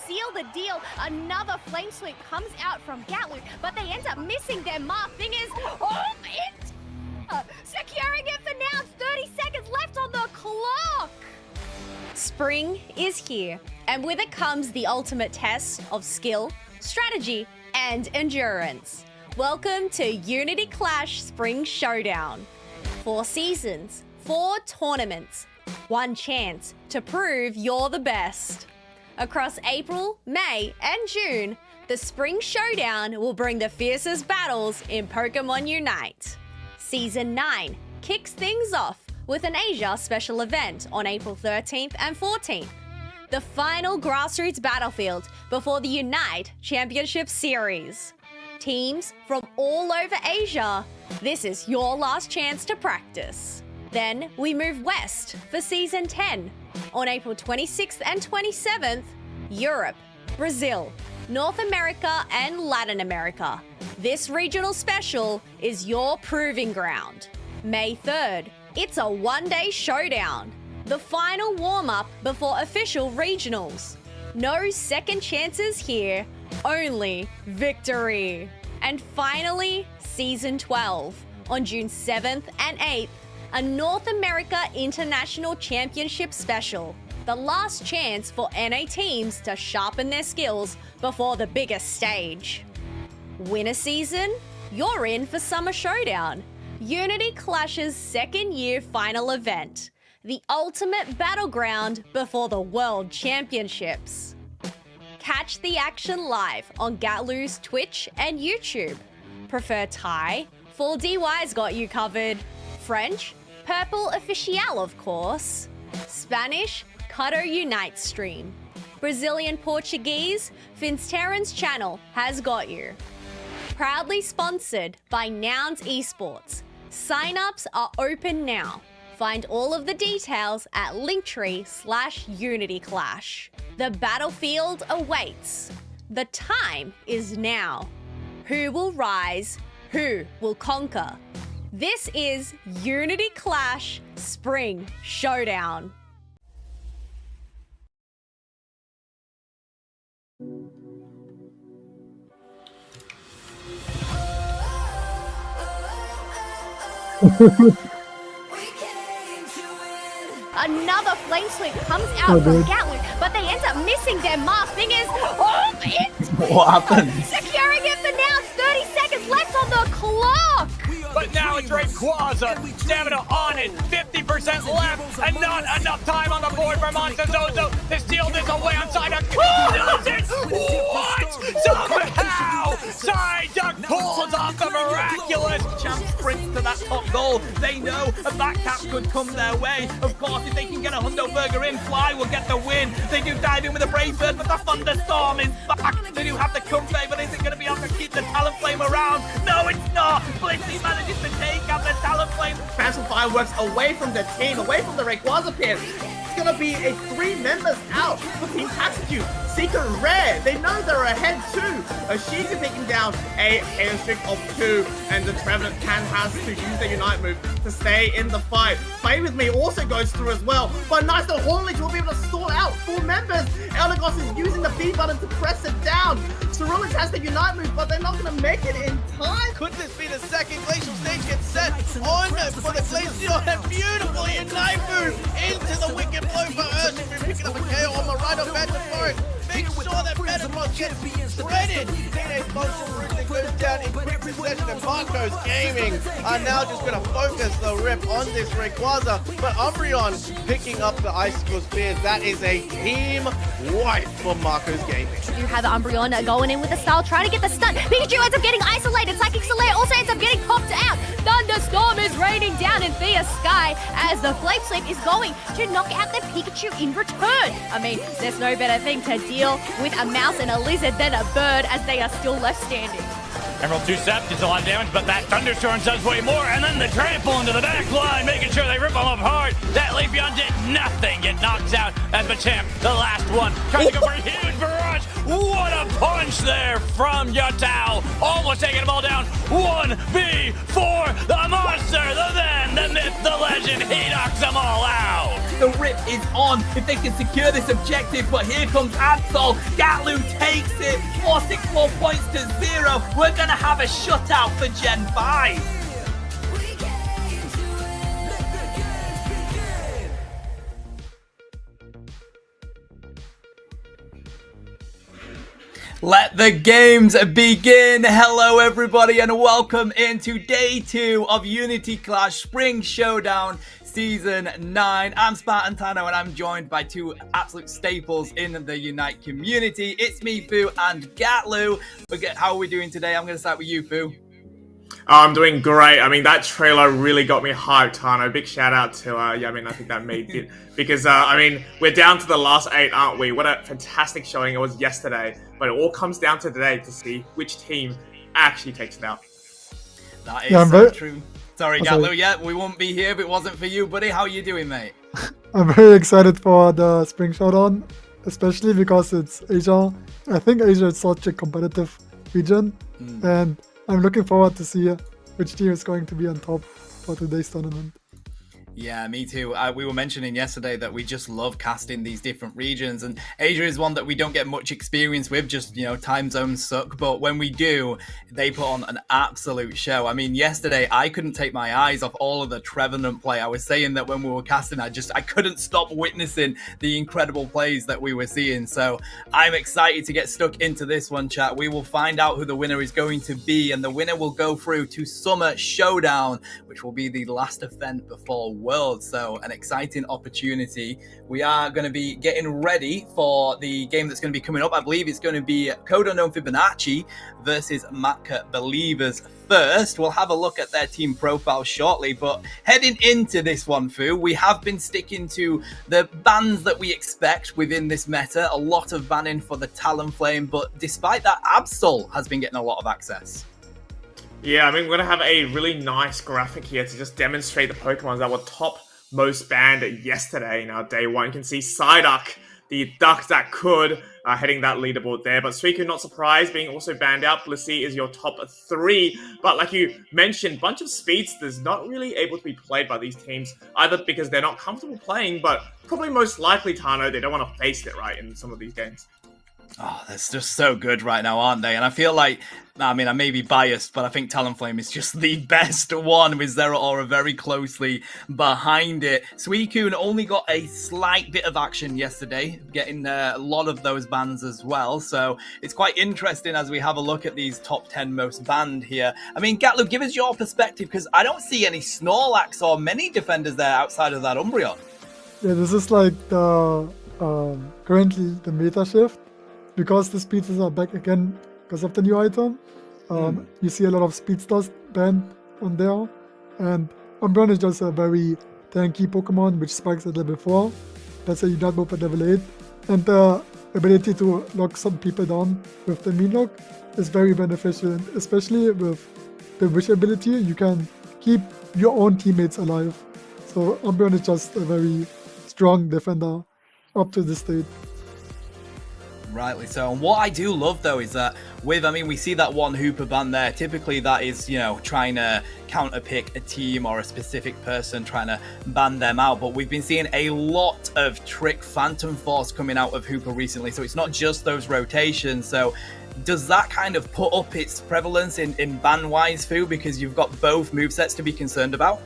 seal the deal. Another flame sweep comes out from Ghatlue, but they end up missing their mark. Thing is, securing it for now. 30 seconds left on the clock. Spring is here, and with it comes the ultimate test of skill, strategy, and endurance. Welcome to Unity Clash Spring Showdown. 4 seasons, 4 tournaments, 1 chance to prove you're the best. Across April, May, and June, the Spring Showdown will bring the fiercest battles in Pokemon Unite. Season 9 kicks things off with an Asia special event on April 13th and 14th. The final grassroots battlefield before the Unite Championship Series. Teams from all over Asia, this is your last chance to practice. Then we move west for Season 10. On April 26th and 27th, Europe, Brazil, North America, and Latin America. This regional special is your proving ground. May 3rd, it's a one-day showdown. The final warm-up before official regionals. No second chances here, only victory. And finally, Season 12. On June 7th and 8th, a North America International Championship special. The last chance for NA teams to sharpen their skills before the biggest stage. Winter season? You're in for Summer Showdown. Unity Clash's second year final event. The ultimate battleground before the World Championships. Catch the action live on Ghatlue's Twitch and YouTube. Prefer Thai? Full DY's got you covered. French? Purple Official, of course. Spanish? Cato Unite stream. Brazilian Portuguese? Finsterran's channel has got you. Proudly sponsored by Nouns Esports. Sign-ups are open now. Find all of the details at linktree/UnityClash. The battlefield awaits. The time is now. Who will rise? Who will conquer? This is Unity Clash Spring Showdown. Another flame sweep comes out from Ghatlue, but they end up missing their mark. Thing is, what happened? Securing it for now. 30 seconds left on the clock. But now it's Rayquaza, stamina on it, 50% left, and not enough time on the board for Montezozo to steal this away on Psyduck. Does it? What? Somehow, Psyduck pulls off the miraculous. Champ sprints to that top goal. They know a back cap could come their way. Of course, if they can get a Hundo Burger in, Fly will get the win. They do dive in with a Brave Bird, but the Thunderstorm is back. They do have the Comfey, but is it going to be able to keep the Talonflame around? No, it's not. Blissey manages to take out the Talonflame. Transfer Fireworks away from the team, away from the Rayquaza pin. It's gonna be a 3 members out for Team Taxecute. Seeker Rare, they know they're ahead too. She's taking down a streak of 2, and the Trevenant has to use the Unite move to stay in the fight. Play With Me also goes through as well, but nice little Hornleech will be able to stall out 4 members. Elagos is using the B button to press it down. Cerulean has the Unite move, but they're not gonna make it in time. Could this be the second Glacial stage gets set on for the Glacial? And beautiful Unite move into the wicked blow for Ursh. We're picking up a KO on the right of Vanderforest. Make sure that Vanderforest gets shredded. Teenage Monster Rooster goes down in quick succession, and Marco's Gaming are now just going to focus the rip on this Rayquaza. But Umbreon picking up the Icicle Spears. That is a team wipe for Marco's Gaming. You have Umbreon going in with the style, trying to get the stun. Pikachu ends up getting isolated. Psychic Soleil also ends up getting popped out. Thunderstorm is raining down in Thea Sky as the Flame Sweep is going to knock out the Pikachu in return. I mean, there's no better thing to deal with a mouse and a lizard than a bird as they are still left standing. Emerald 2-Step does a lot of damage, but that Thunderstorm does way more, and then the trample into the back line, making sure they rip them up hard. That Leafeon did nothing. It knocks out as Machamp, the last one, trying to go for a huge barrage. What a punch there from Ghatlue. Almost taking them all down. 1v4. The monster, the man, the myth, the legend. He knocks them all out. The rip is on if they can secure this objective, but here comes Absol. Ghatlue takes it. 464 points to 0. We're going to have a shutout for Gen 5. Let the games begin. Hello everybody and welcome into day 2 of Unity Clash Spring Showdown Season 9. I'm Spartan Tano and I'm joined by two absolute staples in the Unite community. It's me, Fu, and Ghatlue. How are we doing today? I'm going to start with you, Fu. I'm doing great. I mean, that trailer really got me hyped, Tano. Big shout out to, I think that made it. Because, we're down to the last 8, aren't we? What a fantastic showing it was yesterday. But it all comes down to today to see which team actually takes it out. That is so true. Sorry, Ghatlue. Yeah, we wouldn't be here if it wasn't for you, buddy. How are you doing, mate? I'm very excited for the Spring Showdown, especially because it's Asia. I think Asia is such a competitive region. And I'm looking forward to see which team is going to be on top for today's tournament. Yeah, me too. We were mentioning yesterday that we just love casting these different regions, and Asia is one that we don't get much experience with, just, time zones suck, but when we do, they put on an absolute show. I mean, yesterday, I couldn't take my eyes off all of the Trevenant play. I was saying that when we were casting, I couldn't stop witnessing the incredible plays that we were seeing, so I'm excited to get stuck into this one, chat. We will find out who the winner is going to be, and the winner will go through to Summer Showdown, which will be the last event before World. So an exciting opportunity. We are going to be getting ready for the game that's going to be coming up. I believe it's going to be Code Unknown Fibonacci versus Matka Believers first. We'll have a look at their team profile shortly, but heading into this one, Fu, we have been sticking to the bans that we expect within this meta. A lot of banning for the Talonflame, but despite that, Absol has been getting a lot of access. Yeah, I mean, we're going to have a really nice graphic here to just demonstrate the Pokemons that were top most banned yesterday in our day 1. You can see Psyduck, the duck that could, heading that leaderboard there. But Suicune, not surprised, being also banned out. Blissey is your top 3. But like you mentioned, bunch of speedsters not really able to be played by these teams, either because they're not comfortable playing, but probably most likely, Tano, they don't want to face it, right, in some of these games. Oh, they're just so good right now, aren't they? And I feel like, I may be biased, but I think Talonflame is just the best one, with Zeraora very closely behind it. Suicune only got a slight bit of action yesterday, getting a lot of those bans as well. So it's quite interesting as we have a look at these top 10 most banned here. I mean, Ghatlue, give us your perspective, because I don't see any Snorlax or many defenders there outside of that Umbreon. Yeah, this is like the currently the meta shift. Because the speedsters are back again because of the new item, you see a lot of speedsters banned on there. And Umbreon is just a very tanky Pokemon which spikes at level 4. That's why you don't move at level 8. And the ability to lock some people down with the mean lock is very beneficial. And especially with the wish ability, you can keep your own teammates alive. So Umbreon is just a very strong defender up to this state. Rightly so. And what I do love though is that we see that one Hooper ban there. Typically that is, trying to counterpick a team or a specific person, trying to ban them out. But we've been seeing a lot of Trick Phantom Force coming out of Hooper recently. So it's not just those rotations. So does that kind of put up its prevalence in ban-wise, Fu? Because you've got both movesets to be concerned about?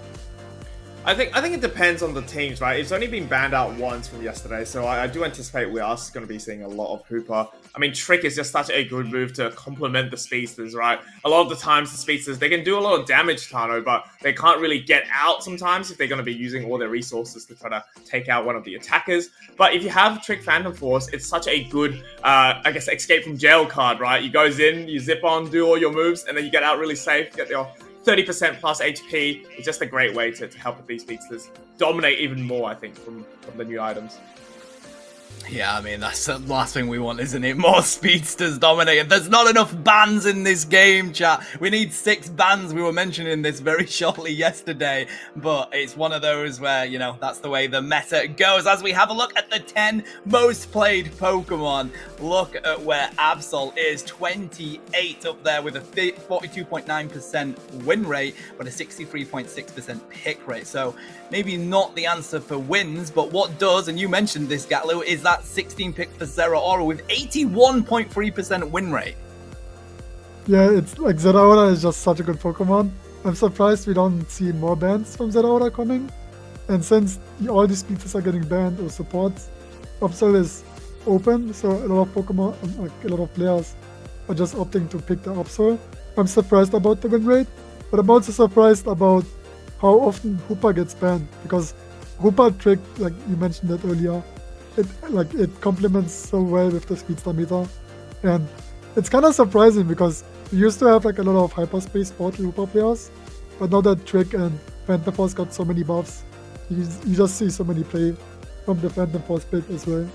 I think it depends on the teams, right? It's only been banned out once from yesterday, so I do anticipate we are going to be seeing a lot of Hooper. I mean, Trick is just such a good move to complement the speedsters, right? A lot of the times, the speedsters, they can do a lot of damage, Tano, but they can't really get out sometimes if they're going to be using all their resources to try to take out one of the attackers. But if you have Trick Phantom Force, it's such a good, escape from jail card, right? You goes in, you zip on, do all your moves, and then you get out really safe, get your 30% plus HP. It's just a great way to help with these speedsters dominate even more, I think, from the new items. Yeah, I mean, that's the last thing we want, isn't it? More speedsters dominated. There's not enough bans in this game, chat. We need 6 bans. We were mentioning this very shortly yesterday, but it's one of those where, you know, that's the way the meta goes. As we have a look at the 10 most played Pokemon, look at where Absol is. 28 up there with a 42.9% win rate, but a 63.6% pick rate. So maybe not the answer for wins, but what does, and you mentioned this, Ghatlue, is that 16 pick for Zeraora with 81.3% win rate. Yeah, it's like Zeraora is just such a good Pokemon. I'm surprised we don't see more bans from Zeraora coming. And since all these speeches are getting banned or supports, Absol is open, so a lot of Pokemon, like a lot of players are just opting to pick the Absol. I'm surprised about the win rate, but I'm also surprised about how often Hoopa gets banned, because Hoopa trick, like you mentioned that earlier, it complements so well with the speedster meter, and it's kind of surprising because we used to have like a lot of hyperspace portal Hoopa players, but now that Trick and Phantom Force got so many buffs, you just see so many play from the Phantom Force pick as well.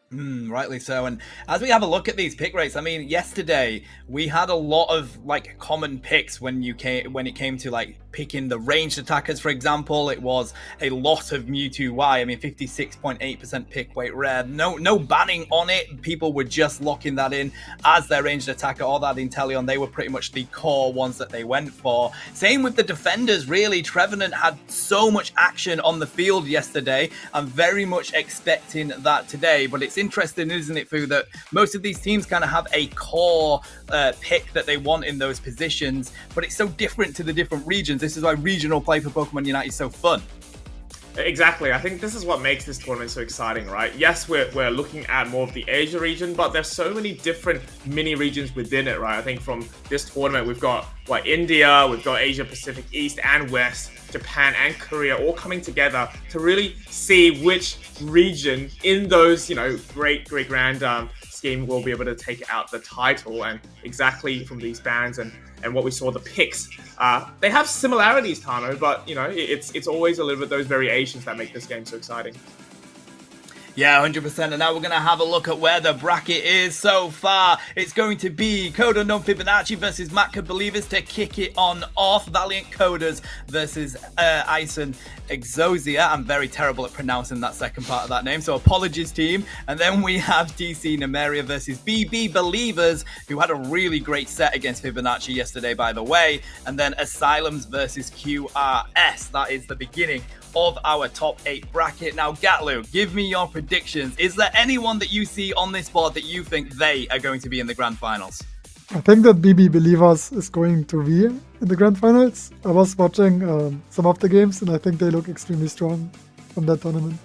Rightly so. And as we have a look at these pick rates, I mean, yesterday we had a lot of like common picks when it came to like picking the ranged attackers, for example. It was a lot of Mewtwo Y. I mean, 56.8% pick weight rare. No banning on it. People were just locking that in as their ranged attacker or that Inteleon. They were pretty much the core ones that they went for. Same with the defenders, really. Trevenant had so much action on the field yesterday. I'm very much expecting that today, but it's interesting, isn't it, Fu, that most of these teams kind of have a core pick that they want in those positions, but it's so different to the different regions. This is why regional play for Pokemon Unite is so fun. Exactly. I think this is what makes this tournament so exciting, right? Yes, we're looking at more of the Asia region, but there's so many different mini regions within it, right? I think from this tournament, we've got India, we've got Asia Pacific East and West, Japan and Korea all coming together to really see which region in those, great grand scheme will be able to take out the title. And exactly from these bands and what we saw, the picks, they have similarities, Tano, but it's always a little bit those variations that make this game so exciting. Yeah, 100%. And now we're going to have a look at where the bracket is so far. It's going to be Code Unknown Fibonacci versus Matka Believers to kick it on off. Valiant Coders versus Ison Exosia. I'm very terrible at pronouncing that second part of that name, so apologies, team. And then we have DC Nemeria versus BB Believers, who had a really great set against Fibonacci yesterday, by the way. And then Asylums versus QRS. That is the beginning of our top 8 bracket. Now, Ghatlue, give me your predictions. Is there anyone that you see on this board that you think they are going to be in the grand finals? I think that BB Believers is going to be in the grand finals. I was watching some of the games, and I think they look extremely strong from that tournament.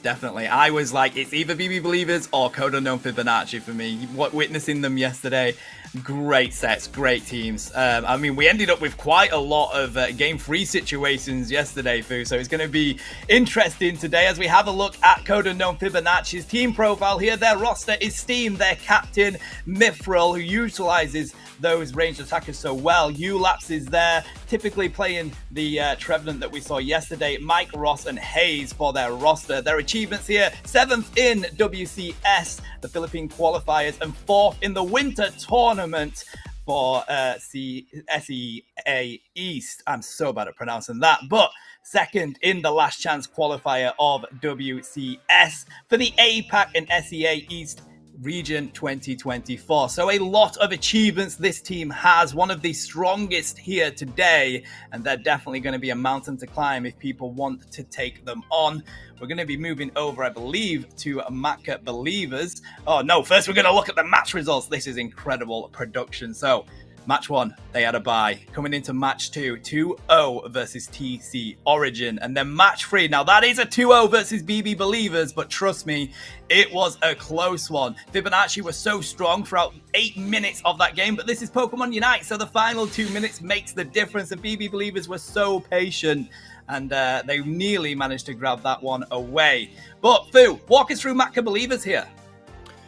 Definitely. I was like, it's either BB Believers or Code Unknown Fibonacci for me. Witnessing them yesterday, great sets, great teams. I mean, we ended up with quite a lot of game 3 situations yesterday, Fu, so it's going to be interesting today as we have a look at Code Unknown Fibonacci's team profile here. Their roster is Steam, their captain, Mithril, who utilizes those ranged attackers so well. Ulaps is there, typically playing the Trevenant that we saw yesterday. Mike, Ross, and Hayes for their roster. Their achievements here: 7th in WCS, the Philippine qualifiers, and 4th in the winter tournament for SEA East. I'm so bad at pronouncing that, but 2nd in the last chance qualifier of WCS for the APAC and SEA East Region 2024. So a lot of achievements this team has, one of the strongest here today, and they're definitely going to be a mountain to climb if people want to take them on. We're going to be moving over, I believe, to Matka Believers. Oh no, first we're going to look at the match results. This is incredible production. So match 1, they had a bye. Coming into match 2, 2-0 versus TC Origin. And then match 3, now that is a 2-0 versus BB Believers, but trust me, it was a close one. Fibonacci was so strong throughout 8 minutes of that game, but this is Pokemon Unite, so the final 2 minutes makes the difference, and BB Believers were so patient, and they nearly managed to grab that one away. But Fu, walk us through Matka Believers here.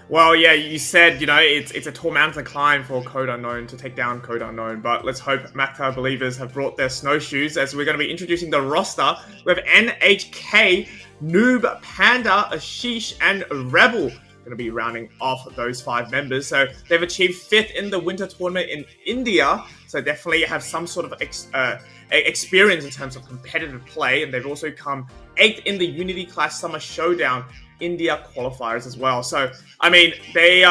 Well, yeah, you said, it's a tall mountain climb for Code Unknown to take down Code Unknown, but let's hope Matka Believers have brought their snowshoes as we're going to be introducing the roster. We have NHK, Noob, Panda, Ashish, and Rebel going to be rounding off those 5 members. So they've achieved 5th in the winter tournament in India. So definitely have some sort of experience in terms of competitive play. And they've also come 8th in the Unity Clash Summer Showdown India qualifiers as well. So, I mean, they're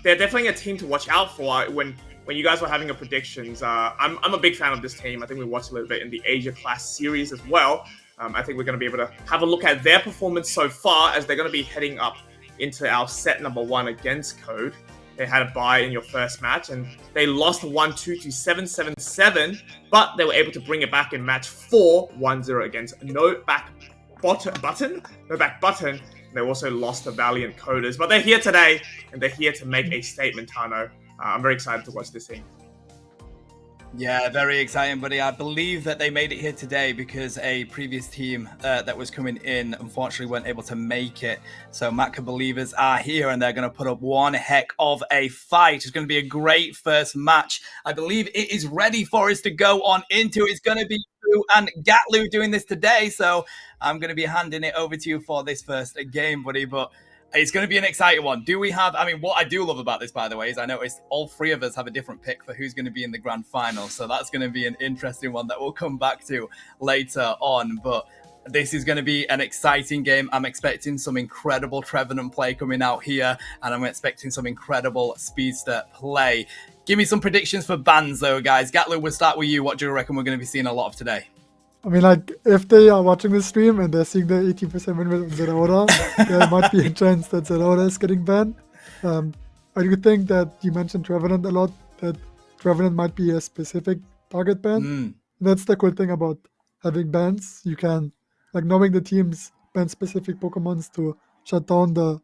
definitely a team to watch out for when you guys were having your predictions. I'm a big fan of this team. I think we watched a little bit in the Asia Clash series as well. I think we're going to be able to have a look at their performance so far, as they're going to be heading up into our set number 1 against Code. They had a bye in your first match, and they lost 1-2 to 7-7-7, but they were able to bring it back in match 4, 1-0 against No Back Button. They also lost to Valiant Coders, but they're here today, and they're here to make a statement, Tano. I'm very excited to watch this team. Yeah, very exciting, buddy. I believe that they made it here today because a previous team that was coming in unfortunately weren't able to make it. So Matka believers are here, and they're going to put up one heck of a fight. It's going to be a great first match. I believe it is ready for us to go on into. It's going to be you and Ghatlue doing this today. So I'm going to be handing it over to you for this first game, buddy. But it's going to be an exciting one. Do we have, I mean, what I do love about this, by the way, is I noticed all 3 of us have a different pick for who's going to be in the grand final. So that's going to be an interesting one that we'll come back to later on. But this is going to be an exciting game. I'm expecting some incredible Trevenant play coming out here, and I'm expecting some incredible Speedster play. Give me some predictions for bans, though, guys. Ghatlue, we'll start with you. What do you reckon we're going to be seeing a lot of today? I mean, like, if they are watching this stream and they're seeing the 18% win rate of Zeraora, there might be a chance that Zeraora is getting banned. I do think that you mentioned Trevenant a lot, that Trevenant might be a specific target ban. That's the cool thing about having bans. You can, like, knowing the teams ban specific Pokemons to shut down the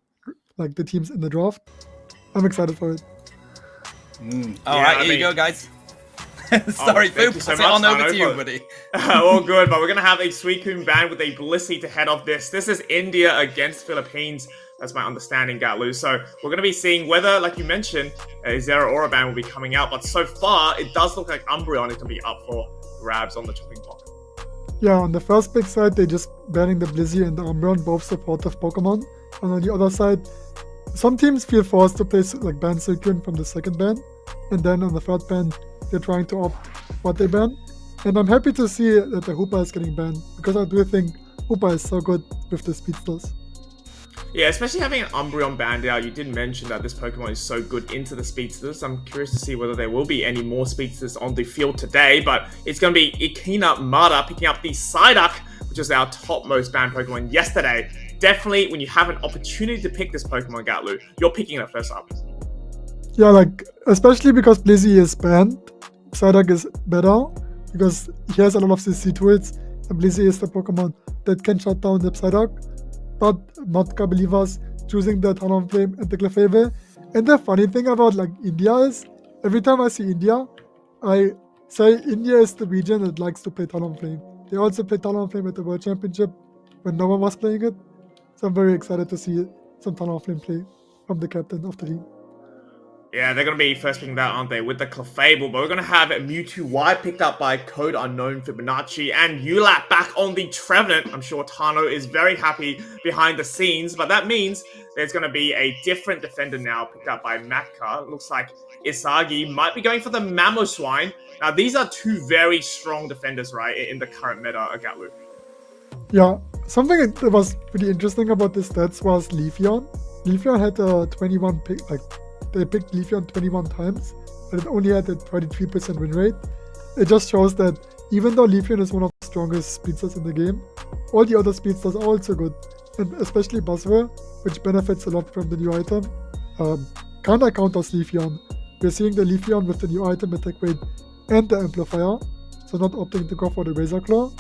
teams in the draft. I'm excited for it. All right, here you go, guys. Sorry, Fu, pass it on over to you, buddy. All good, but we're going to have a Suicune ban with a Blissey to head off this. This is India against Philippines. That's my understanding, Ghatlue. So we're going to be seeing whether, like you mentioned, a Zeraora ban will be coming out. But so far, it does look like Umbreon is going to be up for grabs on the chopping block. Yeah, on the first big side, they're just banning the Blissey and the Umbreon, both supportive Pokemon. And on the other side, some teams feel forced to play like ban Suicune from the second ban. And then on the third ban, they're trying to opt what they ban. And I'm happy to see that the Hoopa is getting banned, because I do think Hoopa is so good with the Speedsters. Yeah, especially having an Umbreon banned out. You did mention that this Pokemon is so good into the Speedsters. I'm curious to see whether there will be any more Speedsters on the field today, but it's going to be Ikina Mara picking up the Psyduck, which was our topmost banned Pokemon yesterday. Definitely, when you have an opportunity to pick this Pokemon, Ghatlue, you're picking it first up. Yeah, like, especially because Blissey is banned, Psyduck is better, because he has a lot of CC tools, and Blissey is the Pokemon that can shut down the Psyduck. But Matka believers choosing the Talonflame and the Clefairy. And the funny thing about like India is, every time I see India, I say India is the region that likes to play Talonflame. They also play Talonflame at the World Championship when no one was playing it. So I'm very excited to see some Talonflame play from the captain of the team. Yeah, they're going to be first picking that, aren't they, with the Clefable. But we're going to have Mewtwo Y picked up by Code Unknown Fibonacci, and Ulat back on the Trevenant. I'm sure Tano is very happy behind the scenes, but that means there's going to be a different defender now picked up by Matka. Looks like Isagi might be going for the Mamoswine. Now, these are 2 very strong defenders, right, in the current meta, Ghatlue. Yeah, something that was pretty interesting about the stats was Leafeon. Leafeon had a 21 pick, like, they picked Leafeon 21 times, but it only had a 33% win rate. It just shows that even though Leafeon is one of the strongest speedsters in the game, all the other speedsters are also good, and especially Buzzword, which benefits a lot from the new item, kinda counters Leafeon. We're seeing the Leafeon with the new item attack rate and the amplifier, so not opting to go for the Razor Claw.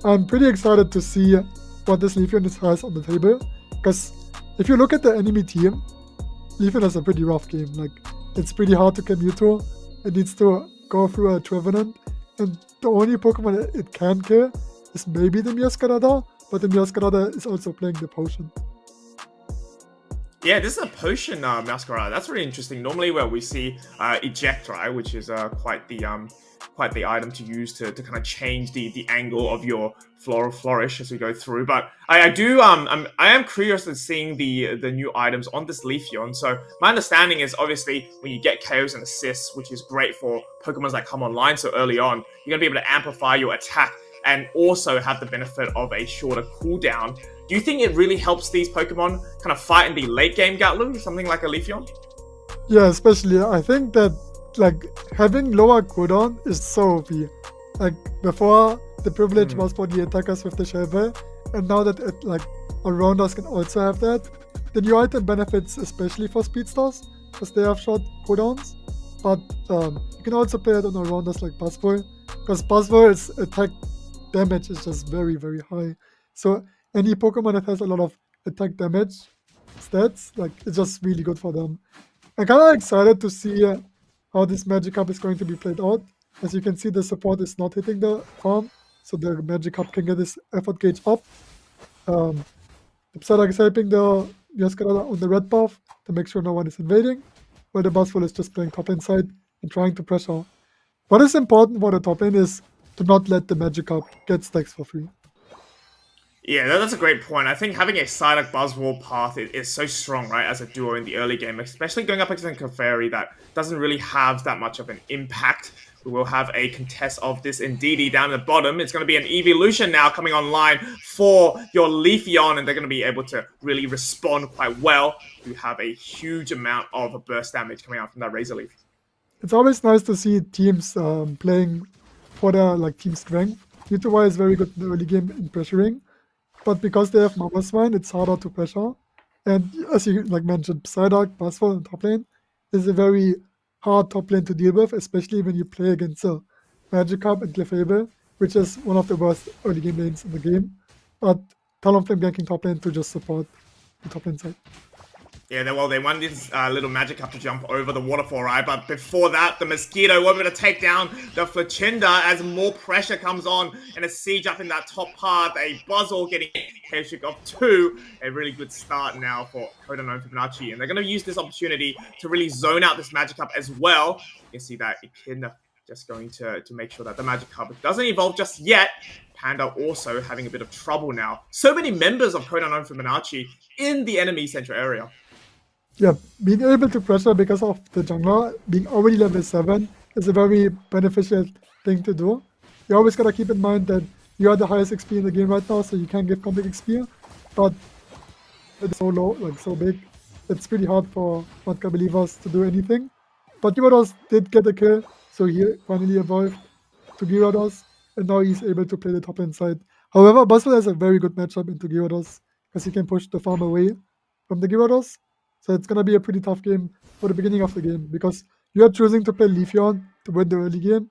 I'm pretty excited to see what this Leafeon has on the table, because if you look at the enemy team, Leafeon has a pretty rough game. Like, it's pretty hard to kill Mewtwo. It needs to go through a Trevenant, and the only Pokemon it can kill is maybe the Meowscarada, but the Meowscarada is also playing the potion. Yeah, this is a potion masquerade. That's really interesting. Normally, where we see eject, right, which is quite the item to use to kind of change the angle of your floral flourish as we go through. But I am curious in seeing the new items on this Leafeon. So my understanding is obviously when you get KOs and assists, which is great for Pokemon that come online so early on, you're gonna be able to amplify your attack and also have the benefit of a shorter cooldown. Do you think it really helps these Pokemon kind of fight in the late game, Ghatlue? Something like a Leafeon? Yeah, especially I think that like having lower cooldown is so OP. Like before, the privilege was for the attackers with the Shell Bell, and now that around us can also have that, the new item benefits especially for speedsters because they have short cooldowns. But you can also play it on around us like Buzzwole, because Buzzwole's attack damage is just very, very high. So any Pokemon that has a lot of attack damage stats, like it's just really good for them. I'm kind of excited to see how this Magikarp is going to be played out. As you can see, the support is not hitting the farm, so the Magikarp can get his effort gauge up. The Psyduck is helping the Yaskara on the red path to make sure no one is invading, while the Buzzwole is just playing top lane side and trying to pressure. What is important for the top lane is to not let the Magikarp get stacks for free. Yeah, that's a great point. I think having a Psyduck Buzzwole path is so strong, right, as a duo in the early game, especially going up against a Clefairy that doesn't really have that much of an impact. We will have a contest of this Indeedee down at the bottom. It's going to be an evolution now coming online for your Leafeon, and they're going to be able to really respond quite well. You have a huge amount of burst damage coming out from that Razor Leaf. It's always nice to see teams playing for their team strength. Mewtwo is very good in the early game in pressuring, but because they have Mamoswine, it's harder to pressure. And as you mentioned, Psyduck, Buzzwole, and top lane is a very hard top lane to deal with, especially when you play against a Magikarp and Clefable, which is one of the worst early game lanes in the game. But Talonflame ganking top lane to just support the top lane side. Yeah, they want this little Magikarp to jump over the waterfall, right? But before that, the Mosquito won't be able to take down the Flacinda as more pressure comes on and a siege up in that top path. A Buzzwole getting Chaosic of 2. A really good start now for Kodanon Fibonacci. And they're going to use this opportunity to really zone out this Magikarp as well. You can see that Echidna just going to make sure that the Magikarp doesn't evolve just yet. Panda also having a bit of trouble now. So many members of Kodanon Fibonacci in the enemy central area. Yeah, being able to pressure because of the jungler being already level 7 is a very beneficial thing to do. You always gotta keep in mind that you are the highest XP in the game right now, so you can give complex XP, but it's so low, so big, it's pretty hard for Matka believers to do anything. But Gyarados did get a kill, so he finally evolved to Gyarados, and now he's able to play the top lane side. However, Buzzwole has a very good matchup into Gyarados, because he can push the farm away from the Gyarados. So it's going to be a pretty tough game for the beginning of the game, because you are choosing to play Leafeon to win the early game.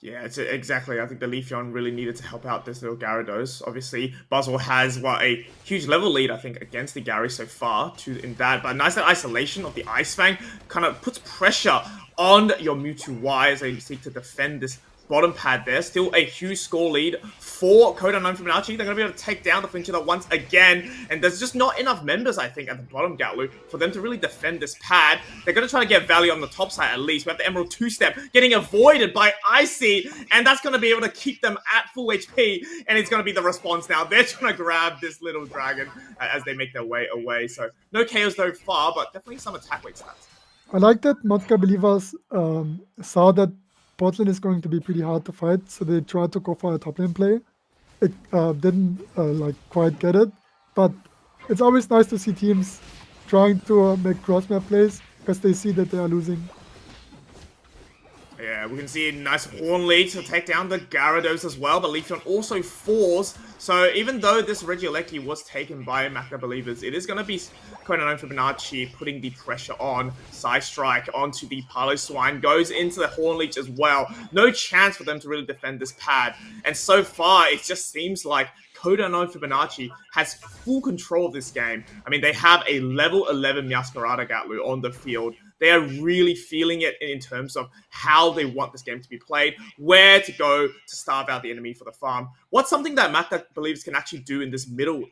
Yeah, it's exactly. I think the Leafeon really needed to help out this little Gyarados. Obviously, Buzzwole has a huge level lead, I think, against the Gary so far in that. But nice isolation of the Ice Fang kind of puts pressure on your Mewtwo Y as they seek to defend this bottom pad there. Still a huge score lead for Kodanon Fibonacci. They're going to be able to take down the Flacinda once again. And there's just not enough members, I think, at the bottom, Ghatlue, for them to really defend this pad. They're going to try to get value on the top side at least. We have the Emerald 2-step getting avoided by Icy. And that's going to be able to keep them at full HP. And it's going to be the response now. They're trying to grab this little dragon as they make their way away. So no KOs so far, but definitely some attack weight stats. I like that Matka believers saw that bot lane is going to be pretty hard to fight, so they tried to go for a top lane play. It didn't quite get it, but it's always nice to see teams trying to make cross map plays because they see that they are losing. Yeah, we can see a nice Horn lead to take down the Gyarados as well, but Leafeon also falls. So even though this Regieleki was taken by Matka believers, it is going to be Kodanon Fibonacci putting the pressure on. Side Strike onto the Piloswine, goes into the Horn Leech as well. No chance for them to really defend this pad. And so far, it just seems like Kodanon Fibonacci has full control of this game. I mean, they have a level 11 Meowscarada Ghatlue on the field. They are really feeling it in terms of how they want this game to be played, where to go to starve out the enemy for the farm. What's something that Matka believes can actually do in this middle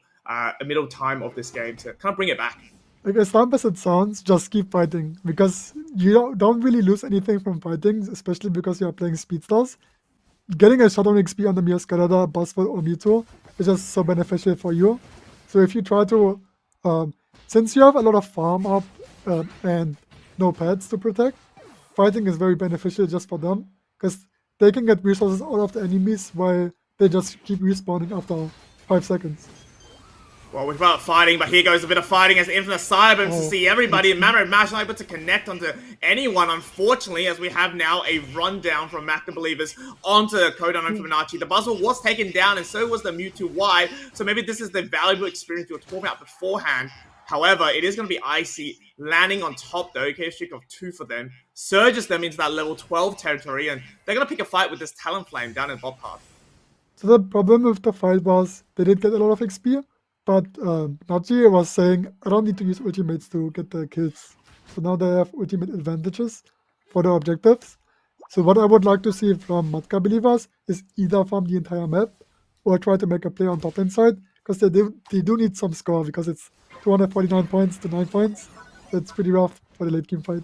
middle time of this game to kind of bring it back. Like, as dumb as it sounds, just keep fighting, because you don't really lose anything from fighting, especially because you are playing Speedstars. Getting a Showdown XP on the Meowscarada, Buzzwole, or Mewtwo is just so beneficial for you. So if you try to, since you have a lot of farm up and no pets to protect, fighting is very beneficial just for them, because they can get resources out of the enemies while they just keep respawning after 5 seconds. Well, we've about fighting, but here goes a bit of fighting as Infinite Cyber to see everybody. And Mammoth Mash not able to connect onto anyone, unfortunately, as we have now a rundown from Mac the Believers onto Kodan and Fibonacci. The Buzzwole was taken down, and so was the Mewtwo Y. So maybe this is the valuable experience we were talking about beforehand. However, it is going to be Icy landing on top, though. Okay, a streak of 2 for them. Surges them into that level 12 territory, and they're going to pick a fight with this Talonflame down in Bob Path. So the problem with the fight was they did get a lot of XP, but Nachi was saying, I don't need to use ultimates to get the kills. So now they have ultimate advantages for the objectives. So what I would like to see from Matka Believers is either farm the entire map or try to make a play on top lane side, because they do need some score, because it's 249 points to 9 points. That's pretty rough for the late game fight.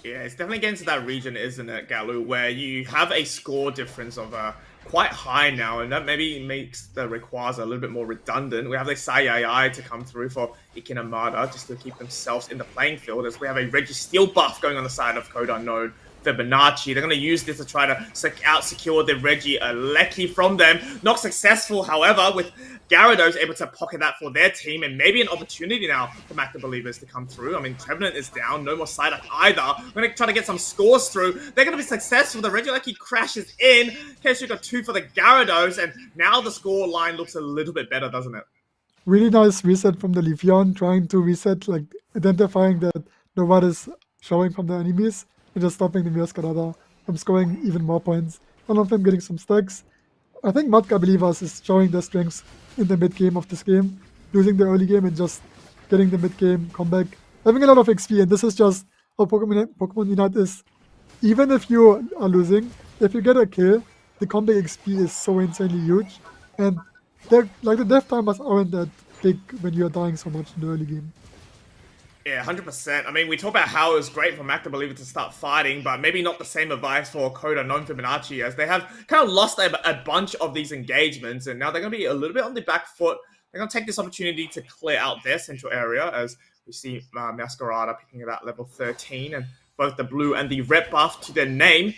Yeah, it's definitely getting to that region, isn't it, Ghatlue, where you have a score difference of quite high now, and that maybe makes the Rayquaza a little bit more redundant. We have the Sayai to come through for Ikinamada just to keep themselves in the playing field, as we have a Registeel buff going on the side of Code Unknown. Fibonacci, they're going to use this to try to secure the Reggie Alecki from them. Not successful, however, with Gyarados able to pocket that for their team, and maybe an opportunity now for Mac the Believers to come through. I mean, Trevenant is down, no more Psyduck either. We're going to try to get some scores through. They're going to be successful. The Reggie Alecki crashes in. Keshu got 2 for the Gyarados, and now the score line looks a little bit better, doesn't it? Really nice reset from the Leafeon, trying to reset, like identifying that the what is showing from the enemies, and just stopping the Meowscarada from scoring even more points. One of them getting some stacks. I think Matka Believers is showing their strengths in the mid game of this game, losing the early game and just getting the mid game comeback, having a lot of XP. And this is just how Pokemon Unite is. Even if you are losing, if you get a kill, the comeback XP is so insanely huge, and like the death timers aren't that big when you are dying so much in the early game. Yeah, 100%. I mean, we talk about how it was great for Mac the Believer to start fighting, but maybe not the same advice for Code Unknown Fibonacci, as they have kind of lost a bunch of these engagements, and now they're going to be a little bit on the back foot. They're going to take this opportunity to clear out their central area, as we see Meowscarada picking it at level 13, and both the blue and the red buff to their name.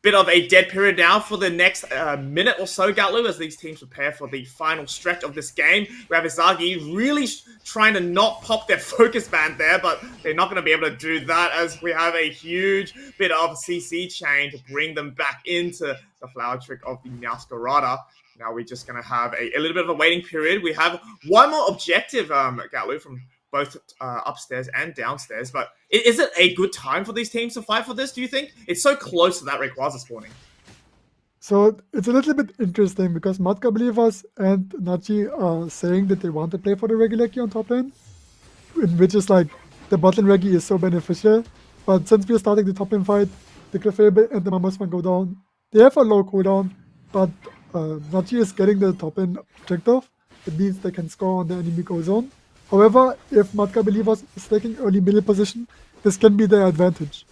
Bit of a dead period now for the next minute or so, Ghatlue, as these teams prepare for the final stretch of this game. We have Izagi really trying to not pop their focus band there, but they're not going to be able to do that, as we have a huge bit of CC chain to bring them back into the flower trick of the Meowscarada. Now we're just going to have a little bit of a waiting period. We have one more objective, Ghatlue, from both upstairs and downstairs, but is it a good time for these teams to fight for this, do you think? It's so close to that Rayquaza spawning. So it's a little bit interesting, because Matka Believers and Nachi are saying that they want to play for the Reggie on top lane, which is like, the bot lane Reggie is so beneficial, but since we're starting the top lane fight, the Clefairy and the Mammoth go down. They have a low cooldown, but Nachi is getting the top lane objective. It means they can score on the enemy go zone. However, if Matka Believers is taking early middle position, this can be their advantage.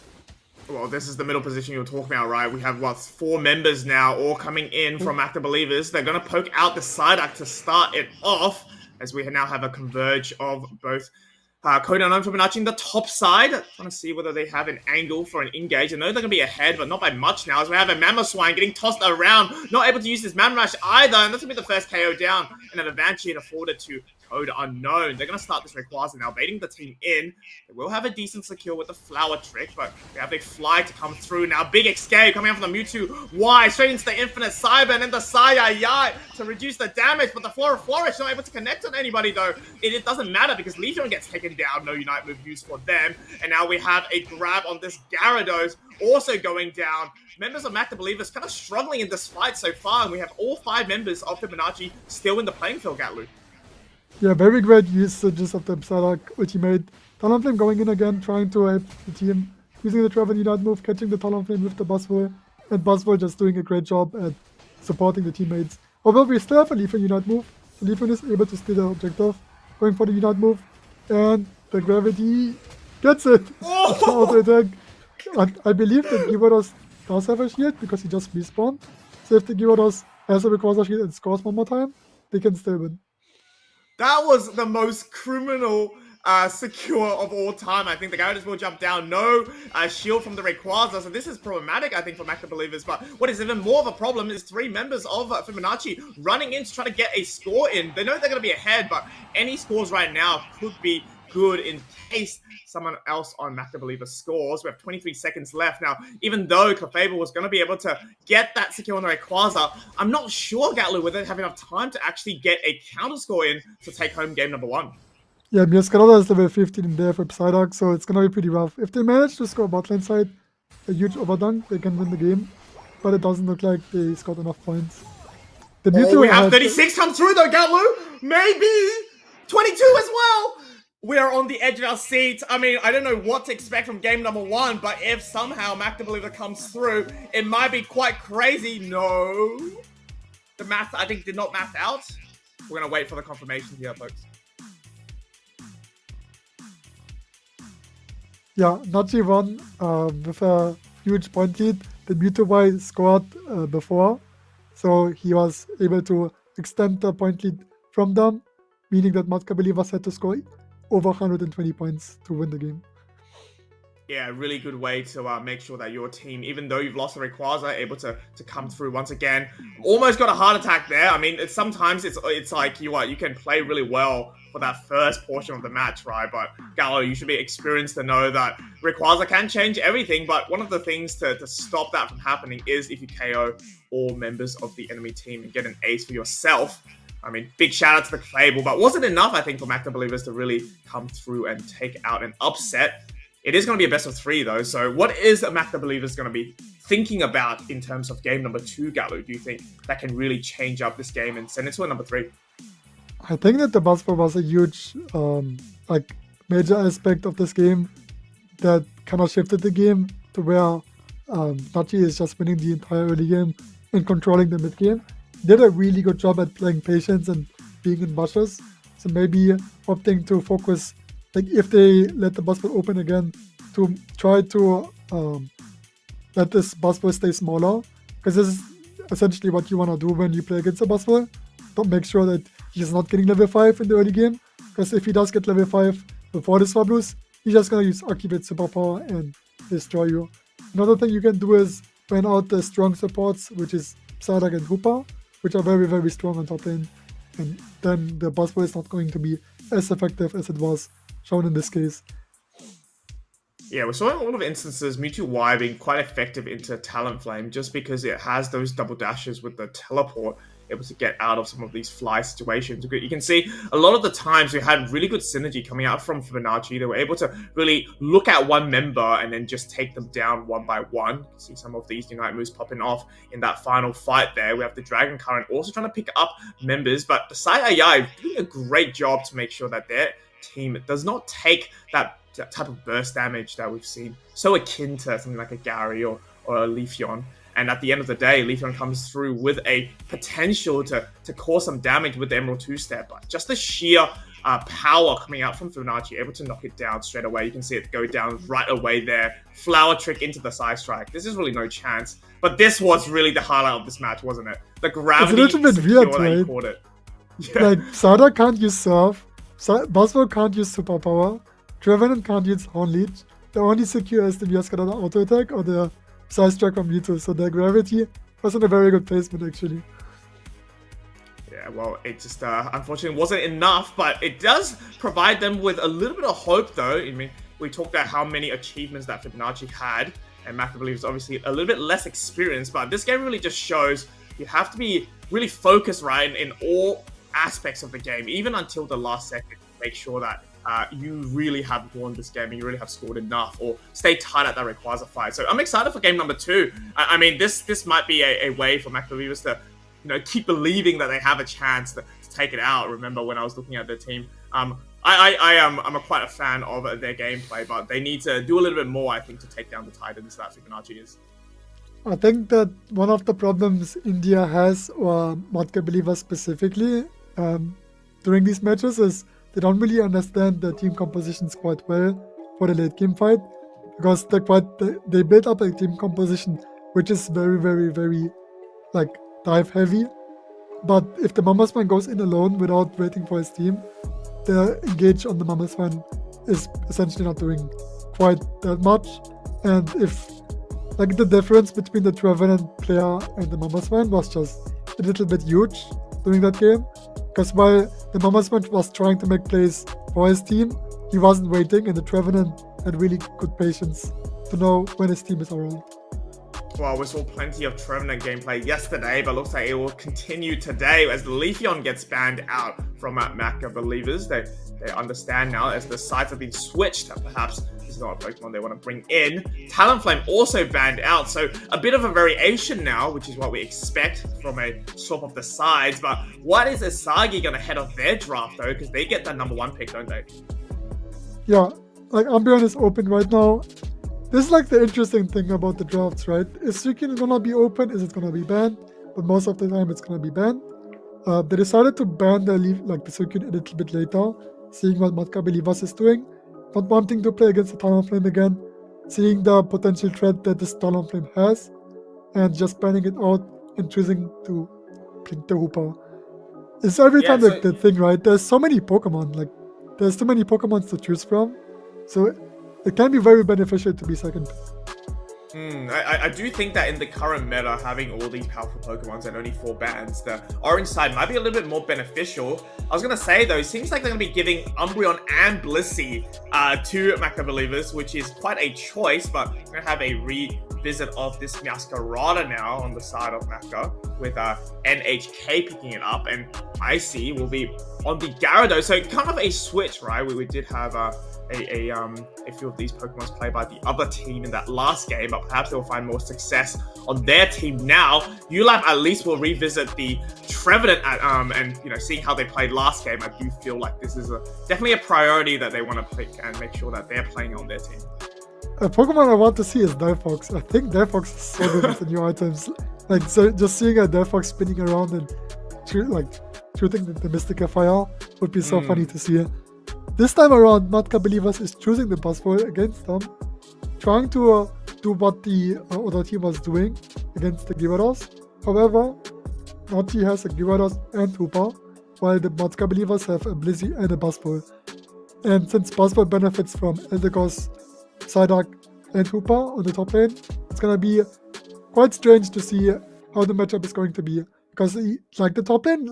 Well, this is the middle position you were talking about, right? We have, 4 members now, all coming in from Mac the Believers. They're going to poke out the Psyduck to start it off, as we now have a converge of both Code Unknown Fibonacci in the top side. Trying to see whether they have an angle for an engage. I know they're going to be ahead, but not by much now, as we have a Mamoswine getting tossed around, not able to use his Mamrash either, and that's going to be the first KO down, and an advantage here afforded to Code Unknown. They're going to start this Rayquaza now, baiting the team in. They will have a decent secure with the flower trick, but they have a fly to come through now. Big escape coming out from the Mewtwo Y, straight into the Infinite Cyber, and then the Sayai to reduce the damage, but the Flourish not able to connect on anybody, though. It doesn't matter, because Leafeon gets taken down. No Unite move used for them, and now we have a grab on this Gyarados, also going down. Members of Mac the Believers kind of struggling in this fight so far, and we have all 5 members of Fibonacci still in the playing field, Ghatlue. Yeah, very great usages of the Psyduck ultimate. Talonflame going in again, trying to help the team, using the Trevenant Unite move, catching the Talonflame with the Buzzwole, and Buzzwole just doing a great job at supporting the teammates. Although we still have a Leafeon Unite move, Leafeon is able to steal the objective, going for the Unite move, and the Gravity gets it! Auto attack. And I believe that Gyarados does have a shield because he just respawned. So if the Gyarados has a Rayquaza shield and scores one more time, they can still win. That was the most criminal secure of all time. I think the Gyarados will jump down. No shield from the Rayquaza. So this is problematic, I think, for Mac the Believers. But what is even more of a problem is 3 members of Fibonacci running in to try to get a score in. They know they're going to be ahead, but any scores right now could be good in case someone else on Mac the Believer scores. We have 23 seconds left. Now, even though Clefable was going to be able to get that secure on the Rayquaza, I'm not sure Ghatlue will have enough time to actually get a counter score in to take home game number 1. Yeah, Miascarada is level 15 in there for Psyduck, so it's going to be pretty rough. If they manage to score botlane side, a huge overdunk, they can win the game. But it doesn't look like they scored enough points. The we have 36 come through though, Ghatlue! Maybe! 22 as well! We are on the edge of our seat. I mean, I don't know what to expect from game number 1, but if somehow Mac the Believer comes through, it might be quite crazy. No. The math, I think, did not math out. We're going to wait for the confirmation here, folks. Yeah, Nachi won with a huge point lead. The Mewtwo Y scored before, so he was able to extend the point lead from them, meaning that Matka Believers had to score over 120 points to win the game. Yeah, really good way to make sure that your team, even though you've lost the Rayquaza, able to come through once again. Almost got a heart attack there. I mean, sometimes it's like you can play really well for that first portion of the match, right? But Ghatlue, you should be experienced to know that Rayquaza can change everything. But one of the things to stop that from happening is if you KO all members of the enemy team and get an ace for yourself. I mean, big shout out to the Fable, but wasn't enough, I think, for Mac the Believers to really come through and take out an upset. It is going to be a best of 3, though. So what is Mac the Believers going to be thinking about in terms of game number 2, Ghatlue? Do you think that can really change up this game and send it to a number 3? I think that the Buzzball was a huge, major aspect of this game that kind of shifted the game to where Nachi is just winning the entire early game and controlling the mid game. Did a really good job at playing patience and being in bushes. So maybe opting to focus, like if they let the Buzzball open again, to try to let this Buzzball stay smaller. Because this is essentially what you want to do when you play against a Buzzball. Don't make sure that he's not getting level 5 in the early game. Because if he does get level 5 before this Swablues, he's just going to use Activate Superpower and destroy you. Another thing you can do is ban out the strong supports, which is Psyduck and Hoopa, which are very, very strong on top lane. And then the Buzzball is not going to be as effective as it was shown in this case. Yeah, we're seeing a lot of instances Mewtwo Y being quite effective into Talonflame just because it has those double dashes with the teleport, able to get out of some of these fly situations. You can see a lot of the times we had really good synergy coming out from Fibonacci. They were able to really look at one member and then just take them down one by one. You can see some of these Unite moves popping off in that final fight there. We have the Dragon Current also trying to pick up members, but the Sai AI doing a great job to make sure that their team does not take that type of burst damage that we've seen so akin to something like a Gary or a Leafeon. And at the end of the day, Leafeon comes through with a potential to cause some damage with the Emerald 2-step. But just the sheer power coming out from Fibonacci, able to knock it down straight away. You can see it go down right away there. Flower Trick into the side strike. This is really no chance. But this was really the highlight of this match, wasn't it? The gravity it's a little bit weird, that you right? caught it. Yeah. Like, Sada can't use Surf, Buzzball can't use Superpower, Trevenant can't use Horn Leech. The only secure is the Miascarada auto attack or the Side Strike from Mewtwo, so their gravity was in a very good placement actually. Yeah, well, it just unfortunately wasn't enough, but it does provide them with a little bit of hope though. I mean, we talked about how many achievements that Fibonacci had, and Mac I believe is obviously a little bit less experienced, but this game really just shows you have to be really focused, right, in all aspects of the game, even until the last second, to make sure that you really have won this game and you really have scored enough or stay tight at that Rayquaza fight. So I'm excited for game number 2. I mean, this might be a way for Mac Believers to, keep believing that they have a chance to take it out. Remember when I was looking at their team, I'm quite a fan of their gameplay, but they need to do a little bit more, I think, to take down the Titans that Fibonacci is. I think that one of the problems India has, or Matka Believers specifically, during these matches is they don't really understand the team compositions quite well for the late game fight, because they build up a team composition which is very, very, very like dive heavy. But if the Mama Swan goes in alone without waiting for his team, the engage on the Mama Swan is essentially not doing quite that much. And if like the difference between the Trevenant player and the Mama Swan was just a little bit huge during that game, because while the Mama Swan was trying to make plays for his team, he wasn't waiting, and the Trevenant had really good patience to know when his team is around. Well, we saw plenty of Trevenant gameplay yesterday, but looks like it will continue today as the Leafeon gets banned out from Macca Believers. They understand now as the sides have been switched that perhaps this is not a Pokemon they want to bring in. Talonflame also banned out, so a bit of a variation now, which is what we expect from a swap of the sides. But what is Asagi going to head off their draft though? Because they get that #1 pick, don't they? Yeah, like Umbreon is open right now. This is like the interesting thing about the drafts, right? Is Suikin gonna be open? Is it gonna be banned? But most of the time it's gonna be banned. They decided to ban the Suikin a little bit later, seeing what Matka Believers is doing, not wanting to play against the Talonflame again, seeing the potential threat that this Talonflame has, and just banning it out and choosing to pick the Hooper. It's every time like the thing, right? There's so many Pokemon, like there's too many Pokemon to choose from, so it can be very beneficial to be second pick. I do think that in the current meta, having all these powerful Pokemons and only 4 bans, the orange side might be a little bit more beneficial. I was going to say though, it seems like they're going to be giving Umbreon and Blissey to Macca Believers, which is quite a choice, but we're going to have a revisit of this Meowscarada now on the side of Macca, with NHK picking it up, and Icy will be on the Gyarados. So kind of a switch, right? We did have a few of these Pokemons played by the other team in that last game, but perhaps they'll find more success on their team now. ULAB at least will revisit the Trevenant and seeing how they played last game. I do feel like this is definitely a priority that they want to pick and make sure that they're playing on their team. A Pokemon I want to see is Delphox. I think Delphox is so good with the new items. Like, so just seeing a Delphox spinning around and shooting the Mystica Fire would be so funny to see. This time around, Matka Believers is choosing the Buzzwole against them, trying to do what the other team was doing against the Gyarados. However, Nachi has a Gyarados and Hooper, while the Matka Believers have a Blissey and a Buzzwole. And since Buzzwole benefits from Eldegoss, Psyduck, and Hooper on the top lane, it's gonna be quite strange to see how the matchup is going to be. Because the top lane,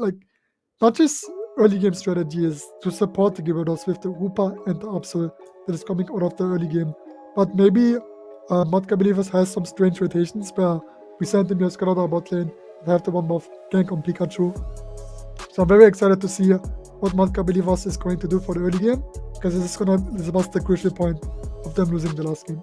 Nachi's early game strategy is to support the Gyarados with the Hooper and the Absol that is coming out of the early game. But maybe Matka Believers has some strange rotations where we send the Meowscarada bot lane and have the one-buff gank on Pikachu. So I'm very excited to see what Matka Believers is going to do for the early game, because this was the crucial point of them losing the last game.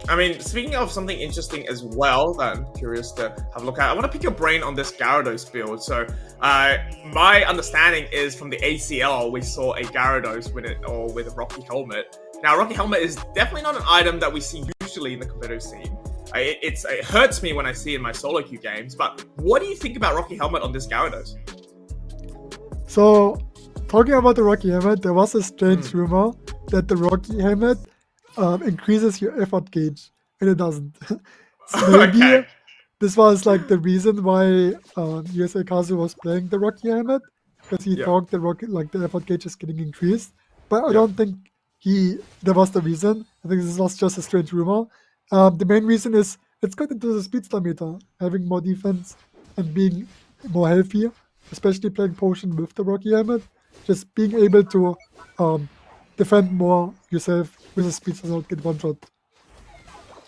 I mean, speaking of something interesting as well that I'm curious to have a look at, I want to pick your brain on this Gyarados build. So, my understanding is from the ACL, we saw a Gyarados with a Rocky Helmet. Now, Rocky Helmet is definitely not an item that we see usually in the competitive scene. It hurts me when I see it in my solo queue games, but what do you think about Rocky Helmet on this Gyarados? So, talking about the Rocky Helmet, there was a strange rumor that the Rocky Helmet increases your effort gauge, and it doesn't. So maybe this was the reason why USA Kazu was playing the Rocky Helmet, because he thought the effort gauge is getting increased. But I don't think that was the reason. I think this was just a strange rumor. The main reason is it's got into the speedster meter, having more defense and being more healthy, especially playing Potion with the Rocky Helmet, just being able to defend more yourself with a speedster, not get one shot.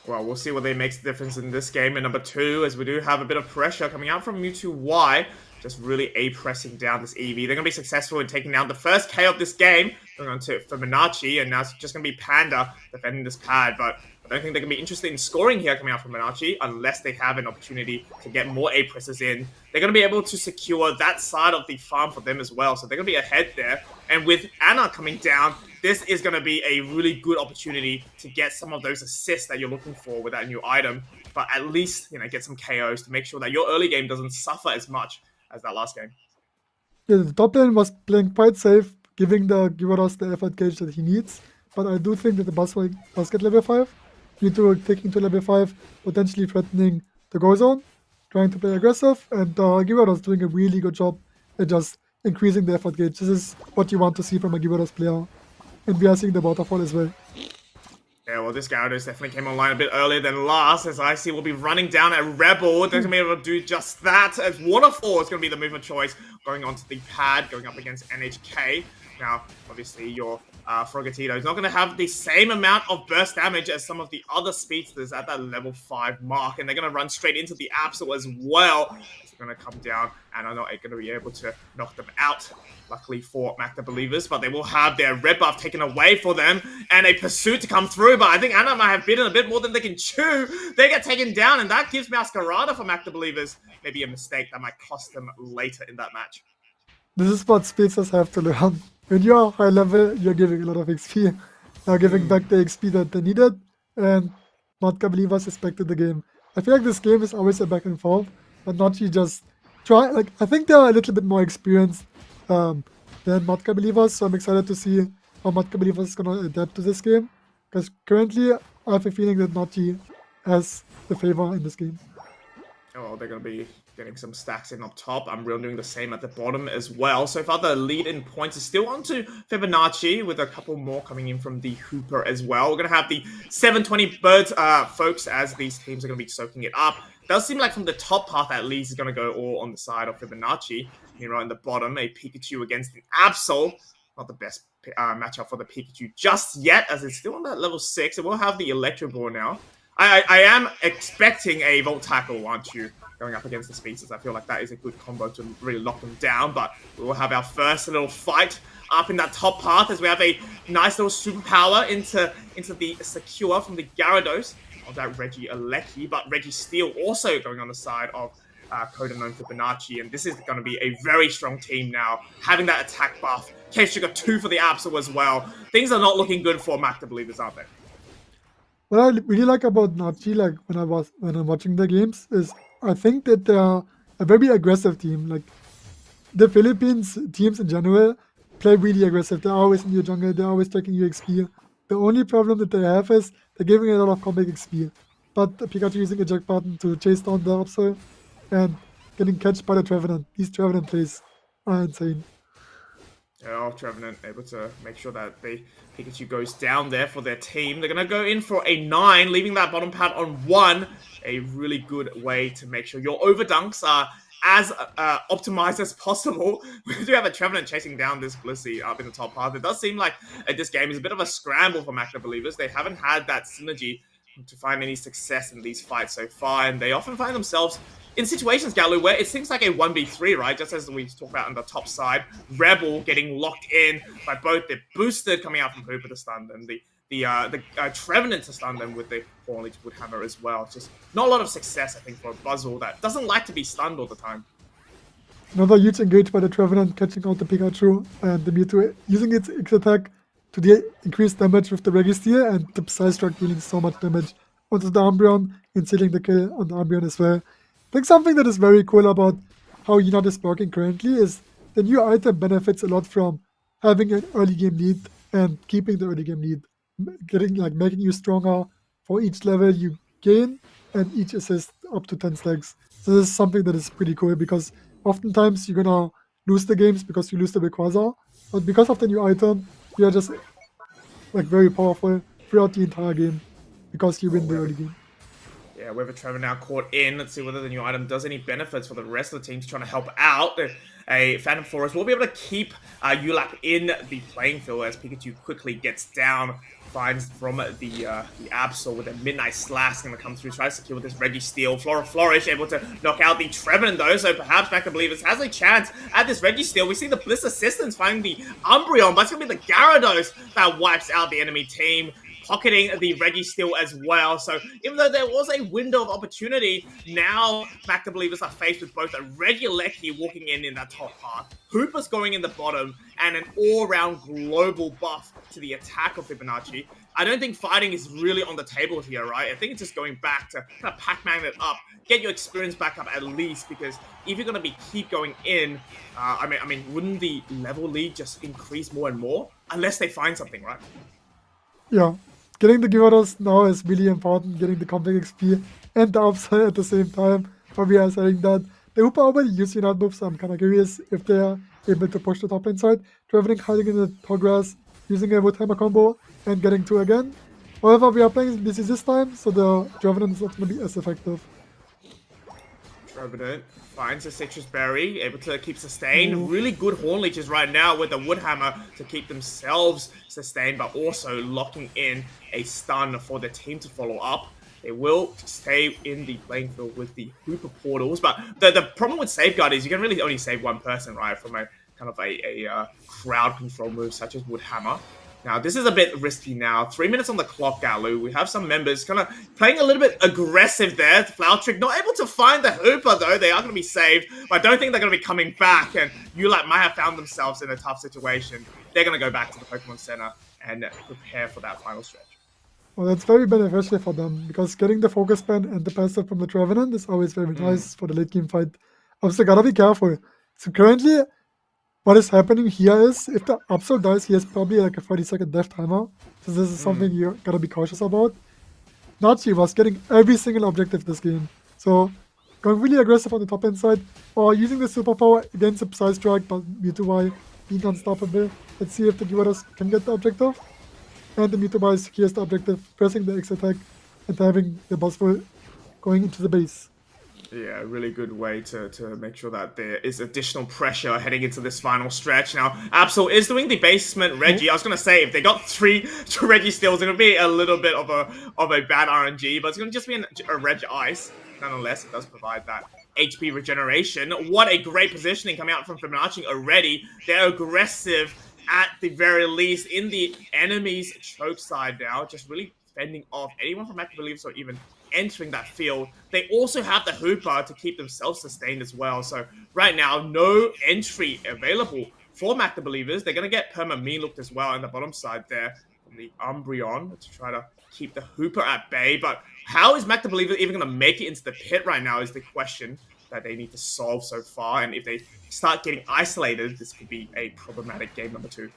Well, we'll see whether it makes a difference in this game. And number 2, as we do have a bit of pressure coming out from Mewtwo Y, just really A-pressing down this Eevee. They're going to be successful in taking down the first K of this game, going on to Fibonacci, and now it's just going to be Panda defending this pad. But I don't think they're going to be interested in scoring here coming out from Fibonacci unless they have an opportunity to get more A-presses in. They're going to be able to secure that side of the farm for them as well, so they're going to be ahead there. And with Anna coming down, this is going to be a really good opportunity to get some of those assists that you're looking for with that new item, but at least get some KOs to make sure that your early game doesn't suffer as much as that last game. Yeah, the top lane was playing quite safe, giving the Gyarados the effort gauge that he needs. But I do think that the boss will get level 5. You two are taking to level 5, potentially threatening the go zone, trying to play aggressive, and Gyarados doing a really good job at just increasing the effort gauge. This is what you want to see from a Gyarados player. And we are seeing the waterfall as well. Yeah, well, this Gyarados definitely came online a bit earlier than last, as I see we'll be running down a Rebel. They're going to be able to do just that, as Waterfall is going to be the move of choice, going onto the pad, going up against NHK. Now, obviously, your Frogatito is not going to have the same amount of burst damage as some of the other speedsters at that level 5 mark, and they're going to run straight into the Absol as well. They're going to come down and are not going to be able to knock them out. Luckily for Mac the Believers, but they will have their red buff taken away for them and a pursuit to come through. But I think Anna might have bitten a bit more than they can chew. They get taken down, and that gives Masquerada for Mac the Believers. Maybe a mistake that might cost them later in that match. This is what speedsters have to learn. When you are high level, you're giving a lot of XP. Now giving back the XP that they needed, and Matka Believers expected the game. I feel like this game is always a back and forth, but Nachi just try. Like, I think they are a little bit more experienced than Matka Believers, so I'm excited to see how Matka Believers is going to adapt to this game. Because currently, I have a feeling that Nachi has the favor in this game. Oh, they're going to be getting some stacks in up top. Unreal doing the same at the bottom as well. So far, the lead in points is still onto Fibonacci, with a couple more coming in from the Hooper as well. We're going to have the 720 birds, folks, as these teams are going to be soaking it up. Does seem like from the top path, at least, is going to go all on the side of Fibonacci. Here on the bottom, a Pikachu against an Absol. Not the best matchup for the Pikachu just yet, as it's still on that level 6. It will have the Electro Ball now. I am expecting a Volt Tackle, aren't you? Going up against the Speedsters. I feel like that is a good combo to really lock them down, but we will have our first little fight up in that top path as we have a nice little superpower into the Secure from the Gyarados of that Reggie Alecki, but Reggie Steel also going on the side of Coda known Fibonacci, and this is going to be a very strong team now, having that attack buff. K-Sugar 2 for the Absol as well. Things are not looking good for Mac the Believers, aren't they? What I really like about Nachi, like when I'm watching the games, is I think that they are a very aggressive team. Like the Philippines teams in general play really aggressive. They're always in your jungle. They're always taking your XP. The only problem that they have is they're giving a lot of comeback XP. But Pikachu using a jack button to chase down the Absol and getting catched by the Trevenant. These Trevenant plays are insane. Oh, Trevenant able to make sure that the Pikachu goes down there for their team. They're going to go in for a 9, leaving that bottom pad on 1. A really good way to make sure your overdunks are as optimized as possible. We do have a Trevenant chasing down this Blissey up in the top path. It does seem like this game is a bit of a scramble for Mac the Believers. They haven't had that synergy to find any success in these fights so far, and they often find themselves in situations, Ghatlue, where it seems like a 1v3, right? Just as we talked about on the top side, Rebel getting locked in by both the Boosted coming out from Hooper to stun them, the Trevenant to stun them with the Hornleech Woodhammer as well. It's just not a lot of success, I think, for a Buzzle that doesn't like to be stunned all the time. Another huge engage by the Trevenant, catching out the Pikachu, and the Mewtwo using its X-Attack to increase damage with the Registeel, and the Psystrike dealing so much damage onto the Umbreon and sealing the kill on the Umbreon as well. I think something that is very cool about how Unite is working currently is the new item benefits a lot from having an early game lead and keeping the early game lead, making you stronger for each level you gain and each assist up to 10 stacks. So this is something that is pretty cool, because oftentimes you're gonna lose the games because you lose the Rayquaza, but because of the new item, you are just very powerful throughout the entire game because you win the early game. Yeah, with a Trevor now caught in. Let's see whether the new item does any benefits for the rest of the teams trying to help out. A Phantom Forest will be able to keep Ulap in the playing field as Pikachu quickly gets down, finds from the Absol with a Midnight Slash going to come through, try to secure with this Registeel. Flora Flourish able to knock out the Trevenant though, so perhaps Mac the Believers has a chance at this Registeel. We see the Bliss Assistance finding the Umbreon, but it's going to be the Gyarados that wipes out the enemy team, pocketing the Registeel as well. So even though there was a window of opportunity, now Mac the Believers are faced with both a Regieleki walking in that top path, Hooper's going in the bottom, and an all-round global buff to the attack of Fibonacci. I don't think fighting is really on the table here, right? I think it's just going back to kind of Pac-Man it up, get your experience back up at least, because if you're going to keep going in, I mean, wouldn't the level lead just increase more and more? Unless they find something, right? Yeah, getting the Gyarados now is really important, getting the complex XP and the upside at the same time. For me, I'm saying that the Hoopa already used Unite move, so I'm kind of curious if they are able to push the top lane side. Traveling, hiding in the tall grass, using a Woodhammer combo, and getting 2 again. However, we are playing DC this time, so the Trevenant is not going to be as effective. Trevenant finds a Citrus Berry, able to keep sustained. Really good Horn Leeches right now with the Woodhammer to keep themselves sustained, but also locking in a stun for the team to follow up. They will stay in the playing field with the Hoopa portals, but the problem with Safeguard is you can really only save one person, right, from a kind of a crowd control move such as Woodhammer. Now, this is a bit risky now. 3 minutes on the clock, Ghatlue. We have some members kind of playing a little bit aggressive there. Flower Trick not able to find the Hoopa, though. They are going to be saved, but I don't think they're going to be coming back, and ULAT might have found themselves in a tough situation. They're going to go back to the Pokemon Center and prepare for that final stretch. Well, that's very beneficial for them, because getting the focus pen and the passive from the Trevenant is always very nice for the late game fight. Also, gotta be careful. So currently, what is happening here is, if the Absol dies, he has probably like a 30-second death timer. So this is something you gotta be cautious about. Nachi was getting every single objective this game. So, going really aggressive on the top end side, or using the superpower against the Psy Strike, but Mewtwo being unstoppable. Let's see if the Gyarados can get the objective. And the Mewtwo secures the objective, pressing the X attack and having the Buzzwole going into the base. Yeah, a really good way to make sure that there is additional pressure heading into this final stretch. Now, Absol is doing the basement Reggie. I was going to say, if they got 3 Reggie steals, it's going to be a little bit of a bad RNG, but it's going to just be a Reg Ice. Nonetheless, it does provide that HP regeneration. What a great positioning coming out from Fibonacci already. They're aggressive at the very least in the enemy's choke side now, just really fending off anyone from Active Believers or even entering that field. They also have the Hoopa to keep themselves sustained as well. So right now, no entry available for Active Believers. They're going to get Perma Mean looked as well on the bottom side there from the Umbreon to try to keep the Hoopa at bay. But how is Active Believers even going to make it into the pit right now is the question that they need to solve so far. And if they start getting isolated, this could be a problematic game number 2.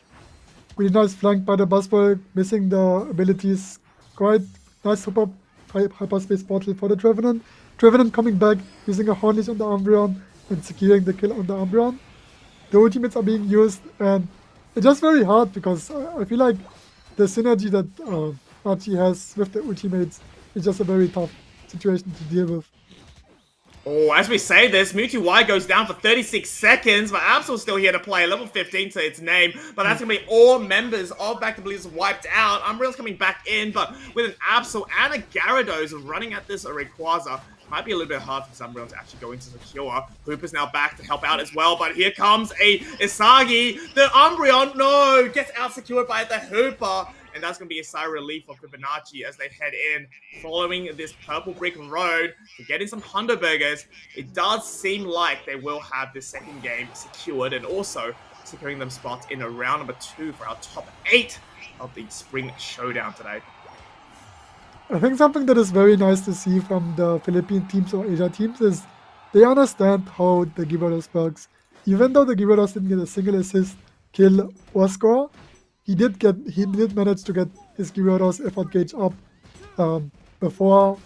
Really nice flanked by the Buzzwole, missing the abilities. Quite nice super hyperspace portal for the Trevenant. Trevenant coming back, using a Horn Leash on the Umbreon and securing the kill on the Umbreon. The ultimates are being used, and it's just very hard because I feel like the synergy that Archie has with the ultimates is just a very tough situation to deal with. Oh, as we say this, Mewtwo Y goes down for 36 seconds, but Absol's still here to play. Level 15 to its name, but that's going to be all members of Back to Believers wiped out. Umbreon's coming back in, but with an Absol and a Gyarados running at this Rayquaza, might be a little bit hard for Umbreon to actually go into secure. Hoopa's now back to help out as well, but here comes a Isagi. The Umbreon, no, gets out secured by the Hoopa. And that's going to be a sigh of relief for Fibonacci as they head in, following this purple brick road to get in some Hundo Burgers. It does seem like they will have this second game secured and also securing them spots in a round number 2 for our top 8 of the Spring Showdown today. I think something that is very nice to see from the Philippine teams or Asia teams is they understand how the Gyarados works. Even though the Gyarados didn't get a single assist, kill, or score, he did manage to get his Gyarados effort gauge up before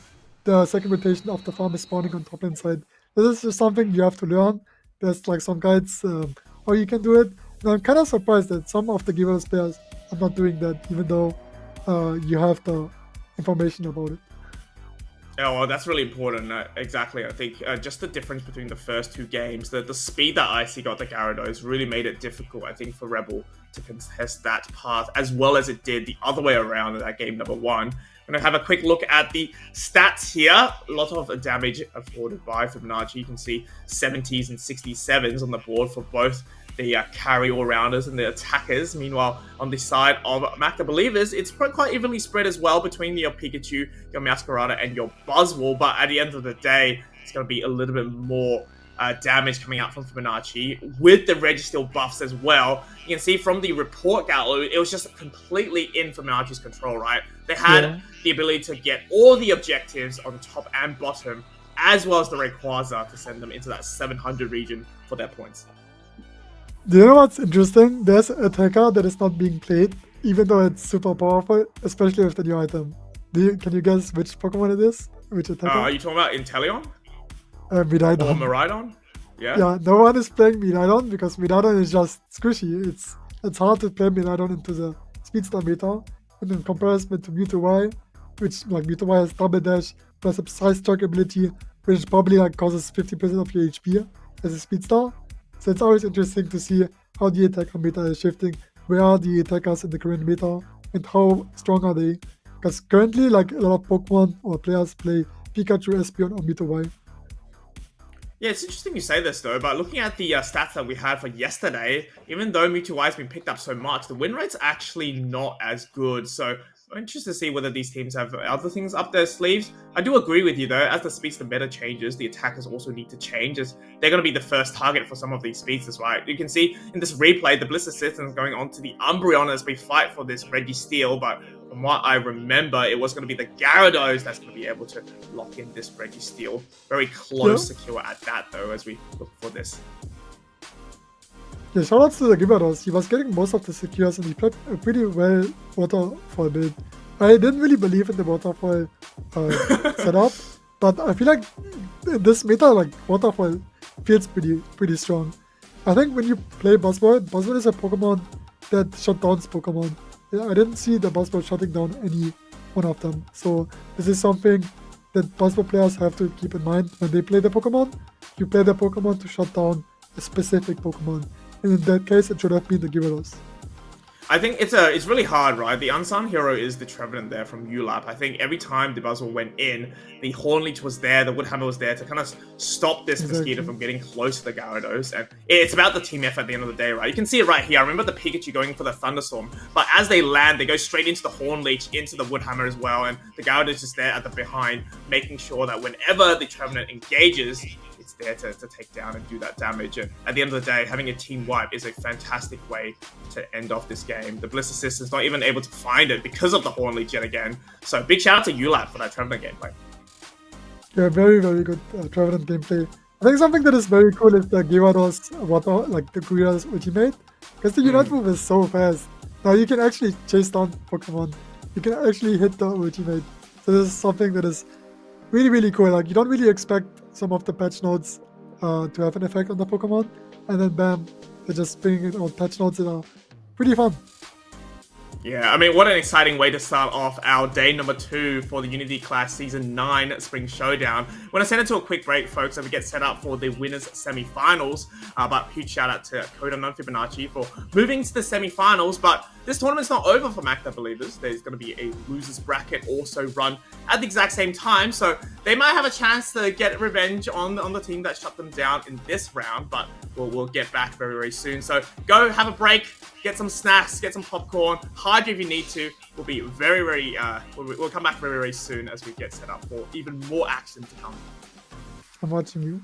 the second rotation of the farm is spawning on top lane side. This is just something you have to learn. There's like some guides how you can do it. And I'm kind of surprised that some of the Gyarados players are not doing that, even though you have the information about it. Oh, well, that's really important. Exactly. I think just the difference between the first 2 games, the speed that Icy got the Gyarados really made it difficult, I think, for Rebel to contest that path as well as it did the other way around in that game number 1. I'm going to have a quick look at the stats here. A lot of damage afforded by Fibonacci. You can see 70s and 67s on the board for both the carry all-rounders and the attackers. Meanwhile, on the side of Mac the Believers, it's quite evenly spread as well between your Pikachu, your Masquerada, and your Buzzwole. But at the end of the day, it's going to be a little bit more damage coming out from Fibonacci with the Registeel buffs as well. You can see from the report, Ghatlue, it was just completely in Fibonacci's control, right? They had the ability to get all the objectives on top and bottom, as well as the Rayquaza to send them into that 700 region for their points. Do you know what's interesting? There's an attacker that is not being played, even though it's super powerful, especially with the new item. Can you guess which Pokemon it is? Which attacker? Are you talking about Inteleon? Miraidon. Or Miraidon? Yeah. Yeah, no one is playing Miraidon because Miraidon is just squishy. It's hard to play Miraidon into the Speedster meta. And in comparison to Mewtwo Y, which like Mewtwo Y has double dash plus a size track ability, which probably like causes 50% of your HP as a Speedster. So it's always interesting to see how the attacker meta is shifting. Where are the attackers in the current meta and how strong are they? Because currently like a lot of Pokemon or players play Pikachu, Espeon or Mewtwo Y. Yeah, it's interesting you say this though, but looking at the stats that we had for yesterday, even though Mewtwo Y has been picked up so much, the win rate's actually not as good. So I'm interested to see whether these teams have other things up their sleeves. I do agree with you though, as the Speedster meta changes, the attackers also need to change, as they're going to be the first target for some of these Speedsters, right? You can see in this replay, the Blister Citizens going on to the Umbreon as we fight for this Registeel, but from what I remember, it was going to be the Gyarados that's going to be able to lock in this Registeel. Very close secure at that though, as we look for this. Yeah, shoutouts to the Gyarados. He was getting most of the secures and he played a pretty well waterfall build. I didn't really believe in the waterfall setup, but I feel like in this meta, like waterfall feels pretty strong. I think when you play Buzzword is a Pokemon that shut down Pokemon. Yeah, I didn't see the Buzzword shutting down any one of them. So this is something that Buzzword players have to keep in mind when they play the Pokemon. You play the Pokemon to shut down a specific Pokemon. And in that case, it should have been the Gyarados. I think it's really hard, right? The unsung hero is the Trevenant there from ULAP. I think every time the Buzzword went in, the Hornleech was there, the Woodhammer was there to kind of stop this mosquito from getting close to the Gyarados. And it's about the team effort at the end of the day, right? You can see it right here. I remember the Pikachu going for the Thunderstorm, but as they land, they go straight into the Hornleech, into the Woodhammer as well, and the Gyarados just there at the behind, making sure that whenever the Trevenant engages, it's there to take down and do that damage. And at the end of the day, having a team wipe is a fantastic way to end off this game. The Blister Sisters not even able to find it because of the Hornleech yet again. So big shout out to ULAP for that Trevenant gameplay. Yeah, very, very good Trevenant gameplay. I think something that is very cool is the Gyarados like the Gyarados ultimate. Because the Unite move is so fast. Now you can actually chase down Pokemon. You can actually hit the ultimate. So this is something that is really, really cool. Like you don't really expect some of the patch notes to have an effect on the Pokemon, and then bam, they're just bringing out patch notes that are pretty fun. Yeah, I mean, what an exciting way to start off our day number 2 for the Unity Clash Season 9 Spring Showdown. We're going to send it to a quick break, folks, as we get set up for the winners' semi-finals. But huge shout out to Code Unknown Fibonacci for moving to the semi-finals. But this tournament's not over for Macta Believers. There's going to be a losers bracket also run at the exact same time. So they might have a chance to get revenge on the team that shut them down in this round. But we'll get back very, very soon. So go have a break, get some snacks, get some popcorn, hydrate if you need to. We'll be very, very, we'll come back very, very soon as we get set up for even more action to come. I'm watching you.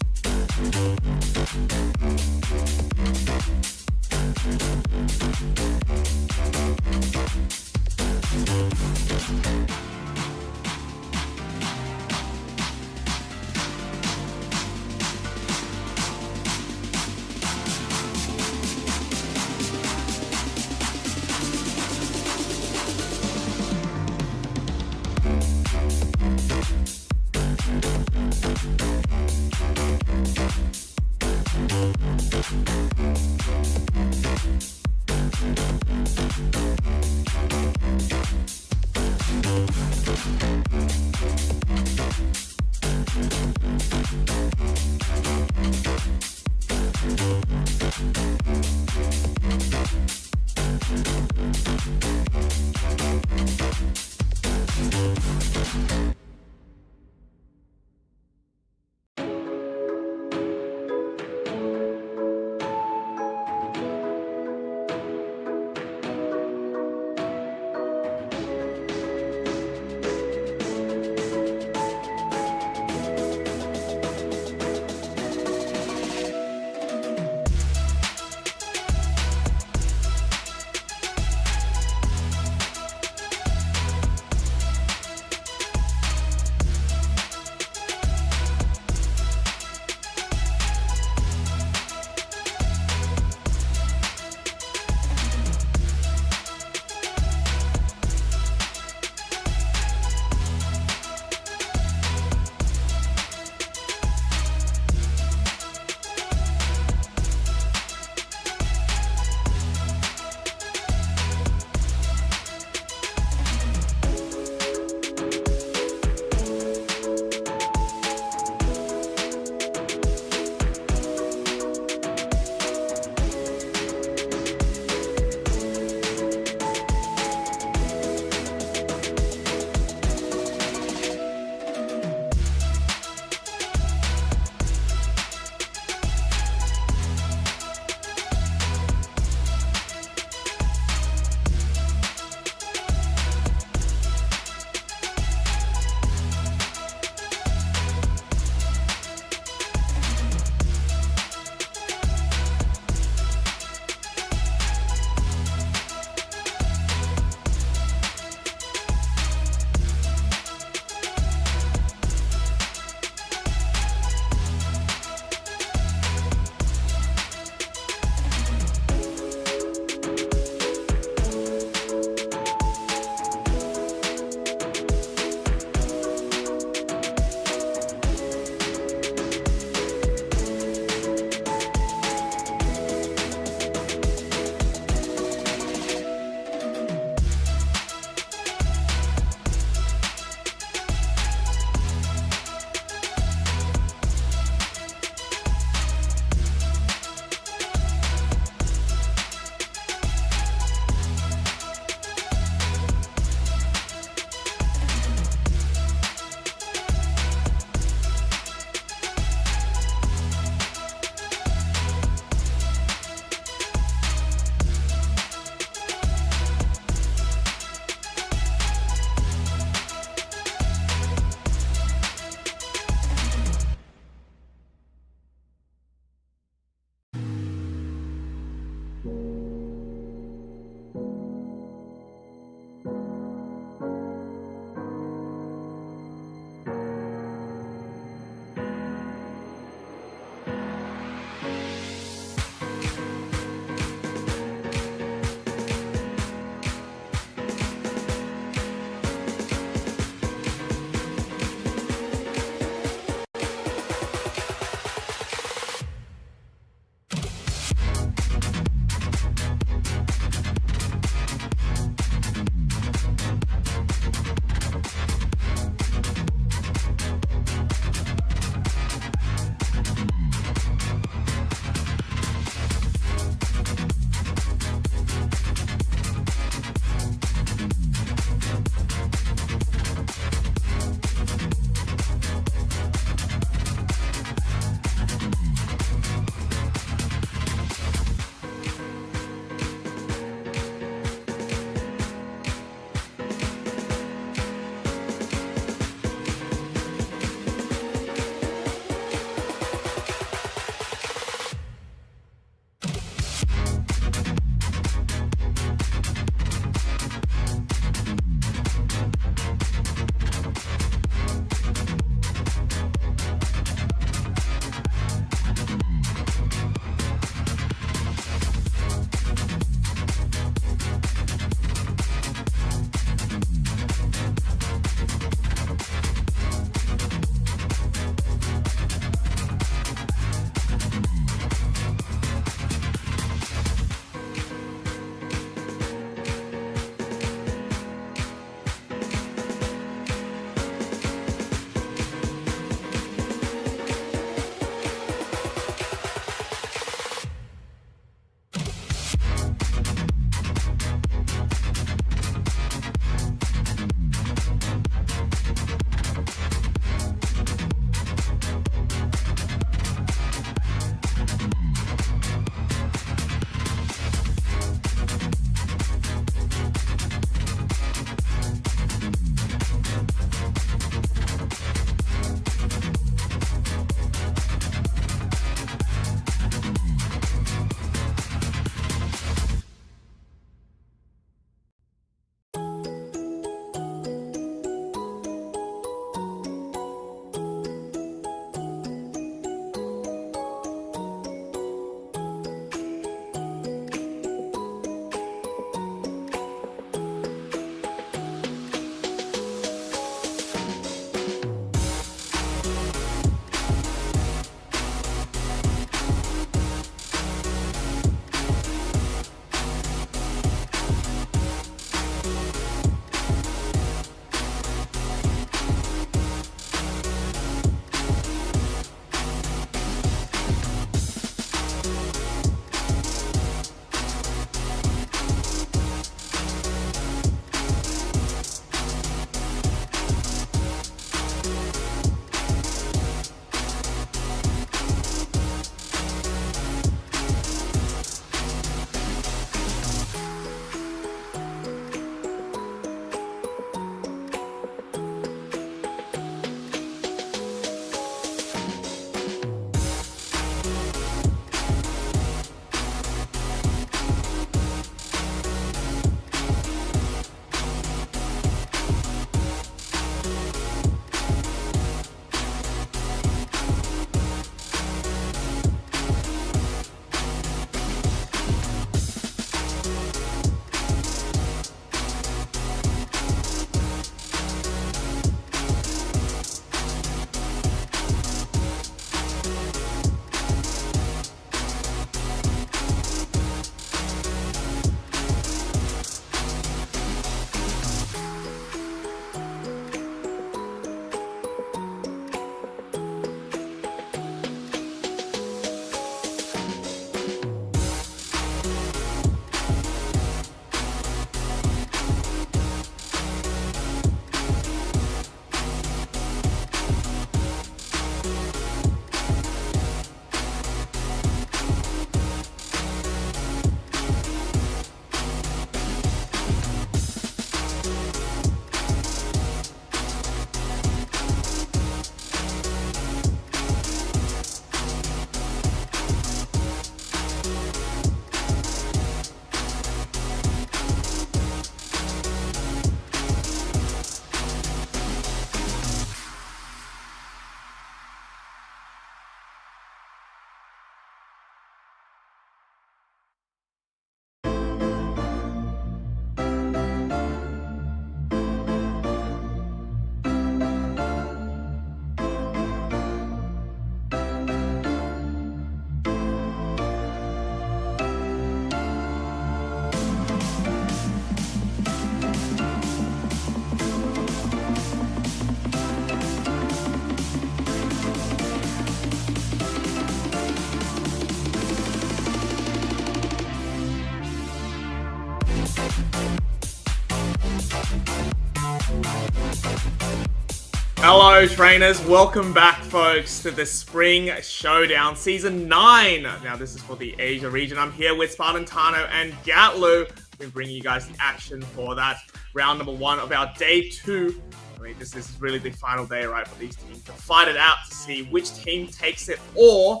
Hello, trainers. Welcome back, folks, to the Spring Showdown Season 9. Now, this is for the Asia region. I'm here with Spartan Tano and Ghatlue. We're bringing you guys the action for that round number 1 of our Day 2. I mean, this is really the final day, right, for these teams to fight it out to see which team takes it, or,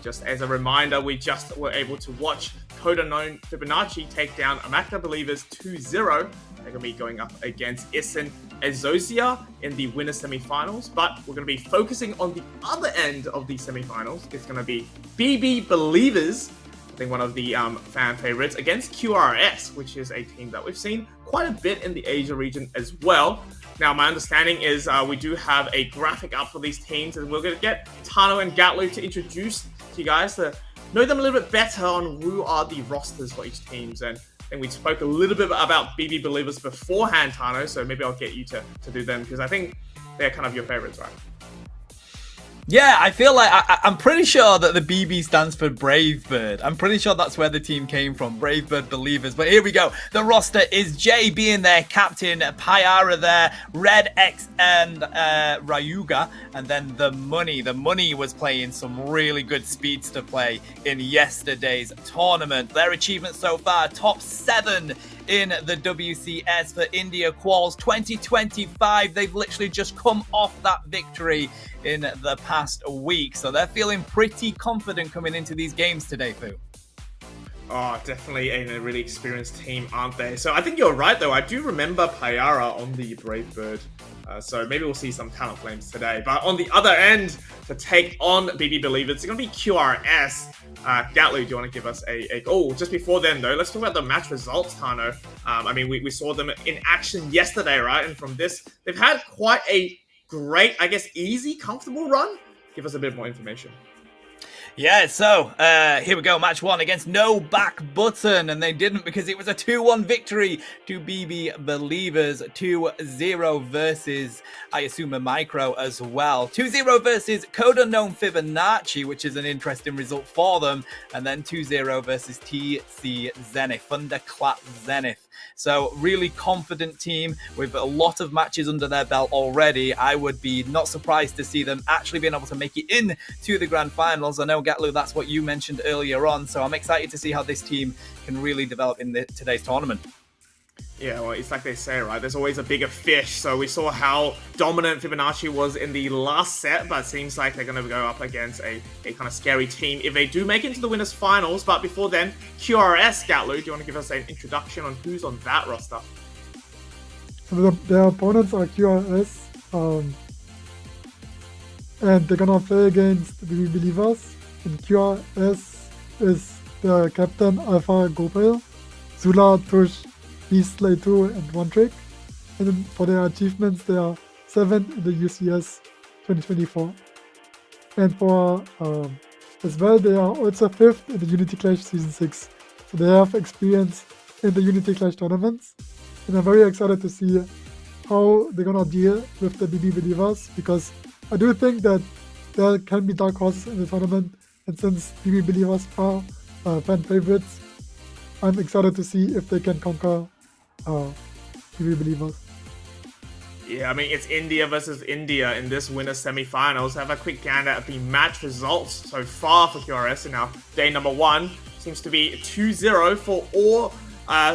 just as a reminder, we just were able to watch Coda known Fibonacci take down Magna Believers 2-0. They're going to be going up against Isin Exosia in the winner semifinals, but we're going to be focusing on the other end of the semifinals. It's going to be BB Believers, I think one of the fan favorites, against QRS, which is a team that we've seen quite a bit in the Asia region as well. Now, my understanding is we do have a graphic up for these teams, and we're going to get Tano and Ghatlue to introduce to you guys to know them a little bit better on who are the rosters for each teams. And I think we spoke a little bit about BB Believers beforehand, Tano, so maybe I'll get you to do them, because I think they're kind of your favorites, right? Yeah, I feel like I'm pretty sure that the BB stands for Brave Bird. I'm pretty sure that's where the team came from, Brave Bird Believers. But here we go. The roster is Jay being their captain, Pyara there, Red X and Ryuga, and then the Money. The Money was playing some really good speeds to play in yesterday's tournament. Their achievements so far, top 7 in the WCS for India Quals 2025. They've literally just come off that victory in the past week, so they're feeling pretty confident coming into these games today, Fu. Oh, definitely a really experienced team, aren't they? So I think you're right, though. I do remember Pyara on the Brave Bird, so maybe we'll see some Talent Flames today. But on the other end, to take on BB Believers, it's going to be QRS. Ghatlue, do you want to give us a... Oh, just before then, though, let's talk about the match results, Tano. I mean, we saw them in action yesterday, right? And from this, they've had quite a great, I guess, easy, comfortable run. Give us a bit more information. Yeah, so here we go. Match 1 against No Back Button, and they didn't because it was a 2-1 victory to BB Believers. 2-0 versus, I assume, a Micro as well. 2-0 versus Code Unknown Fibonacci, which is an interesting result for them. And then 2-0 versus TC Zenith, Thunderclap Zenith. So really confident team with a lot of matches under their belt already. I would be not surprised to see them actually being able to make it in to the grand finals. I know, Ghatlue, that's what you mentioned earlier on. So I'm excited to see how this team can really develop in today's tournament. Yeah, well, it's like they say, right? There's always a bigger fish. So we saw how dominant Fibonacci was in the last set, but it seems like they're going to go up against a kind of scary team if they do make it into the winners finals. But before then, QRS, Ghatlue, do you want to give us an introduction on who's on that roster? So their opponents are QRS, and they're gonna play against BB Believers. And QRS is their captain, Alpha Gopal, Zula, Tush, Beast Slay 2 and One Trick. And then for their achievements, they are 7th in the UCS 2024. And for as well, they are also 5th in the Unity Clash Season 6. So they have experience in the Unity Clash tournaments. And I'm very excited to see how they're gonna deal with the BB Believers, because I do think that there can be dark horses in the tournament. And since BB Believers are fan favorites, I'm excited to see if they can conquer BB Believers. Yeah, I mean, it's India versus India in this winner semifinals. Have a quick gander at the match results so far for QRS. And now day number 1 seems to be 2-0 for all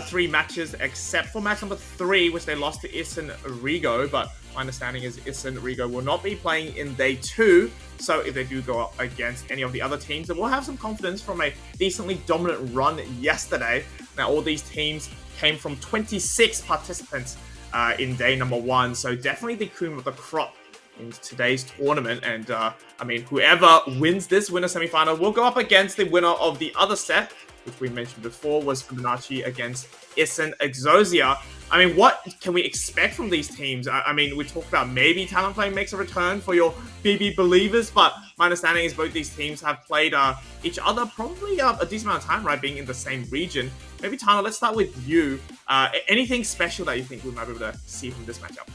3 matches except for match number 3, which they lost to Isin Rigo. But my understanding is Isin Rigo will not be playing in day 2. So if they do go up against any of the other teams, then we'll have some confidence from a decently dominant run yesterday. Now, all these teams came from 26 participants in day number 1. So definitely the cream of the crop in today's tournament. And I mean, whoever wins this winner semifinal will go up against the winner of the other set, which we mentioned before was Fibonacci against Isin Exosia. I mean, what can we expect from these teams? I mean, we talked about maybe Talonflame makes a return for your BB Believers, but my understanding is both these teams have played each other probably a decent amount of time, right, being in the same region. Maybe, Tana, let's start with you. Anything special that you think we might be able to see from this matchup?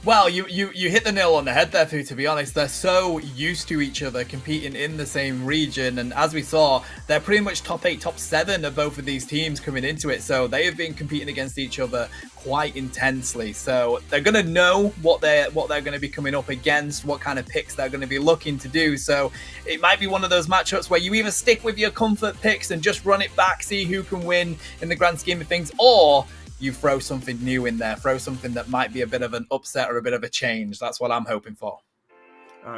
Well, you hit the nail on the head there, Fu, to be honest. They're so used to each other competing in the same region. And as we saw, they're pretty much top 8, top 7 of both of these teams coming into it. So they have been competing against each other quite intensely. So they're going to know what they're going to be coming up against, what kind of picks they're going to be looking to do. So it might be one of those matchups where you either stick with your comfort picks and just run it back, see who can win in the grand scheme of things, or you throw something new in there, throw something that might be a bit of an upset or a bit of a change. That's what I'm hoping for.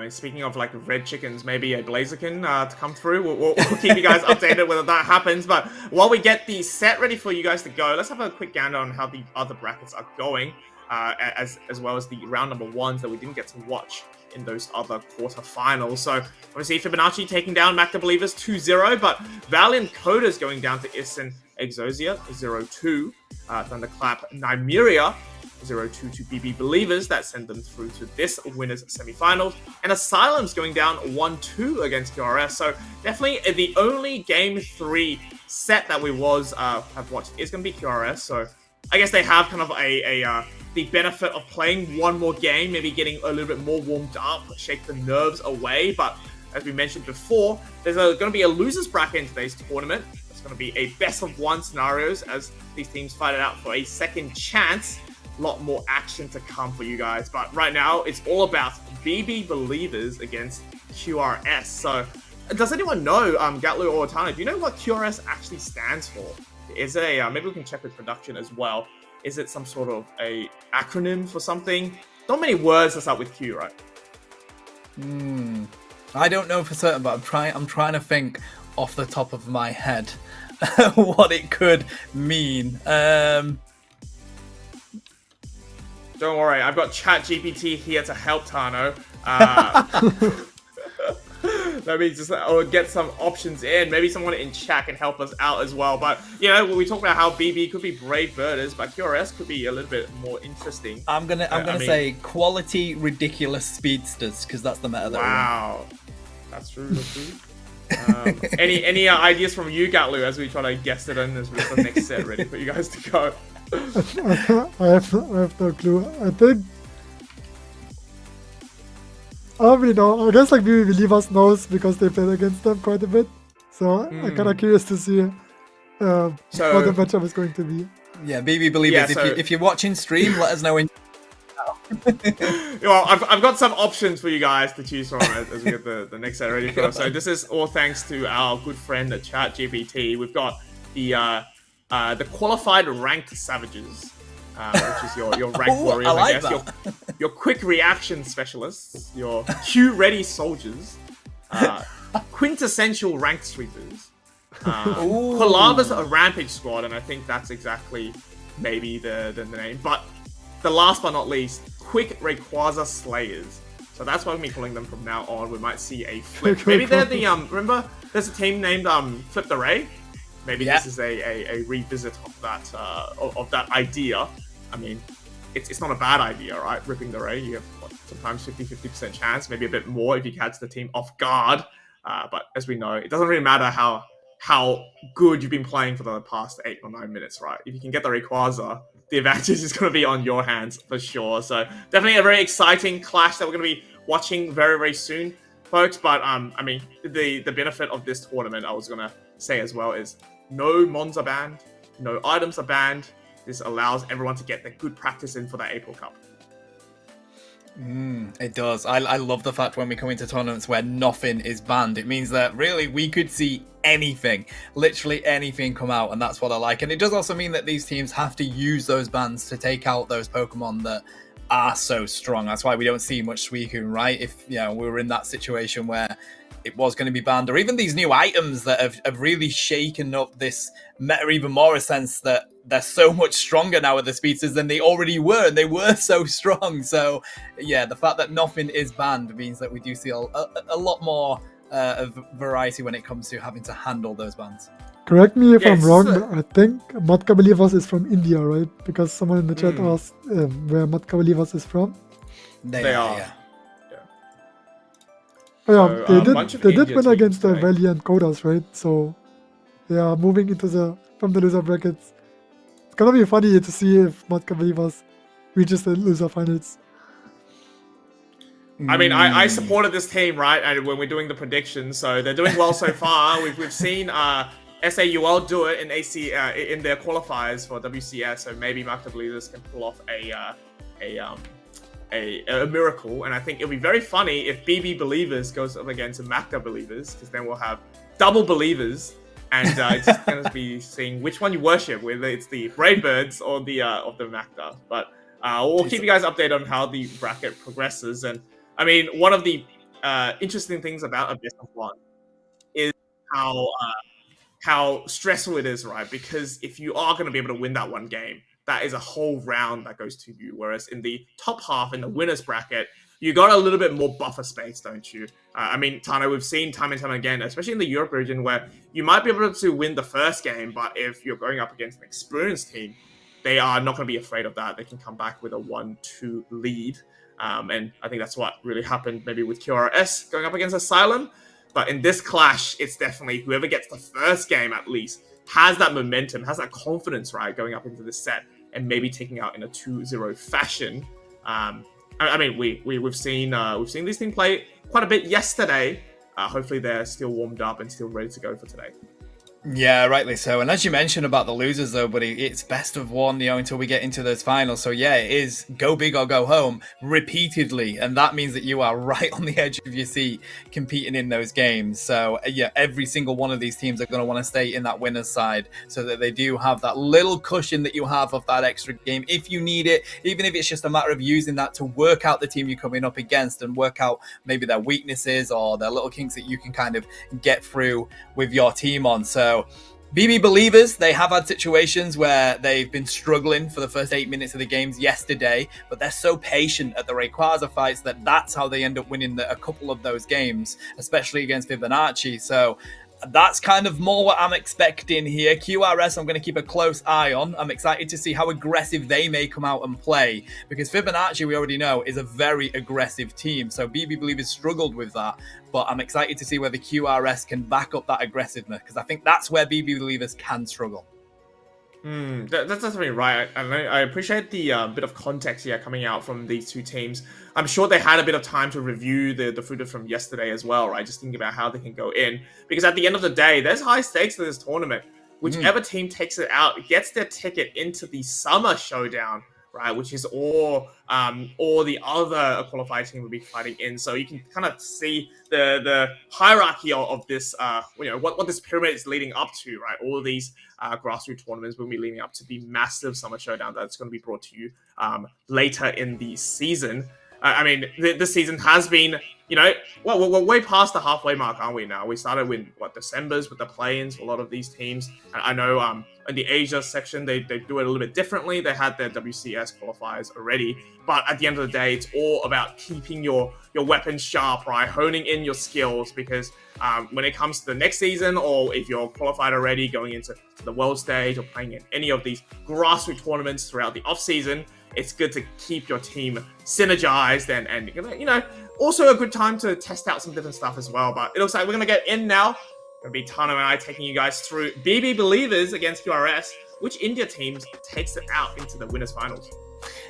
Speaking of like red chickens, maybe a Blaziken to come through. We'll keep you guys updated whether that happens. But while we get the set ready for you guys to go, let's have a quick gander on how the other brackets are going, as well as the round number 1s that we didn't get to watch in those other quarterfinals. So obviously Fibonacci taking down Mac the Believers 2-0, but Valiant Coders going down to Issen Exosia 0-2. Thunderclap Nymeria 0-2 to BB Believers. That sent them through to this winners semi-finals. And Asylum's going down 1-2 against QRS. So definitely the only Game 3 set that we have watched is going to be QRS. So I guess they have kind of the benefit of playing one more game, maybe getting a little bit more warmed up, shake the nerves away. But as we mentioned before, there's going to be a losers bracket in today's tournament. It's going to be a best of 1 scenarios as these teams fight it out for a second chance. A lot more action to come for you guys. But right now, it's all about BB Believers against QRS. So does anyone know, Ghatlue or Tana, do you know what QRS actually stands for? Is it maybe we can check with production as well. Is it some sort of a acronym for something? Not many words that start with Q, right? I don't know for certain, but I'm trying to think off the top of my head what it could mean. Don't worry, I've got ChatGPT here to help Tano. Let me just get some options in. Maybe someone in chat can help us out as well. But, you know, when we talk about how BB could be brave birders, but QRS could be a little bit more interesting. I'm gonna say quality ridiculous speedsters, because that's the meta that wow. That's true, that's true. Any ideas from you, Ghatlue, as we try to guess it in as we get the next set ready for you guys to go? I have no clue. I think I don't really know. I guess like BB Believers knows because they played against them quite a bit. So I'm kind of curious to see what the matchup is going to be. Yeah, BB Believers, if you're watching stream, let us know in. Well, I've got some options for you guys to choose from as we get the next set ready for us. So this is all thanks to our good friend at ChatGPT. We've got the qualified ranked savages, which is your ranked warriors, I guess. Your quick reaction specialists, your Q-ready soldiers, quintessential ranked sweepers, Palava's a rampage squad, and I think that's exactly maybe the name. But the last but not least, quick Rayquaza slayers. So that's what we'll be calling them from now on. We might see a flip. Maybe they're the remember there's a team named Flip the Ray. Maybe this is a revisit of that idea. I mean, it's not a bad idea, right? Ripping the Ray, you have sometimes 50% chance, maybe a bit more if you catch the team off guard. But as we know, it doesn't really matter how good you've been playing for the past 8 or 9 minutes, right? If you can get the Rayquaza, the advantage is going to be on your hands for sure. So definitely a very exciting clash that we're going to be watching very, very soon, folks. But I mean, the benefit of this tournament, I was going to say as well, is no mons are banned, no items are banned. This allows everyone to get the good practice in for that April Cup. It does. I love the fact when we come into tournaments where nothing is banned. It means that really we could see anything, literally anything come out, and that's what I like. And it does also mean that these teams have to use those bans to take out those Pokemon that are so strong. That's why we don't see much Suicune, right? If we were in that situation where it was going to be banned, or even these new items that have really shaken up this meta even more, a sense that they're so much stronger now with the speedsters than they already were, and they were so strong. So yeah, the fact that nothing is banned means that we do see a lot more of variety when it comes to having to handle those bans. Correct me if I'm wrong, but I think Matka Believers is from India, right? Because someone in the chat asked where Matka Believers is from. They are. Yeah. Oh, yeah, they did win against the Valiant Coders, right? So they are moving into from the loser brackets. It's gonna be funny to see if Matka Believers reaches the loser finals. I mean, I supported this team, right? And when we're doing the predictions, so they're doing well so far. We've seen SAUL do it in in their qualifiers for WCS, so maybe Magda Believers can pull off a miracle. And I think it'll be very funny if BB Believers goes up against Magda Believers, because then we'll have double believers, and it's just going to be seeing which one you worship, whether it's the Brave Birds or the Magda. But we'll keep you guys updated on how the bracket progresses. And I mean, one of the interesting things about a best of one is how stressful it is, right? Because if you are going to be able to win that one game, that is a whole round that goes to you. Whereas in the top half, in the winners bracket, you got a little bit more buffer space, don't you? I mean, Tano, we've seen time and time again, especially in the Europe region, where you might be able to win the first game, but if you're going up against an experienced team, they are not going to be afraid of that. They can come back with a 1-2 lead. And I think that's what really happened maybe with QRS going up against Asylum. But in this clash, it's definitely whoever gets the first game at least has that momentum, has that confidence, right, going up into the set and maybe taking out in a 2-0 fashion. I mean, we've seen this team play quite a bit yesterday. Hopefully they're still warmed up and still ready to go for today. Yeah, rightly so. And as you mentioned about the losers, though, buddy, it's best of one, until we get into those finals. So yeah, it is go big or go home repeatedly, and that means that you are right on the edge of your seat competing in those games. So yeah, every single one of these teams are going to want to stay in that winner's side, so that they do have that little cushion that you have of that extra game if you need it, even if it's just a matter of using that to work out the team you're coming up against and work out maybe their weaknesses or their little kinks that you can kind of get through with your team on. So BB Believers, they have had situations where they've been struggling for the first 8 minutes of the games yesterday, but they're so patient at the Rayquaza fights that's how they end up winning a couple of those games, especially against Fibonacci. So that's kind of more what I'm expecting here. QRS, I'm going to keep a close eye on. I'm excited to see how aggressive they may come out and play, because Fibonacci, we already know, is a very aggressive team. So BB Believers struggled with that, but I'm excited to see whether QRS can back up that aggressiveness, because I think that's where BB Believers can struggle. That's definitely right. I appreciate the bit of context here coming out from these two teams. I'm sure they had a bit of time to review the footage from yesterday as well, right? Just thinking about how they can go in. Because at the end of the day, there's high stakes to this tournament. Whichever team takes it out gets their ticket into the summer showdown, right? Which is all the other qualified team will be fighting in. So you can kind of see the hierarchy of this, what this pyramid is leading up to, right? All of these grassroots tournaments will be leading up to the massive summer showdown that's going to be brought to you later in the season. I mean, this season has been, we're way past the halfway mark, aren't we now? We started with, December's with the play-ins for a lot of these teams. I know in the Asia section, they do it a little bit differently. They had their WCS qualifiers already. But at the end of the day, it's all about keeping your weapons sharp, right? Honing in your skills, because when it comes to the next season, or if you're qualified already going into the world stage or playing in any of these grassroots tournaments throughout the off-season, it's good to keep your team synergized and also a good time to test out some different stuff as well. But it looks like we're going to get in now. It's going to be Tano and I taking you guys through BB Believers against QRS. Which India teams takes it out into the winners finals?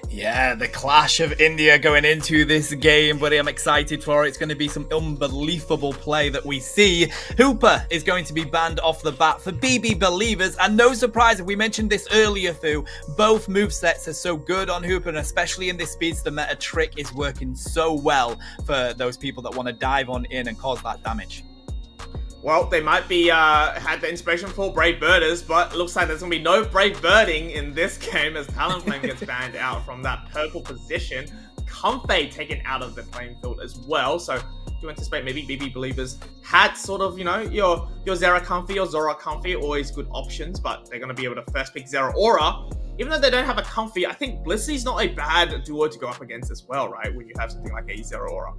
Yeah, the clash of India going into this game, buddy. I'm excited for it. It's going to be some unbelievable play that we see. Hooper is going to be banned off the bat for BB Believers, and no surprise, we mentioned this earlier, Thu. Both movesets are so good on Hooper, and especially in this speedster meta, Trick is working so well for those people that want to dive on in and cause that damage. Well, they might be had the inspiration for Brave Birders, but it looks like there's going to be no Brave Birding in this game as Talonflame gets banned out from that purple position. Comfey taken out of the playing field as well, so do you anticipate maybe BB Believers had sort of, your Zera Comfey or Zora Comfey, always good options, but they're going to be able to first pick Zera Aura. Even though they don't have a Comfey, I think Blissey's not a bad duo to go up against as well, right? When you have something like a Zera Aura.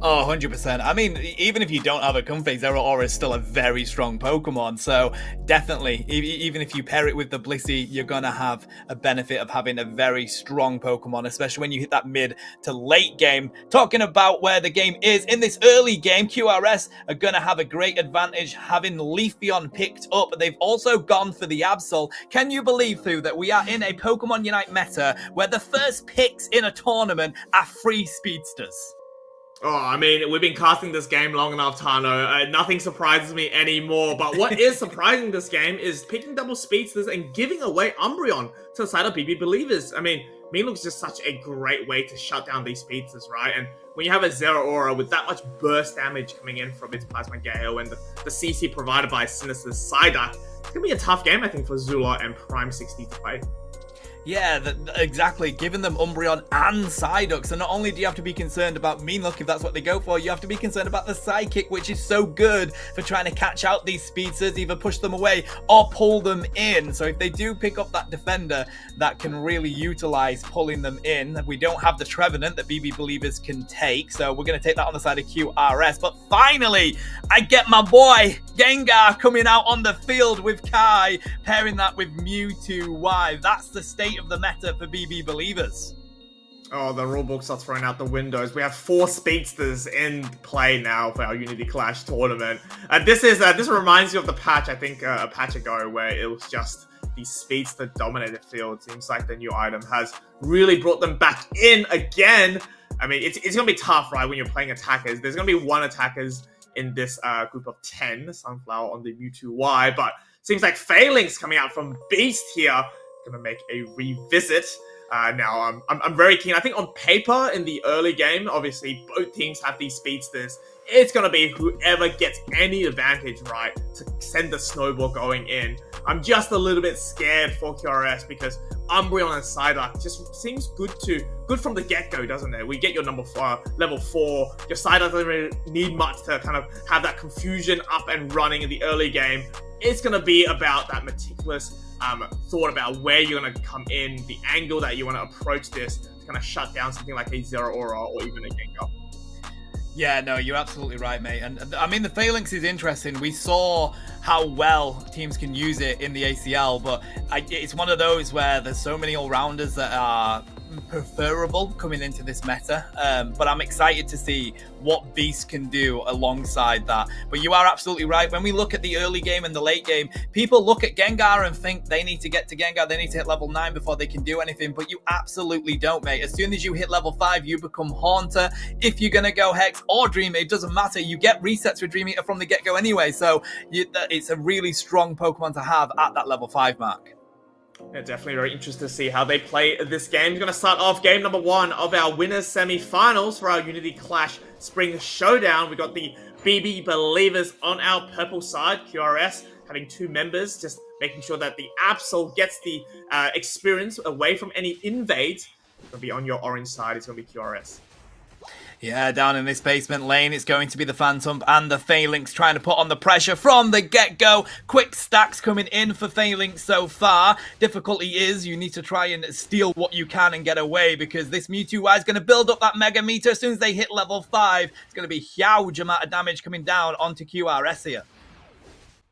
Oh, 100%. I mean, even if you don't have a Comfey, Zero Aura is still a very strong Pokemon. So definitely, even if you pair it with the Blissey, you're going to have a benefit of having a very strong Pokemon, especially when you hit that mid to late game. Talking about where the game is, in this early game, QRS are going to have a great advantage having Leafeon picked up. They've also gone for the Absol. Can you believe, Thu, that we are in a Pokemon Unite meta where the first picks in a tournament are free speedsters? Oh, I mean, we've been casting this game long enough, Tano. Nothing surprises me anymore. But what is surprising this game is picking double speedsters and giving away Umbreon to the side of BB Believers. I mean, Meanlook's just such a great way to shut down these speedsters, right? And when you have a Zero Aura with that much burst damage coming in from its Plasma Gale and the CC provided by Sinister's Psyduck, it's going to be a tough game, I think, for Zula and Prime 60 to play. Yeah, exactly. Giving them Umbreon and Psyduck. So not only do you have to be concerned about Meanlook if that's what they go for, you have to be concerned about the Psychic, which is so good for trying to catch out these speedsters, either push them away or pull them in. So if they do pick up that defender that can really utilize pulling them in, we don't have the Trevenant that BB Believers can take. So we're going to take that on the side of QRS. But finally, I get my boy Gengar coming out on the field with Kai, pairing that with Mewtwo Y. That's the state of the meta for BB Believers. Oh, the rulebooks are thrown out the windows. We have 4 speedsters in play now for our Unity Clash tournament. This reminds you of the patch, I think, a patch ago, where it was just the speedster dominated field. Seems like the new item has really brought them back in again. I mean, it's going to be tough, right, when you're playing attackers. There's going to be 1 attackers in this group of 10, Sunflower on the Mewtwo Y, but seems like Phalanx coming out from Beast here, going to make a revisit. Now, I'm very keen. I think on paper, in the early game, obviously, both teams have these speedsters. It's going to be whoever gets any advantage, right, to send the snowball going in. I'm just a little bit scared for QRS because Umbreon and Psyduck just seems good from the get-go, doesn't it? We get your level 4. Your Psyduck doesn't really need much to kind of have that confusion up and running in the early game. It's going to be about that meticulous thought about where you're going to come in, the angle that you want to approach this to kind of shut down something like a Zero Aura or even a Gengar. Yeah, no, you're absolutely right, mate. And I mean, the Phalanx is interesting. We saw how well teams can use it in the ACL, but it's one of those where there's so many all-rounders that are preferable coming into this meta, but I'm excited to see what Beast can do alongside that. But you are absolutely right. When we look at the early game and the late game, people look at Gengar and think they need to get to Gengar, they need to hit level 9 before they can do anything, but you absolutely don't, mate. As soon as you hit level 5, you become Haunter. If you're going to go Hex or Dream Eater, it doesn't matter. You get resets with Dream Eater from the get-go anyway, so it's a really strong Pokemon to have at that level 5 mark. Yeah, definitely very interested to see how they play this game. We're going to start off game number 1 of our winners semi-finals for our Unity Clash Spring Showdown. We got the BB Believers on our purple side, QRS, having 2 members, just making sure that the Absol gets the experience away from any invades. It's going to be on your orange side, it's going to be QRS. Yeah, down in this basement lane, it's going to be the Phantom and the Phalanx trying to put on the pressure from the get-go. Quick stacks coming in for Phalanx so far. Difficulty is you need to try and steal what you can and get away because this Mewtwo is going to build up that Mega Meter. As soon as they hit level 5, it's going to be a huge amount of damage coming down onto QRS here.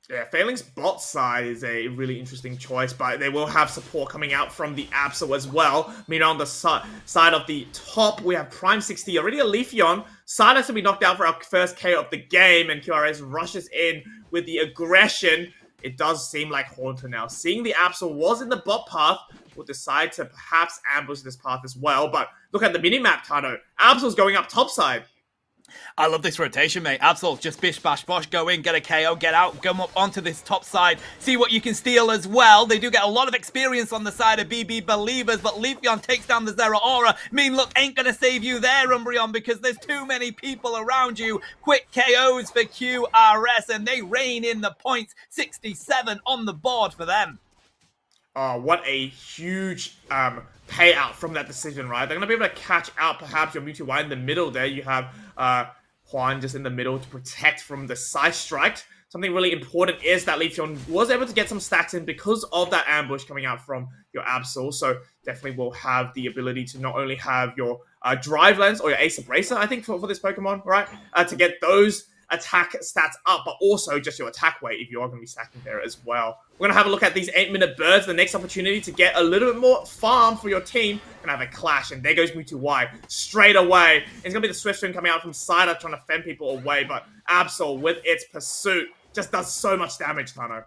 Yeah, Phalanx bot side is a really interesting choice, but they will have support coming out from the Absol as well. I mean, on the side of the top, we have Prime 60, already a Leafeon. Psyduck to be knocked out for our first KO of the game, and QRS rushes in with the aggression. It does seem like Haunter now. Seeing the Absol was in the bot path, will decide to perhaps ambush this path as well, but look at the minimap, Tano. Absol's going up top side. I love this rotation, mate. Absol, just bish, bash, bosh, go in, get a KO, get out, come up onto this top side, see what you can steal as well. They do get a lot of experience on the side of BB Believers, but Leafeon takes down the Zero Aura. Look, ain't gonna save you there, Umbreon, because there's too many people around you. Quick KOs for QRS, and they rein in the points. 67 on the board for them. Oh, what a huge payout from that decision, right? They're going to be able to catch out perhaps your Mewtwo Y in the middle there. You have Juan just in the middle to protect from the side strike. Something really important is that Leafeon was able to get some stacks in because of that ambush coming out from your Absol. So definitely will have the ability to not only have your Drive Lens or your Ace Abrasive, I think, for this Pokemon, right? To get those attack stats up, but also just your attack weight if you are going to be stacking there as well. We're going to have a look at these 8-minute birds, the next opportunity to get a little bit more farm for your team. Going to have a clash, and there goes Mewtwo Y straight away. It's going to be the Swift Swing coming out from Psyduck trying to fend people away, but Absol with its pursuit just does so much damage, Tano.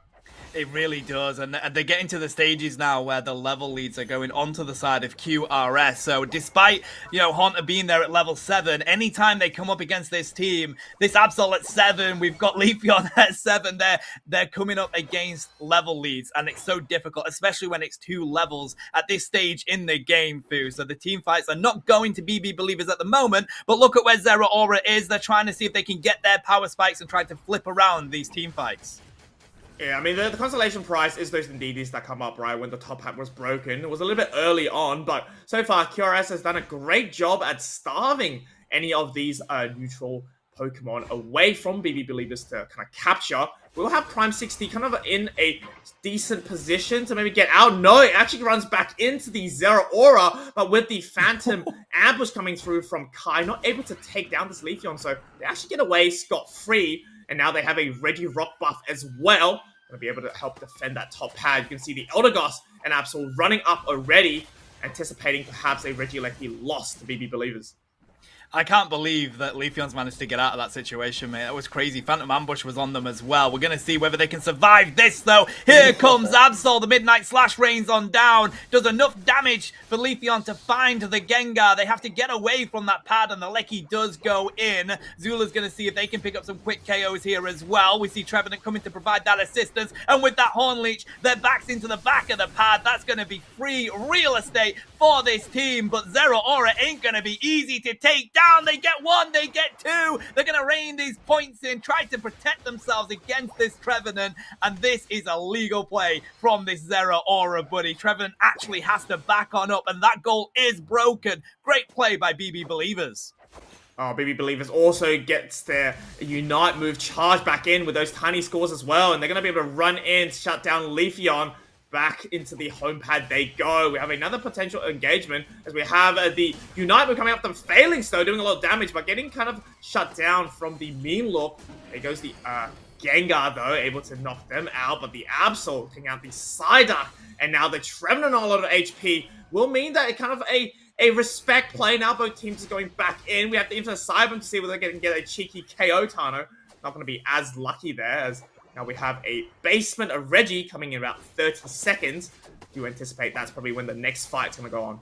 It really does, and they're getting to the stages now where the level leads are going onto the side of QRS. So despite, Haunter being there at level 7, anytime they come up against this team, this Absol at 7, we've got Leafeon at 7, they're coming up against level leads, and it's so difficult, especially when it's 2 levels at this stage in the game, Fu. So the team fights are not going to BB Believers at the moment, but look at where Zeraora is. They're trying to see if they can get their power spikes and try to flip around these team fights. Yeah, I mean, the consolation prize is those Ndidis that come up, right, when the top hat was broken. It was a little bit early on, but so far, QRS has done a great job at starving any of these neutral Pokemon away from BB Believers to kind of capture. We'll have Prime 60 kind of in a decent position to maybe get out. No, it actually runs back into the Zeraora, but with the Phantom ambush coming through from Kai, not able to take down this Leafeon, so they actually get away scot-free. And now they have a Regirock buff as well. Going to be able to help defend that top pad. You can see the Eldegoss and Absol running up already, anticipating perhaps a Regieleki loss to BB Believers. I can't believe that Leafeon's managed to get out of that situation, mate. That was crazy. Phantom Ambush was on them as well. We're going to see whether they can survive this, though. Here comes Absol. The Midnight Slash rains on down. Does enough damage for Leafeon to find the Gengar. They have to get away from that pad, and the Lecky does go in. Zula's going to see if they can pick up some quick KOs here as well. We see Trevenant coming to provide that assistance. And with that Horn Leech, their backs into the back of the pad. That's going to be free real estate for this team. But Zeraora ain't going to be easy to take down. They get 1, they get 2. They're going to rain these points in, try to protect themselves against this Trevenant. And this is a legal play from this Zeraora, buddy. Trevenant actually has to back on up, and that goal is broken. Great play by BB Believers. Oh, BB Believers also gets their Unite move charged back in with those tiny scores as well. And they're going to be able to run in, shut down Leafeon. Back into the home pad they go. We have another potential engagement as we have the Unite move coming up, them failing still, doing a lot of damage, but getting kind of shut down from the mean look. There goes the Gengar, though, able to knock them out, but the Absol taking out the Psyduck, and now the Trevenant on a lot of HP will mean that it kind of a respect play. Now both teams are going back in. We have to Infinite Cybern to see whether they can get a cheeky KO Tano. Not going to be as lucky there as now we have a basement of Reggie coming in about 30 seconds. Do you anticipate that's probably when the next fight's going to go on?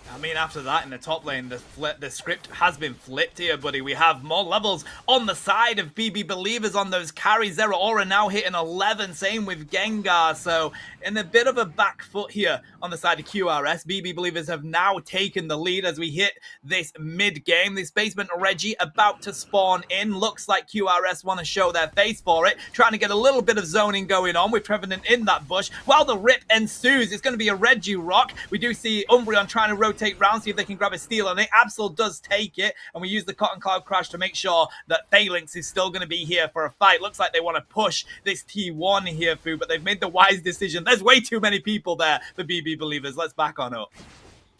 I mean, after that, in the top lane, the script has been flipped here, buddy. We have more levels on the side of BB Believers on those carries. Zeraora now hitting 11, same with Gengar. So, in a bit of a back foot here on the side of QRS, BB Believers have now taken the lead as we hit this mid-game. This basement Reggie about to spawn in. Looks like QRS want to show their face for it. Trying to get a little bit of zoning going on with Trevenant in that bush. While the rip ensues, it's going to be a Regirock. We do see Umbreon trying to rotate round, see if they can grab a steal on it. Absol does take it, and we use the Cotton Cloud Crash to make sure that Phalanx is still going to be here for a fight. Looks like they want to push this T1 here, Fu, but they've made the wise decision. There's way too many people there for BB Believers. Let's back on up.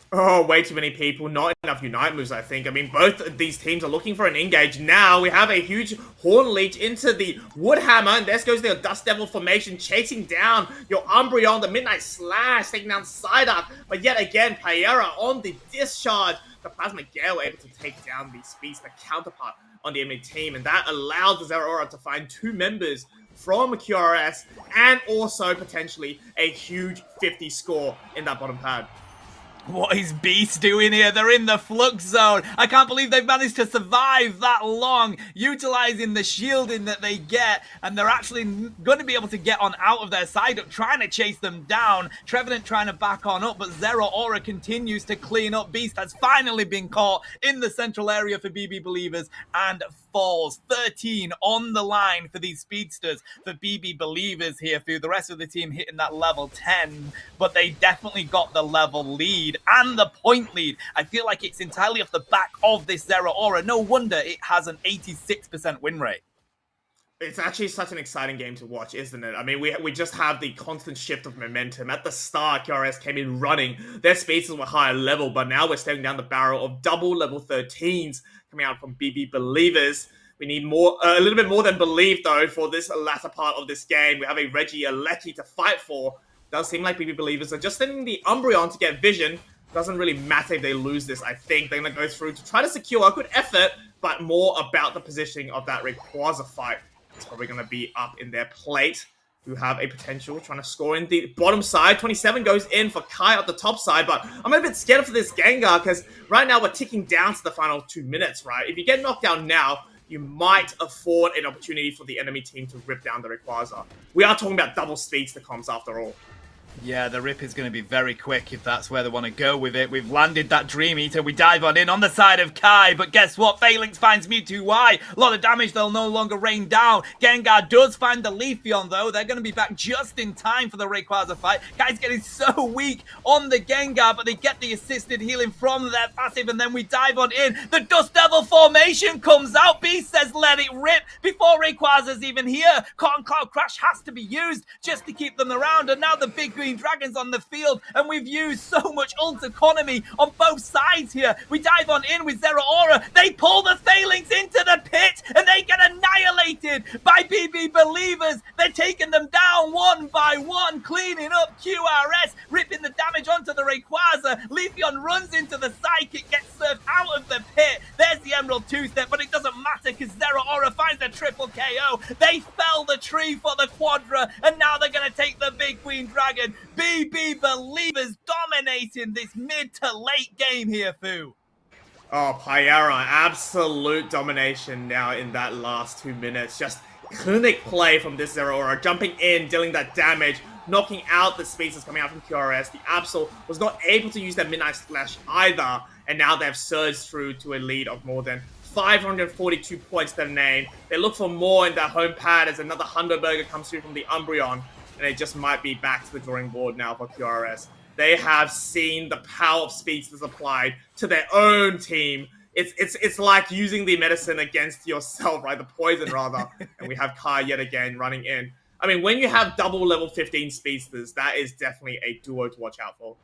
Oh, way too many people. Not enough Unite moves, I think. I mean, both of these teams are looking for an engage now. We have a huge Horn Leech into the Woodhammer, and there goes the Dust Devil formation, chasing down your Umbreon, the Midnight Slash, taking down Psyduck. But yet again, Pyera on the discharge. The Plasma Gale able to take down the Speedster counterpart on the enemy team, and that allowed the Zeraora to find 2 members from QRS, and also potentially a huge 50 score in that bottom pad. What is Beast doing here? They're in the flux zone. I can't believe they've managed to survive that long, utilizing the shielding that they get, and they're actually going to be able to get on out of their side up, trying to chase them down. Trevenant trying to back on up, but Zeraora continues to clean up. Beast has finally been caught in the central area for BB Believers and falls. 13 on the line for these speedsters for BB Believers here, through the rest of the team hitting that level 10, but they definitely got the level lead and the point lead. I feel like it's entirely off the back of this Zeraora. No wonder it has an 86% win rate. It's actually such an exciting game to watch, isn't it? I mean, we just have the constant shift of momentum. At the start, QRS came in running. Their spaces were higher level, but now we're staring down the barrel of double level 13s coming out from BB Believers. We need more, a little bit more than believe, though, for this latter part of this game. We have a Regieleki to fight for. Does seem like BB Believers are just sending the Umbreon to get vision. Doesn't really matter if they lose this, I think. They're going to go through to try to secure a good effort, but more about the positioning of that Rayquaza fight. It's probably going to be up in their plate. who have a potential trying to score in the bottom side. 27 goes in for Kai at the top side, but I'm a bit scared for this Gengar because right now we're ticking down to the final 2 minutes, right? If you get knocked down now, you might afford an opportunity for the enemy team to rip down the Rayquaza. We are talking about double speeds to comms after all. Yeah, the rip is going to be very quick if that's where they want to go with it. We've landed that Dream Eater. We dive on in on the side of Kai, but guess what? Phalanx finds Mewtwo Y. A lot of damage they'll no longer rain down. Gengar does find the Leafeon, though. They're going to be back just in time for the Rayquaza fight. Kai's getting so weak on the Gengar, but they get the assisted healing from their passive, and then we dive on in. The Dust Devil formation comes out. Beast says, let it rip before Rayquaza's even here. Cotton Cloud Crash has to be used just to keep them around, and now the big green Dragons on the field, and we've used so much ult economy on both sides here. We dive on in with Zeraora. They pull the Phalanx into the pit, and they get annihilated by BB Believers. They're taking them down one by one, cleaning up QRS, ripping the damage onto the Rayquaza. Leafeon runs into the Psychic, gets served out of the pit. There's the Emerald Two-Step, but it doesn't matter because Zeraora finds a triple KO. They fell the tree for the Quadra, and now they're going to take the big Queen Dragon. BB Believers dominating this mid to late game here, Fu. Oh, Pyara, absolute domination now in that last 2 minutes. Just clinic play from this Zeraora, jumping in, dealing that damage, knocking out the speedsters coming out from QRS. The Absol was not able to use that Midnight Slash either, and now they've surged through to a lead of more than 542 points to their name. They look for more in their home pad as another Hundo Burger comes through from the Umbreon, and it just might be back to the drawing board now for QRS. They have seen the power of speedsters applied to their own team. It's like using the medicine against yourself, right? The poison, rather. And we have Kai yet again running in. I mean, when you have double level 15 speedsters, that is definitely a duo to watch out for.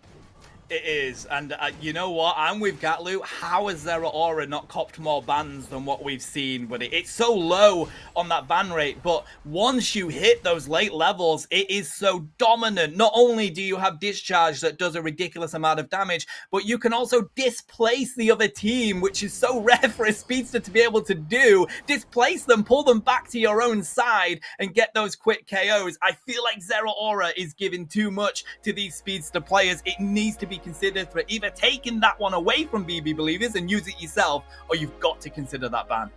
It is, and you know what? I'm with Ghatlue. How has Zeraora not copped more bans than what we've seen? But it's so low on that ban rate, but once you hit those late levels, it is so dominant. Not only do you have Discharge that does a ridiculous amount of damage, but you can also displace the other team, which is so rare for a speedster to be able to do. Displace them, pull them back to your own side, and get those quick KOs. I feel like Zeraora is giving too much to these speedster players. It needs to be considered for either taking that one away from BB Believers and use it yourself, or you've got to consider that ban.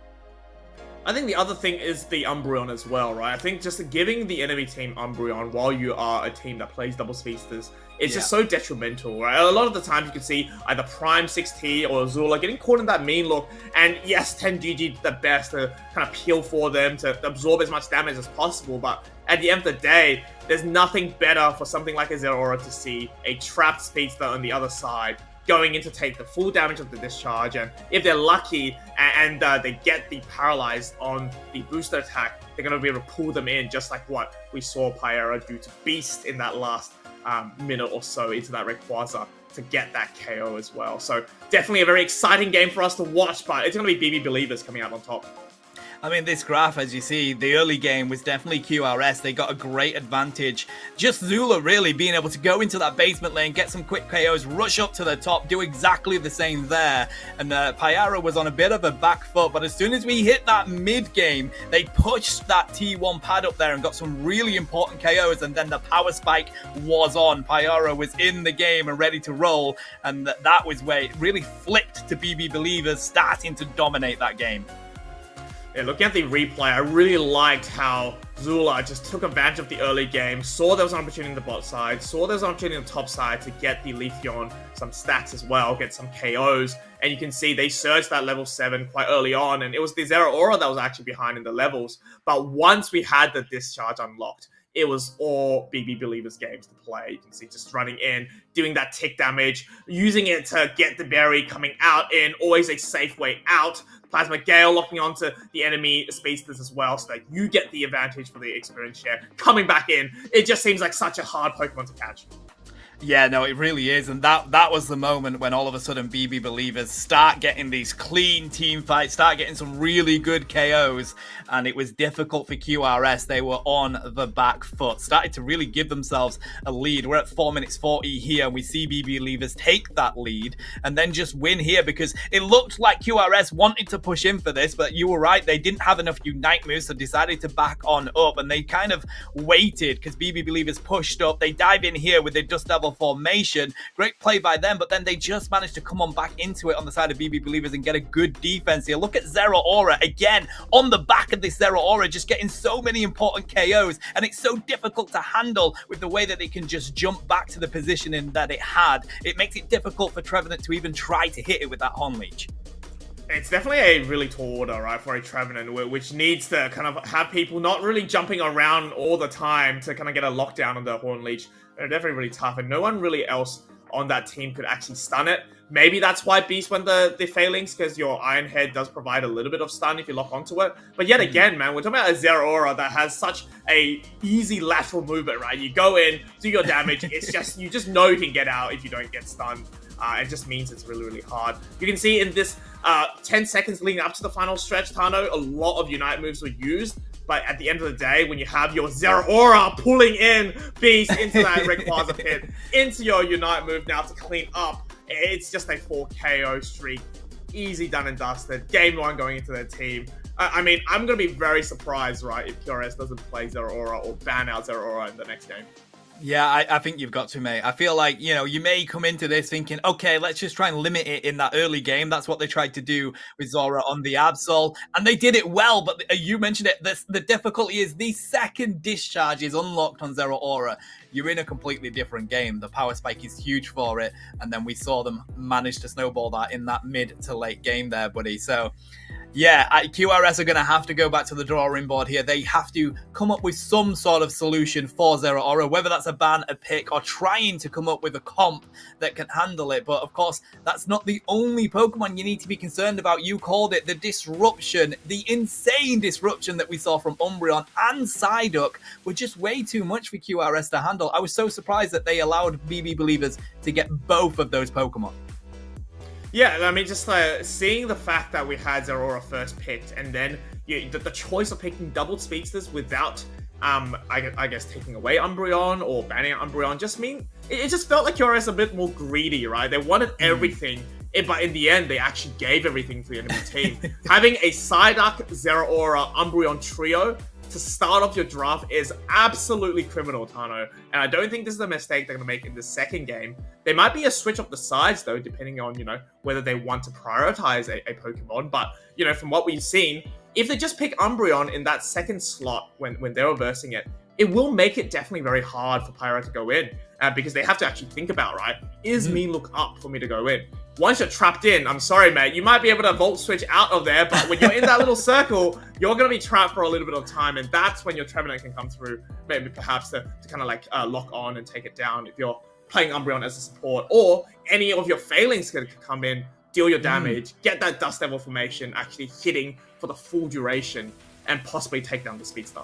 I think the other thing is the Umbreon as well, right? I think just giving the enemy team Umbreon while you are a team that plays double speedsters, it's just so detrimental, right? A lot of the times you can see either Prime 6T or Azula getting caught in that mean look, and yes, 10GG did the best to kind of peel for them, to absorb as much damage as possible, but at the end of the day, there's nothing better for something like a Zeraora to see a trapped speedster on the other side going in to take the full damage of the discharge, and if they're lucky and they get the paralyzed on the booster attack, they're going to be able to pull them in, just like what we saw Pyara do to Beast in that last minute or so into that Rayquaza to get that KO as well. So definitely a very exciting game for us to watch, but it's going to be BB Believers coming out on top. I mean, this graph, as you see, the early game was definitely QRS. They got a great advantage. Just Zula really being able to go into that basement lane, get some quick KOs, rush up to the top, do exactly the same there. And Pyara was on a bit of a back foot, but as soon as we hit that mid game, they pushed that T1 pad up there and got some really important KOs, and then the power spike was on. Pyara was in the game and ready to roll, and that was where it really flipped to BB Believers starting to dominate that game. Yeah, looking at the replay, I really liked how Zula just took advantage of the early game, saw there was an opportunity on the bot side, saw there was an opportunity on the top side to get the Leafeon some stats as well, get some KOs, and you can see they surged that level 7 quite early on, and it was the Zeraora that was actually behind in the levels, but once we had the discharge unlocked, it was all BB Believers games to play. You can see just running in, doing that tick damage, using it to get the berry, coming out in, always a safe way out. Plasma Gale locking onto the enemy speedsters as well, so that you get the advantage for the experience share. Coming back in, it just seems like such a hard Pokemon to catch. Yeah, no, it really is. And that was the moment when all of a sudden BB Believers start getting these clean team fights, start getting some really good KOs. And it was difficult for QRS. They were on the back foot, started to really give themselves a lead. We're at 4 minutes 40 here. We see BB Believers take that lead and then just win here because it looked like QRS wanted to push in for this, but you were right. They didn't have enough Unite moves, so decided to back on up. And they kind of waited because BB Believers pushed up. They dive in here with their Dust Devil formation. Great play by them, but then they just managed to come on back into it on the side of BB Believers and get a good defense here. Look at Zero Aura again on the back of this Zero Aura, just getting so many important KOs, and it's so difficult to handle with the way that they can just jump back to the positioning that it had. It makes it difficult for Trevenant to even try to hit it with that Horn Leech. It's definitely a really tall order, right, for a Trevenant, which needs to kind of have people not really jumping around all the time to kind of get a lockdown on the Horn Leech. They're definitely really tough, and no one really else on that team could actually stun it. Maybe that's why Beast went the failings, because your Iron Head does provide a little bit of stun if you lock onto it. But yet again, man, we're talking about a Zero Aura that has such a easy lateral movement, right? You go in, do your damage, it's just, you just know you can get out if you don't get stunned. It just means it's really, really hard. You can see in this 10 seconds leading up to the final stretch, Tano, a lot of Unite moves were used. But at the end of the day, when you have your Zero Aura pulling in Beast into that Rayquaza pit, into your Unite move now to clean up, it's just a 4 KO streak. Easy done and dusted. Game 1 going into their team. I mean, I'm going to be very surprised, right, if QRS doesn't play Zero Aura or ban out Zero Aura in the next game. Yeah, I think you've got to, mate. I feel like, you know, you may come into this thinking, okay, let's just try and limit it in that early game. That's what they tried to do with Zora on the Absol, and they did it well, but you mentioned it, the difficulty is the second discharge is unlocked on Zero Aura. You're in a completely different game. The power spike is huge for it, and then we saw them manage to snowball that in that mid to late game there, buddy. So yeah, QRS are going to have to go back to the drawing board here. They have to come up with some sort of solution for Zero Aura, whether that's a ban, a pick, or trying to come up with a comp that can handle it. But of course, that's not the only Pokemon you need to be concerned about. You called it the disruption, the insane disruption that we saw from Umbreon and Psyduck were just way too much for QRS to handle. I was so surprised that they allowed BB Believers to get both of those Pokemon. Yeah, I mean, just seeing the fact that we had Zero Aura first picked, and then the choice of picking double speedsters without, I guess, taking away Umbreon or banning Umbreon, it just felt like QRS a bit more greedy, right? They wanted everything, but in the end, they actually gave everything to the enemy team. Having a Psyduck, Zero Aura, Umbreon trio to start off your draft is absolutely criminal, Tano. And I don't think this is a mistake they're going to make in the second game. There might be a switch up the sides, though, depending on, whether they want to prioritize a Pokemon. But, from what we've seen, if they just pick Umbreon in that second slot when they're reversing it, it will make it definitely very hard for Pyro to go in. Because they have to actually think about, right, is me look up for me to go in? Once you're trapped in, I'm sorry, mate, you might be able to Volt Switch out of there, but when you're in that little circle, you're going to be trapped for a little bit of time, and that's when your Trevenant can come through, maybe perhaps to kind of lock on and take it down if you're playing Umbreon as a support, or any of your failings can come in, deal your damage, get that Dust Devil formation actually hitting for the full duration, and possibly take down the Speedster.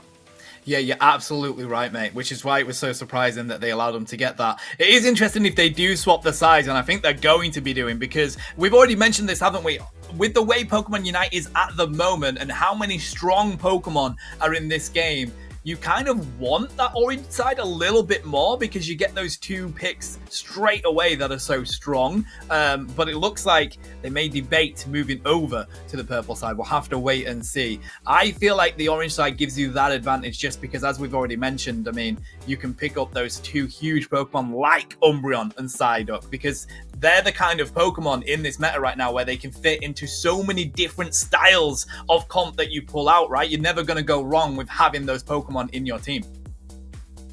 Yeah, you're absolutely right, mate, which is why it was so surprising that they allowed them to get that. It is interesting if they do swap the sides, and I think they're going to be doing, because we've already mentioned this, haven't we? With the way Pokemon Unite is at the moment and how many strong Pokemon are in this game, you kind of want that orange side a little bit more because you get those 2 picks straight away that are so strong. But it looks like they may debate moving over to the purple side. We'll have to wait and see. I feel like the orange side gives you that advantage just because, as we've already mentioned, I mean, you can pick up those 2 huge Pokemon like Umbreon and Psyduck because they're the kind of Pokemon in this meta right now where they can fit into so many different styles of comp that you pull out, right? You're never going to go wrong with having those Pokemon in your team.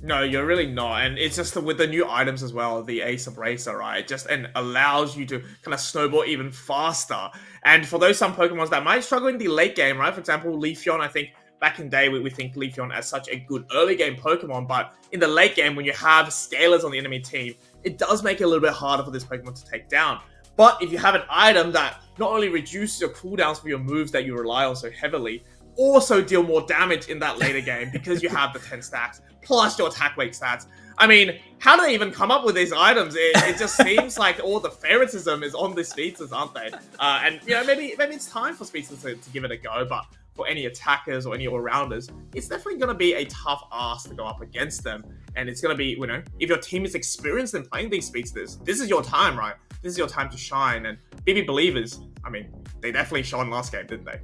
No, you're really not. And it's just with the new items as well, the Ace Abracer, right? Just allows you to kind of snowball even faster. And for those some Pokemons that might struggle in the late game, right? For example, Leafeon, I think back in the day, we think Leafeon as such a good early game Pokemon, but in the late game, when you have Scalers on the enemy team, it does make it a little bit harder for this Pokemon to take down. But if you have an item that not only reduces your cooldowns for your moves that you rely on so heavily, also deal more damage in that later game because you have the 10 stacks plus your attack weight stats. I mean, how do they even come up with these items? It just seems like all the favoritism is on the speedsters, aren't they? And you know, maybe it's time for speedsters to give it a go, but for any attackers or any all-rounders, it's definitely going to be a tough ask to go up against them. And it's going to be, you know, if your team is experienced in playing these speedsters, this is your time, right? This is your time to shine. And BB Believers, I mean, they definitely shone last game, didn't they?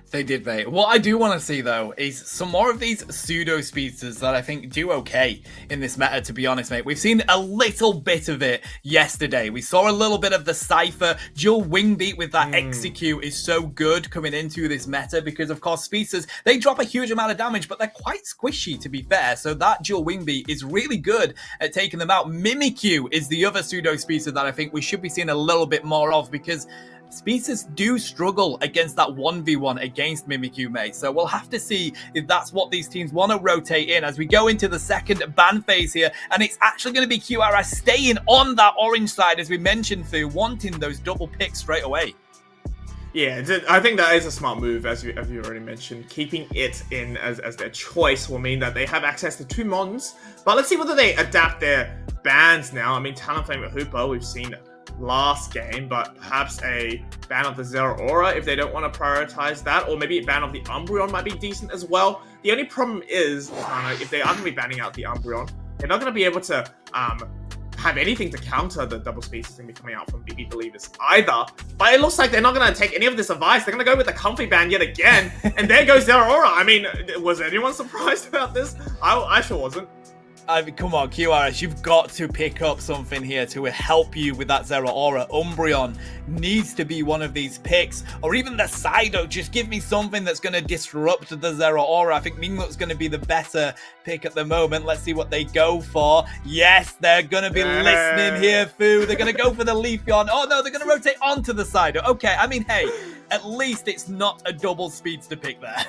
They did, mate. What I do want to see, though, is some more of these pseudo speedsters that I think do okay in this meta, to be honest, mate. We've seen a little bit of it yesterday. We saw a little bit of the Cypher. Dual Wing Beat with that Execute is so good coming into this meta because, of course, speedsters, they drop a huge amount of damage, but they're quite squishy, to be fair. So that Dual Wing Beat is really good at taking them out. Mimikyu is the other pseudo speedster that I think we should be seeing a little bit more of because speedsters do struggle against that 1v1 against Mimikyu, mate. So we'll have to see if that's what these teams want to rotate in as we go into the second ban phase here. And it's actually going to be QRS staying on that orange side, as we mentioned, Fu, wanting those double picks straight away. Yeah, I think that is a smart move, as you already mentioned. Keeping it in as their choice will mean that they have access to 2 mons. But let's see whether they adapt their bans now. I mean, Talonflame with Hooper, we've seen last game, but perhaps a ban of the Zero Aura if they don't want to prioritize that, or maybe a ban of the Umbreon might be decent as well. The only problem is, if they are going to be banning out the Umbreon, they're not going to be able to have anything to counter the double speed that's going to be coming out from BB Believers either. But it looks like they're not going to take any of this advice. They're going to go with the comfy ban yet again, and there goes Zero Aura. I mean, was anyone surprised about this? I sure wasn't. I mean, come on, QRS, you've got to pick up something here to help you with that Zero Aura. Umbreon needs to be one of these picks, or even the Psyduck. Just give me something that's going to disrupt the Zero Aura. I think Minglut's going to be the better pick at the moment. Let's see what they go for. Yes, they're going to be listening here, Fu. They're going to go for the Leafeon. Oh, no, they're going to rotate onto the Psyduck. Okay, I mean, hey, at least it's not a double speedster pick there.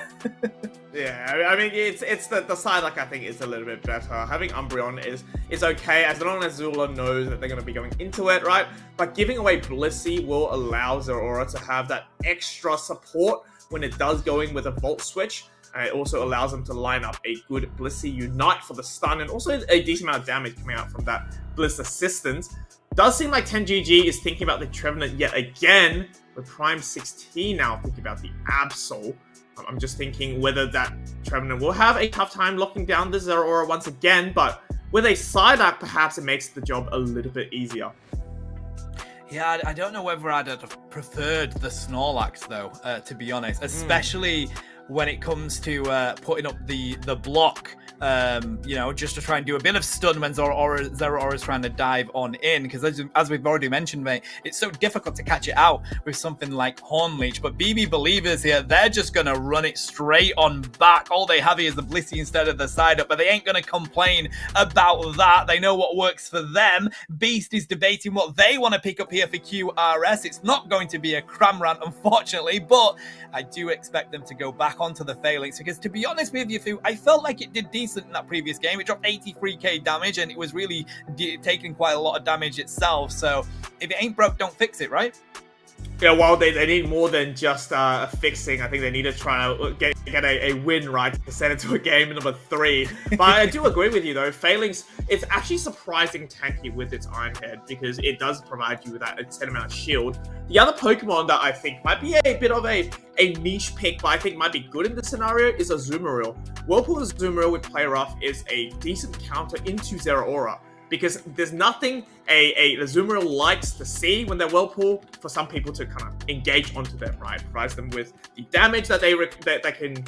Yeah, I mean, it's the Psyduck I think is a little bit better. Having Umbreon is okay as long as Zula knows that they're going to be going into it, right? But giving away Blissey will allow Zero Aura to have that extra support when it does go in with a Volt Switch. And it also allows them to line up a good Blissey Unite for the stun and also a decent amount of damage coming out from that Bliss Assistance. Does seem like 10GG is thinking about the Trevenant yet again, with Prime 16 now thinking about the Absol. I'm just thinking whether that Trevenant will have a tough time locking down the Zero Aura once again, but with a Psyduck, perhaps it makes the job a little bit easier. Yeah, I don't know whether I'd have preferred the Snorlax, though, to be honest, especially when it comes to putting up the block, you know, just to try and do a bit of stun when Zero Aura is trying to dive on in, because as we've already mentioned, mate, it's so difficult to catch it out with something like Horn Leech. But BB Believers here, they're just going to run it straight on back. All they have here is the Blissey instead of the Psyduck, but they ain't going to complain about that. They know what works for them. Beast is debating what they want to pick up here for QRS. It's not going to be a Cramorant, unfortunately, but I do expect them to go back onto the Phalanx, because to be honest with you, Fu, I felt like it did decent in that previous game. It dropped 83k damage, and it was really taking quite a lot of damage itself. So if it ain't broke, don't fix it, right? Yeah, well, they need more than just a fixing. I think they need to try to get a win, right, to send it to a game number 3. But I do agree with you, though. Phalanx, it's actually surprising tanky with its Iron Head, because it does provide you with that insane amount of shield. The other Pokemon that I think might be a bit of a niche pick, but I think might be good in this scenario, is Azumarill. Whirlpool Azumarill with Play Rough is a decent counter into Zero Aura, because there's nothing a Azumarill likes to see when they're Whirlpool for some people to kind of engage onto them, right? Provides them with the damage that they can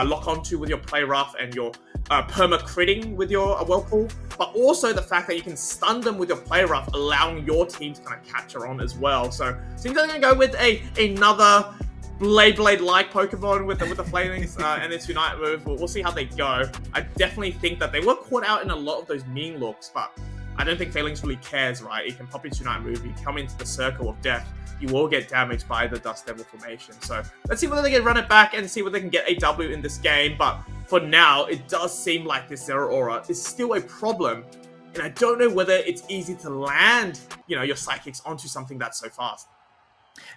lock onto with your Play Rough and your perma-critting with your Whirlpool, but also the fact that you can stun them with your Play Rough, allowing your team to kind of capture on as well. So seems they're going to go with another Blade-like Pokemon with the Phalanx and its Unite move. We'll see how they go. I definitely think that they were caught out in a lot of those mean looks, but I don't think Phalanx really cares, right? It can pop its Unite move, you come into the circle of death, you will get damaged by the Dust Devil formation. So let's see whether they can run it back and see whether they can get a W in this game. But for now, it does seem like this Zero Aura is still a problem, and I don't know whether it's easy to land, you know, your Psychics onto something that's so fast.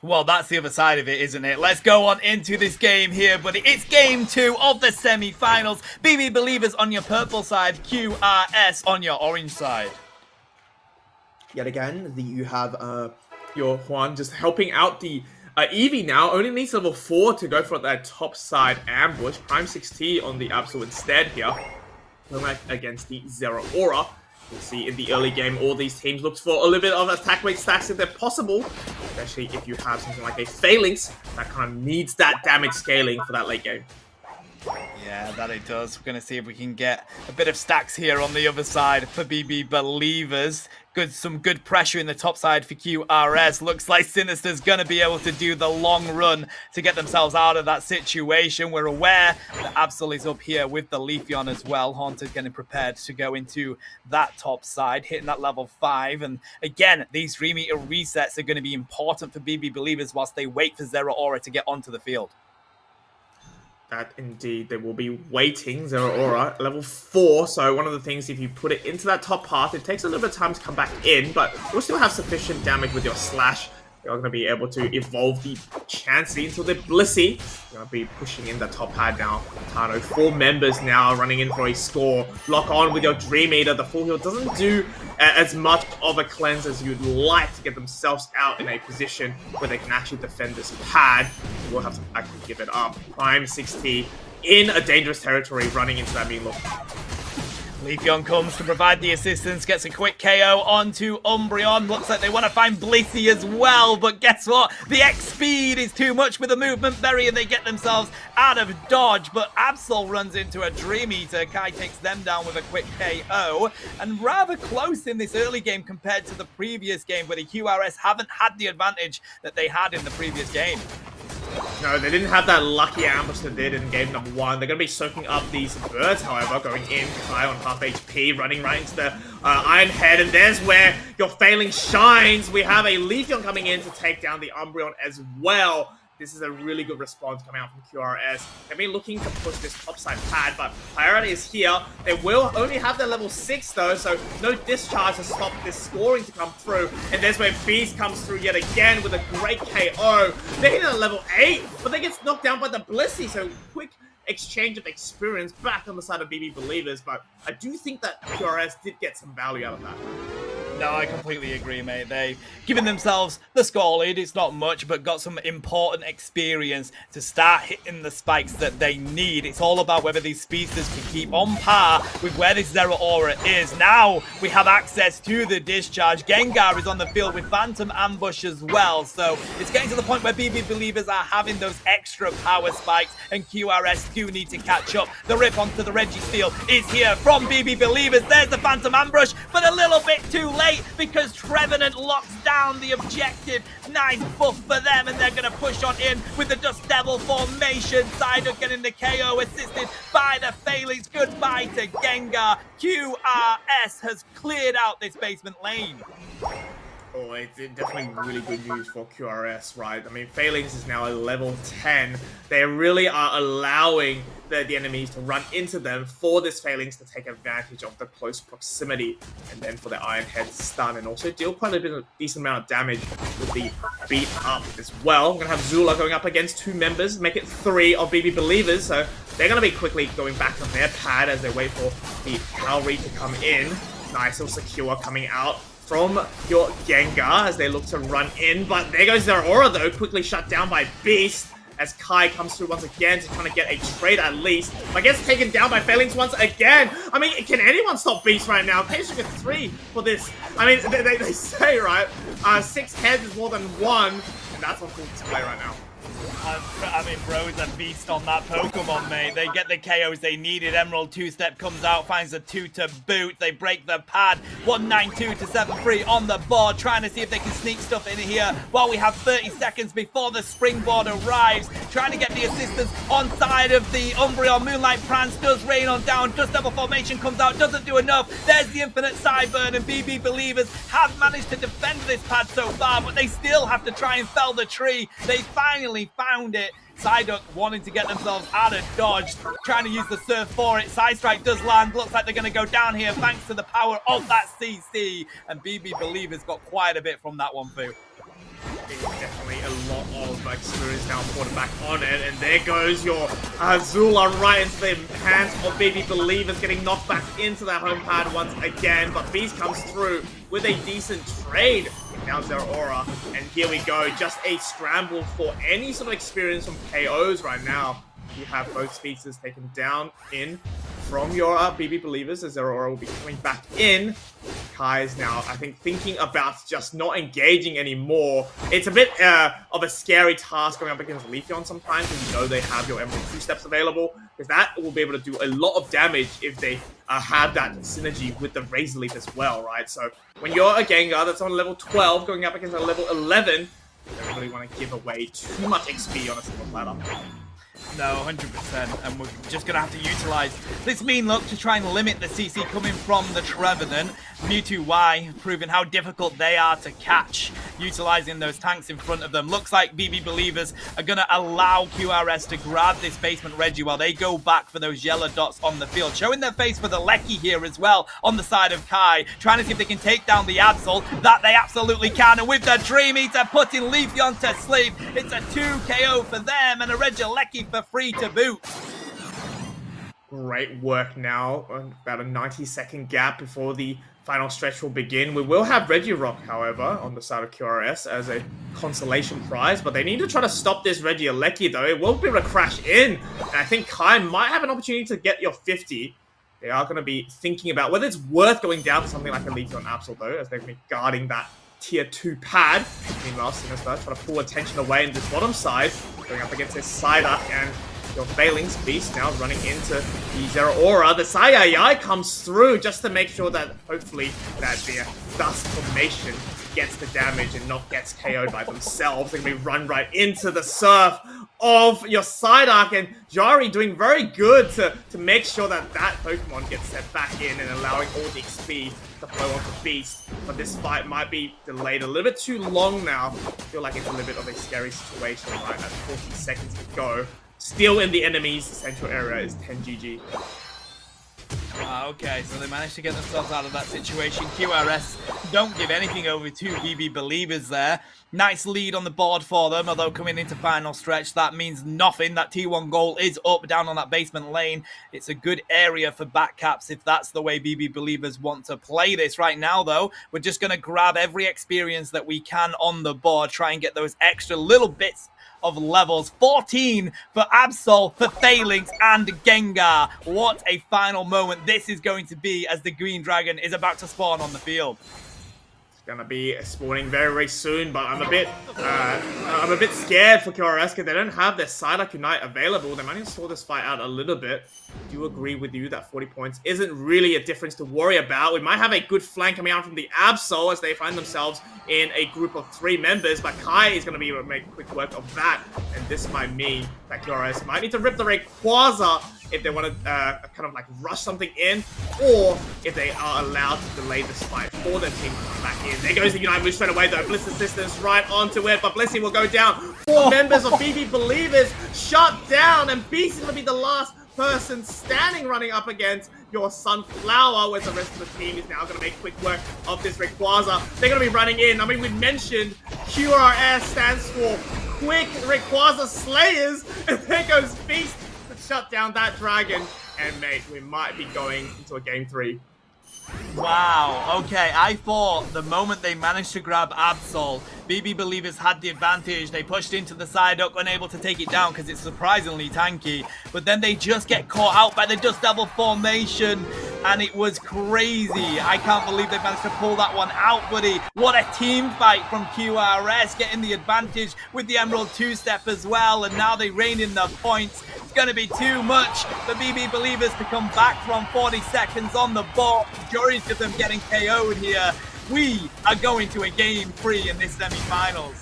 Well, that's the other side of it, isn't it? Let's go on into this game here, buddy. It's game 2 of the semi-finals. BB Believers on your purple side, QRS on your orange side. Yet again, you have your Juan just helping out the Eevee now. Only needs level 4 to go for that top side ambush. Prime 6T on the Absol instead here. Going against the Zero Aura. You'll see in the early game, all these teams looked for a little bit of attack rate stacks if they're possible. Especially if you have something like a Phalanx that kind of needs that damage scaling for that late game. Yeah, that it does. We're going to see if we can get a bit of stacks here on the other side for BB Believers. Some good pressure in the top side for QRS. Looks like Sinister's going to be able to do the long run to get themselves out of that situation. We're aware that Absol is up here with the Leafeon as well. Haunted getting prepared to go into that top side, hitting that level 5. And again, these 3-meter resets are going to be important for BB Believers whilst they wait for Zero Aura to get onto the field. That indeed, they will be waiting. Zero Aura, level 4. So one of the things, if you put it into that top path, it takes a little bit of time to come back in, but you'll still have sufficient damage with your slash. You're going to be able to evolve the Chansey into the Blissey. You're going to be pushing in the top pad now. Tano, 4 members now running in for a score. Lock on with your Dream Eater. The full heal doesn't do as much of a cleanse as you'd like to get themselves out in a position where they can actually defend this pad. We'll have to actually give it up. Prime 6T in a dangerous territory running into that mean look. Leafeon comes to provide the assistance, gets a quick KO onto Umbreon. Looks like they want to find Blissey as well, but guess what? The X speed is too much with the movement berry and they get themselves out of dodge, but Absol runs into a Dream Eater. Kai takes them down with a quick KO, and rather close in this early game compared to the previous game where the QRS haven't had the advantage that they had in the previous game. No, they didn't have that lucky ambush they did in game number 1. They're going to be soaking up these birds, however, going in. Kai on half HP, running right into the Iron Head, and there's where your Failing shines. We have a Leafeon coming in to take down the Umbreon as well. This is a really good response coming out from QRS. They've been looking to push this topside pad, but priority is here. They will only have their level 6 though, so no discharge to stop this scoring to come through. And there's where Beast comes through yet again with a great KO. They're hitting a level 8, but they get knocked down by the Blissey, so quick exchange of experience back on the side of BB Believers, but I do think that QRS did get some value out of that. No, I completely agree, mate. They've given themselves the score lead. It's not much, but got some important experience to start hitting the spikes that they need. It's all about whether these speedsters can keep on par with where this Zero Aura is. Now we have access to the discharge. Gengar is on the field with Phantom Ambush as well. So it's getting to the point where BB Believers are having those extra power spikes, and QRS do need to catch up. The rip onto the Registeel is here from BB Believers. There's the Phantom Ambush, but a little bit too late because Trevenant locks down the objective. Nice buff for them, and they're going to push on in with the Dust Devil formation. Psyduck getting the KO, assisted by the Phalanx. Goodbye to Gengar. QRS has cleared out this basement lane. Oh, it's definitely really good news for QRS, right? I mean, Phalanx is now a level 10. They really are allowing the enemies to run into them for this Phalanx to take advantage of the close proximity, and then for the Iron Head stun, and also deal quite a decent amount of damage with the beat up as well. We're going to have Zula going up against 2 members, make it 3 of BB Believers, so they're going to be quickly going back on their pad as they wait for the cavalry to come in. Nice little secure coming out from your Gengar as they look to run in, but there goes their Aura though, quickly shut down by Beast as Kai comes through once again to trying to get a trade at least, but gets taken down by Phalanx once again. I mean, can anyone stop Beast right now? Page gets 3 for this. I mean, they say, right, 6 heads is more than 1, and that's on full display right now. I mean, bro's a beast on that Pokemon, mate. They get the KOs they needed. Emerald two-step comes out, finds a 2 to boot. They break the pad. 192 to 73 on the board, trying to see if they can sneak stuff in here while we have 30 seconds before the springboard arrives. Trying to get the assistance on side of the Umbreon. Moonlight Prance does rain on down. Dust Devil formation comes out, doesn't do enough. There's the Infinite Sideburn, and BB Believers have managed to defend this pad so far, but they still have to try and fell the tree. They finally found it. Psyduck wanting to get themselves out of dodge, trying to use the Surf for it. Side Strike does land. Looks like they're going to go down here thanks to the power of that CC. And BB Believers got quite a bit from that one, Fu. It's definitely a lot of experience now poured back on it. And there goes your Azula right into the hands of Baby Believers, getting knocked back into their home pad once again. But Beast comes through with a decent trade. Now Zeraora, and here we go. Just a scramble for any sort of experience from KOs right now. You have both speedsters taken down in from your BB Believers, as Zeraora will be coming back in. Kai is now, I think, thinking about just not engaging anymore. It's a bit of a scary task going up against Leafeon sometimes when you know they have your Emerald 2 steps available, because that will be able to do a lot of damage if they have that synergy with the Razor Leaf as well, right? So when you're a Gengar that's on level 12 going up against a level 11, you don't really want to give away too much XP on a single platter. No, 100%, and we're just going to have to utilize this mean look to try and limit the CC coming from the Trevenant. Mewtwo Y proving how difficult they are to catch, utilizing those tanks in front of them. Looks like BB Believers are going to allow QRS to grab this basement Reggie while they go back for those yellow dots on the field. Showing their face for the Lecky here as well on the side of Kai, trying to see if they can take down the Absol. That they absolutely can, and with the Dream Eater putting Leafeon to sleep, it's a 2 KO for them and a Regieleki for free to boot. Great work now. About a 90-second gap before the final stretch will begin. We will have Regirock, however, on the side of QRS as a consolation prize, but they need to try to stop this Regieleki, though. It will be able to crash in, and I think Kai might have an opportunity to get your 50. They are going to be thinking about whether it's worth going down to something like a Leafeon Absol, though, as they're going to be guarding that tier 2 pad. Meanwhile, Sinister trying to pull attention away in this bottom side, going up against his Psyduck, and your Failings Beast now running into the Zeraora. The Saiyai comes through just to make sure that hopefully that the Dust Formation gets the damage and not gets KO'd by themselves. They're going to be run right into the Surf of your Psyduck, and Jari doing very good to make sure that that Pokemon gets set back in and allowing all the XP to flow onto Beast. But this fight might be delayed a little bit too long now. I feel like it's a little bit of a scary situation right at 40 seconds to go. Still in the enemy's central area is 10 GG. Okay, so they managed to get themselves out of that situation. QRS don't give anything over to BB Believers there. Nice lead on the board for them, although coming into final stretch, that means nothing. That T1 goal is up, down on that basement lane. It's a good area for backcaps if that's the way BB Believers want to play this. Right now, though, we're just going to grab every experience that we can on the board, try and get those extra little bits of levels. 14 for Absol, for Failings, and Gengar. What a final moment this is going to be as the Green Dragon is about to spawn on the field. Gonna be spawning very, very soon, but I'm a bit scared for QRS because they don't have their Psyduck Unite available. They might need to sort this fight out a little bit. I do agree with you that 40 points isn't really a difference to worry about. We might have a good flank coming out from the Absol as they find themselves in a group of 3 members, but Kai is going to be able to make quick work of that, and this might mean that QRS might need to rip the Rayquaza if they want to kind of like rush something in, or if they are allowed to delay this fight for their team to come back in. There goes the Unite move straight away, though. Bliss Assistance right onto it, but Blissey will go down. 4 members of BB Believers shut down, and Beast is going to be the last person standing running up against your Sunflower, where the rest of the team is now going to make quick work of this Rayquaza. They're going to be running in. I mean, we mentioned QRS stands for Quick Rayquaza Slayers, and there goes Beast to shut down that dragon. And mate, we might be going into a game 3. Wow, okay, I thought the moment they managed to grab Absol, BB Believers had the advantage. They pushed into the Psyduck, unable to take it down because it's surprisingly tanky, but then they just get caught out by the Dust Devil formation, and it was crazy. I can't believe they managed to pull that one out, buddy. What a team fight from QRS, getting the advantage with the Emerald 2-step as well, and now they rein in the points. It's going to be too much for BB Believers to come back from 40 seconds on the board. Majority of them getting KO'd here. We are going to a game 3 in this semi-finals.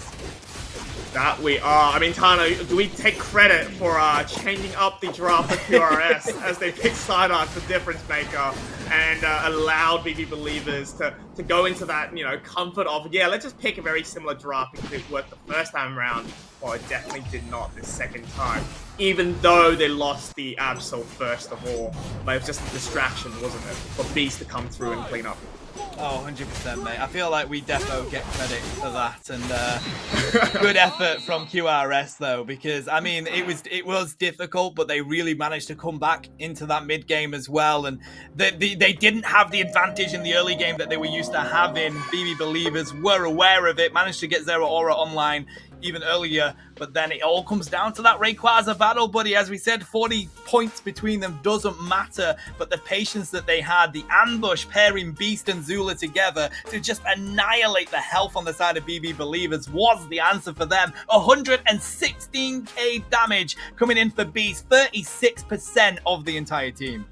That we are. I mean, Tano, do we take credit for changing up the draft of QRS as they picked Psyduck, the difference maker, and allowed BB Believers to go into that, you know, comfort of, yeah, let's just pick a very similar draft because it worked the first time around. Well, it definitely did not the second time, even though they lost the Absol first of all. But it was just a distraction, wasn't it, for Beast to come through and clean up. Oh, 100%, mate. I feel like we defo get credit for that, and good effort from QRS though, because I mean it was difficult, but they really managed to come back into that mid game as well, and they didn't have the advantage in the early game that they were used to having. BB Believers were aware of it, managed to get Zero Aura online even earlier, but then it all comes down to that Rayquaza battle, buddy. As we said, 40 points between them doesn't matter, but the patience that they had, the ambush pairing Beast and Zula together to just annihilate the health on the side of BB Believers was the answer for them. 116k damage coming in for Beast, 36% of the entire team.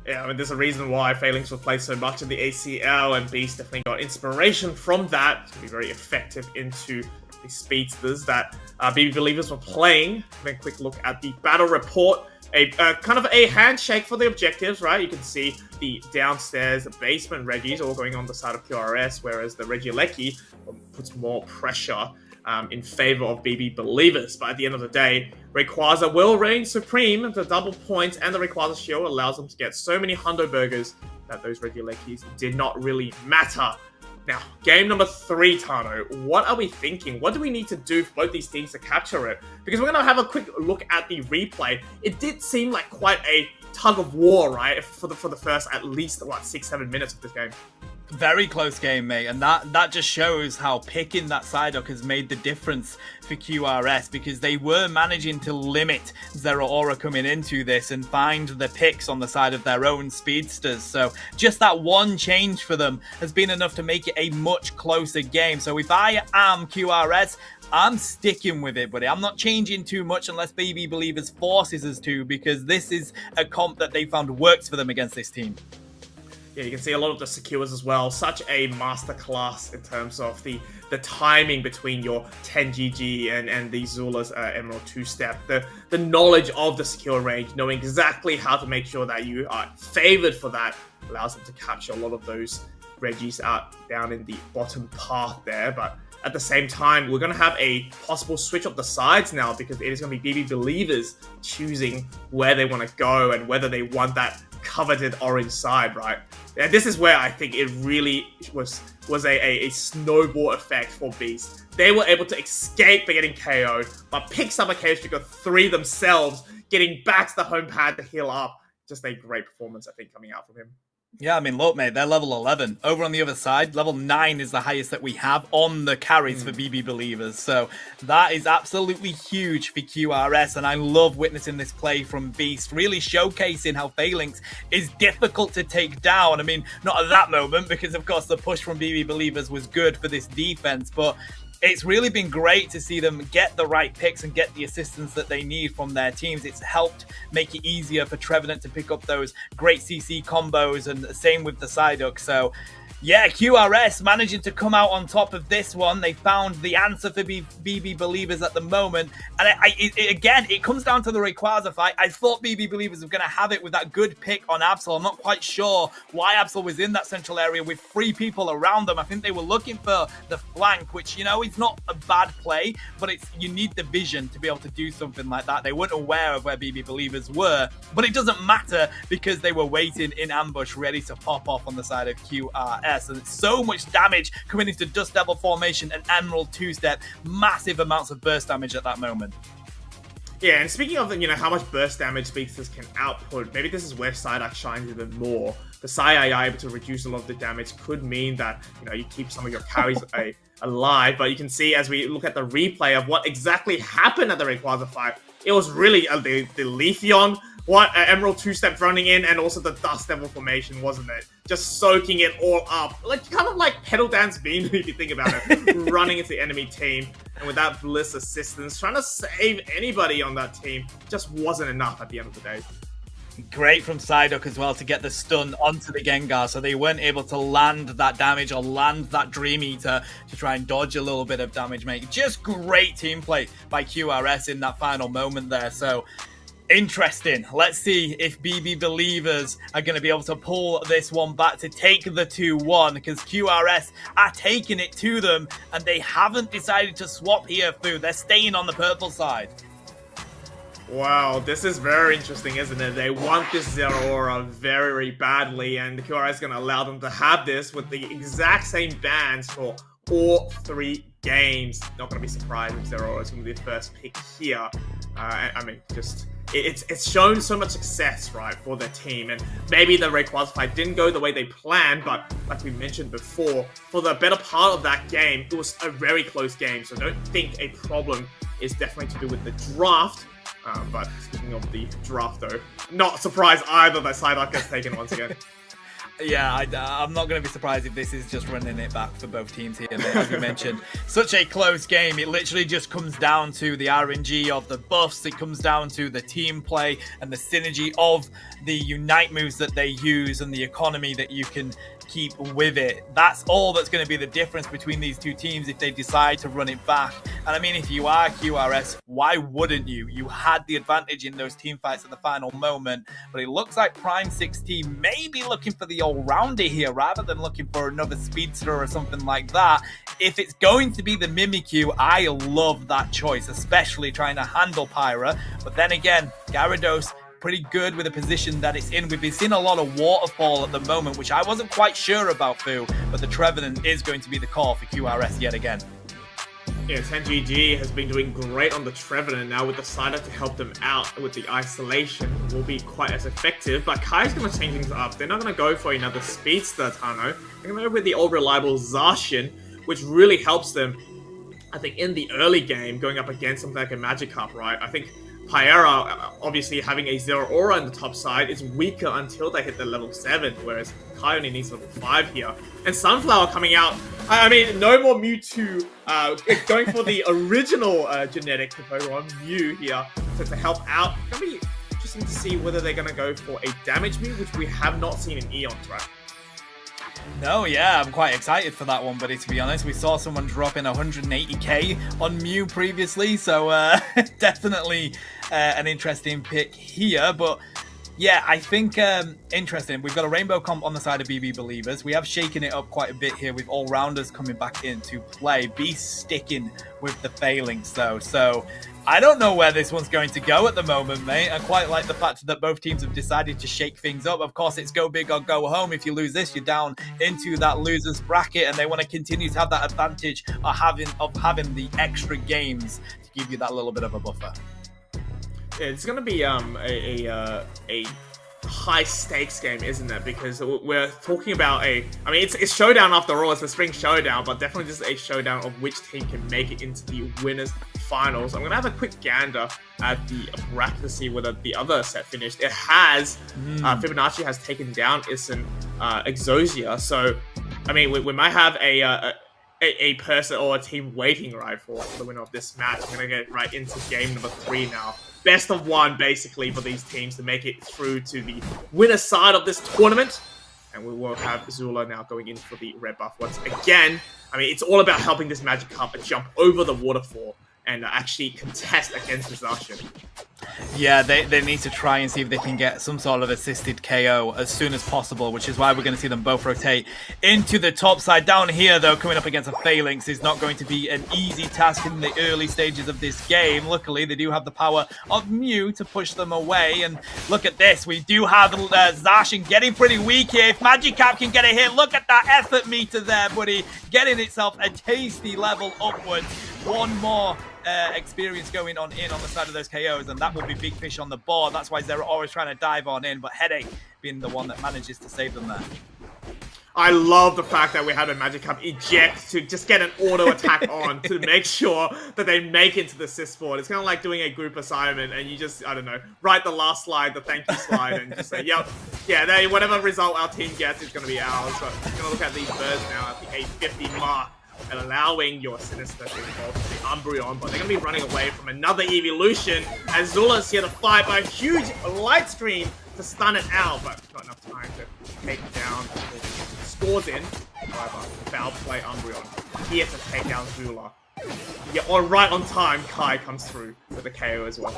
Yeah, I mean, there's a reason why Phalanx will play so much in the ACL, and Beast definitely got inspiration from that to be very effective into the speedsters that BB Believers were playing. Having a quick look at the battle report. A kind of a handshake for the objectives, right? You can see the downstairs basement Reggies all going on the side of QRS, whereas the Regieleki puts more pressure in favor of BB Believers. But at the end of the day, Rayquaza will reign supreme. The double points and the Rayquaza shield allows them to get so many Hundo Burgers that those Regielekis did not really matter. Now, game number 3, Tano. What are we thinking? What do we need to do for both these teams to capture it? Because we're going to have a quick look at the replay. It did seem like quite a tug of war, right? For the first at least, 6-7 minutes of this game. Very close game, mate, and that just shows how picking that Psyduck has made the difference for QRS, because they were managing to limit Zero Aura coming into this and find the picks on the side of their own speedsters. So just that one change for them has been enough to make it a much closer game. So if I am QRS, I'm sticking with it, buddy. I'm not changing too much unless BB Believers forces us to, because this is a comp that they found works for them against this team. Yeah, you can see a lot of the secures as well. Such a masterclass in terms of the timing between your 10GG and the Zula's Emerald 2-step. The knowledge of the secure range, knowing exactly how to make sure that you are favored for that, allows them to capture a lot of those Reggies out down in the bottom path there. But at the same time, we're going to have a possible switch of the sides now, because it is going to be BB Believers choosing where they want to go and whether they want that coveted orange side, right? And this is where I think it really was a snowball effect for Beast. They were able to escape by getting KO'd, but picks up a KO Trigger 3 themselves, getting back to the home pad to heal up. Just a great performance, I think, coming out from him. Yeah, I mean, look, mate, they're level 11. Over on the other side, level 9 is the highest that we have on the carries for BB Believers. So that is absolutely huge for QRS, and I love witnessing this play from Beast, really showcasing how Phalanx is difficult to take down. I mean, not at that moment, because, of course, the push from BB Believers was good for this defense, but it's really been great to see them get the right picks and get the assistance that they need from their teams. It's helped make it easier for Trevenant to pick up those great CC combos, and same with the Psyduck. So yeah, QRS managing to come out on top of this one. They found the answer for BB Believers at the moment. And again, it comes down to the Rayquaza fight. I thought BB Believers were going to have it with that good pick on Absol. I'm not quite sure why Absol was in that central area with 3 people around them. I think they were looking for the flank, which, you know, it's not a bad play, but you need the vision to be able to do something like that. They weren't aware of where BB Believers were, but it doesn't matter, because they were waiting in ambush ready to pop off on the side of QRS. And it's so much damage coming into Dust Devil formation and Emerald 2-step. Massive amounts of burst damage at that moment. Yeah, and speaking of, how much burst damage speedsters can output, maybe this is where Psyduck shines even more. The Psy able to reduce a lot of the damage could mean that, you keep some of your carries alive. But you can see as we look at the replay of what exactly happened at the Rayquaza fight, it was really the Leafeon, Emerald 2-step running in, and also the Dust Devil formation, wasn't it? Just soaking it all up. Kind of like Pedal Dance Bean, if you think about it, running into the enemy team. And with that Bliss assistance, trying to save anybody on that team just wasn't enough at the end of the day. Great from Psyduck as well to get the stun onto the Gengar, so they weren't able to land that damage or land that Dream Eater to try and dodge a little bit of damage, mate. Just great team play by QRS in that final moment there. So interesting. Let's see if BB Believers are going to be able to pull this one back to take the 2-1, because QRS are taking it to them, and they haven't decided to swap here, Fu. They're staying on the purple side. Wow, this is very interesting, isn't it? They want this Zero Aura very badly, and QRS is going to allow them to have this with the exact same bans for all 3 games. Not going to be surprised if Zero Aura is going to be the first pick here. I mean, just... It's shown so much success, right, for their team, and maybe the Rayquaza fight didn't go the way they planned, but like we mentioned before, for the better part of that game, it was a very close game, so I don't think a problem is definitely to do with the draft. But speaking of the draft, though, not surprised either that Psyduck gets taken once again. Yeah, I'm not going to be surprised if this is just running it back for both teams here, mate. As we mentioned, such a close game. It literally just comes down to the RNG of the buffs. It comes down to the team play and the synergy of the Unite moves that they use and the economy that you can keep with it. That's all that's going to be the difference between these two teams if they decide to run it back. And I mean, if you are QRS, why wouldn't you? You had the advantage in those team fights at the final moment, but it looks like Prime 16 may be looking for the all-rounder here rather than looking for another speedster or something like that. If it's going to be the Mimikyu, I love that choice, especially trying to handle Pyra. But then again, Gyarados, pretty good with the position that it's in. We've been seeing a lot of Waterfall at the moment, which I wasn't quite sure about, Fu, but the Trevenant is going to be the call for QRS yet again. Yes, NGG has been doing great on the Trevenant. Now with the Psyduck to help them out with the isolation, it will be quite as effective. But Kai's going to change things up. They're not going to go for another Speedster Tano. They're going to go with the old reliable Zacian, which really helps them, I think, in the early game, going up against something like a Magikarp, right? I think Pyra, obviously having a Zero Aura on the top side, is weaker until they hit the level 7, whereas Kai only needs level 5 here. And Sunflower coming out, I mean, no more Mewtwo, going for the original genetic Pokemon, Mew here, to help out. It's going to be interesting to see whether they're going to go for a damage Mew, which we have not seen in Eons, right? No, yeah, I'm quite excited for that one, buddy, to be honest. We saw someone drop in 180k on Mew previously, so definitely an interesting pick here. But yeah, I think interesting. We've got a Rainbow comp on the side of BB Believers. We have shaken it up quite a bit here with all-rounders coming back into play. Beast sticking with the Phalanx, though, so I don't know where this one's going to go at the moment, mate. I quite like the fact that both teams have decided to shake things up. Of course, it's go big or go home. If you lose this, you're down into that loser's bracket, and they want to continue to have that advantage of having the extra games to give you that little bit of a buffer. Yeah, it's going to be a high stakes game, isn't it? Because we're talking about I mean, it's Showdown after all. It's a spring Showdown, but definitely just a showdown of which team can make it into the winners finals. I'm gonna have a quick gander at the bracket to see whether the other set finished. It has. Fibonacci has taken down Ison Exosia, so I mean, we might have a person or a team waiting, right, for the winner of this match. I'm gonna get right into game number 3 now. Best of 1, basically, for these teams to make it through to the winner side of this tournament. And we will have Zula now going in for the red buff once again. I mean, it's all about helping this Magikarp jump over the waterfall and actually contest against the Zacian. Yeah, they need to try and see if they can get some sort of assisted KO as soon as possible, which is why we're going to see them both rotate into the top side. Down here, though, coming up against a Phalanx is not going to be an easy task in the early stages of this game. Luckily, they do have the power of Mew to push them away. And look at this. We do have Zacian getting pretty weak here. If Magikarp can get a hit, look at that effort meter there, buddy. Getting itself a tasty level upwards. One more experience going on in on the side of those KOs, and that will be big fish on the board. That's why they're always trying to dive on in, but Headache being the one that manages to save them there. I love the fact that we had a Magikarp eject to just get an auto attack on to make sure that they make it to the assist board. It's kind of like doing a group assignment and you just, I don't know, write the last slide, the thank you slide, and just say, yep, yeah, whatever result our team gets is going to be ours. But I'm going to look at these birds now at the 850 mark, and allowing your Sinister to evolve to the Umbreon, but they're going to be running away from another evolution, as Zula's here to fight by a huge light stream to stun it out, but not enough time to take down before they get the scores in. However, foul play Umbreon here to take down Zula. Yeah, right on time, Kai comes through with the KO as well.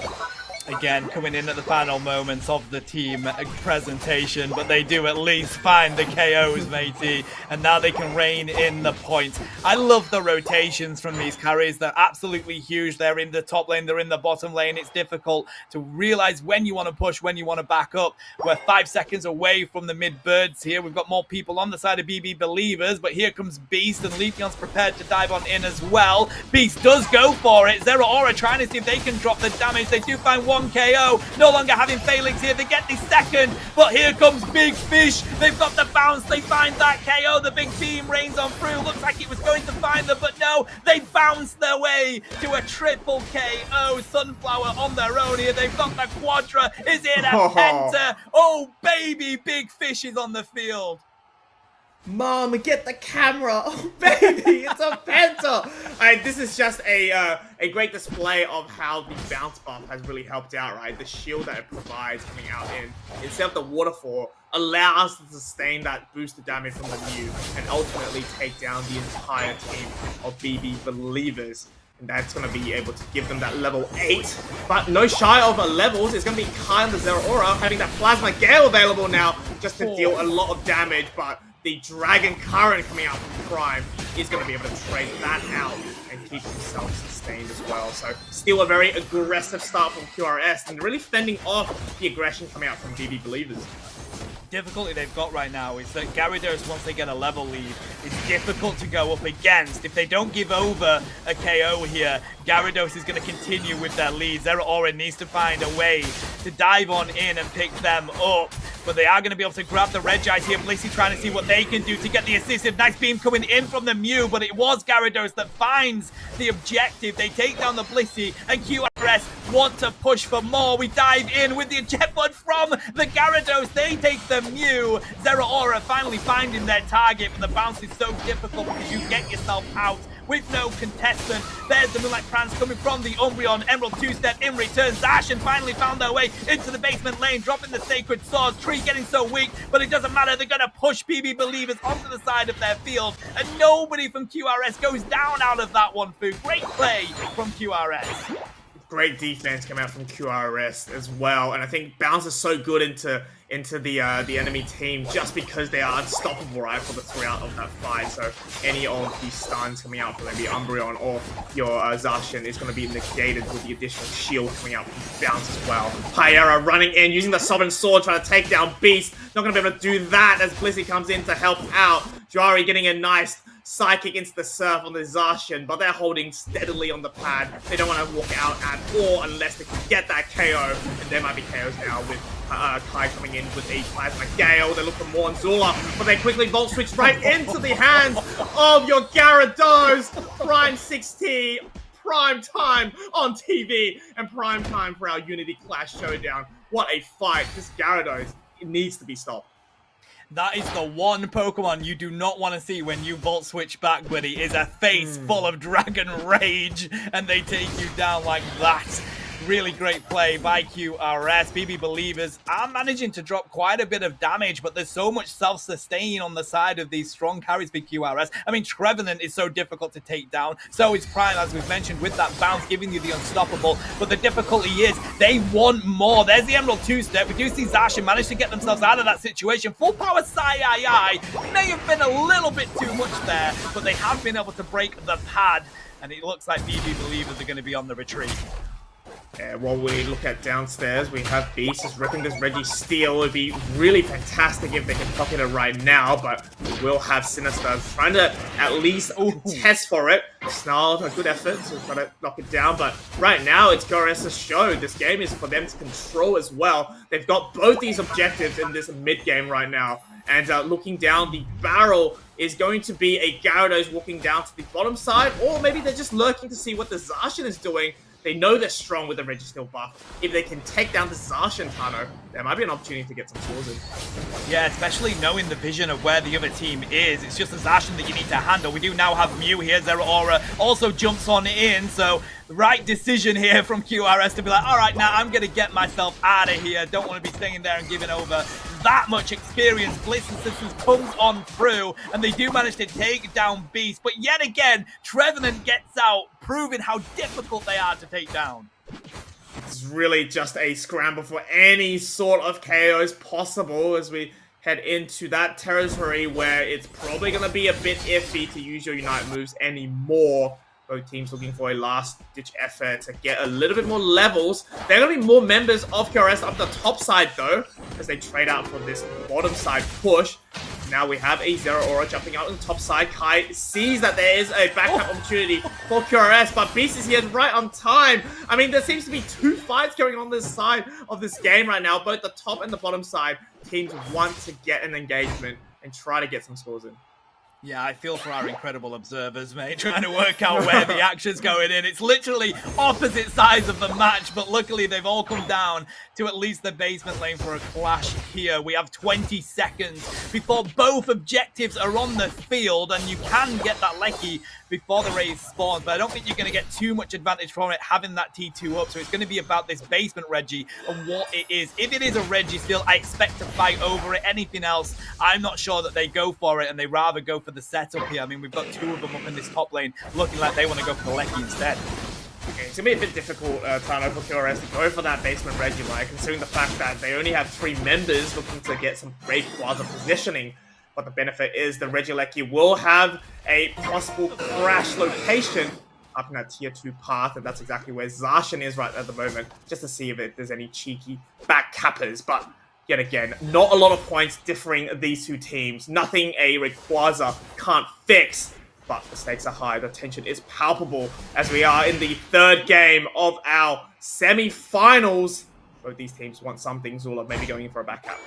Again, coming in at the final moments of the team presentation, but they do at least find the KOs, matey, and now they can rein in the points. I love the rotations from these carries. They're absolutely huge. They're in the top lane, they're in the bottom lane. It's difficult to realize when you want to push, when you want to back up. We're 5 seconds away from the mid-birds here. We've got more people on the side of BB Believers, but here comes Beast, and Leafeon's prepared to dive on in as well. Beast does go for it. Zero Aura trying to see if they can drop the damage. They do find one KO, no longer having Phalanx here. They get the second, but here comes Big Fish. They've got the bounce. They find that KO. The big beam rains on through. Looks like it was going to find them, but no, they bounce their way to a triple KO. Sunflower on their own here. They've got the Quadra. Is it a Penta? Oh, baby, Big Fish is on the field. Mom, get the camera. Oh, baby, it's a Penta. This is just a great display of how the bounce buff has really helped out, right? The shield that it provides coming out instead of the waterfall allows to sustain that boosted damage from the Mew and ultimately take down the entire team of BB Believers. And that's going to be able to give them that level 8, but no shy of levels. It's going to be Kai on the Zero Aura, having that Plasma Gale available now just to deal a lot of damage, but the Dragon Current coming out from Prime is going to be able to trade that out and keep himself sustained as well. So still a very aggressive start from QRS and really fending off the aggression coming out from BB Believers. Difficulty they've got right now is that Gyarados, once they get a level lead, is difficult to go up against. If they don't give over a KO here, Gyarados is going to continue with their lead. Zero Aura needs to find a way to dive on in and pick them up. But they are going to be able to grab the Regis here. Blissey trying to see what they can do to get the assisted. Nice beam coming in from the Mew, but it was Gyarados that finds the objective. They take down the Blissey, and QRS want to push for more. We dive in with the eject bud from the Gyarados. They take the Mew. Zero Aura finally finding their target, but the bounce is so difficult because you get yourself out with no contestant. There's the Moonlight Prance coming from the Umbreon. Emerald two-step in return. Zacian finally found their way into the basement lane, dropping the Sacred Swords. Tree getting so weak, but it doesn't matter. They're going to push BB Believers onto the side of their field, and nobody from QRS goes down out of that one, Fu. Great play from QRS. Great defense came out from QRS as well, and I think Bounce is so good into the enemy team just because they are unstoppable, right, for the throughout of that fight. So any of these stuns coming out from maybe Umbreon or your Zacian is going to be negated with the additional shield coming out from Bounce as well. Pyera running in, using the Sovereign Sword, trying to take down Beast. Not going to be able to do that as Blissey comes in to help out. Jari getting a nice Psychic into the surf on the Zacian, but they're holding steadily on the pad. They don't want to walk out at all unless they can get that KO, and there might be KOs now with Kai coming in with a Plasma Gale. They look for more on Zula, but they quickly Volt Switch right into the hands of your Gyarados. Prime 6T, prime time on TV, and prime time for our Unity Clash Showdown. What a fight. This Gyarados, it needs to be stopped. That is the one Pokemon you do not want to see when you Volt Switch back, buddy, is a face full of Dragon Rage, and they take you down like that. Really great play by QRS. BB Believers are managing to drop quite a bit of damage, but there's so much self-sustain on the side of these strong carries for QRS. I mean, Trevenant is so difficult to take down. So is Prime, as we've mentioned, with that bounce, giving you the unstoppable. But the difficulty is they want more. There's the Emerald two-step. We do see Zacian manage to get themselves out of that situation. Full power Sai may have been a little bit too much there, but they have been able to break the pad. And it looks like BB Believers are going to be on the retreat. While we look at downstairs, we have Beast just ripping this Registeel. It would be really fantastic if they can pocket it right now, but we will have Sinister trying to at least test for it. Snarl, a good effort to try to knock it down, but right now it's QRS's show. This game is for them to control as well. They've got both these objectives in this mid-game right now, and looking down the barrel is going to be a Gyarados walking down to the bottom side, or maybe they're just lurking to see what the Zacian is doing. They know they're strong with the Registeel buff. If they can take down the Zacian Tano, there might be an opportunity to get some scores in. Yeah, especially knowing the vision of where the other team is. It's just the Zacian that you need to handle. We do now have Mew here. Zero Aura also jumps on in, so right decision here from QRS to be like, all right, now I'm going to get myself out of here. Don't want to be staying there and giving over that much experience. Blitz and Systems comes on through, and they do manage to take down Beast. But yet again, Trevenant gets out, proving how difficult they are to take down. It's really just a scramble for any sort of KOs possible as we head into that territory where it's probably going to be a bit iffy to use your Unite moves anymore. Both teams looking for a last-ditch effort to get a little bit more levels. There are going to be more members of QRS up the top side, though, as they trade out for this bottom side push. Now we have a Zero Aura jumping out on the top side. Kai sees that there is a backup opportunity for QRS, but Beast is here right on time. I mean, there seems to be two fights going on this side of this game right now. Both the top and the bottom side teams want to get an engagement and try to get some scores in. Yeah, I feel for our incredible observers, mate, trying to work out where the action's going in. It's literally opposite sides of the match, but luckily they've all come down to at least the basement lane for a clash here. We have 20 seconds before both objectives are on the field, and you can get that Lecky before the raise spawns, but I don't think you're going to get too much advantage from it having that T2 up, so it's going to be about this basement Reggie and what it is. If it is a Reggie still, I expect to fight over it. Anything else, I'm not sure that they go for it, and they rather go for the setup here. I mean, we've got two of them up in this top lane looking like they want to go for the Lecky instead. Okay, it's going to be a bit difficult, Tano, for QRS to go for that basement Reggie, like, considering the fact that they only have 3 members looking to get some Rayquaza positioning. But the benefit is the Regieleki will have a possible crash location up in that tier 2 path, and that's exactly where Zacian is right at the moment, just to see if there's any cheeky backcappers. But yet again, not a lot of points differing these two teams. Nothing a Rayquaza can't fix, but the stakes are high. The tension is palpable as we are in the 3rd game of our semi-finals. Both these teams want something. Zula maybe going in for a backup.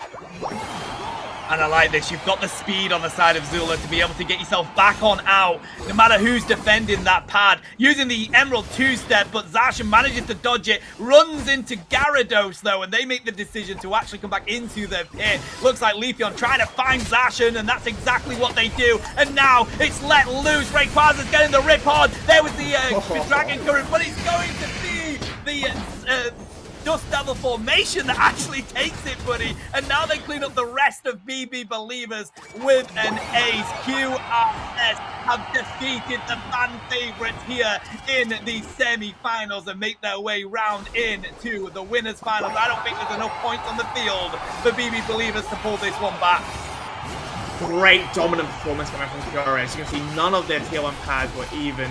And I like this. You've got the speed on the side of Zula to be able to get yourself back on out, no matter who's defending that pad. Using the Emerald 2-step, but Zacian manages to dodge it, runs into Gyarados, though, and they make the decision to actually come back into their pit. Looks like Leafeon trying to find Zacian, and that's exactly what they do. And now it's let loose. Rayquaza's getting the rip on. There was the Dragon Current, but it's going to be the Dust Devil formation that actually takes it, buddy. And now they clean up the rest of BB Believers with an ace. QRS have defeated the fan favorites here in the semi-finals and make their way round into the winners' finals. I don't think there's enough points on the field for BB Believers to pull this one back. Great dominant performance coming from QRS. You can see none of their tier 1 pads were even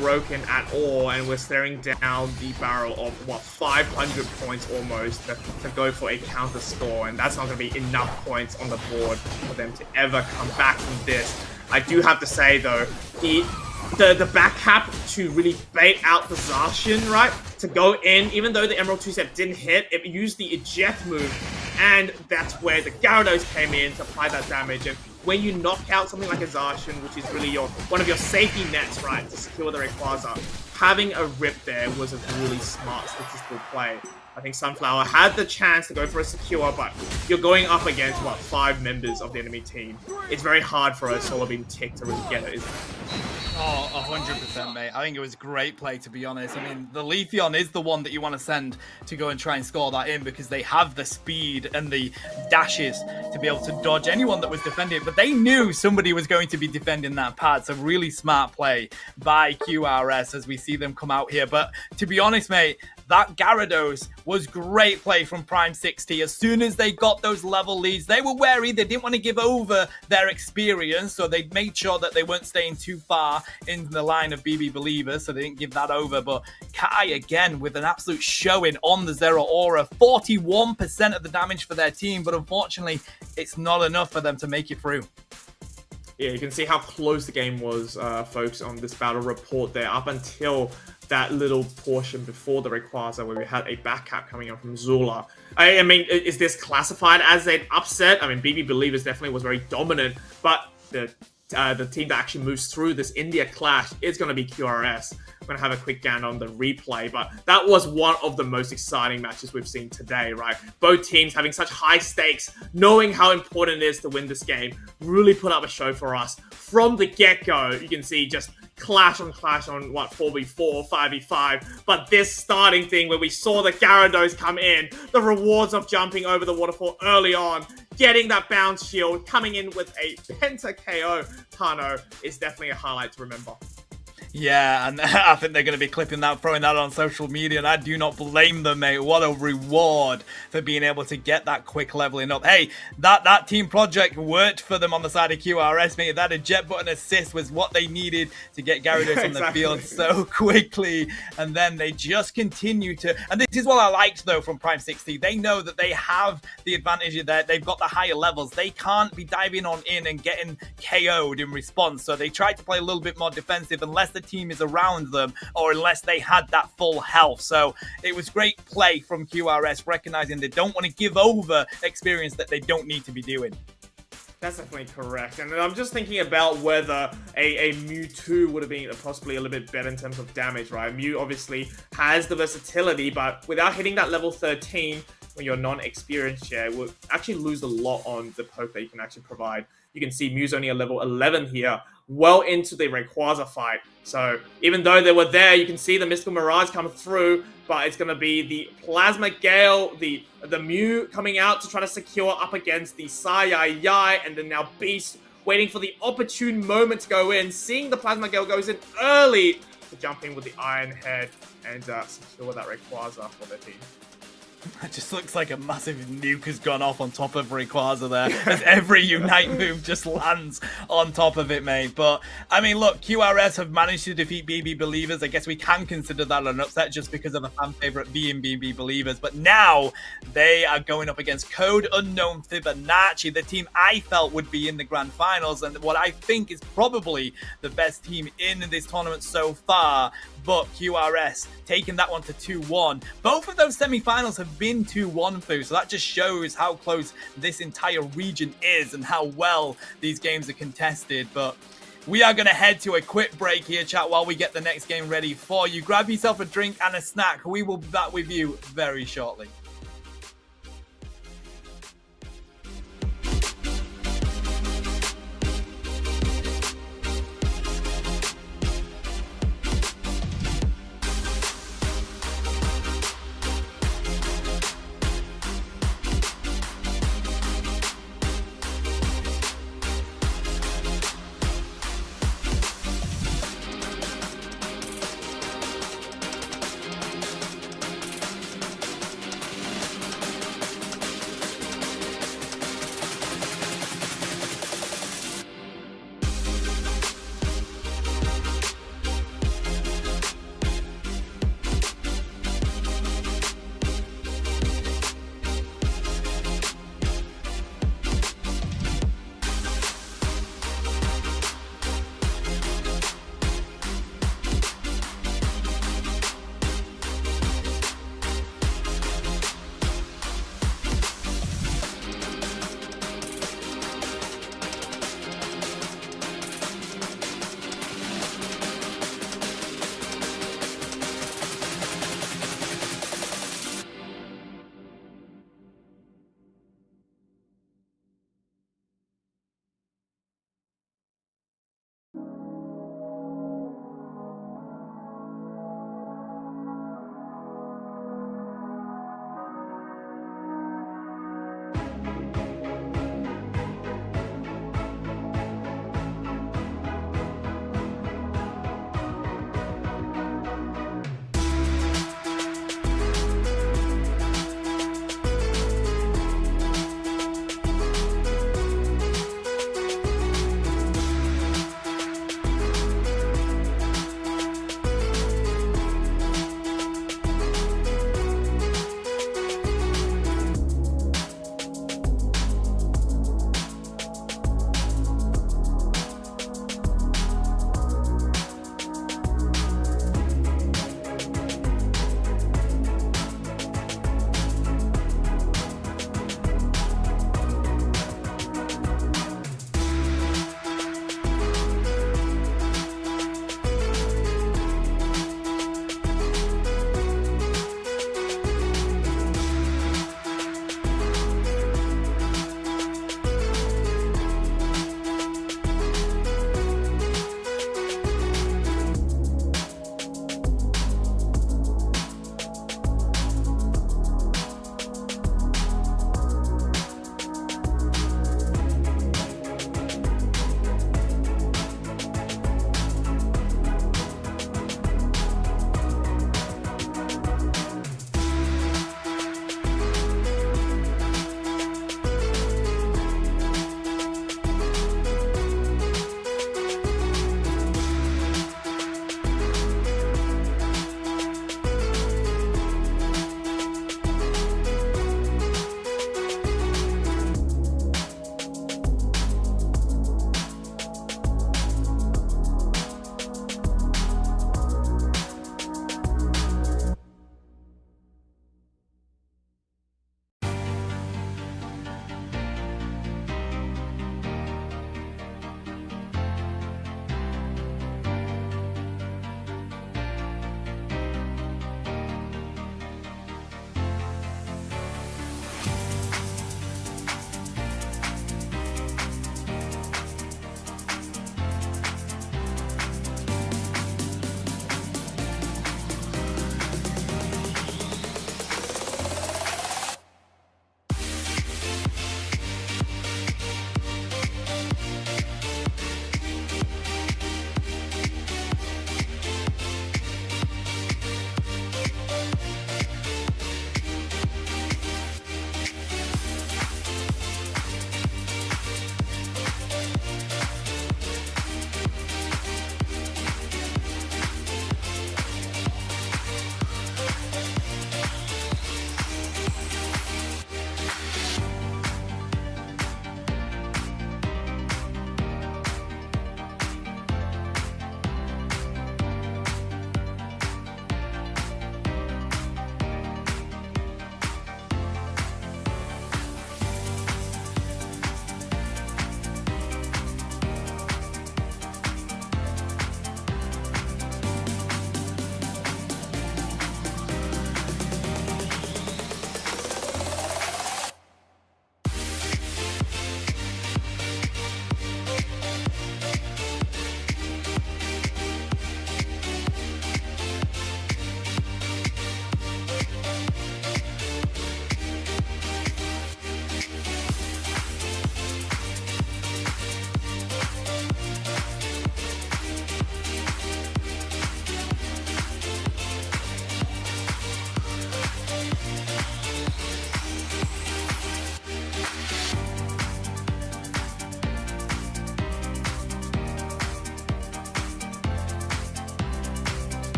broken at all, and we're staring down the barrel of, what, 500 points almost to go for a counter score, and that's not going to be enough points on the board for them to ever come back from this. I do have to say, though, the back cap to really bait out the Zacian, right, to go in, even though the Emerald 2-step didn't hit, it used the eject move, and that's where the Gyarados came in to apply that damage. And when you knock out something like a Zacian, which is really one of your safety nets, right, to secure the Rayquaza, having a rip there was a really smart statistical play. I think Sunflower had the chance to go for a secure, but you're going up against, what, 5 members of the enemy team. It's very hard for a solo beam tick to really get it, isn't it? Oh, 100%, mate. I think it was great play, to be honest. I mean, the Leafeon is the one that you want to send to go and try and score that in because they have the speed and the dashes to be able to dodge anyone that was defending it. But they knew somebody was going to be defending that pad. So really smart play by QRS as we see them come out here. But to be honest, mate, that Gyarados was great play from Prime 60. As soon as they got those level leads, they were wary. They didn't want to give over their experience, so they made sure that they weren't staying too far in the line of BB Believers, so they didn't give that over. But Kai, again, with an absolute showing on the Zero Aura. 41% of the damage for their team, but unfortunately, it's not enough for them to make it through. Yeah, you can see how close the game was, folks, on this battle report there, up until that little portion before the Rayquaza where we had a back cap coming in from Zula. I mean, is this classified as an upset? I mean, BB Believers definitely was very dominant, but the team that actually moves through this India clash is going to be QRS. I'm going to have a quick scan on the replay, but that was one of the most exciting matches we've seen today, right? Both teams having such high stakes, knowing how important it is to win this game, really put up a show for us. From the get-go, you can see just clash on, what, 4v4, 5v5, but this starting thing where we saw the Gyarados come in, the rewards of jumping over the waterfall early on, getting that bounce shield, coming in with a Penta KO, Tano, is definitely a highlight to remember. Yeah, and I think they're going to be clipping that, throwing that on social media, and I do not blame them, mate. What a reward for being able to get that quick leveling up. Hey, that team project worked for them on the side of QRS, mate. That eject button assist was what they needed to get Gyarados on the field so quickly, and then they just continue to, and this is what I liked, though, from Prime 60. They know that they have the advantage that they've got the higher levels. They can't be diving on in and getting KO'd in response, so they tried to play a little bit more defensive unless the team is around them or unless they had that full health. So it was great play from QRS, recognizing they don't want to give over experience that they don't need to be doing. That's definitely correct. And I'm just thinking about whether a Mewtwo would have been possibly a little bit better in terms of damage, right? Mew obviously has the versatility, but without hitting that level 13, when you're non-experienced share, will actually lose a lot on the poke that you can actually provide. You can see Mew's only a level 11 here, well into the Rayquaza fight. So even though they were there, you can see the Mystical Mirage come through, but it's going to be the Plasma Gale, the Mew coming out to try to secure up against the Sai, and then now Beast waiting for the opportune moment to go in, seeing the Plasma Gale goes in early to jump in with the Iron Head and secure that Rayquaza for their team. It just looks like a massive nuke has gone off on top of Rayquaza there, as every Unite move just lands on top of it, mate. But, I mean, look, QRS have managed to defeat BB Believers. I guess we can consider that an upset just because of a fan favorite being BB Believers. But now they are going up against Code Unknown Fibonacci, the team I felt would be in the grand finals, and what I think is probably the best team in this tournament so far. But QRS taking that one to 2-1. Both of those semi-finals have been 2-1 through, so that just shows how close this entire region is and how well these games are contested. But we are going to head to a quick break here, chat, while we get the next game ready for you. Grab yourself a drink and a snack. We will be back with you very shortly.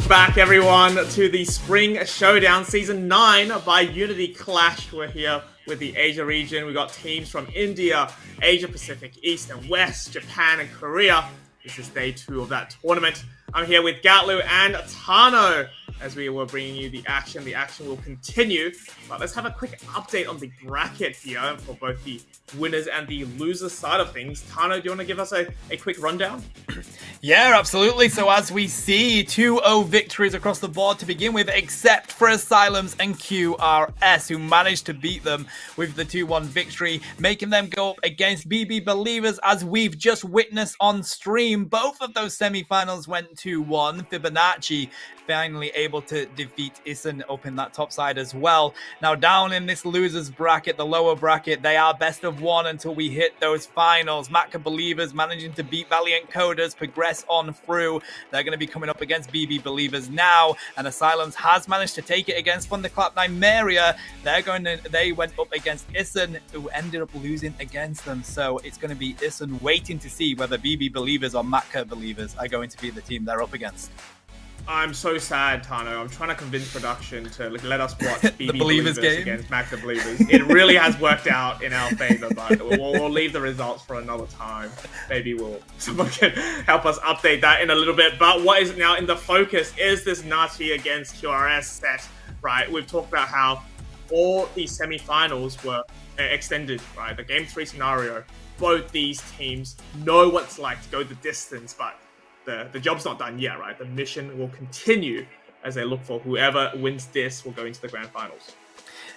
back, everyone, to the Spring Showdown Season 9 by Unity Clash. We're here with the Asia region. We got teams from India, Asia Pacific, East and West, Japan and Korea. This is day 2 of that tournament. I'm here with Ghatlue and Tano as we were bringing you the action. The action will continue, but let's have a quick update on the bracket here for both the winners and the losers side of things. Tano, do you want to give us a quick rundown? Yeah, absolutely. So as we see, 2-0 victories across the board to begin with, except for Asylums and QRS, who managed to beat them with the 2-1 victory, making them go up against BB Believers, as we've just witnessed on stream. Both of those semi-finals went 2-1. Fibonacci finally able to defeat Ison up in that top side as well. Now down in this losers bracket, the lower bracket, they are best of 1 until we hit those finals. Matka Believers managing to beat Valiant Coders, progress on through. They're going to be coming up against BB Believers now, and Asylums has managed to take it against Thunderclap Nymeria. They went up against Ison, who ended up losing against them. So it's going to be Ison waiting to see whether BB Believers or Matka Believers are going to be the team they're up against. I'm so sad, Tano. I'm trying to convince production to let us watch BB Believers game against Matka Believers. It really has worked out in our favor, but we'll leave the results for another time. Maybe someone can help us update that in a little bit. But what is now in the focus is this Nachi against QRS set, right? We've talked about how all these semi-finals were extended, right? The Game 3 scenario. Both these teams know what it's like to go the distance, but the job's not done yet, right? The mission will continue as they look for whoever wins this will go into the grand finals.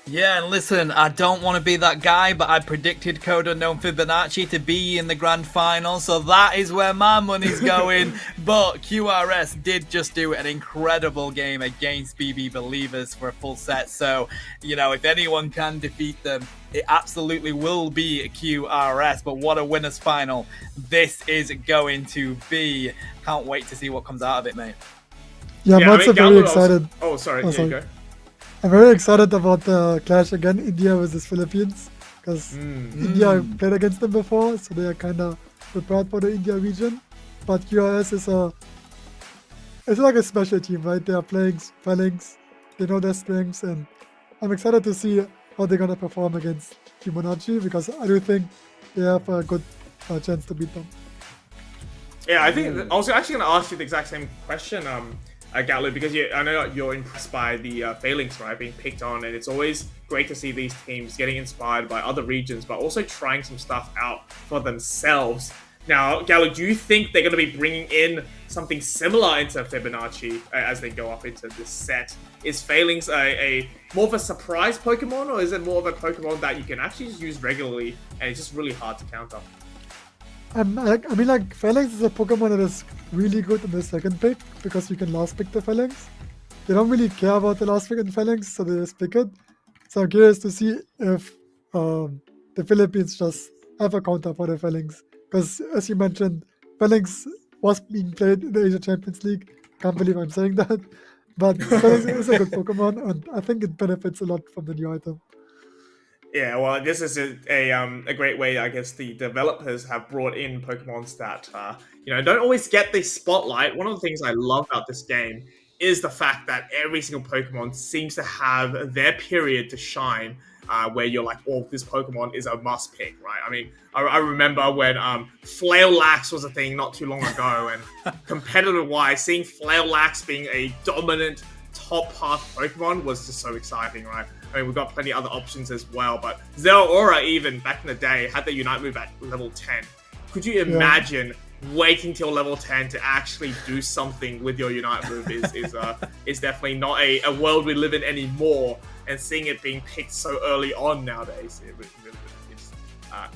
Yeah, and listen, I don't want to be that guy, but I predicted Coda known Fibonacci to be in the grand final, so that is where my money's going. But QRS did just do an incredible game against BB Believers for a full set, so, you know, if anyone can defeat them, it absolutely will be QRS. But what a winner's final this is going to be. Can't wait to see what comes out of it, mate. Yeah, I'm also very excited. Sorry. You go. I'm very excited about the clash again, India versus Philippines, because India played against them before, so they are kind of prepared for the India region. But QRS it's like a special team, right? They are playing Phalanx, they know their strengths, and I'm excited to see how they're going to perform against Fibonacci, because I do think they have a good chance to beat them. Yeah, I think I was actually going to ask you the exact same question, Ghatlue, because I know you're impressed by the Phalanx, right, being picked on, and it's always great to see these teams getting inspired by other regions, but also trying some stuff out for themselves. Now, Ghatlue, do you think they're going to be bringing in something similar into Fibonacci as they go up into this set? Is Phalanx a more of a surprise Pokemon, or is it more of a Pokemon that you can actually just use regularly and it's just really hard to counter? I mean, Phalanx is a Pokemon that is really good in the second pick, because you can last pick the Phalanx. They don't really care about the last pick in Phalanx, so they just pick it. So I'm curious to see if the Philippines just have a counter for the Phalanx. Because, as you mentioned, Phalanx was being played in the Asia Champions League. Can't believe I'm saying that. But Phalanx is a good Pokemon, and I think it benefits a lot from the new item. Yeah, well, this is a great way, I guess, the developers have brought in Pokemons that, don't always get the spotlight. One of the things I love about this game is the fact that every single Pokemon seems to have their period to shine, where you're like, oh, this Pokemon is a must pick, right? I mean, I remember when Flail-Lax was a thing not too long ago, and competitive-wise, seeing Flail-Lax being a dominant top path Pokemon was just so exciting, right? I mean, we've got plenty of other options as well, but Zeraora, even back in the day, had the Unite move at level 10. Could you imagine waiting till level 10 to actually do something with your Unite move is definitely not a world we live in anymore, and seeing it being picked so early on nowadays, it really is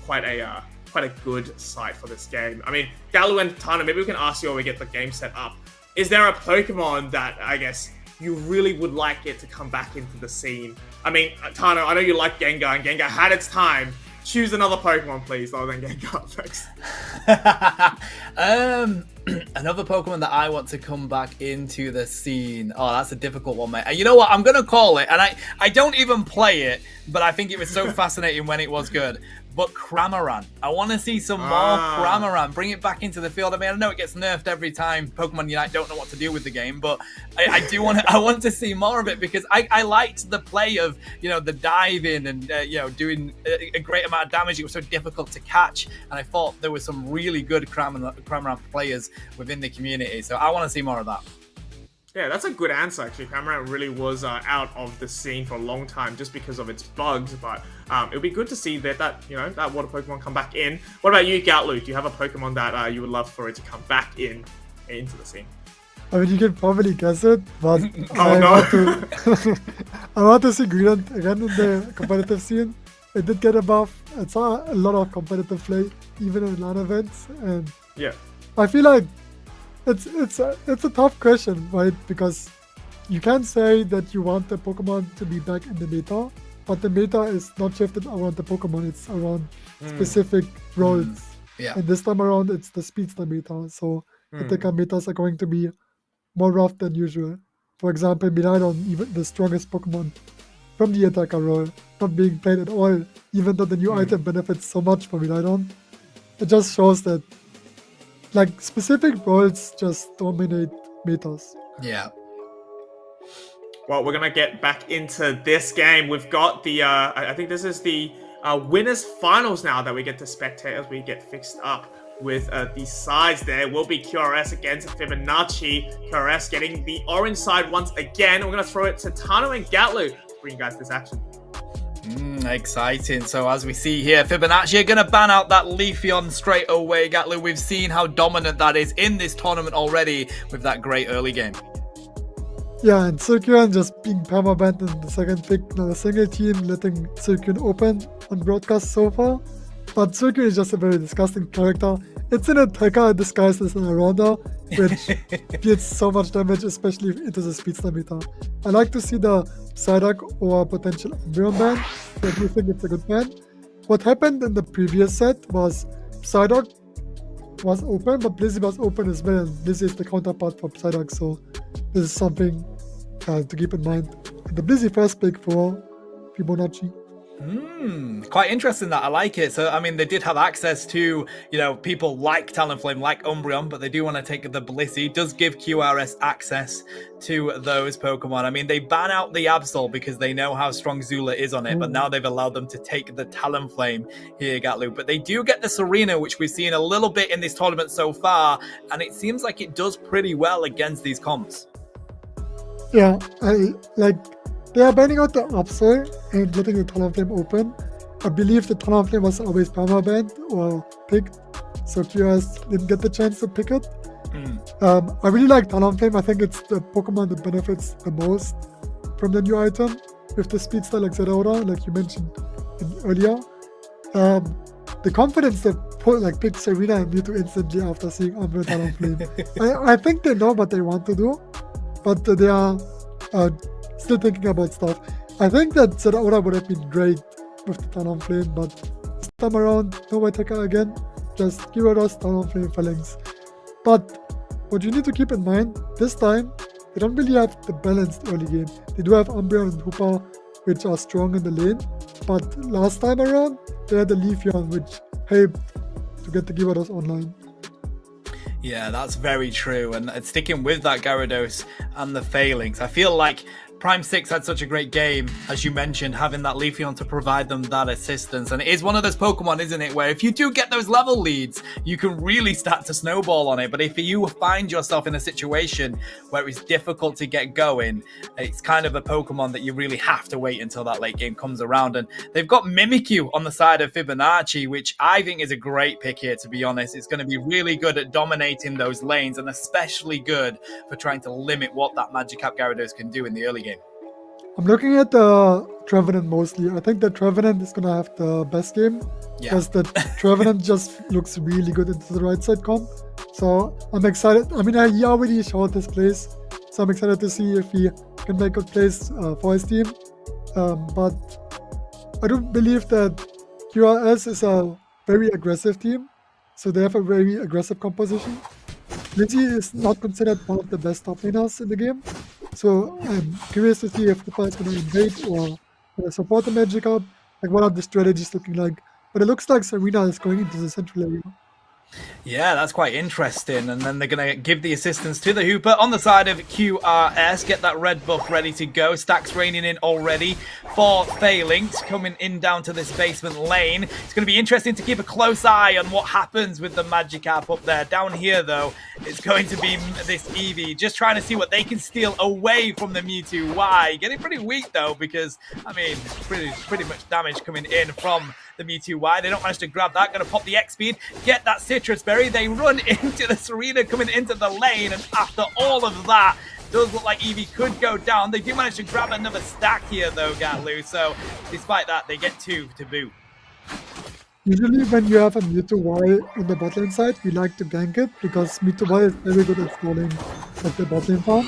quite a good sight for this game. I mean, Ghatlue and Tano, maybe we can ask you when we get the game set up. Is there a Pokemon that, I guess, you really would like it to come back into the scene? I mean, Tano, I know you like Gengar, and Gengar had its time. Choose another Pokemon, please, other than Gengar. Thanks. Another Pokemon that I want to come back into the scene. Oh, that's a difficult one, mate. And you know what? I'm going to call it, and I don't even play it, but I think it was so fascinating when it was good. but Cramorant. I want to see some more Cramorant. Bring it back into the field. I mean, I know it gets nerfed every time Pokemon Unite don't know what to do with the game, but I do want to. I want to see more of it because I liked the play of the diving and doing a great amount of damage. It was so difficult to catch, and I thought there were some really good Cramorant players within the community. So I want to see more of that. Yeah, that's a good answer, actually. Cramorant really was out of the scene for a long time just because of its bugs, but it would be good to see that water Pokemon come back in. What about you, Ghatlue? Do you have a Pokemon that you would love for it to come back into the scene? I mean, you can probably guess it, but I want to see Greenland again in the competitive scene. It did get a buff. It saw a lot of competitive play, even in LAN events, and yeah, I feel like it's a tough question, right? Because you can say that you want the Pokemon to be back in the meta, but the meta is not shifted around the Pokemon, it's around specific roles. Yeah. And this time around, it's the Speedster meta, so attacker metas are going to be more rough than usual. For example, Miraidon, even the strongest Pokemon from the attacker role, not being played at all, even though the new item benefits so much for Miraidon. It just shows that specific roles just dominate metas. Yeah. Well, we're going to get back into this game. We've got the, I think this is the winners finals now that we get to spectate as we get fixed up with the sides there. Will be QRS against Fibonacci. QRS getting the orange side once again. We're going to throw it to Tano and Ghatlue to bring you guys this action. Exciting. So as we see here, Fibonacci are going to ban out that Leafeon straight away. Ghatlue, we've seen how dominant that is in this tournament already with that great early game. Yeah, and Suicune just being permabanned in the second pick, not a single team letting Suicune open on broadcast so far. But Suicune is just a very disgusting character. It's an attacker disguised as an all-rounder, which deals so much damage, especially into the Speedster meta. I like to see the Psyduck or potential Umbreon ban, so I do think it's a good ban. What happened in the previous set was Psyduck was open, but Blizzy was open as well, and Blizzy is the counterpart for Psyduck, so this is something to keep in mind. And the Blizzy first pick for Fibonacci. Quite interesting that. I like it. So, I mean, they did have access to, people like Talonflame, like Umbreon, but they do want to take the Blissey. It does give QRS access to those Pokemon. I mean, they ban out the Absol because they know how strong Zula is on it, but now they've allowed them to take the Talonflame here, Ghatlue. But they do get the Serena, which we've seen a little bit in this tournament so far, and it seems like it does pretty well against these comps. Yeah, they are banning out the Absol and letting the Talonflame open. I believe the Talonflame was always permabanned or picked, so QRS didn't get the chance to pick it. I really like Talonflame. I think it's the Pokemon that benefits the most from the new item with the Speedster like Zeraora, like you mentioned earlier. The confidence that picked Serena and Mewtwo instantly after seeing Umbreon Talonflame. I think they know what they want to do, but they are still thinking about stuff. I think that Zeraora would have been great with the Talonflame, but this time around, no attacker again, just Gyarados, Talonflame, Phalanx. But what you need to keep in mind, this time, they don't really have the balanced early game. They do have Umbreon and Hoopa, which are strong in the lane, but last time around, they had the Leafeon, which helped to get the Gyarados online. Yeah, that's very true. And sticking with that Gyarados and the Phalanx, I feel like Prime 6 had such a great game, as you mentioned, having that Leafeon to provide them that assistance. And it is one of those Pokemon, isn't it, where if you do get those level leads, you can really start to snowball on it. But if you find yourself in a situation where it's difficult to get going, it's kind of a Pokemon that you really have to wait until that late game comes around. And they've got Mimikyu on the side of Fibonacci, which I think is a great pick here, to be honest. It's going to be really good at dominating those lanes, and especially good for trying to limit what that Magikarp Gyarados can do in the early game. I'm looking at the Trevenant mostly. I think the Trevenant is going to have the best game because the Trevenant just looks really good into the right side comp. So I'm excited. I mean, he already showed his plays, so I'm excited to see if he can make good plays for his team. But I do believe that QRS is a very aggressive team, so they have a very aggressive composition. Lizzie is not considered one of the best top laners in the game. So I'm curious to see if Hoopa is going to invade or support the Magikarp. Like, what are the strategies looking like? But it looks like Serena is going into the central area. Yeah, that's quite interesting. And then they're going to give the assistance to the Hooper on the side of QRS. Get that red buff ready to go. Stacks raining in already for Phalanx coming in down to this basement lane. It's going to be interesting to keep a close eye on what happens with the Magikarp up there. Down here, though, it's going to be this Eevee just trying to see what they can steal away from the Mewtwo Y. Getting pretty weak, though, because, I mean, pretty much damage coming in from the Mewtwo Y. They don't manage to grab that. Going to pop the X-Speed, get that Citrus Berry. They run into the Serena coming into the lane, and after all of that, does look like Eevee could go down. They do manage to grab another stack here, though, Ghatlue. So, despite that, they get 2 to boot. Usually when you have a Mewtwo Y on the bot lane side, we like to gank it because Mewtwo Y is very good at stalling at the bot lane farm.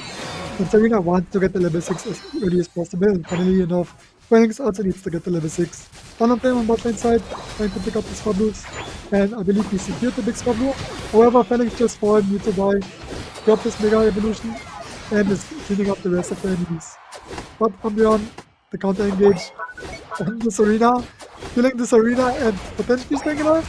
And Serena wants to get the level 6 as early as possible, and funnily enough, Phalanx also needs to get the level 6. Talonflame on bot lane side, trying to pick up the Swablues, and I believe he secured the big Swablu. However, Phalanx just fought Mewtwo Y, dropped his Mega Evolution, and is cleaning up the rest of the enemies. But Umbreon, the counter engage on the Serena, killing the Serena and potentially staying alive.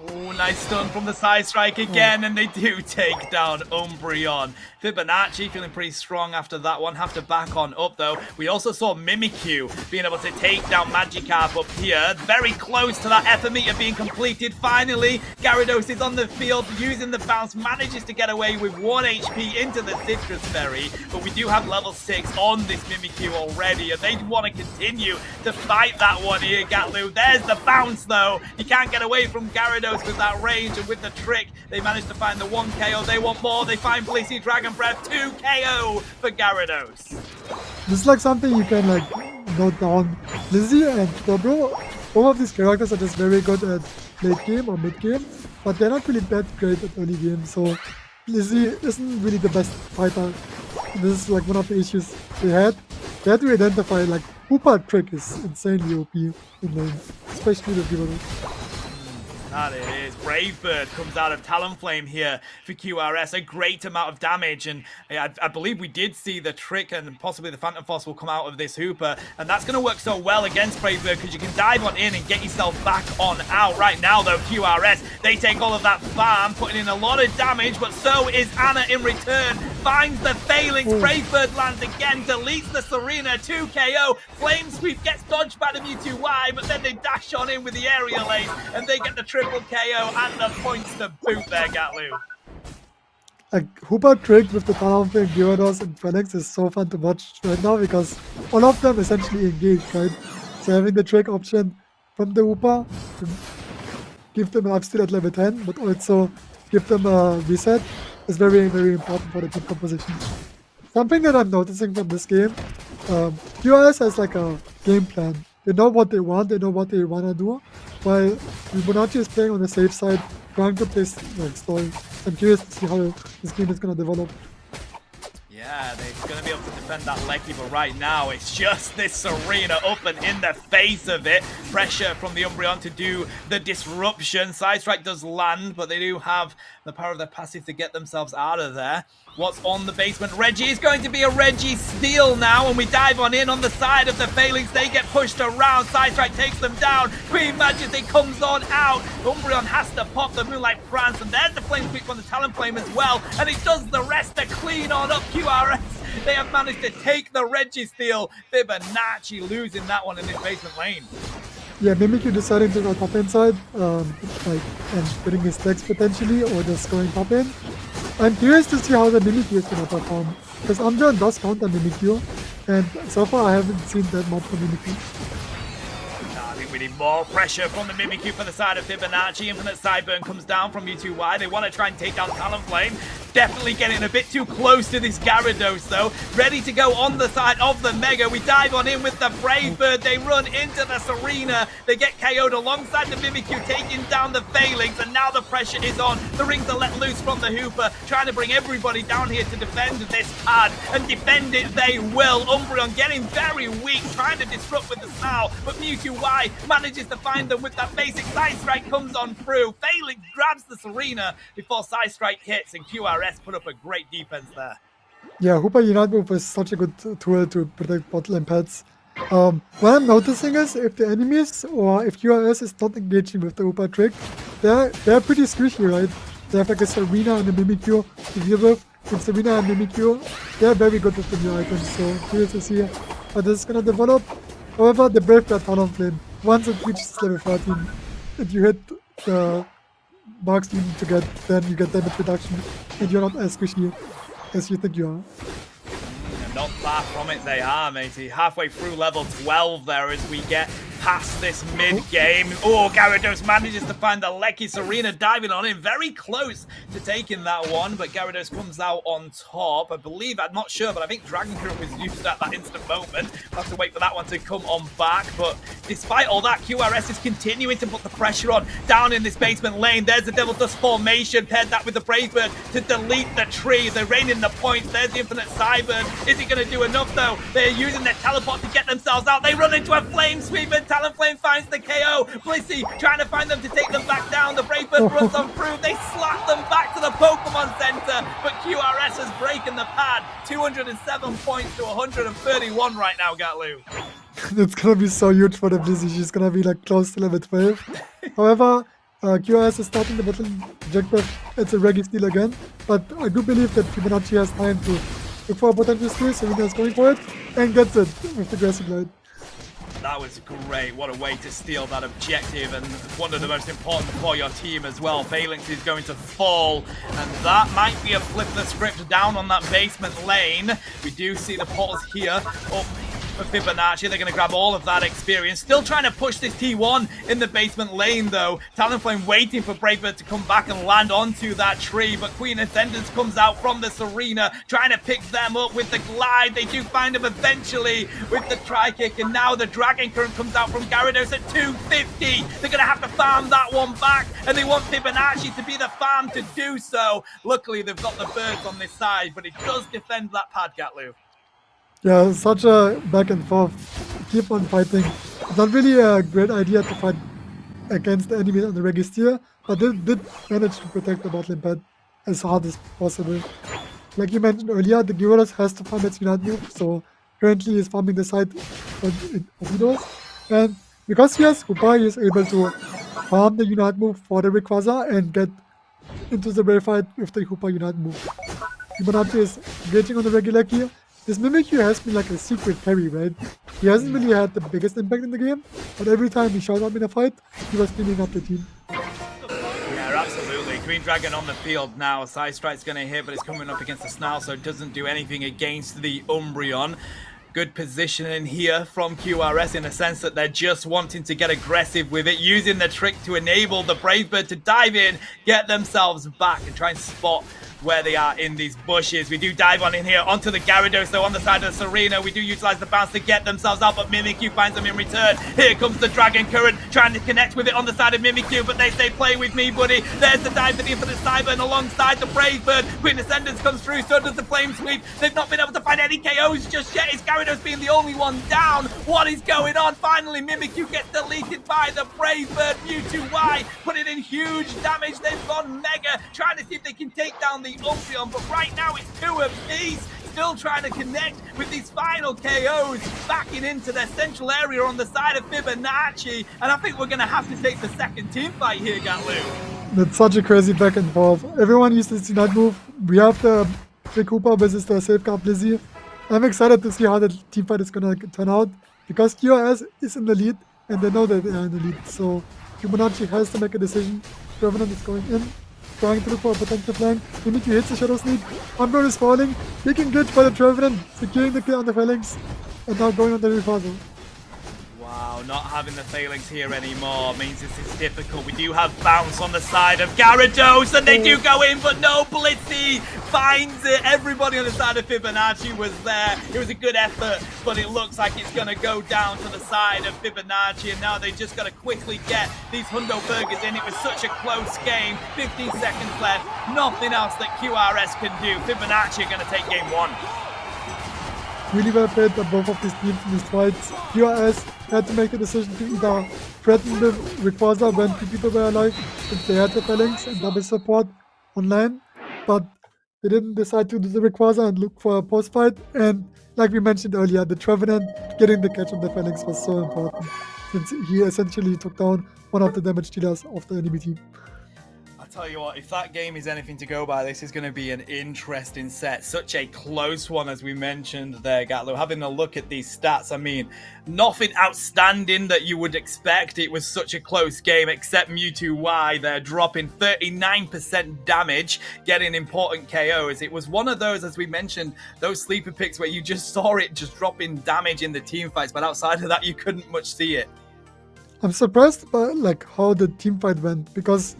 Oh, nice stun from the side strike again, and they do take down Umbreon. Fibonacci feeling pretty strong after that one. Have to back on up, though. We also saw Mimikyu being able to take down Magikarp up here. Very close to that effort meter being completed. Finally, Gyarados is on the field using the bounce. Manages to get away with 1 HP into the Citrus Berry. But we do have level 6 on this Mimikyu already, and they want to continue to fight that one here, Ghatlue. There's the bounce, though. You can't get away from Gyarados with that range, and with the trick, they managed to find the 1 KO. They want more. They find Blissey Dragon Breath, 2 KO for Gyarados. This is like something you can like note down. Lizzie and Dobro, both of these characters are just very good at late game or mid game, but they're not really that great at early game. So Lizzie isn't really the best fighter. This is like one of the issues they had. They had to identify like Hoopa trick is insanely OP in lane, especially the Gyarados. That it is. Brave Bird comes out of Talonflame here for QRS. A great amount of damage, and I believe we did see the trick and possibly the Phantom Force will come out of this Hooper, and that's going to work so well against Brave Bird because you can dive on in and get yourself back on out. Right now, though, QRS, they take all of that farm, putting in a lot of damage, but so is Anna in return. Finds the Phalanx. Brave Bird lands again, deletes the Serena, 2 KO. Flame Sweep gets dodged by the Mewtwo Y, but then they dash on in with the Aerial Ace, and they get the triple KO and the points to boot there, Ghatlue. Like Hoopa trick with the Talonflame, Gyarados, and Phalanx is so fun to watch right now because all of them essentially engage, right? So having the trick option from the Hoopa to give them an upsteal at level 10, but also give them a reset is very, very important for the team composition. Something that I'm noticing from this game, QRS has like a game plan. They know what they want, they know what they want to do, while Fibonacci is playing on the safe side, trying to play like story. I'm curious to see how this game is going to develop. Yeah, they're going to be able to defend that Lecky, but right now it's just this Serena up and in the face of it. Pressure from the Umbreon to do the disruption. Side Strike does land, but they do have the power of their passive to get themselves out of there. What's on the basement? Reggie is going to be a Reggie steal now, and we dive on in on the side of the Phalanx. They get pushed around. Side Strike takes them down. Queen Majesty comes on out. Umbreon has to pop the Moonlight Prance, and there's the Flame Sweep on the Talonflame as well, and it does the rest to clean on up QRS. They have managed to take the Reggie steal. Fibonacci losing that one in this basement lane. Yeah, Mimikyu deciding to go top inside, and getting his stacks potentially, or just going top in. I'm curious to see how the Mimikyu is going to perform, because Umbreon does counter Mimikyu, and so far I haven't seen that much from Mimikyu. I think we need more pressure from the Mimikyu for the side of Fibonacci. Infinite Sideburn comes down from Mewtwo Y. They want to try and take down Talonflame. Definitely getting a bit too close to this Gyarados, though. Ready to go on the side of the Mega. We dive on in with the Brave Bird. They run into the Serena. They get KO'd alongside the Mimikyu, taking down the Phalanx, and now the pressure is on. The rings are let loose from the Hooper, trying to bring everybody down here to defend this pad, and defend it they will. Umbreon getting very weak, trying to disrupt with the Snarl, but Mewtwo Y manages to find them with that basic Side Strike comes on through. Phalanx grabs the Serena before Side Strike hits, and QRS put up a great defense there. Yeah, Hoopa Unite Move is such a good tool to protect bot lane pads. What I'm noticing is if the enemies or if QRS is not engaging with the Uber trick, they're pretty squishy, right? They have like a Serena and a Mimikyu to deal with. With Serena and Mimikyu, they're very good with the new items, so curious to see how this is gonna develop. However, the Brave Bird Talonflame, once it reaches level 13, if you hit the marks you need to get, then you get damage reduction, and you're not as squishy as you think you are. Not far from it they are, matey. Halfway through level 12 there as we get past this mid-game. Oh, Gyarados manages to find the Lecky Serena diving on him. Very close to taking that one, but Gyarados comes out on top. I believe, I'm not sure, but I think Dragon Current was used at that instant moment. We'll have to wait for that one to come on back, but despite all that, QRS is continuing to put the pressure on down in this basement lane. There's the Devil Dust formation, paired that with the Brave Bird to delete the tree. They're raining the points. There's the Infinite Cyburn. Is he going to do enough, though? They're using their teleport to get themselves out. They run into a Flame Sweep, and Talonflame finds the KO. Blissey trying to find them to take them back down. The Brave Bird runs on through. They slap them back to the Pokemon Center, but QRS has breaking the pad. 207 points to 131 right now, Ghatlue. It's gonna be so huge for the Blissey. She's gonna be like close to level 12. However, QRS is starting the battle objective. It's a Reggie steal again, but I do believe that Fibonacci has time to look for a potential steal. Serena is going for it and gets it with the Grassy Glide. That was great. What a way to steal that objective, and one of the most important for your team as well. Phalanx is going to fall, and that might be a flip of the script down on that basement lane. We do see the portals here up for Fibonacci. They're going to grab all of that experience. Still trying to push this T1 in the basement lane, though. Talonflame waiting for Brave Bird to come back and land onto that tree, but Queen Ascendance comes out from the Serena, trying to pick them up with the glide. They do find him eventually with the Tri-Kick, and now the Dragon Current comes out from Gyarados at 250. They're going to have to farm that one back, and they want Fibonacci to be the farm to do so. Luckily, they've got the birds on this side, but it does defend that pad, Ghatlue. Yeah, such a back and forth. Keep on fighting. It's not really a great idea to fight against the enemy on the Registeer, but they did manage to protect the botlane pad as hard as possible. Like you mentioned earlier, the Gyarados has to farm its Unite move, so currently he's farming the side of Ovidos. And because he has Hoopa, he is able to farm the Unite move for the Rayquaza and get into the rare fight with the Hoopa Unite move. Fibonacci is engaging on the regular gear. This Mimikyu has been like a secret carry, right? He hasn't really had the biggest impact in the game, but every time he showed up in a fight, he was cleaning up the team. Yeah, absolutely. Green Dragon on the field now. Side Strike's going to hit, but it's coming up against the Snarl, so it doesn't do anything against the Umbreon. Good positioning here from QRS in the sense that they're just wanting to get aggressive with it, using the trick to enable the Brave Bird to dive in, get themselves back, and try and spot where they are in these bushes. We do dive on in here onto the Gyarados, though, on the side of the Serena. We do utilize the bounce to get themselves out, but Mimikyu finds them in return. Here comes the Dragon Current, trying to connect with it on the side of Mimikyu, but they say, play with me, buddy. There's the dive for the Infinite Cyburn alongside the Brave Bird. Queen Ascendance comes through, so does the Flame Sweep. They've not been able to find any KOs just yet. It's Gyarados being the only one down. What is going on? Finally, Mimikyu gets deleted by the Brave Bird. Mewtwo putting in huge damage. They've gone mega, trying to see if they can take down the Umbreon, but right now it's 2 apiece. Still trying to connect with these final KOs, backing into their central area on the side of Fibonacci, and I think we're going to have to take the second team fight here, Ghatlue. That's such a crazy back and forth. Everyone uses the Unite move. We have the Big Hoopa versus the Safeguard Blissey. I'm excited to see how the team fight is going to turn out, because QRS is in the lead, and they know that they are in the lead, so Fibonacci has to make a decision. Revenant is going in, trying to look for a potential flank. Mimikyu hits the Shadow Sneak. Umbreon is falling. Being glitched by the Trevenant, securing the kill on the Phalanx, and now going on the Rayquaza. Wow, not having the Phalanx here anymore means this is difficult. We do have bounce on the side of Gyarados, and they do go in, but no, Blissey finds it. Everybody on the side of Fibonacci was there. It was a good effort, but it looks like it's going to go down to the side of Fibonacci, and now they just got to quickly get these Hundo Burgers in. It was such a close game. 15 seconds left. Nothing else that QRS can do. Fibonacci are going to take game 1. Really well played by both of these teams in these fights. QRS had to make a decision to either threaten the Rayquaza when 2 people were alive, since they had the Phalanx and double support online, but they didn't decide to do the Rayquaza and look for a post fight, and like we mentioned earlier, the Trevenant getting the catch on the Phalanx was so important, since he essentially took down one of the damage dealers of the enemy team. I'll tell you what, if that game is anything to go by, this is going to be an interesting set. Such a close one, as we mentioned there, Ghatlue. Having a look at these stats, I mean, nothing outstanding that you would expect. It was such a close game, except Mewtwo Y. They're dropping 39% damage, getting important KOs. It was one of those, as we mentioned, those sleeper picks where you just saw it just dropping damage in the team fights, but outside of that, you couldn't much see it. I'm surprised by like how the team fight went, because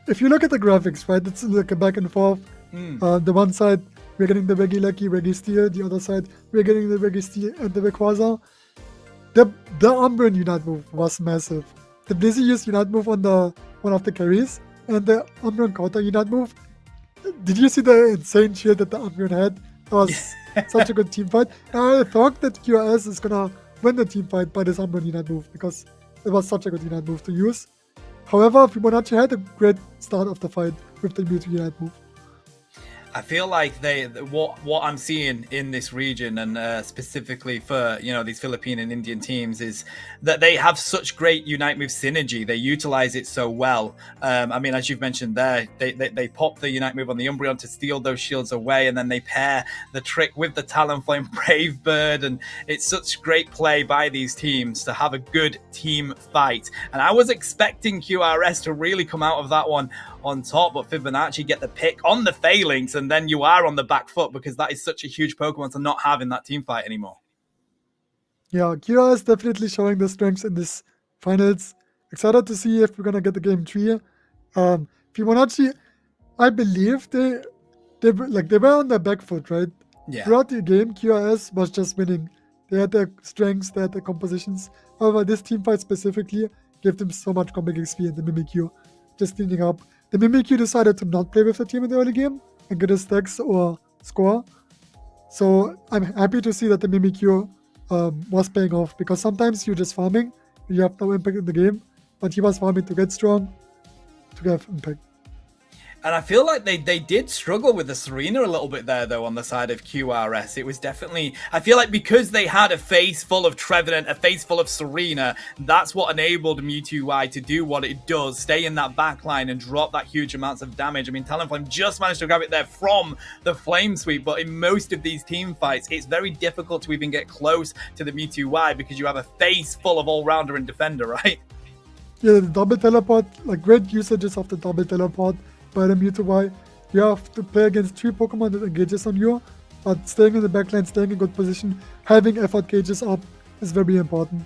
if you look at the graphics, right, it's like a back and forth. The one side, we're getting the Reggie Steel. The other side, we're getting the Reggie Steel and the Rayquaza. The Umbreon Unite move was massive. The Blizzy used Unite move on the one of the carries, and the Umbreon counter Unite move. Did you see the insane shield that the Umbreon had? That was such a good team fight. And I thought that QRS is gonna win the team fight by this Umbreon Unite move, because it was such a good Unite move to use. However, Fibonacci had a great start of the fight with the Mewtwo Unite move. I feel like what I'm seeing in this region, and specifically for these Philippine and Indian teams, is that they have such great Unite move synergy. They utilize it so well. I mean, as you've mentioned there, they pop the Unite move on the Umbreon to steal those shields away, and then they pair the trick with the Talonflame Brave Bird, and it's such great play by these teams to have a good team fight. And I was expecting QRS to really come out of that one on top, but Fibonacci get the pick on the Phalanx, and then you are on the back foot, because that is such a huge Pokemon to not have in that team fight anymore. Yeah, Kira is definitely showing the strengths in this finals. Excited to see if we're gonna get the game 3. Fibonacci, I believe they were on their back foot, right? Yeah. Throughout the game, QRS was just winning. They had their strengths, they had their compositions. However, this team fight specifically gave them so much comic XP in the Mimikyu, just cleaning up. The Mimikyu decided to not play with the team in the early game and get a stacks or score. So I'm happy to see that the Mimikyu was paying off, because sometimes you're just farming, you have no impact in the game, but he was farming to get strong, to have impact. And I feel like they did struggle with the Serena a little bit there, though, on the side of QRS. It was definitely, I feel like because they had a face full of Trevenant, a face full of Serena, that's what enabled Mewtwo Y to do what it does, stay in that back line and drop that huge amounts of damage. I mean, Talonflame just managed to grab it there from the Flame Sweep, but in most of these team fights, it's very difficult to even get close to the Mewtwo Y, because you have a face full of all-rounder and defender, right? Yeah, the double teleport, like great usages of the double teleport by the Mewtwo Y. You have to play against 3 Pokemon that engages on you, but staying in the backline, staying in good position, having effort gauges up is very important.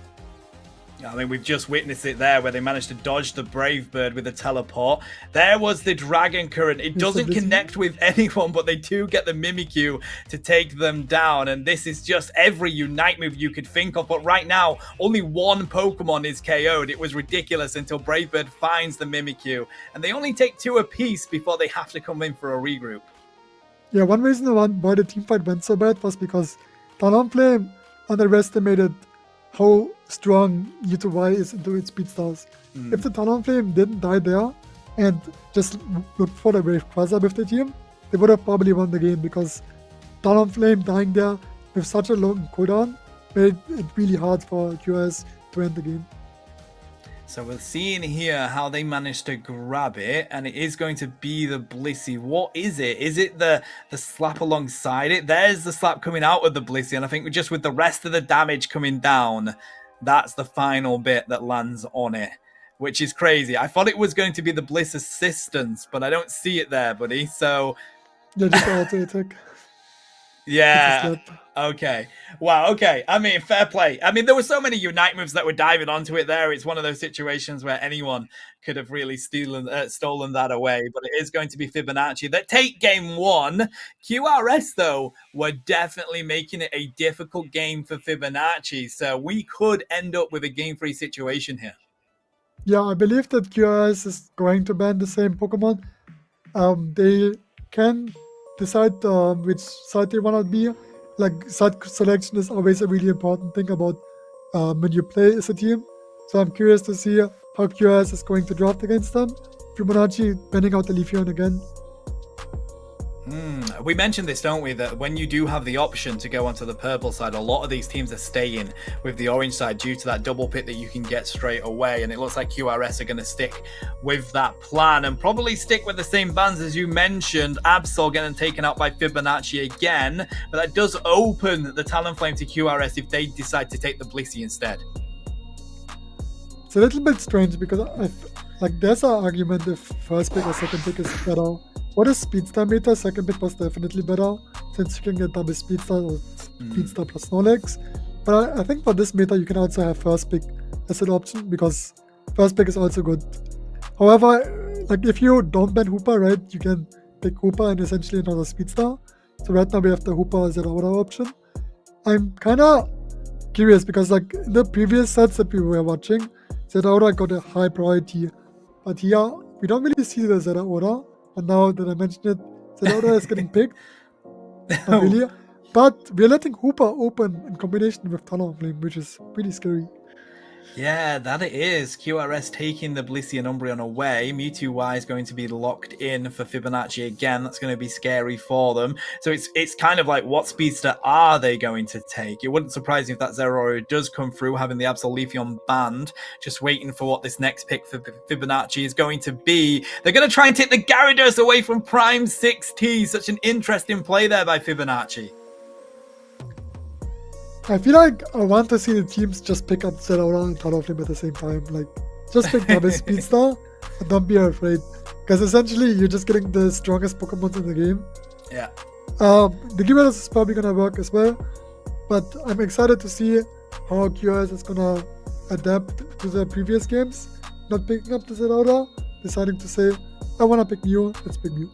I mean, we've just witnessed it there, where they managed to dodge the Brave Bird with a teleport. There was the Dragon Current. It doesn't connect with anyone, but they do get the Mimikyu to take them down. And this is just every Unite move you could think of. But right now, only one Pokemon is KO'd. It was ridiculous until Brave Bird finds the Mimikyu. And they only take 2 apiece before they have to come in for a regroup. Yeah, one reason why the team fight went so bad was because Talonflame underestimated how strong Mewtwo Y is into its Speedstars. If the Talonflame didn't die there and just looked for the Rayquaza with the team, they would have probably won the game, because Talonflame dying there with such a long cooldown made it really hard for QS to end the game. So we're seeing here how they managed to grab it, and it is going to be the Blissey. What is it? Is it the slap alongside it? There's the slap coming out of the Blissey, and I think just with the rest of the damage coming down, that's the final bit that lands on it, which is crazy. I thought it was going to be the Bliss Assistance, but I don't see it there, buddy. So Yeah, just auto attack. yeah. Okay. Wow. Okay. I mean, fair play. I mean, there were so many Unite moves that were diving onto it there. It's one of those situations where anyone could have really stolen that away. But it is going to be Fibonacci that take game 1. QRS, though, were definitely making it a difficult game for Fibonacci. So we could end up with a game 3 situation here. Yeah, I believe that QRS is going to ban the same Pokemon. They can decide which side they want to be. Like, side selection is always a really important thing about when you play as a team. So I'm curious to see how QRS is going to draft against them. Fibonacci banning out the Leafeon again. We mentioned this, don't we, that when you do have the option to go onto the purple side, a lot of these teams are staying with the orange side due to that double pick that you can get straight away, and it looks like QRS are going to stick with that plan and probably stick with the same bans as you mentioned. Absol getting taken out by Fibonacci again, but that does open the Talonflame to QRS if they decide to take the Blissey instead. It's a little bit strange because there's an argument if first pick or second pick is better. What is Speedster meta? Second pick was definitely better since you can get double Speedster or Speedster plus no legs. But I think for this meta you can also have first pick as an option because first pick is also good. However, like if you don't ban Hooper, right, you can pick Hooper and essentially another Speedster. So right now we have the Hooper as an order option. I'm kind of curious because like in the previous sets that we were watching, Zeraora got a high priority. But here, we don't really see the Zeraora. And now that I mentioned it, Zeraora is getting picked. Not really. But we're letting Hooper open in combination with Talonflame, which is pretty scary. Yeah, that it is. QRS taking the Blissey and Umbreon away. Mewtwo Y is going to be locked in for Fibonacci again. That's going to be scary for them. So it's kind of like, what Speedster are they going to take? It wouldn't surprise me if that Zeraora does come through, having the Absolution banned. Just waiting for what this next pick for Fibonacci is going to be. They're going to try and take the Gyarados away from Prime 6T. Such an interesting play there by Fibonacci. I feel like I want to see the teams just pick up Zeraora and Talonflame at the same time. Like, just pick double Speedster and don't be afraid. Because essentially, you're just getting the strongest Pokemon in the game. Yeah. The Gyarados is probably going to work as well. But I'm excited to see how QRS is going to adapt to the previous games. Not picking up the Zeraora, deciding to say, I want to pick Mew, let's pick Mew.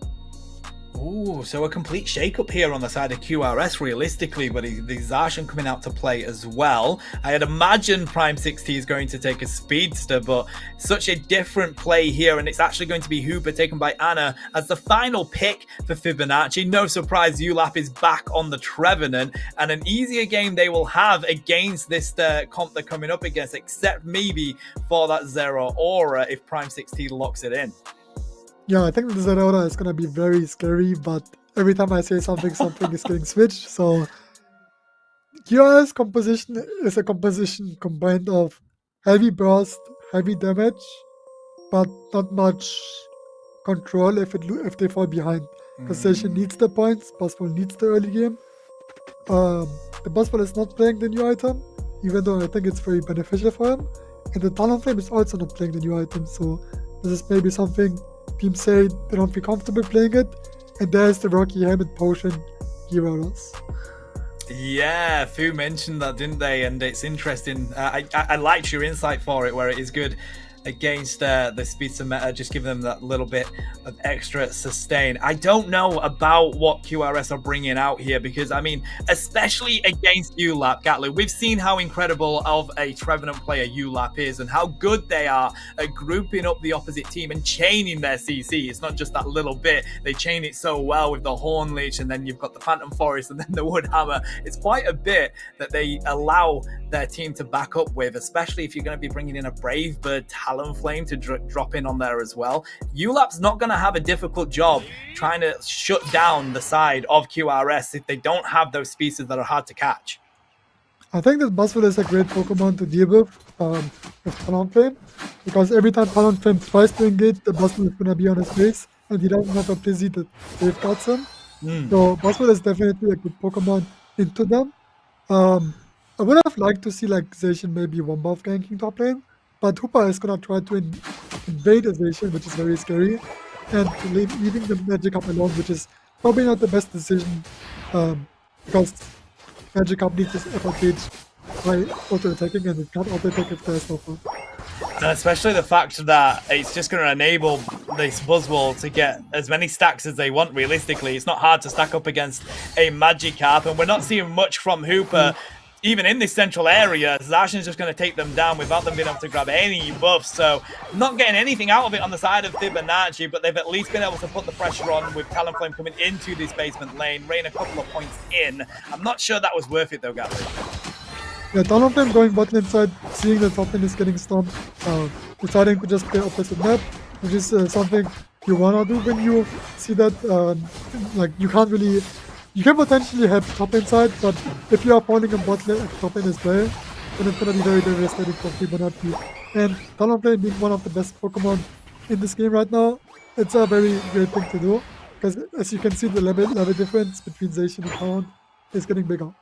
Ooh, so a complete shake-up here on the side of QRS, realistically, but the Zacian coming out to play as well. I had imagined Prime 6T is going to take a Speedster, but such a different play here, and it's actually going to be Hooper taken by Anna as the final pick for Fibonacci. No surprise, ULAP is back on the Trevenant, and an easier game they will have against this comp they're coming up against, except maybe for that Zeraora if Prime 6T locks it in. Yeah, I think the Zeraora is going to be very scary, but every time I say something is getting switched. So, QRS composition is a composition combined of heavy burst, heavy damage, but not much control if they fall behind. Because Zacian needs the points, Buzzball needs the early game. The Buzzball is not playing the new item, even though I think it's very beneficial for him. And the Talonflame is also not playing the new item, so this is maybe something teams say they don't feel comfortable playing it, and there's the Rocky Helmet Potion Gyarados. Yeah, Fu mentioned that, didn't they? And it's interesting. I liked your insight for it, where it is good against the Speedster meta, just giving them that little bit of extra sustain. I don't know about what QRS are bringing out here, because, I mean, especially against ULAP, Ghatlue, we've seen how incredible of a Trevenant player ULAP is and how good they are at grouping up the opposite team and chaining their CC. It's not just that little bit. They chain it so well with the Horn Leech, and then you've got the Phantom Forest and then the Wood Hammer. It's quite a bit that they allow their team to back up with, especially if you're going to be bringing in a Brave Bird Talonflame to drop in on there as well. ULAP's not going to have a difficult job trying to shut down the side of QRS if they don't have those species that are hard to catch. I think that Buzzwell is a great Pokemon to deal with Talonflame, because every time Talonflame tries to engage, the Buzzwell is going to be on his face, and he doesn't have a Blissey that safeguards him. So Buzzwell is definitely a good Pokemon into them. I would have liked to see like Zacian maybe one-buff ganking top lane, but Hooper is gonna try to invade Zacian, which is very scary, and leaving the Magikarp alone, which is probably not the best decision, because Magikarp needs this advantage by auto-attacking, and it can't auto-attack if there's no fun. And especially the fact that it's just going to enable this Buzzwole to get as many stacks as they want, realistically. It's not hard to stack up against a Magikarp, and we're not seeing much from Hooper. Even in this central area, Zacian's just going to take them down without them being able to grab any buffs. So not getting anything out of it on the side of Fibonacci, but they've at least been able to put the pressure on with Talonflame coming into this basement lane, rain a couple of points in. I'm not sure that was worth it though, Ghatlue. Yeah, Talonflame going bottom inside, seeing the top lane is getting stomped, deciding to just play opposite map, which is something you wanna do when you see that like you can't really. You can potentially help top lane side, but if you are falling on bot lane top lane as well, then it's gonna be very devastating for Fibonacci. And Talonflame being one of the best Pokemon in this game right now, it's a very great thing to do. Because as you can see, the level difference between Zacian and Talon is getting bigger.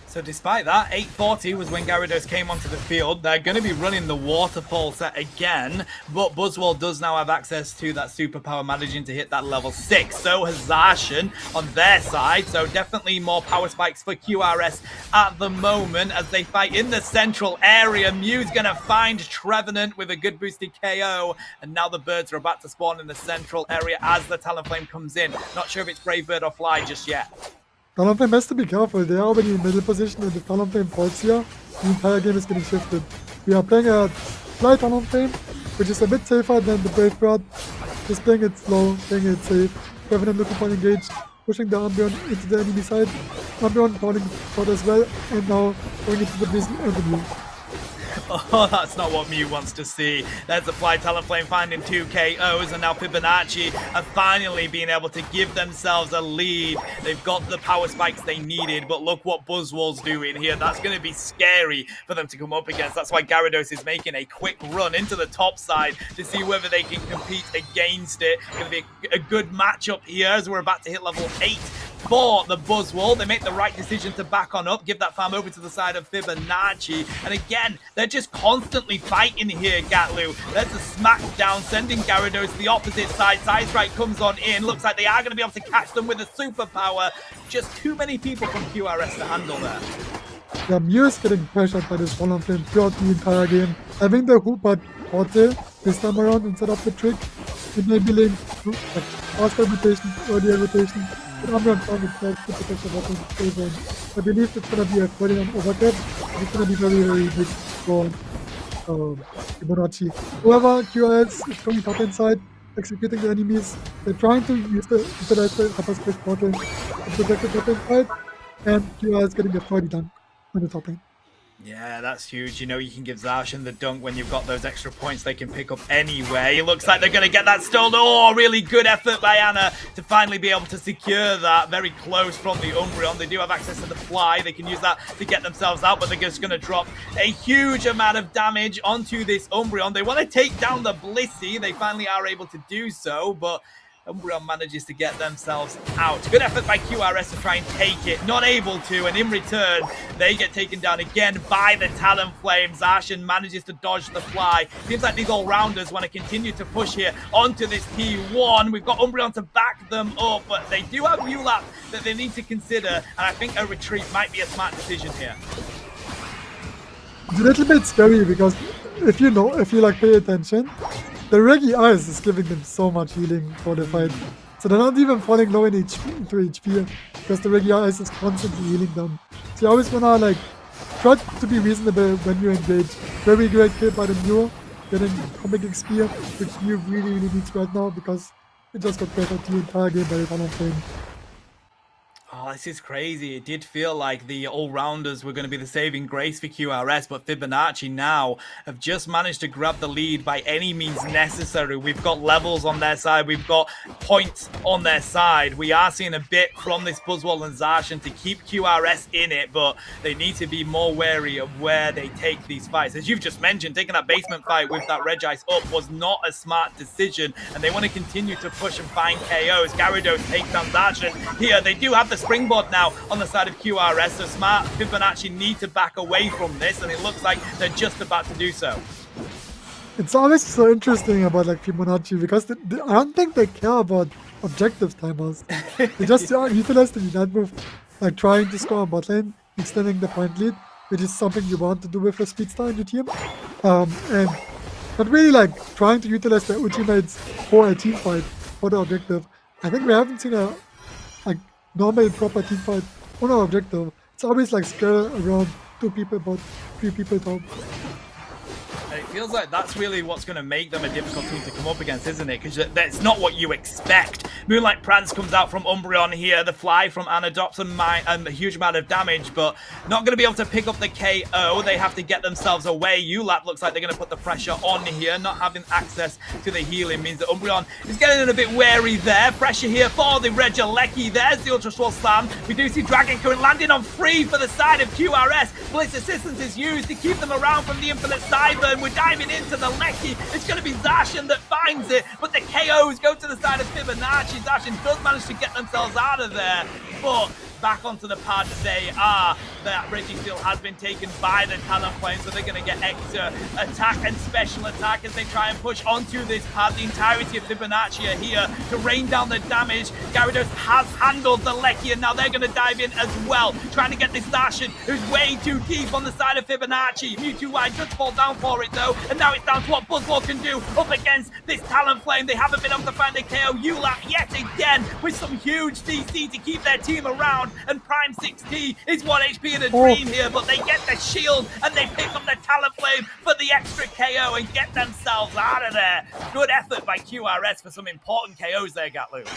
So despite that, 8:40 was when Gyarados came onto the field. They're going to be running the waterfall set again, but Buzzwole does now have access to that superpower, managing to hit that level 6. So has Zacian on their side, so definitely more power spikes for QRS at the moment as they fight in the central area. Mew's going to find Trevenant with a good boosted KO, and now the birds are about to spawn in the central area as the Talonflame comes in. Not sure if it's Brave Bird or Fly just yet. Talonflame has to be careful. They are already in middle position, and if Talonflame falls here, the entire game is getting shifted. We are playing a Fly Talonflame, which is a bit safer than the Brave Bird. Just playing it slow, playing it safe. Revenant looking for engage, pushing the Umbreon into the enemy side. Umbreon falling short as well, and now going into the Blizzard and the Mew. Oh, that's not what Mew wants to see. There's the Fly Talonflame finding 2 KOs, and now Fibonacci are finally being able to give themselves a lead. They've got the power spikes they needed, but look what Buzzwole's doing here. That's going to be scary for them to come up against. That's why Gyarados is making a quick run into the top side to see whether they can compete against it. Going to be a good matchup here as we're about to hit level 8 for the Buzzwole. They make the right decision to back on up, give that farm over to the side of Fibonacci, and again, they're just constantly fighting here, Ghatlue. There's a smackdown, sending Gyarados to the opposite side. Sizerite comes on in. Looks like they are going to be able to catch them with a superpower. Just too many people from QRS to handle there. Yeah, Mew is getting pressured by this Talonflame throughout the entire game. Having the Hooper portal this time around instead of the trick, enabling like faster rotation, earlier rotation. But Umbreon found itself to protect the bottom zone. I believe it's going to be a 49 overcap. It's going to be very, very big for Fibonacci. However, QRS is coming top inside, executing the enemies. They're trying to utilize the hyperspace portal to protect the top inside, and QRS is getting a 40 dunk on the top lane. Yeah, that's huge. You know, you can give Zacian the dunk when you've got those extra points they can pick up anyway. It looks like they're going to get that stolen. Oh, really good effort by Anna to finally be able to secure that. Very close from the Umbreon. They do have access to the Fly. They can use that to get themselves out, but they're just going to drop a huge amount of damage onto this Umbreon. They want to take down the Blissey. They finally are able to do so, but Umbreon manages to get themselves out. Good effort by QRS to try and take it. Not able to, and in return, they get taken down again by the Talonflame. Zacian manages to dodge the Fly. Seems like these all-rounders want to continue to push here onto this T1. We've got Umbreon to back them up, but they do have Ulap that they need to consider, and I think a retreat might be a smart decision here. It's a little bit scary because if you like pay attention, the Reggie Ice is giving them so much healing for the fight. So they're not even falling low in HP because the Reggie Ice is constantly healing them. So you always wanna like try to be reasonable when you engage. Very great kill by the Mew, getting comic XP, which Mew really needs right now because it just got pressured the entire game by the Talonflame. Oh, this is crazy. It did feel like the all-rounders were going to be the saving grace for QRS, but Fibonacci now have just managed to grab the lead by any means necessary. We've got levels on their side. We've got points on their side. We are seeing a bit from this Buzzwole and Zacian to keep QRS in it, but they need to be more wary of where they take these fights. As you've just mentioned, taking that basement fight with that Regice up was not a smart decision, and they want to continue to push and find KOs. Gyarados takes down Zacian. Here, they do have the springboard now on the side of QRS, so smart Fibonacci need to back away from this, and it looks like they're just about to do so. It's always so interesting about like Fibonacci because I don't think they care about objective timers. They just utilize the Unite move, like trying to score on bot lane, extending the point lead, which is something you want to do with a speedster in your team, and not really like trying to utilize their ultimates for a team fight for the objective. I think we haven't seen a normal proper team fight on our objective. It's always like scale around 2 people, about 3 people top. It feels like that's really what's going to make them a difficult team to come up against, isn't it? Because that's not what you expect. Moonlight Prance comes out from Umbreon here. The Fly from Anadopt and a huge amount of damage, but not going to be able to pick up the KO. They have to get themselves away. ULAP looks like they're going to put the pressure on here. Not having access to the healing means that Umbreon is getting a bit wary there. Pressure here for the Regieleki. There's the Ultra Swirl Slam. We do see Dragon Current landing on 3 for the side of QRS. Blitz Assistance is used to keep them around from the Infinite Cyburn. We're diving into the Lecky. It's going to be Zacian that finds it, but the KOs go to the side of Fibonacci. Zacian does manage to get themselves out of there, but back onto the pad they are. That Registeel has been taken by the Talonflame, so they're going to get extra attack and special attack as they try and push onto this pad. The entirety of Fibonacci are here to rain down the damage. Gyarados has handled the Lecky, and now they're going to dive in as well, trying to get this Zacian, who's way too deep on the side of Fibonacci. Mewtwo Y just fall down for it though, and now it's down to what Buzzwole can do up against this Talonflame. They haven't been able to find a KO. ULAP yet again with some huge CC to keep their team around, and Prime 6T is 1 HP in a dream here, but they get the shield and they pick up the Talonflame for the extra KO and get themselves out of there. Good effort by QRS for some important KOs there, Ghatlue.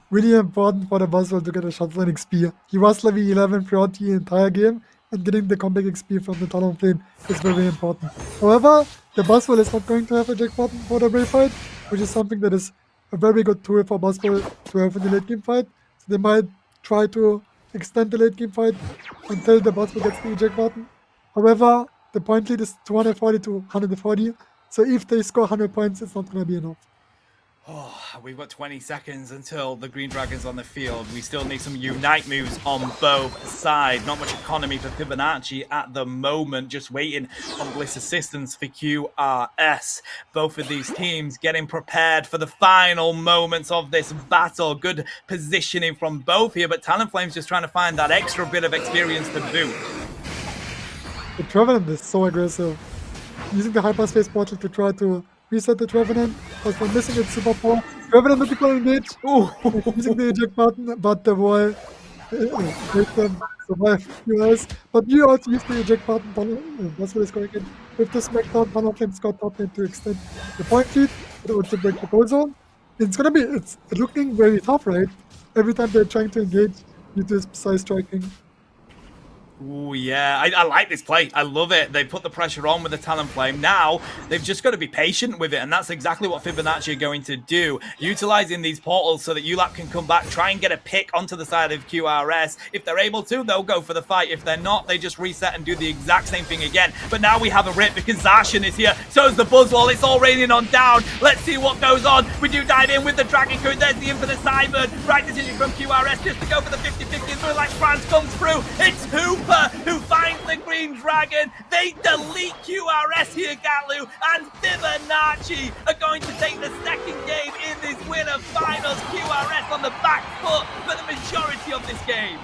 Really important for the Buzzwole to get a shot on XP. He was level 11 throughout the entire game, and getting the comeback XP from the Talonflame is very important. However, the Buzzwole is not going to have a jackpot for the Brave fight, which is something that is a very good tool for Buzzwole to have in the late game fight. So they might try to extend the late game fight until the Buzzwole gets the eject button. However, the point lead is 240 to 140, so if they score 100 points, it's not going to be enough. Oh, we've got 20 seconds until the Green Dragon's on the field. We still need some Unite moves on both sides. Not much economy for Fibonacci at the moment. Just waiting on Bliss assistance for QRS. Both of these teams getting prepared for the final moments of this battle. Good positioning from both here, but Talonflame's just trying to find that extra bit of experience to boot. The Trevenant is so aggressive. Using the Hyperspace Portal to try to reset the Trevenant, because we're missing its super power. Trevenant will be going engage. Using the eject button, but the wall makes them survive US. But you also use the eject button. That's what is going in. With the Smackdown, Talonflame's got top lane to extend the point lead, but also break the goal zone. It's looking very tough, right? Every time they're trying to engage due to his precise striking. Ooh, yeah, I like this play. I love it. They put the pressure on with the Talonflame. Now, they've just got to be patient with it, and that's exactly what Fibonacci are going to do. Utilizing these portals so that ULAP can come back, try and get a pick onto the side of QRS. If they're able to, they'll go for the fight. If they're not, they just reset and do the exact same thing again. But now we have a rip because Zacian is here. So is the Buzzwole. It's all raining on down. Let's see what goes on. We do dive in with the Dragon Current. There's the Infinite Cyburn. Right decision from QRS just to go for the 50-50. And Moonlight Prance comes through. It's Hooper who finds the Green Dragon. They delete QRS here, Ghatlue, and Fibonacci are going to take the second game in this winner finals. QRS on the back foot for the majority of this game.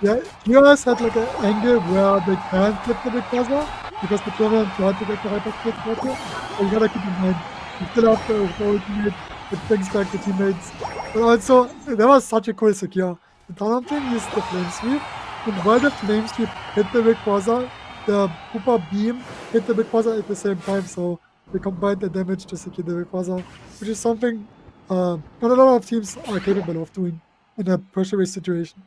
Yeah, QRS had like an angle where they can't flip the Rayquaza because the Trevenant tried to get the Hyperspace Portal. So you gotta keep in mind, you still have to ultimate, it brings back the teammates. But also, that was such a cool secure. The Talonflame used the Flame Sweep. And while the Flame Sweep hit the Rayquaza, the Hooper Beam hit the Rayquaza at the same time, so they combined the damage to secure the Rayquaza, which is something not a lot of teams are capable of doing in a pressure-based situation.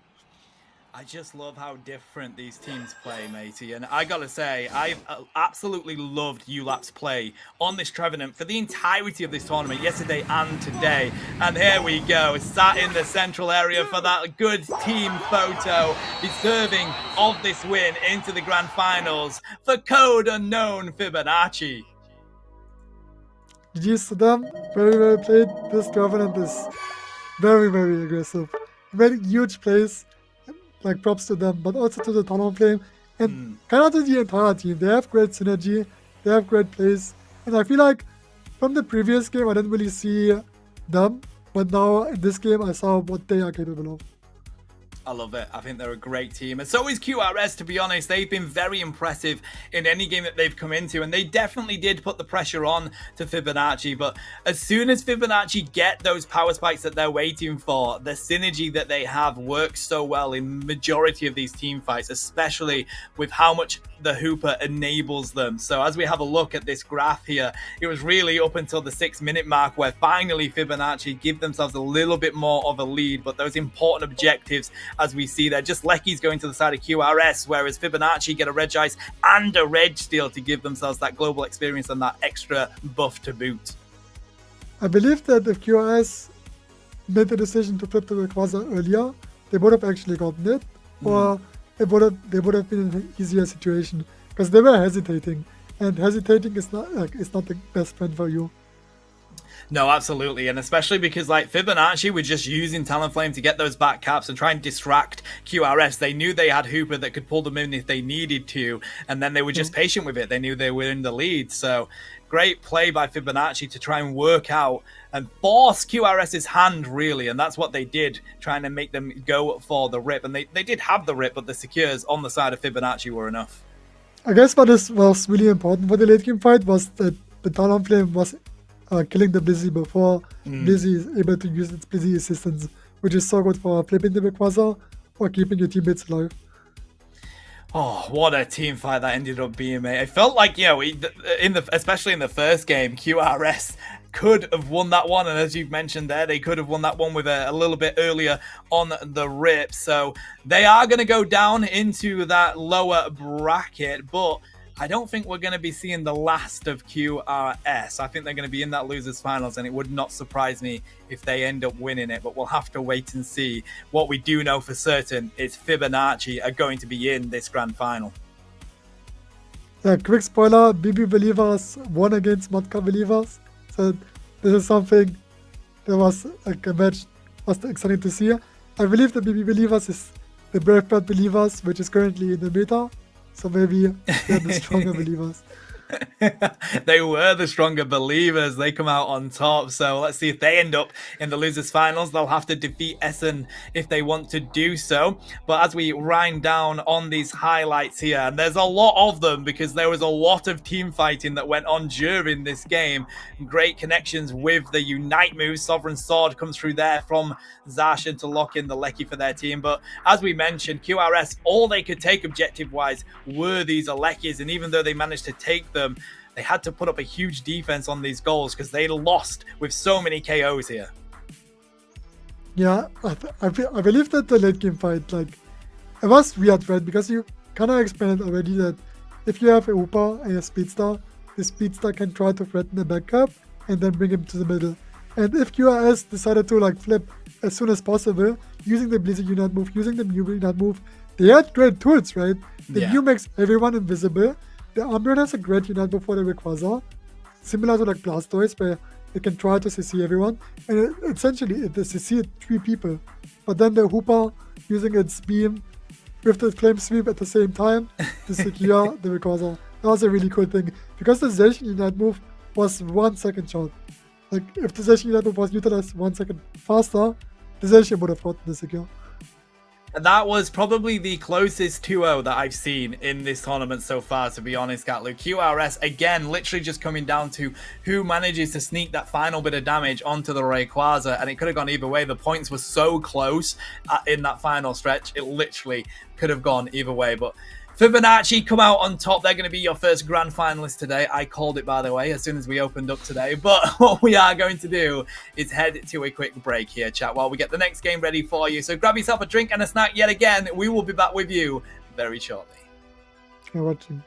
I just love how different these teams play, matey. And I gotta say, I've absolutely loved ULAP's play on this Trevenant for the entirety of this tournament, yesterday and today. And here we go, sat in the central area for that good team photo, deserving of this win into the grand finals for Code Unknown Fibonacci. GG's to them, very well played. This Trevenant is very, very aggressive. Very huge plays. Like props to them, but also to the Talonflame and kind of to the entire team. They have great synergy, they have great plays, and I feel like from the previous game I didn't really see them, but now in this game I saw what they are capable of. I love it. I think they're a great team. And so is QRS, to be honest. They've been very impressive in any game that they've come into. And they definitely did put the pressure on to Fibonacci. But as soon as Fibonacci get those power spikes that they're waiting for, the synergy that they have works so well in majority of these team fights, especially with how much the Hooper enables them. So as we have a look at this graph here, it was really up until the 6-minute mark where finally Fibonacci give themselves a little bit more of a lead. But those important objectives, as we see there, just Lecky's going to the side of QRS, whereas Fibonacci get a Reg Ice and a Reg Steel to give themselves that global experience and that extra buff to boot. I believe that if QRS made the decision to flip the Rayquaza earlier, they would have actually gotten it, or they would have been in an easier situation because they were hesitating, and hesitating is not the best friend for you. No, absolutely. And especially because like Fibonacci were just using Talonflame to get those back caps and try and distract QRS. They knew they had Hooper that could pull them in if they needed to. And then they were just patient with it. They knew they were in the lead. So great play by Fibonacci to try and work out and force QRS's hand, really. And that's what they did, trying to make them go for the rip. And they did have the rip, but the secures on the side of Fibonacci were enough. I guess what was really important for the late game fight was that the Talonflame was killing the Blizzy before Blizzy is able to use its Blizzy assistance, which is so good for flipping the Rayquaza or keeping your teammates alive. Oh, what a team fight that ended up being, mate. It felt like, you know, especially in the first game, QRS could have won that one. And as you've mentioned there, they could have won that one with a little bit earlier on the rip. So they are going to go down into that lower bracket, but I don't think we're going to be seeing the last of QRS. I think they're going to be in that losers finals, and it would not surprise me if they end up winning it, but we'll have to wait and see. What we do know for certain is Fibonacci are going to be in this grand final. Yeah, quick spoiler, BB Believers won against Modka Believers. So this is something that was like a match was exciting to see. I believe the BB Believers is the Brave Bird Believers, which is currently in the meta. So maybe they're the stronger believers. They were the stronger believers. They come out on top. So let's see if they end up in the losers finals. They'll have to defeat Essen if they want to do so. But as we wind down on these highlights here, and there's a lot of them because there was a lot of team fighting that went on during this game. Great connections with the Unite move. Sovereign Sword comes through there from Zacian to lock in the Lecky for their team. But as we mentioned, QRS, all they could take objective-wise were these Aleki's. And even though they managed to take them, they had to put up a huge defense on these goals because they lost with so many KOs here. Yeah, I believe that the late game fight, like, it was weird, right? Because you kind of explained already that if you have a Hooper and a Speedster, the Speedster can try to threaten the backup and then bring him to the middle. And if QRS decided to like flip as soon as possible, using the Blizzard Unite move, using the Mew Unite move, they had great tools, right? The Mew makes everyone invisible. The Umbreon has a great Unite move for the Rayquaza, similar to like Blastoise, where it can try to CC everyone. And essentially, it CC 3 people. But then the Hooper, using its beam with the Flame Sweep at the same time to secure the Rayquaza. That was a really cool thing. Because the Zacian Unite move was 1 second short. Like, if the Zacian Unite move was utilized 1 second faster, the Zacian would have gotten the secure. That was probably the closest 2-0 that I've seen in this tournament so far, to be honest, Ghatlue. QRS, again, literally just coming down to who manages to sneak that final bit of damage onto the Rayquaza, and it could have gone either way. The points were so close in that final stretch, it literally could have gone either way, but Fibonacci come out on top. They're going to be your first grand finalist today. I called it, by the way, as soon as we opened up today. But what we are going to do is head to a quick break here, chat, while we get the next game ready for you. So grab yourself a drink and a snack yet again. We will be back with you very shortly. You're watching.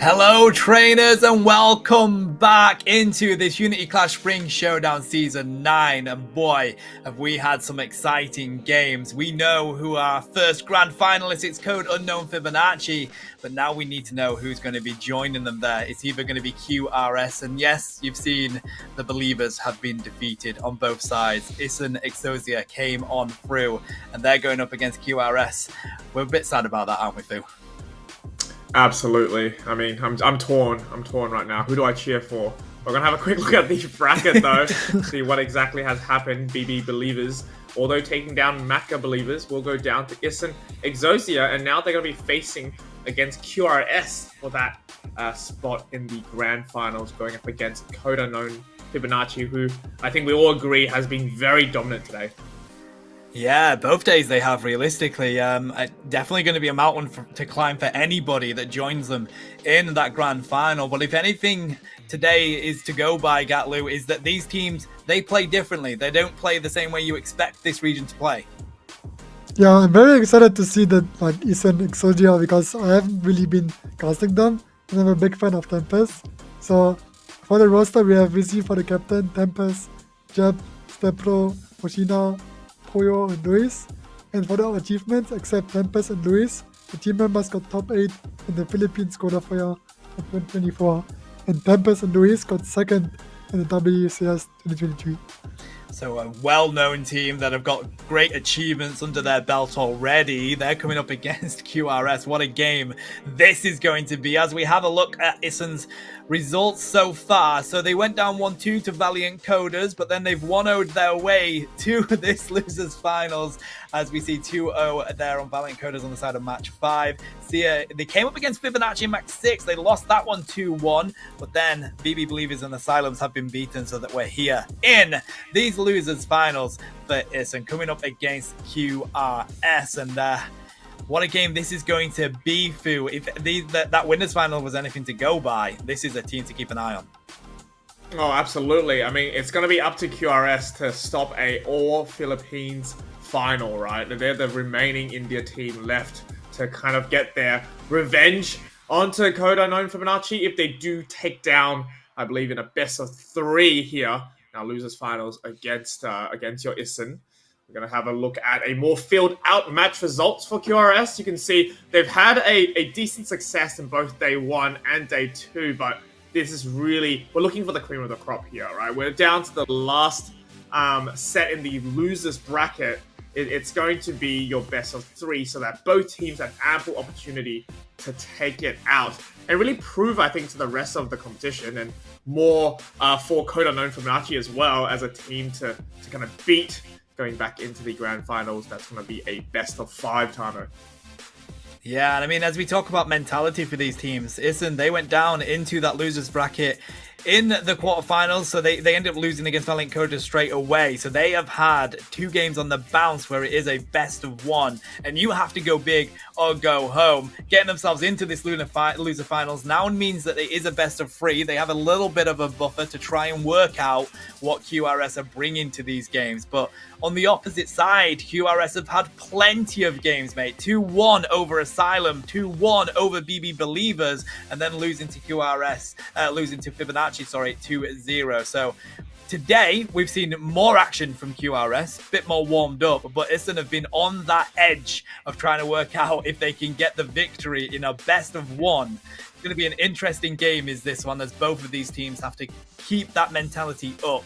Hello trainers and welcome back into this Unity Clash Spring Showdown Season 9, and boy have we had some exciting games. We know who our first grand finalists, it's Code Unknown Fibonacci, but now we need to know who's going to be joining them there. It's either going to be QRS, and yes, you've seen the Believers have been defeated on both sides. Ison Exosia came on through and they're going up against QRS. We're a bit sad about that, aren't we, Fu? Absolutely. I mean, I'm torn. I'm torn right now. Who do I cheer for? We're going to have a quick look at the bracket, though, see what exactly has happened. BB Believers, although taking down Maka Believers, will go down to Ison Exosia, and now they're going to be facing against QRS for that spot in the grand finals, going up against Code Unknown Fibonacci, who I think we all agree has been very dominant today. Yeah, both days they have, realistically. Definitely going to be a mountain to climb for anybody that joins them in that grand final. But if anything today is to go by, Ghatlue, is that these teams, they play differently. They don't play the same way you expect this region to play. Yeah, I'm very excited to see that like Ison Exodia, because I haven't really been casting them, and I'm a big fan of Tempest. So for the roster, we have Vizzy for the captain, Tempest, Jeb, Stepro, Hoshina, Poyo, and Luis. And for the achievements, except Tempest and Luis, the team members got top 8 in the Philippines qualifier of 2024, and Tempest and Luis got second in the WCS 2023. So a well-known team that have got great achievements under their belt already. They're coming up against QRS. What a game this is going to be as we have a look at Ison's results so far. So they went down 1-2 to Valiant Coders, but then they've 1-0'd their way to this losers finals as we see 2-0 there on Valiant Coders on the side of match 5. See, they came up against Fibonacci in match 6. They lost that one 2-1, but then BB Believers and Asylums have been beaten, so that we're here in these losers finals for Ison coming up against QRS. And what a game this is going to be, Fu. If that winners final was anything to go by, this is a team to keep an eye on. Oh, absolutely. I mean, it's going to be up to QRS to stop a all-Philippines final, right? They're the remaining India team left to kind of get their revenge onto Code Unknown Fibonacci if they do take down, I believe, in a best of 3 here. Now, losers finals against your Ison. We're going to have a look at a more filled out match results for QRS. You can see they've had a decent success in both day 1 and day 2, but this is really, we're looking for the cream of the crop here, right? We're down to the last set in the losers bracket. It's going to be your best of 3 so that both teams have ample opportunity to take it out and really prove, I think, to the rest of the competition and more for Code Unknown Fibonacci as well as a team to kind of beat going back into the grand finals. That's going to be a best of 5 timer. Yeah, and I mean, as we talk about mentality for these teams, Ison, they went down into that losers bracket in the quarterfinals, so they ended up losing against Valiant Coders straight away. So they have had 2 games on the bounce where it is a best of 1, and you have to go big or go home. Getting themselves into this loser finals now means that it is a best of 3. They have a little bit of a buffer to try and work out what QRS are bringing to these games. But on the opposite side, QRS have had plenty of games, mate. 2-1 over Asylum, 2-1 over BB Believers, and then losing to QRS, losing to Fibonacci, 2-0. So today, we've seen more action from QRS, a bit more warmed up, but Ison have been on that edge of trying to work out if they can get the victory in a best of 1. It's going to be an interesting game, is this one, as both of these teams have to keep that mentality up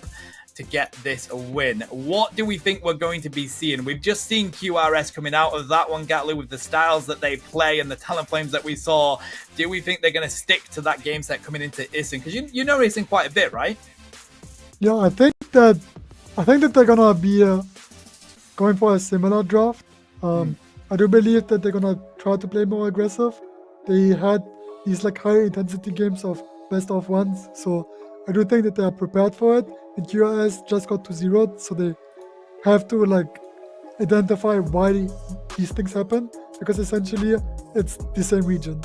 to get this a win. What do we think we're going to be seeing? We've just seen QRS coming out of that one, Ghatlue, with the styles that they play and the talent flames that we saw. Do we think they're going to stick to that game set coming into Ison? Because you know Ison quite a bit, right? Yeah, I think that they're gonna be going for a similar draft. I do believe that they're gonna try to play more aggressive. They had these like high intensity games of best of 1s, so I do think that they are prepared for it. And QRS just got to 0, so they have to like identify why these things happen, because essentially it's the same region.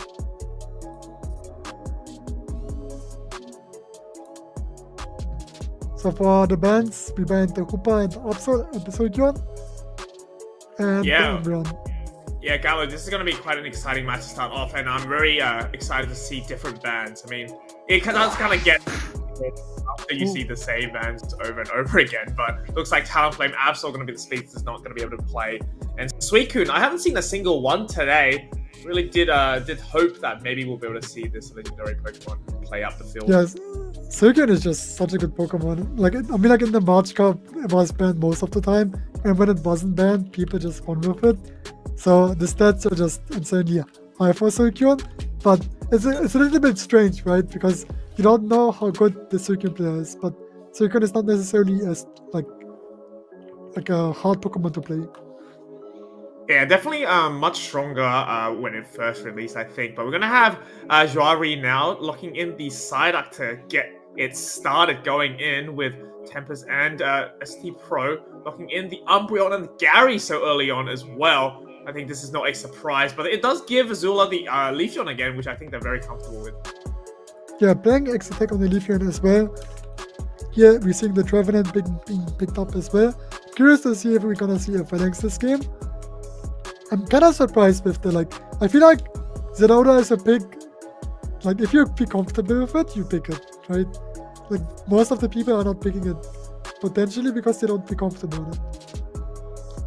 So for the bans, we banned the Hoopa and the Upside and the Sojourn and the Umbreon. Yeah, Ghatlue, this is going to be quite an exciting match to start off, and I'm very excited to see different bands. I mean, it does kind of get after you see the same bands over and over again, but looks like Talonflame Absol going to be the speeds that's not going to be able to play. And Suicune, I haven't seen a single one today. Really did hope that maybe we'll be able to see this legendary Pokemon play up the field. Yes, Suicune is just such a good Pokemon. Like, I mean, like in the March Cup, it was banned most of the time, and when it wasn't banned, people just won with it. So the stats are just insanely high for Suicune, but it's a little bit strange, right? Because you don't know how good the Suicune player is, but Suicune is not necessarily as like a hard Pokemon to play. Yeah, definitely much stronger when it first released, I think. But we're going to have Joari now locking in the Psyduck to get it started going in with Tempest and ST Pro locking in the Umbreon and Gary so early on as well. I think this is not a surprise, but it does give Azula the Leafeon again, which I think they're very comfortable with. Yeah, playing X-Attack on the Leafeon as well. Here we're seeing the Trevenant being picked up as well. Curious to see if we're going to see a Phalanx this game. I'm kind of surprised with I feel like Zeraora is a pick, like if you feel comfortable with it, you pick it, right? Like most of the people are not picking it potentially because they don't feel comfortable with it.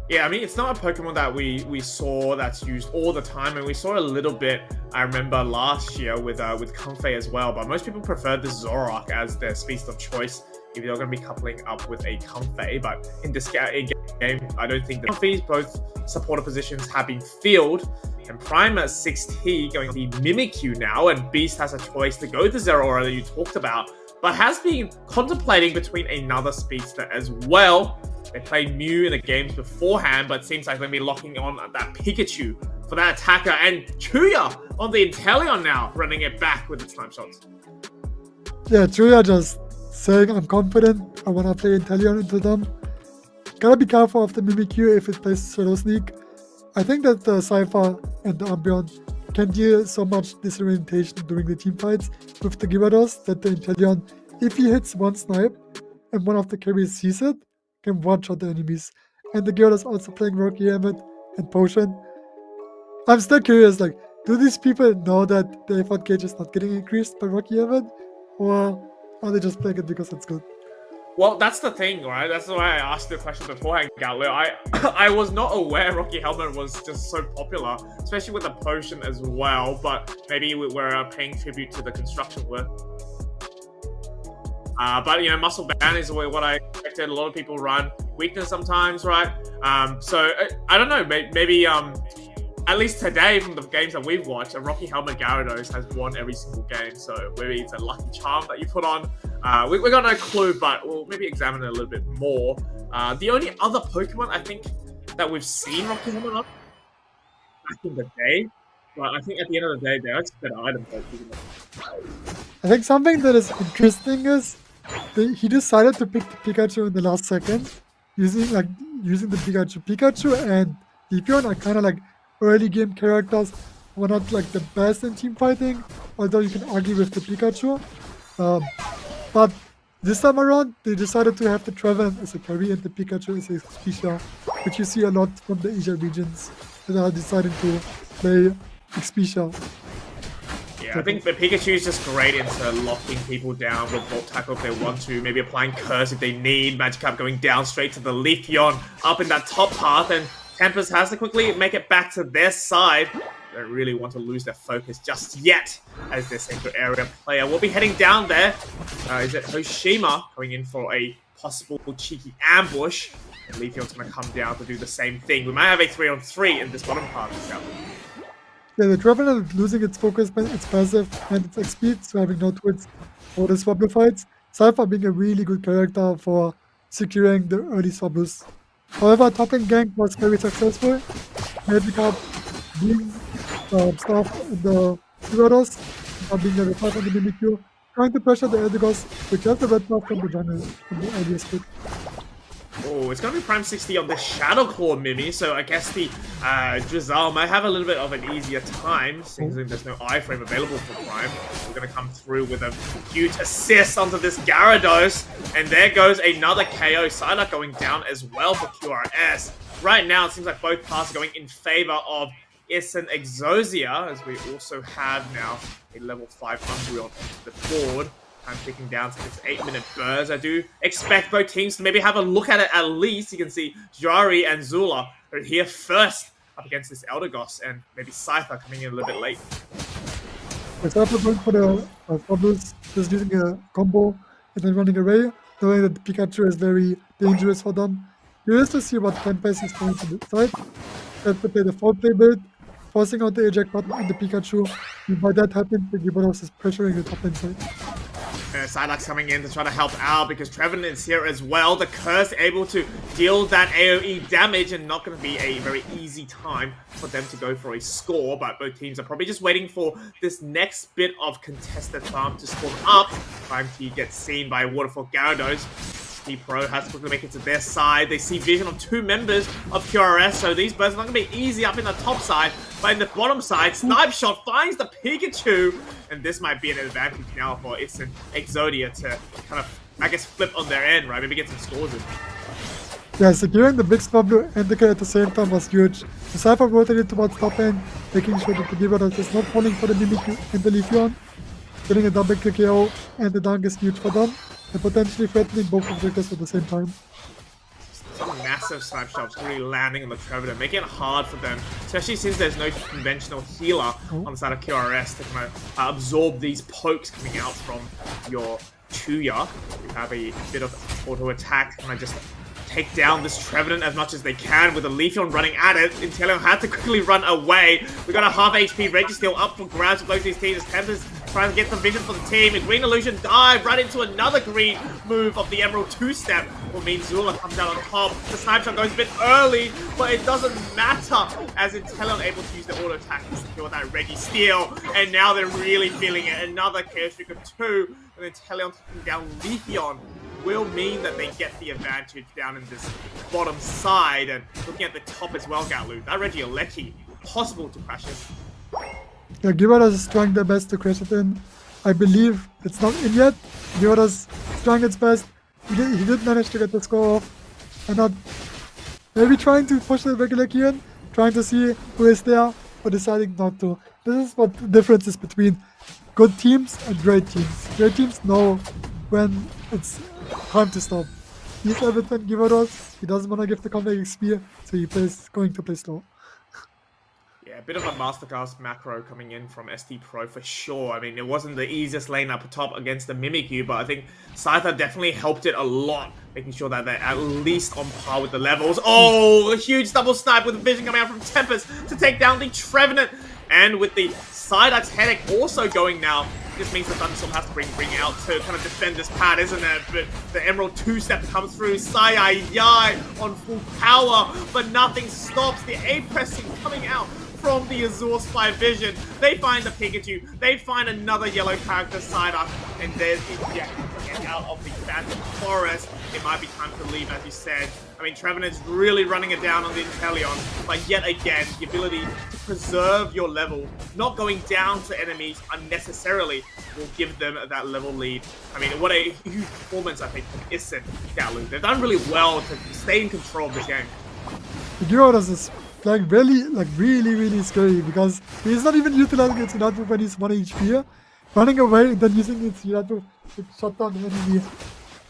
Yeah, I mean, it's not a Pokemon that we saw that's used all the time, and we saw a little bit, I remember, last year with Comfey as well, but most people prefer the Zoroark as their species of choice if you're going to be coupling up with a Comfey, but in this game, I don't think the Comfeys, both supporter positions have been filled, and Prime at 6T going to be Mimikyu now, and Beast has a choice to go to Zeraora that you talked about, but has been contemplating between another speedster as well. They played Mew in the games beforehand, but it seems like they're going to be locking on that Pikachu for that attacker, and Chuya on the Inteleon now, running it back with its Slime Shots. Yeah, Chuya just saying, I'm confident, I want to play Inteleon into them. Gotta be careful of the Mimikyu if it plays Shadow Sneak. I think that the Cypher and the Umbreon can deal so much disorientation during the team fights with the Gyarados that the Inteleon, if he hits one snipe and one of the carries sees it, can one-shot the enemies. And the Gyarados also playing Rocky Helmet and Potion. I'm still curious, like, do these people know that the effort gauge is not getting increased by Rocky Helmet? Or are they just playing it because it's good? Well, that's the thing, right? That's why I asked the question beforehand, Ghatlue. I was not aware Rocky Helmet was just so popular, especially with the potion as well, but maybe we're paying tribute to the construction work. But, you know, Muscle Band is what I expected. A lot of people run Weakness sometimes, right? So, I don't know, maybe at least today, from the games that we've watched, a Rocky Helmet Gyarados has won every single game, so maybe it's a lucky charm that you put on. We got no clue, but we'll maybe examine it a little bit more. The only other Pokemon I think that we've seen Rocky Helmet on back in the day, but I think at the end of the day, they're just better items. I think something that is interesting is he decided to pick the Pikachu in the last second, using the Pikachu. Pikachu and Leafeon are kind of like early game characters, were not like the best in team fighting, although you can argue with the Pikachu. But this time around, they decided to have the Trevenant as a carry and the Pikachu as a Xperia, which you see a lot from the Asia regions that are deciding to play Xperia. Yeah, I think the Pikachu is just great into locking people down with Volt Tackle if they want to, maybe applying Curse if they need, Magikarp going down straight to the Leafeon up in that top path, and Tempest has to quickly make it back to their side. They don't really want to lose their focus just yet, as their central area player will be heading down there. Is it Hoshima going in for a possible cheeky ambush? And Leafeon's going to come down to do the same thing. We might have a 3-on-3 in this bottom part of the game. Yeah, the Trevenant losing its focus, its passive, and its XP, so having no twits for the Swablu fights. Cypher being a really good character for securing the early Swablus. However, topping gank was very successful. Magikarp being stuff in the Gyarados, being the reply from the Mimikyu, trying to pressure the Eldegoss, which has the red buff from the jungle from the earliest pick. Oh, it's going to be Prime 60 on the Shadow Claw Mimi, so I guess the Drizzle might have a little bit of an easier time, since there's no iframe available for Prime. We're going to come through with a huge assist onto this Gyarados, and there goes another KO. Psyduck going down as well for QRS. Right now, it seems like both paths are going in favor of Ison Exosia, as we also have now a level 5 Umbreon onto the board. I'm ticking down to this 8-minute burst. I do expect both teams to maybe have a look at it at least. You can see Jari and Zula are here first up against this Eldegoss, and maybe Scyther coming in a little bit late. Scyther going for the Fabulous, just using a combo and then running away, knowing that Pikachu is very dangerous for them. Curious to see what Tempest is going to decide. Have to play the 4-play build, forcing out the eject button on the Pikachu, and by that happening, the Gyarados is pressuring the top lane side. Psyduck's coming in to try to help out because Trevenant is here as well. The Curse able to deal that AoE damage, and not going to be a very easy time for them to go for a score, but both teams are probably just waiting for this next bit of contested farm to spawn up. Time to get seen by Waterfall Gyarados. Pro has to quickly make it to their side. They see vision of 2 members of QRS, so these birds are not going to be easy up in the top side, but in the bottom side, Snipe Shot finds the Pikachu, and this might be an advantage now for Ison Exodia to kind of, I guess, flip on their end, right? Maybe get some scores in. Yeah, securing the big Swablu and the K at the same time was huge. The Cypher rotated towards top lane, making sure that the Gyarados is not falling for the Mimikyu and the Leafeon. Getting a double KO and the dunk is huge for them, and potentially threatening both objectives at the same time. Some massive snipe shots really landing on the Trevenant, making it hard for them, especially since there's no conventional healer on the side of QRS to kind of absorb these pokes coming out from your Chuya. You have a bit of auto attack, and I just take down this Trevenant as much as they can with the Leafeon running at it. Inteleon had to quickly run away. We got a half HP Registeel up for grabs for both these teams. Tempest trying to get some vision for the team. A Green Illusion dive right into another green move of the Emerald 2-step. Will mean Zula comes out on top. The Snipe Shot goes a bit early, but it doesn't matter as Inteleon able to use the auto attack to secure that Registeel. And now they're really feeling it. Another Chaos Streak of 2, and Inteleon taking down Leafeon will mean that they get the advantage down in this bottom side. And looking at the top as well, Ghatlue, that Regieleki, possible to crash it. Yeah, Gyarados is trying their best to crash it in. I believe it's not in yet. Gyarados is trying its best. He did manage to get the score off. And not maybe trying to push the Regieleki in, trying to see who is there, but deciding not to. This is what the difference is between good teams and great teams. Great teams know when it's time to stop. He's level 10 Gyarados. He doesn't want to give the comeback XP, so he's going to play slow. Yeah, a bit of a masterclass macro coming in from ST Pro for sure. I mean, it wasn't the easiest lane up top against the Mimikyu, but I think Scyther definitely helped it a lot, making sure that they're at least on par with the levels. Oh, a huge double snipe with vision coming out from Tempest to take down the Trevenant. And with the Psyduck's Headache also going now, this means the Thunderstorm has to bring out to kind of defend this pad, isn't it? But the Emerald 2-step comes through, Sai on full power, but nothing stops the A-pressing coming out from the Azure Spy Vision. They find the Pikachu, they find another yellow character Psyduck, and there's the Eject to get out of the Phantom Forest. It might be time to leave, as you said. I mean, Trevenant's really running it down on the Inteleon, but yet again, the ability to preserve your level, not going down to enemies unnecessarily, will give them that level lead. I mean, what a huge performance, I think, from Ison Ghatlue. They've done really well to stay in control of this game. The Gyarados is really scary because he's not even utilizing its Unite Move when he's 1 HP, running away and then using its Unite Move to shut down the enemy.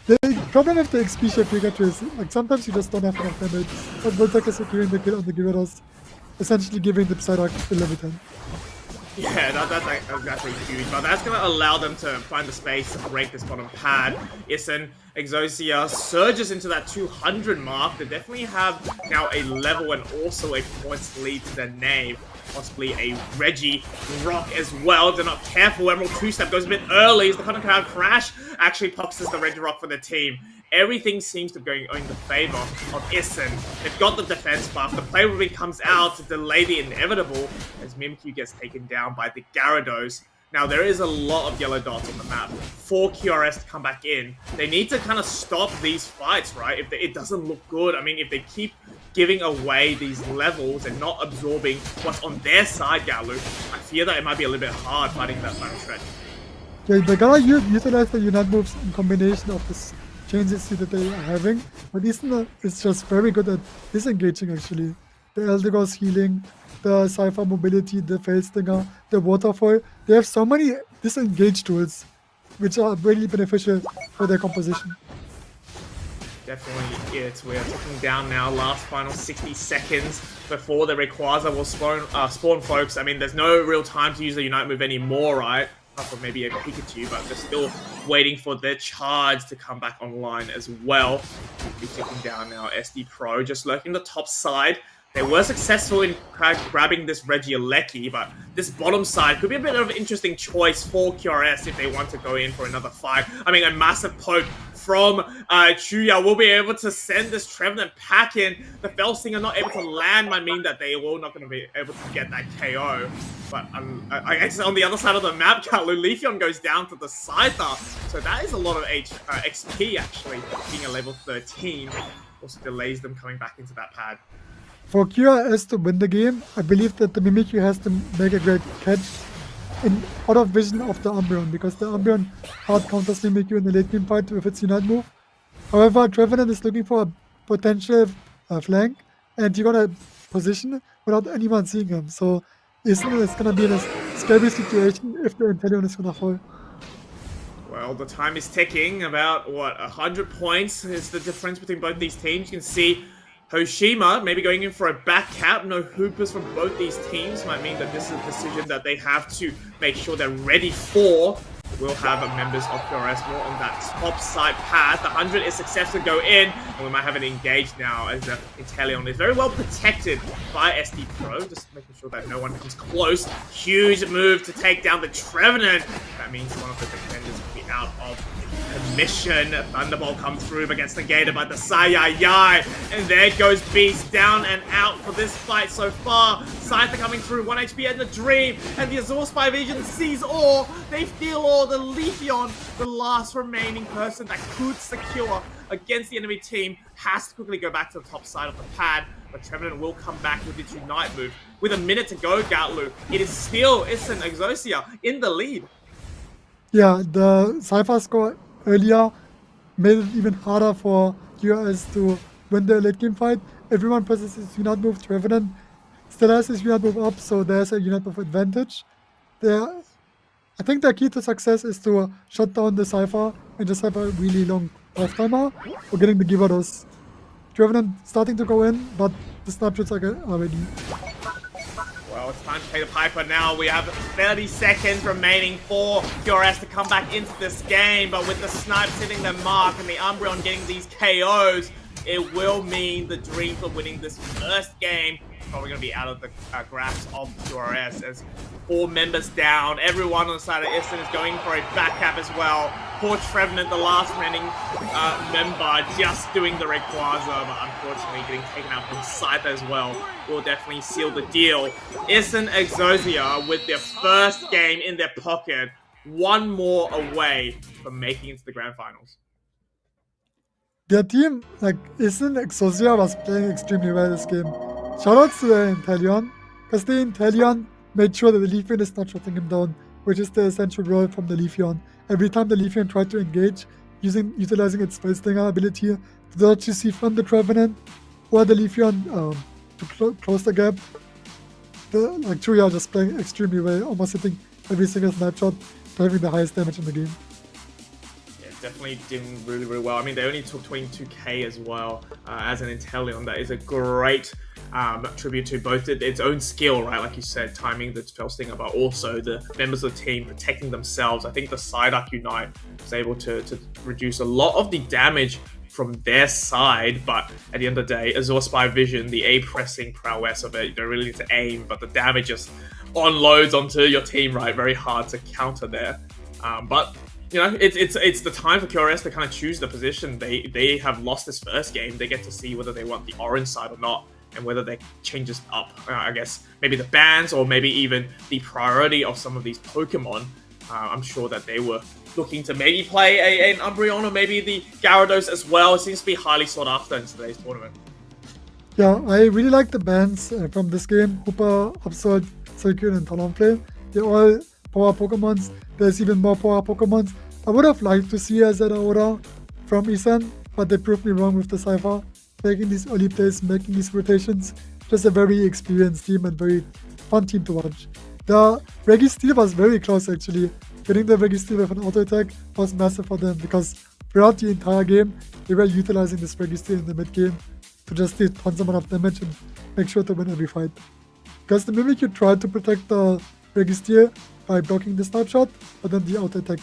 The problem with the XP shape Pikachu is, like, sometimes you just don't have enough damage, but Voltec is securing the kill on the Gyarados, essentially giving the Psyduck the level 10. Yeah, that's huge, but that's going to allow them to find the space to break this bottom pad. Ison Exosia surges into that 200 mark. They definitely have now a level and also a points lead to their name. Possibly a Reggie Rock as well. They're not careful. Emerald 2-step goes a bit early as the Cotton Cloud Crash actually boxes the Reggie Rock for the team. Everything seems to be going in the favor of Ison. They've got the defense buff. The play really comes out to delay the inevitable as Mimikyu gets taken down by the Gyarados. Now, there is a lot of yellow dots on the map for QRS to come back in. They need to kind of stop these fights, right? If it doesn't look good. I mean, if they keep giving away these levels and not absorbing what's on their side, Ghatlue, I fear that it might be a little bit hard fighting that final stretch. Yeah, they gotta utilize the Unite moves in combination of this changes that they are having, but Ison is just very good at disengaging, actually. the Eldegoss healing, the Cypher mobility, the Fail Stinger, the Waterfall. They have so many disengage tools, which are really beneficial for their composition. Definitely it. We're ticking down now. Last final 60 seconds before the Rayquaza will spawn, folks. I mean, there's no real time to use the Unite move anymore, right? Apart from maybe a Pikachu, but they're still waiting for their charge to come back online as well. We're ticking down now. SD Pro just lurking the top side. They were successful in grabbing this Regieleki, but this bottom side could be a bit of an interesting choice for QRS if they want to go in for another fight. I mean, a massive poke from Chuya will be able to send this Trevenant pack in. The Felsinger not able to land might mean that they will not going to be able to get that KO. But I guess on the other side of the map, Ghatlue, Leafeon goes down to the Scyther. So that is a lot of XP actually, being a level 13. Also delays them coming back into that pad. For QRS to win the game, I believe that the Mimikyu has to make a great catch out of vision of the Umbreon, because the Umbreon hard counters Mimikyu in the late game fight with its Unite move. However, Trevenant is looking for a potential flank, and you're gonna position without anyone seeing him. So Isn't it's gonna be in a scary situation if the Inteleon is gonna fall. Well, the time is ticking. About, what, 100 points is the difference between both these teams. You can see Hoshima maybe going in for a back cap. No Hoopers from both these teams. Might mean that this is a decision that they have to make sure they're ready for. We'll have members of QRS more on that top side path. The 100 is successful to go in, and we might have it engaged now as the Inteleon is very well protected by SD Pro, just making sure that no one comes close. Huge move to take down the Trevenant. That means one of the defenders will be out of Intermission. Thunderbolt comes through against negated by the Sayayai. And there goes Beast down and out for this fight so far. Scyther coming through, 1 HP and the Dream. And the Azure Spy Vision sees all. They feel all. The Leafeon, the last remaining person that could secure against the enemy team, has to quickly go back to the top side of the pad. But Trevenant will come back with its Unite move. With a minute to go, Ghatlue, it is still Ison Exosia in the lead. Yeah, the Cypher score earlier made it even harder for QRS to win the late game fight. Everyone presses his Unite move. Trevenant still has his Unite move up, so there's a Unite move advantage. I think the key to success is to shut down the Cypher and just have a really long off timer for getting the Gyarados. Trevenant starting to go in, but the snapshots are ready. Well, it's time to pay the piper now. We have 30 seconds remaining for QRS to come back into this game, but with the snipes hitting their mark and the Umbreon getting these KOs, it will mean the Dream for winning this first game probably going to be out of the grasp of QRS as 4 members down. Everyone on the side of Ison is going for a back cap as well. Poor Trevenant, the last remaining member, just doing the Rayquaza, but unfortunately getting taken out from Scyther as well. Will definitely seal the deal. Ison Exosia with their first game in their pocket, one more away from making it to the grand finals. Their team, like Ison Exosia, was playing extremely well this game. Shoutouts to the Inteleon, because the Inteleon made sure that the Leafeon is not shutting him down, which is the essential role from the Leafeon. Every time the Leafeon tried to engage, utilizing its Fail Stinger ability to dodge CC from the Trevenant, or the Leafeon to close the gap, the Chuya just playing extremely well, almost hitting every single snapshot, driving the highest damage in the game. Definitely doing really, really well. I mean, they only took 22k as well as an Inteleon. That is a great tribute to both its own skill, right? Like you said, timing the Fail Stinger, but also the members of the team protecting themselves. I think the Psyduck Unite was able to reduce a lot of the damage from their side, but at the end of the day, Azure Spy Vision, the A-pressing prowess of it, you don't really need to aim, but the damage just unloads onto your team, right? Very hard to counter there. But you know, it's the time for QRS to kind of choose the position. They have lost this first game. They get to see whether they want the orange side or not, and whether they changes up, I guess, maybe the bans or maybe even the priority of some of these Pokemon. I'm sure that they were looking to maybe play an Umbreon or maybe the Gyarados as well. It seems to be highly sought after in today's tournament. Yeah, I really like the bans from this game. Hooper, Absol, Suicune, and Talonflame. They're all power Pokemons. There's even more power Pokemons. I would have liked to see a Zeraora from Ison, but they proved me wrong with the Cypher. Making these early plays, making these rotations, just a very experienced team and very fun team to watch. The Reggie steal was very close actually. Getting the Reggie steal with an auto attack was massive for them because throughout the entire game, they were utilizing this Reggie steal in the mid game to just do tons amount of damage and make sure to win every fight. Because the Mimikyu tried to protect the Reggie steal by blocking the snipe shot, but then the auto attack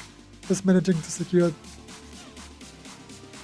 is managing to secure it.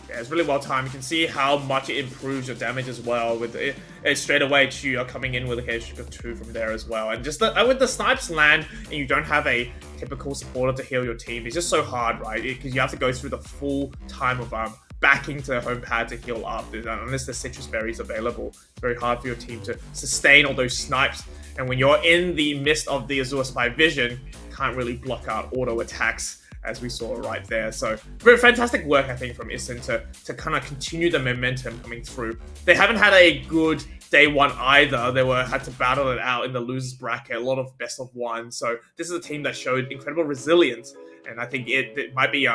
Yeah, it's really well timed. You can see how much it improves your damage as well. With it straight away, you're coming in with a case of 2 from there as well. And just with the snipes land, and you don't have a typical supporter to heal your team, it's just so hard, right? Because you have to go through the full time of backing to the home pad to heal up. Unless the citrus berries available, it's very hard for your team to sustain all those snipes. And when you're in the midst of the Azure Spy vision, can't really block out auto attacks, as we saw right there. So very fantastic work, I think, from Ison to kind of continue the momentum coming through. They haven't had a good day one either. They had to battle it out in the losers bracket, a lot of best of one. So this is a team that showed incredible resilience, and I think it might be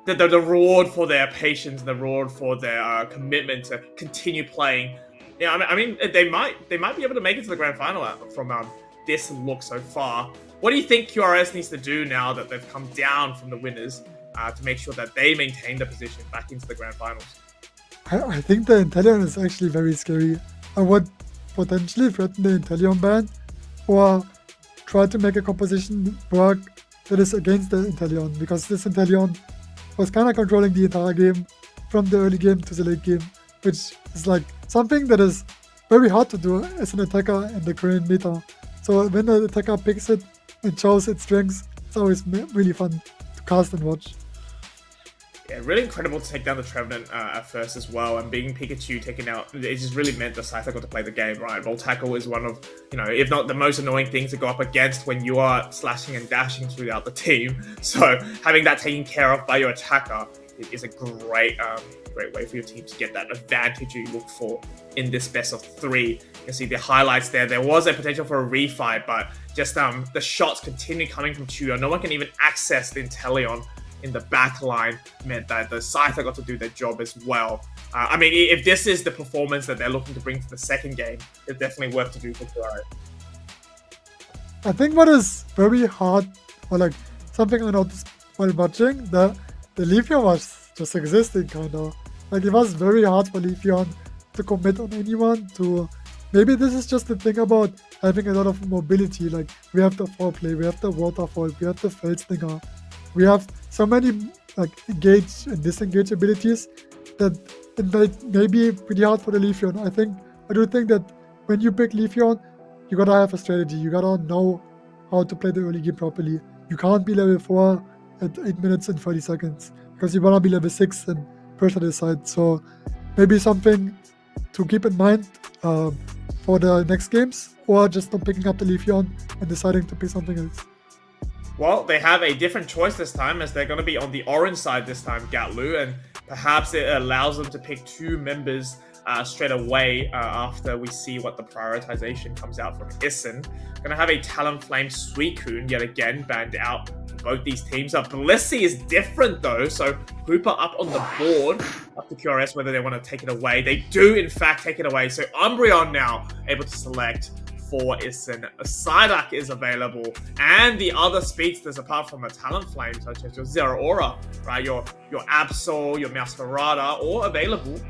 the reward for their patience, the reward for their commitment to continue playing. Yeah, I mean they might be able to make it to the grand final from this look so far. What do you think QRS needs to do now that they've come down from the winners to make sure that they maintain the position back into the grand finals? I think the Inteleon is actually very scary. I would potentially threaten the Inteleon ban or try to make a composition work that is against the Inteleon, because this Inteleon was kind of controlling the entire game from the early game to the late game, which is like something that is very hard to do as an attacker in the current meta. So when the attacker picks it and shows its strengths, it's always really fun to cast and watch. Yeah, really incredible to take down the Trevenant at first as well, and being Pikachu taken out, it just really meant the Scyther got to play the game, right? Volt Tackle is one of, if not the most annoying things to go up against when you are slashing and dashing throughout the team. So having that taken care of by your attacker is a great way for your team to get that advantage you look for in this best of 3. You can see the highlights there. There was a potential for a refight, but just the shots continue coming from Chuyo. No one can even access the Inteleon in the back line, meant that the Scyther got to do their job as well. I mean, if this is the performance that they're looking to bring to the second game, it's definitely worth to do for QRS. I think what is very hard, or like something I noticed while watching, the Leafeon was just existing kind of. Like it was very hard for Leafeon to commit on anyone. Maybe this is just the thing about having a lot of mobility. Like we have the foreplay, we have the waterfall, we have the Feldslinger. We have so many like engage and disengage abilities that it may be pretty hard for the Leafeon. I do think that when you pick Leafeon, you gotta have a strategy. You gotta know how to play the early game properly. You can't be level 4 at 8 minutes and 30 seconds because you wanna be level 6 and pressure the side. So maybe something to keep in mind for the next games, or just not picking up the Leafeon and deciding to pick something else. Well, they have a different choice this time, as they're going to be on the orange side this time, Ghatlue, and perhaps it allows them to pick 2 members straight away after we see what the prioritization comes out from Ison. Going to have a Talonflame Suicune yet again banned out for both these teams. Blissey is different though, so Hooper up on the board, up to QRS whether they want to take it away. They do in fact take it away, so Umbreon now able to select for Ison. A Psyduck is available, and the other speedsters apart from a Talonflame, such as your Zeraora, right? Your Absol, your Masquerada, all available.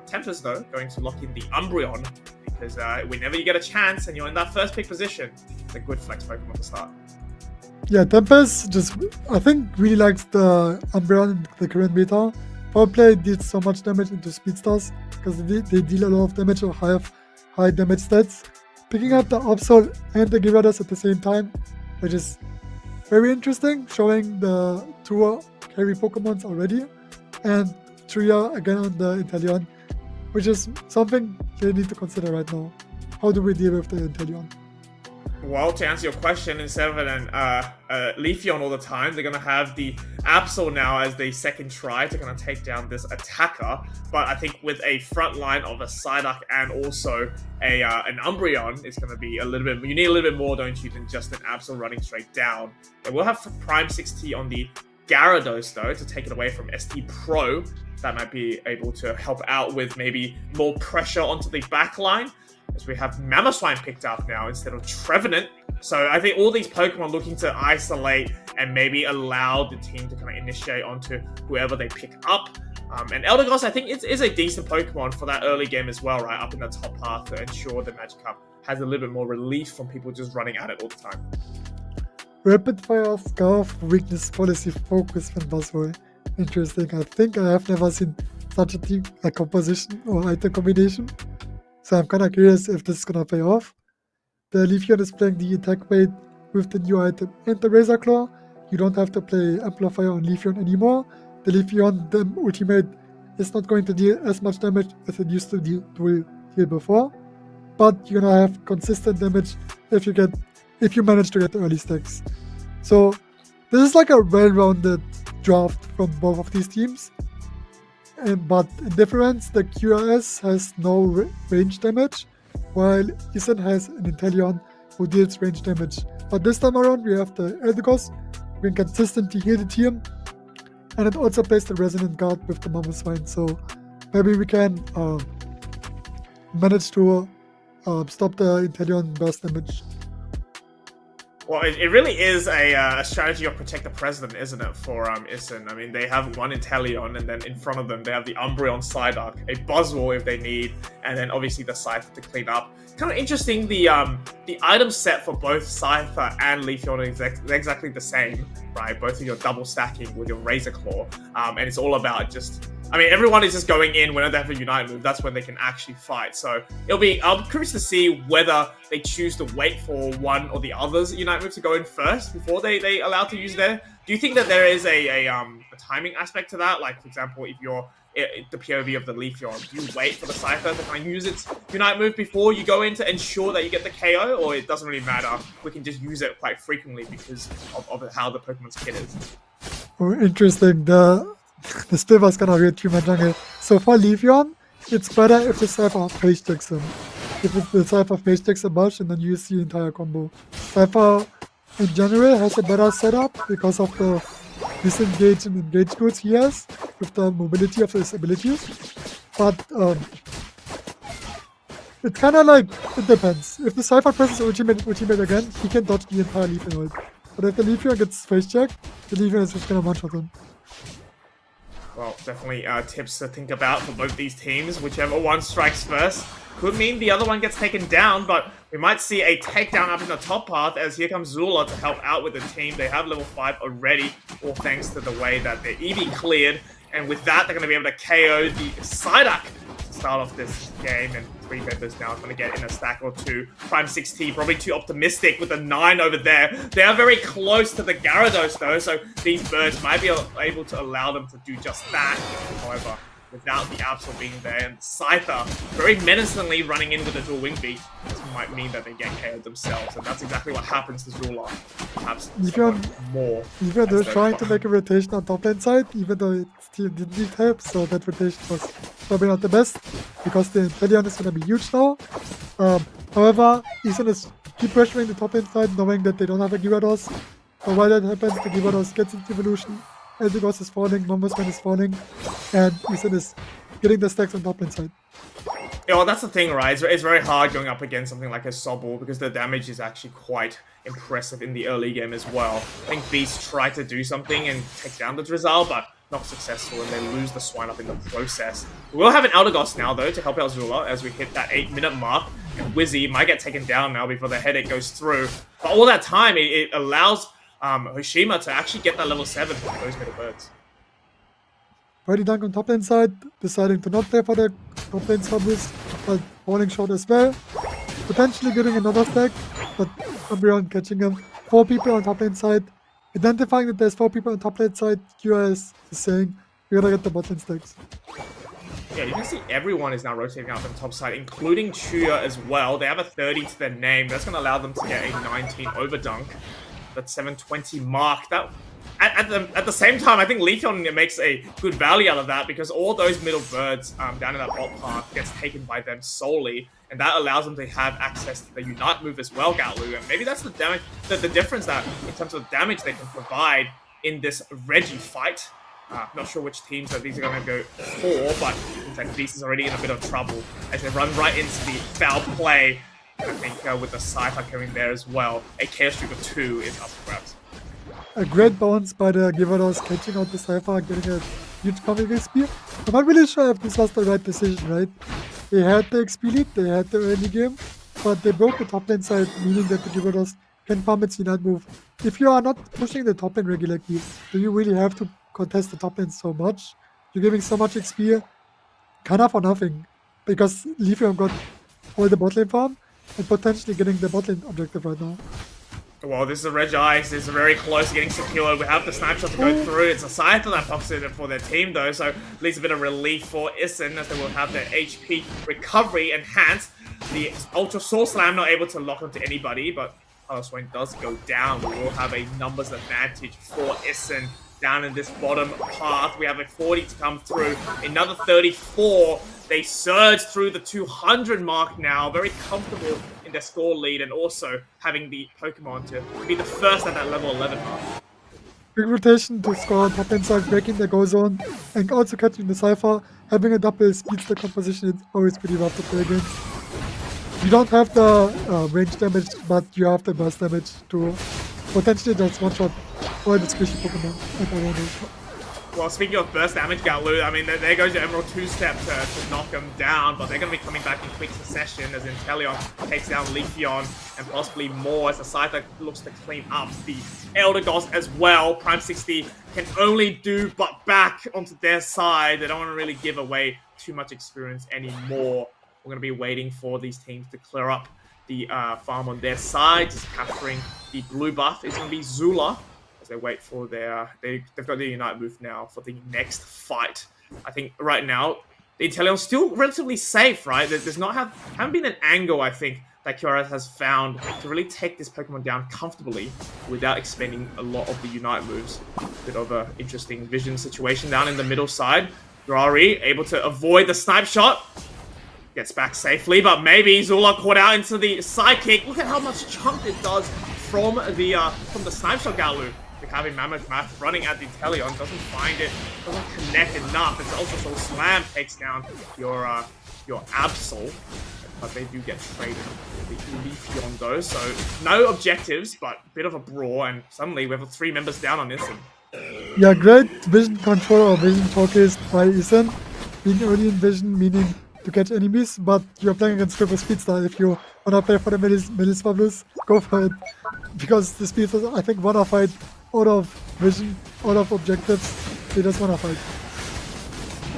Tempest, though, going to lock in the Umbreon, because whenever you get a chance and you're in that first pick position, it's a good flex Pokemon to start. Yeah, Tempest I think, really likes the Umbreon in the current meta. Powerplay did so much damage into speedsters because they deal a lot of damage or have high damage stats. Picking up the Absol and the Gyarados at the same time, which is very interesting, showing the 2 carry Pokemons already, and Tria again on the Inteleon, which is something they need to consider right now. How do we deal with the Inteleon? Well, to answer your question, instead of an Leafeon all the time, they're going to have the Absol now as the second try to kind of take down this attacker. But I think with a front line of a Psyduck and also an Umbreon, it's going to be a little bit... You need a little bit more, don't you, than just an Absol running straight down. They will have Prime 6T on the Gyarados, though, to take it away from ST Pro. That might be able to help out with maybe more pressure onto the back line. as we have Mamoswine picked up now instead of Trevenant. So I think all these Pokemon looking to isolate and maybe allow the team to kind of initiate onto whoever they pick up. And Eldegoss, I think, is a decent Pokemon for that early game as well, right? Up in the top path to ensure the Magikarp has a little bit more relief from people just running at it all the time. Rapid Fire, Scarf, Weakness, Policy, Focus, and Buzzword. Interesting. I think I have never seen such a team, like composition or item combination. So I'm kind of curious if this is going to pay off. The Leafeon is playing the attack weight with the new item and the Razor Claw. You don't have to play Amplifier on Leafeon anymore. The Leafeon, the ultimate, is not going to deal as much damage as it used to deal before. But you're gonna have consistent damage if you manage to get the early stacks. So this is like a well-rounded draft from both of these teams. But in difference, the QRS has no range damage, while Isen has an Inteleon who deals range damage. But this time around, we have the Eldegoss, who can consistently heal the team, and it also plays the Resonant Guard with the Mamoswine. So maybe we can manage to stop the Inteleon burst damage. Well, it really is a strategy of protect the president, isn't it, for Isen? I mean, they have one Inteleon, and then in front of them, they have the Umbreon Psyduck, a Buzzwole if they need, and then obviously the Scyther to clean up. Kind of interesting, the item set for both Scyther and Leafeon is exactly the same, right? Both of your double stacking with your Razor Claw, and it's all about just... I mean, everyone is just going in whenever they have a Unite move. That's when they can actually fight. So I'm curious to see whether they choose to wait for one or the other's Unite move to go in first before they allow to use their. Do you think that there is a timing aspect to that? Like, for example, if you're the POV of the Leafeon, do you wait for the Scyther to kind of use its Unite move before you go in to ensure that you get the KO, or it doesn't really matter? We can just use it quite frequently because of how the Pokemon's kit is. Oh, interesting. The split was gonna read Human Jungle. So for Leafeon, it's better if the Cypher face checks him. If the Cypher face checks a bunch and then you use the entire combo. Cypher in general has a better setup because of the disengage and engage goods he has with the mobility of his abilities. But it's kinda like, it depends. If the Cypher presses ultimate again, he can dodge the entire Leafeon ult. But if the Leafeon gets face checked, the Leafeon is just gonna one-shot him. Well, definitely tips to think about for both these teams. Whichever one strikes first could mean the other one gets taken down, but we might see a takedown up in the top path as here comes Zula to help out with the team. They have level 5 already, all thanks to the way that their EV cleared. And with that, they're going to be able to KO the Psyduck to start off this game. And 3 members now is going to get in a stack or 2. Prime 6T, probably too optimistic with a 9 over there. They are very close to the Gyarados though, so these birds might be able to allow them to do just that. However, without the Absol being there, and Scyther very menacingly running in with a dual wing beat, this might mean that they get KO'd themselves, and that's exactly what happens to Zula. Perhaps more. Even they're trying to make a rotation on top lane side, even though its team didn't need help, so that rotation was probably not the best, because the Inteleon is going to be huge now. However, Isen is keep pressuring the top lane side, knowing that they don't have a Gyarados. But while that happens, the Gyarados gets into evolution, Eldegoss is falling, Mamoswine is falling, and Isen is getting the stacks on top lane side. Yeah, well, that's the thing, right? It's very hard going up against something like a Sobble because the damage is actually quite impressive in the early game as well. I think Beast tried to do something and take down the Drizzle, but not successful, and they lose the Swine up in the process. We will have an Eldegoss now, though, to help out Zula as we hit that 8-minute mark. And Wizzy might get taken down now before the headache goes through. But all that time, it allows Hoshima to actually get that level 7 from those middle birds. Ready dunk on top lane side, deciding to not play for the top lane Swabbles, but falling short as well. Potentially getting another stack, but Umbreon catching him. 4 people on top lane side. Identifying that there's 4 people on top lane side, QRS is saying, we're gonna get the bot lane stacks. Yeah, you can see everyone is now rotating out on the top side, including Chuya as well. They have a 30 to their name. That's going to allow them to get a 19 over dunk. That 720 mark. That at the same time, I think Leafeon makes a good value out of that because all those middle birds down in that bot path gets taken by them solely, and that allows them to have access to the Unite move as well, Ghatlue. And maybe that's the damage, the difference that in terms of damage they can provide in this Reggie fight. Not sure which teams that these are going to go for, but in like Beast is already in a bit of trouble as they run right into the foul play. I think with the Cypher coming there as well, a Chaos Trigger 2 is up for grabs. A great bounce by the Gyarados, catching out the Cypher, getting a huge coming XP. I'm not really sure if this was the right decision, right? They had the XP lead, they had the early game, but they broke the top lane side, meaning that the Gyarados can farm its Unite move. If you are not pushing the top lane regularly, do you really have to contest the top lane so much? You're giving so much XP, kind of for nothing, because Lithium got all the bot lane farm, and potentially getting the bot lane objective right now. Well, this is a Reg Ice. This is very close to getting secured. We have the snapshot to go through. It's a Scyther that pops in for their team, though, so at least a bit of relief for Ison as they will have their HP recovery enhanced. The Ultra Soul Slam not able to lock onto anybody, but Swain does go down. We will have a numbers advantage for Ison down in this bottom path. We have a 40 to come through. Another 34. They surge through the 200 mark now. Very comfortable in their score lead, and also having the Pokemon to be the first at that level 11 mark. Big rotation to score top lane side, breaking the go zone, and also catching the Cypher. Having a double speeds the composition is always pretty rough to play against. You don't have the range damage, but you have the burst damage to potentially just one-shot all the squishy Pokemon at our range. Well, speaking of burst damage, Ghatlue, I mean, there goes your Emerald 2-step to knock them down, but they're going to be coming back in quick succession as Inteleon takes down Leafeon and possibly more as the Scyther looks to clean up the Elder Gods as well. Prime 60 can only do but back onto their side. They don't want to really give away too much experience anymore. We're going to be waiting for these teams to clear up the farm on their side. Just capturing the blue buff is going to be Zula. They wait for their... They've got the Unite move now for the next fight. I think right now, the Inteleon's still relatively safe, right? There's haven't been an angle, I think, that QRS has found to really take this Pokemon down comfortably without expending a lot of the Unite moves. Bit of an interesting vision situation down in the middle side. Ferrari able to avoid the snipe shot. Gets back safely, but maybe Zula caught out into the sidekick. Look at how much chunk it does from the snipe shot, Ghatlue. Having Mammoth Math running at the Inteleon doesn't find it, doesn't connect enough. It's also Soul Slam takes down your Absol, but they do get traded the Leafeon though. So no objectives, but a bit of a brawl, and suddenly we have 3 members down on Ison. Yeah, great vision control or vision focus by Ison. Being early in vision, meaning to catch enemies, but you're playing against Triple Speedstar. If you wanna play for the middle Blues, go for it. Because the Speedstars, I think, wanna fight out of vision, out of objectives. They just wanna fight.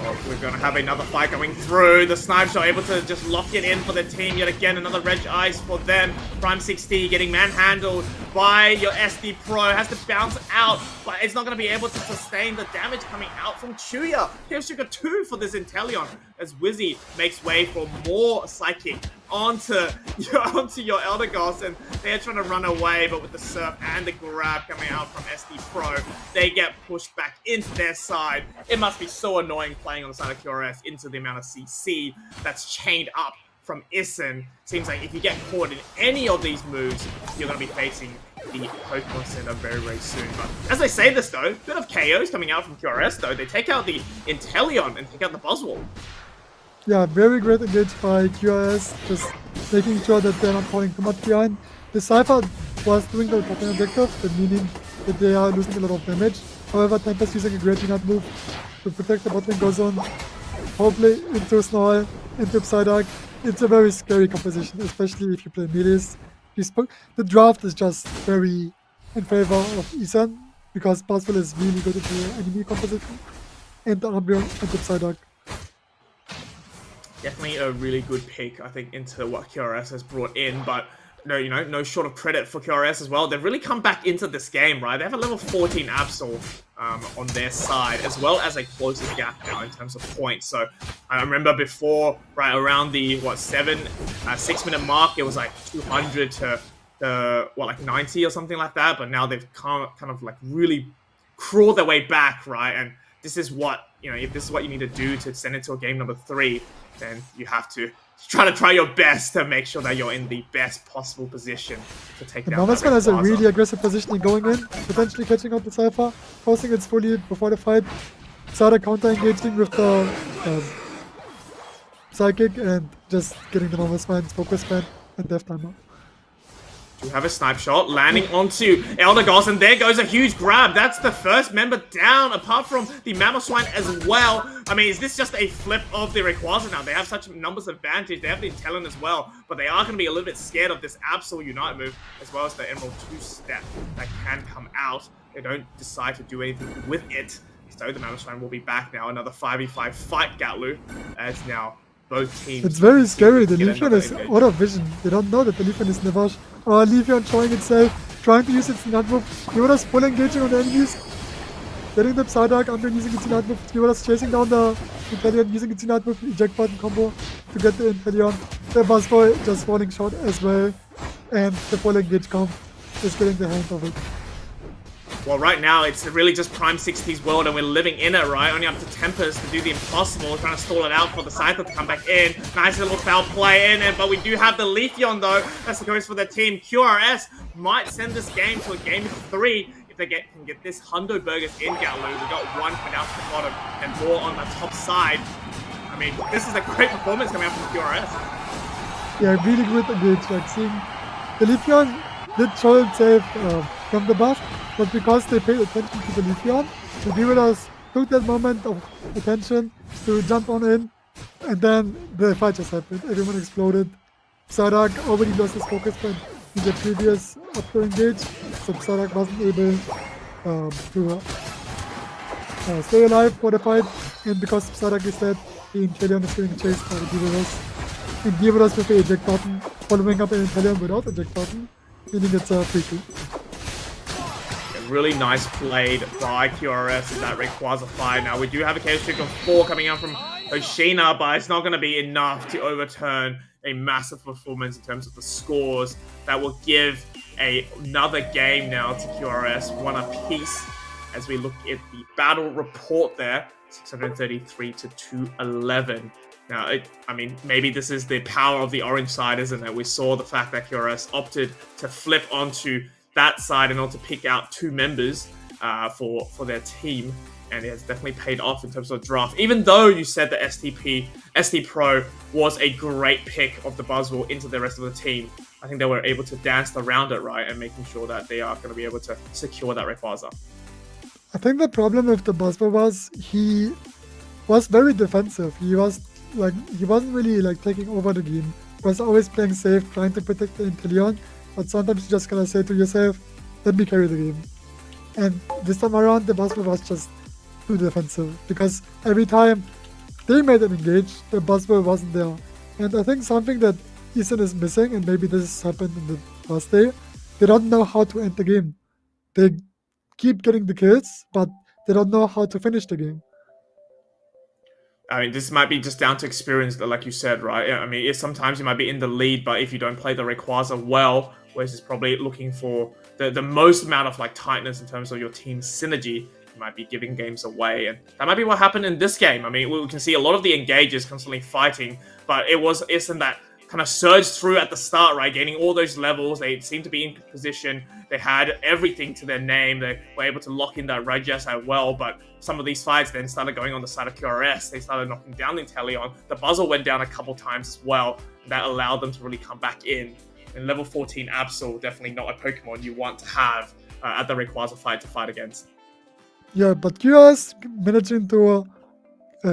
Well, we're going to have another fight going through. The Snipe Shot able to just lock it in for the team yet again. Another Reg Ice for them. Prime 60 getting manhandled by your SD Pro. Has to bounce out, but it's not going to be able to sustain the damage coming out from Chuya. Here's Sugar 2 for this Inteleon as Wizzy makes way for more Psychic onto your Elder Gods, and they're trying to run away, but with the Surf and the grab coming out from SD Pro, they get pushed back into their side. It must be so annoying playing on the side of QRS into the amount of CC that's chained up from Ison. Seems like if you get caught in any of these moves, you're going to be facing the Pokemon Center very, very soon. But as I say this though, bit of KOs coming out from QRS though. They take out the Inteleon and take out the Buzzwole. Yeah, very great engage by QRS, just making sure that they're not falling too much behind. The Cypher was doing the top lane objective, meaning that they are losing a lot of damage. However, Tempest using a great Unite move to protect the bot lane goes on. Hopefully into Snarl, into Psyduck. It's a very scary composition, especially if you play melees. The draft is just very in favor of Ison, because Buzzwole is really good into enemy composition. And the Umbreon into Psyduck. Definitely a really good pick, I think, into what QRS has brought in, but no short of credit for QRS as well. They've really come back into this game, right? They have a level 14 Absol on their side, as well as a closer gap now in terms of points. So I remember before, right around the 6 minute mark, it was like 200 to 90 or something like that. But now they've kind of like really crawled their way back, right? And this is what if this is what you need to do to send it to a game number 3, then you have to try your best to make sure that you're in the best possible position to take down that Rayquaza has a really Rayquaza. aggressive positioning going in, potentially catching out the Cypher, forcing its fully before the fight. Started counter engaging with the Psychic and just getting the normal spines, focus span, and death timer. We have a snipe shot landing onto Elder Goss, and there goes a huge grab. That's the first member down, apart from the Mamoswine as well. I mean, is this just a flip of the Rayquaza now? They have such numbers advantage. They have the Intellion as well, but they are going to be a little bit scared of this Absol Unite move, as well as the Emerald 2-step that can come out. They don't decide to do anything with it. So the Mamoswine will be back now. Another 5v5 fight, Ghatlue, as now both teams... It's very scary. The get Leafeon is engage. out of vision. They don't know that the Leafeon is Navash. Leafeon showing itself, trying to use its Unite move. Gyarados full engaging on the enemies. Getting the Psyduck, Umbreon using its Unite move. Gyarados chasing down the Inteleon, using its Unite move, eject button combo to get the Inteleon. The Buzzboy just falling short as well. And the full engage comp is getting the hand of it. Well, right now, it's really just Prime 60's world, and we're living in it, right? Only up to Tempest to do the impossible, trying to stall it out for the Scyther to come back in. Nice little foul play in, but we do have the Leafeon, though. That's the goes for the team. QRS might send this game to a game 3 if they can get this Hundo Burgers in Ghatlue. We got one coming out to the bottom and more on the top side. I mean, this is a great performance coming out from QRS. Yeah, really good engage. Like seeing the Leafeon did show itself from the buff, but because they paid attention to the Leafeon, the Gyarados took that moment of attention to jump on in, and then the fight just happened. Everyone exploded. Psyduck already lost his focus point in the previous upper engage, so Psyduck wasn't able to stay alive for the fight, and because Psyduck is dead, the Inteleon is getting chased by the Gyarados. And Gyarados with the eject button, following up an Inteleon without eject button, meaning it's a free kill. Really nice played by QRS in that Rayquaza fight. Now, we do have a KO streak of 4 coming out from Hoshina, but it's not going to be enough to overturn a massive performance in terms of the scores that will give another game now to QRS, 1 apiece, as we look at the battle report there, 633 to 211. Now, I mean, maybe this is the power of the orange side, isn't it? We saw the fact that QRS opted to flip onto that side in order to pick out 2 members for their team, and it has definitely paid off in terms of draft. Even though you said that ST Pro was a great pick of the Buzzwole into the rest of the team, I think they were able to dance around it, right, and making sure that they are going to be able to secure that Rayquaza. I think the problem with the Buzzwole was he was very defensive. He wasn't really like taking over the game. He was always playing safe, trying to protect the Inteleon. But sometimes you just gotta say to yourself, let me carry the game. And this time around, the Buzzwole was just too defensive, because every time they made an engage, the Buzzwole wasn't there. And I think something that Eason is missing, and maybe this happened in the first day, they don't know how to end the game. They keep getting the kills, but they don't know how to finish the game. I mean, this might be just down to experience, like you said, right? I mean, sometimes you might be in the lead, but if you don't play the Rayquaza well, whereas it's probably looking for the most amount of like tightness in terms of your team's synergy, you might be giving games away, and that might be what happened in this game. I mean, we can see a lot of the engages constantly fighting, but it was Eason that kind of surged through at the start, right? Gaining all those levels. They seemed to be in position. They had everything to their name. They were able to lock in that Rajas as well, but some of these fights then started going on the side of QRS. They started knocking down the Inteleon. The Buzzle went down a couple times as well. That allowed them to really come back in. And level 14 Absol, definitely not a Pokemon you want to have at the Rayquaza fight to fight against. Yeah, but QRS managing to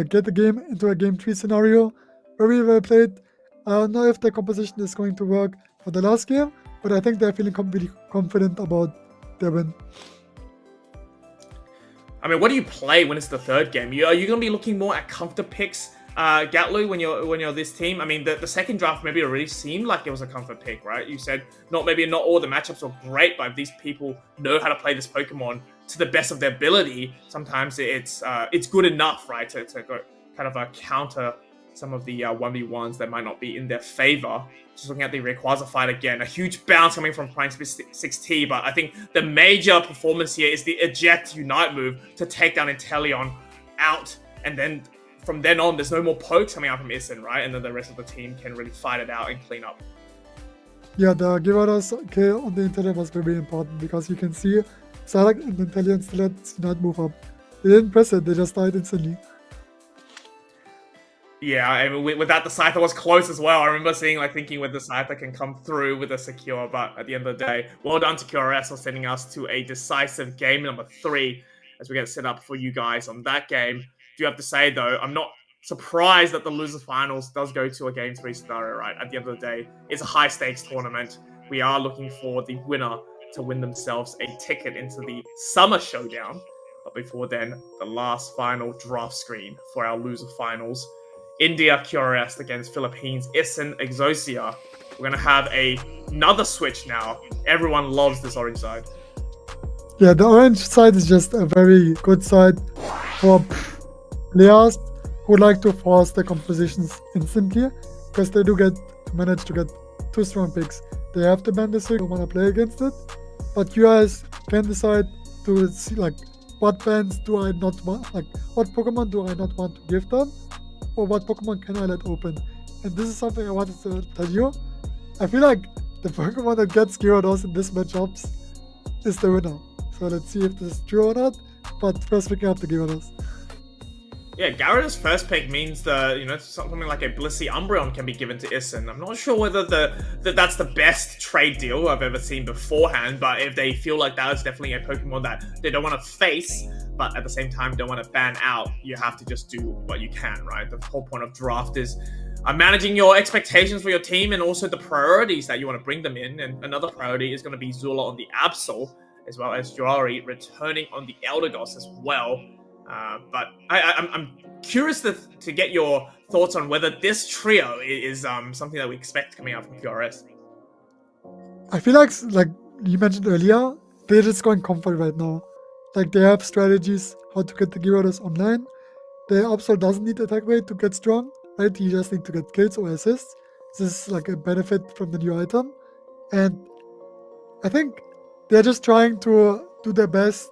get the game into a game 3 scenario, very well played. I don't know if the composition is going to work for the last game, but I think they're feeling really confident about their win. I mean, what do you play when it's the third game? Are you going to be looking more at comfort picks, Ghatlue, when you're this team? I mean, the second draft maybe already seemed like it was a comfort pick, right? You said not all the matchups were great, but if these people know how to play this Pokemon to the best of their ability, sometimes it's good enough, right, to go kind of counter some of the 1v1s that might not be in their favor. Just looking at the Rayquaza fight again, a huge bounce coming from Prime 6T, but I think the major performance here is the Eject Unite move to take down Inteleon out, and then from then on, there's no more pokes coming out from Eason, right? And then the rest of the team can really fight it out and clean up. Yeah, the Gyarados kill on the Inteleon was very important, because you can see Psyduck and Inteleon still had Unite move up. They didn't press it, they just died instantly. Yeah, I mean, with that, the Scyther was close as well. I remember thinking whether the Scyther can come through with a secure, but at the end of the day, well done to QRS for sending us to a decisive game number 3 as we get set up for you guys on that game. Do have to say, though, I'm not surprised that the loser finals does go to a game 3 scenario, right? At the end of the day, it's a high-stakes tournament. We are looking for the winner to win themselves a ticket into the Summer Showdown. But before then, the last final draft screen for our loser finals. India QRS against Philippines Isen Exosia. We're going to have another switch now. Everyone loves this orange side. Yeah, the orange side is just a very good side for players who like to force the compositions instantly, because they do manage to get 2 strong picks. They have to ban the Sig, don't want to play against it, but you guys can decide to see like what bans do I not want, like what Pokemon do I not want to give them, or what Pokemon can I let open. And this is something I wanted to tell you. I feel like the Pokemon that gets Gyarados in this matchups is the winner. So let's see if this is true or not. But first picking up the Gyarados. Yeah, Gyarados' first pick means something like a Blissey Umbreon can be given to Isen. I'm not sure whether that's the best trade deal I've ever seen beforehand, but if they feel like that is definitely a Pokemon that they don't want to face, but at the same time don't want to ban out, you have to just do what you can, right? The whole point of draft is managing your expectations for your team and also the priorities that you want to bring them in. And another priority is going to be Zula on the Absol, as well as Jari returning on the Eldegoss as well. But I'm curious to get your thoughts on whether this trio is something that we expect coming out from QRS. I feel like you mentioned earlier, they're just going comfort right now. Like they have strategies how to get the Gyarados online. The Absol doesn't need attack rate to get strong, right? You just need to get kills or assists. This is like a benefit from the new item. And I think they're just trying to do their best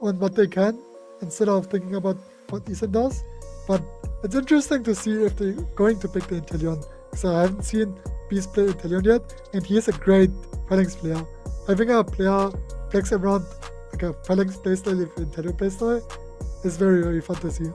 on what they can, instead of thinking about what Isen does. But it's interesting to see if they're going to pick the Inteleon, because I haven't seen Beast play Inteleon yet, and he is a great Phalanx player. Having a player flex around like a Phalanx playstyle with Inteleon playstyle is very, very fun to see.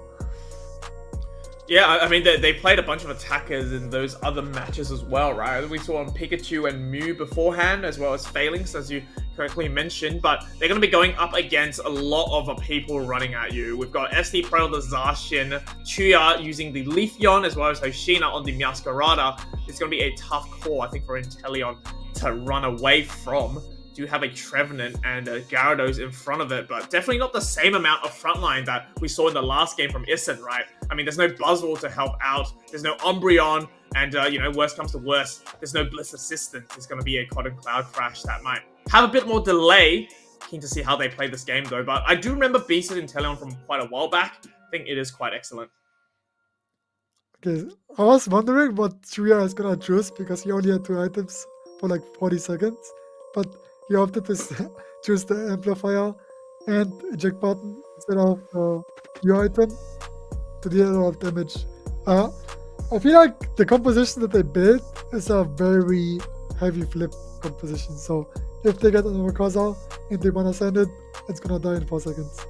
Yeah, I mean, they played a bunch of attackers in those other matches as well, right? We saw Pikachu and Mew beforehand, as well as Phalanx, as you correctly mentioned, but they're going to be going up against a lot of people running at you. We've got SD Pro, the Zacian, Chuya using the Leafeon, as well as Hoshina on the Meowscarada. It's going to be a tough call, I think, for Inteleon to run away from. Do have a Trevenant and a Gyarados in front of it, but definitely not the same amount of frontline that we saw in the last game from Isen, right? I mean, there's no Buzzwole to help out, there's no Umbreon, and, worst comes to worst, there's no Bliss Assistant. It's going to be a Cotton Cloud Crash that might have a bit more delay. Keen to see how they play this game, though, but I do remember Beast and Inteleon from quite a while back. I think it is quite excellent. Okay, I was wondering what Chuya is going to choose, because he only had 2 items for like 40 seconds, but he opted to choose the Amplifier and Eject button instead of the new item to deal a lot of damage. I feel like the composition that they built is a very heavy flip composition, so if they get an Rayquaza and they want to send it, it's gonna die in 4 seconds.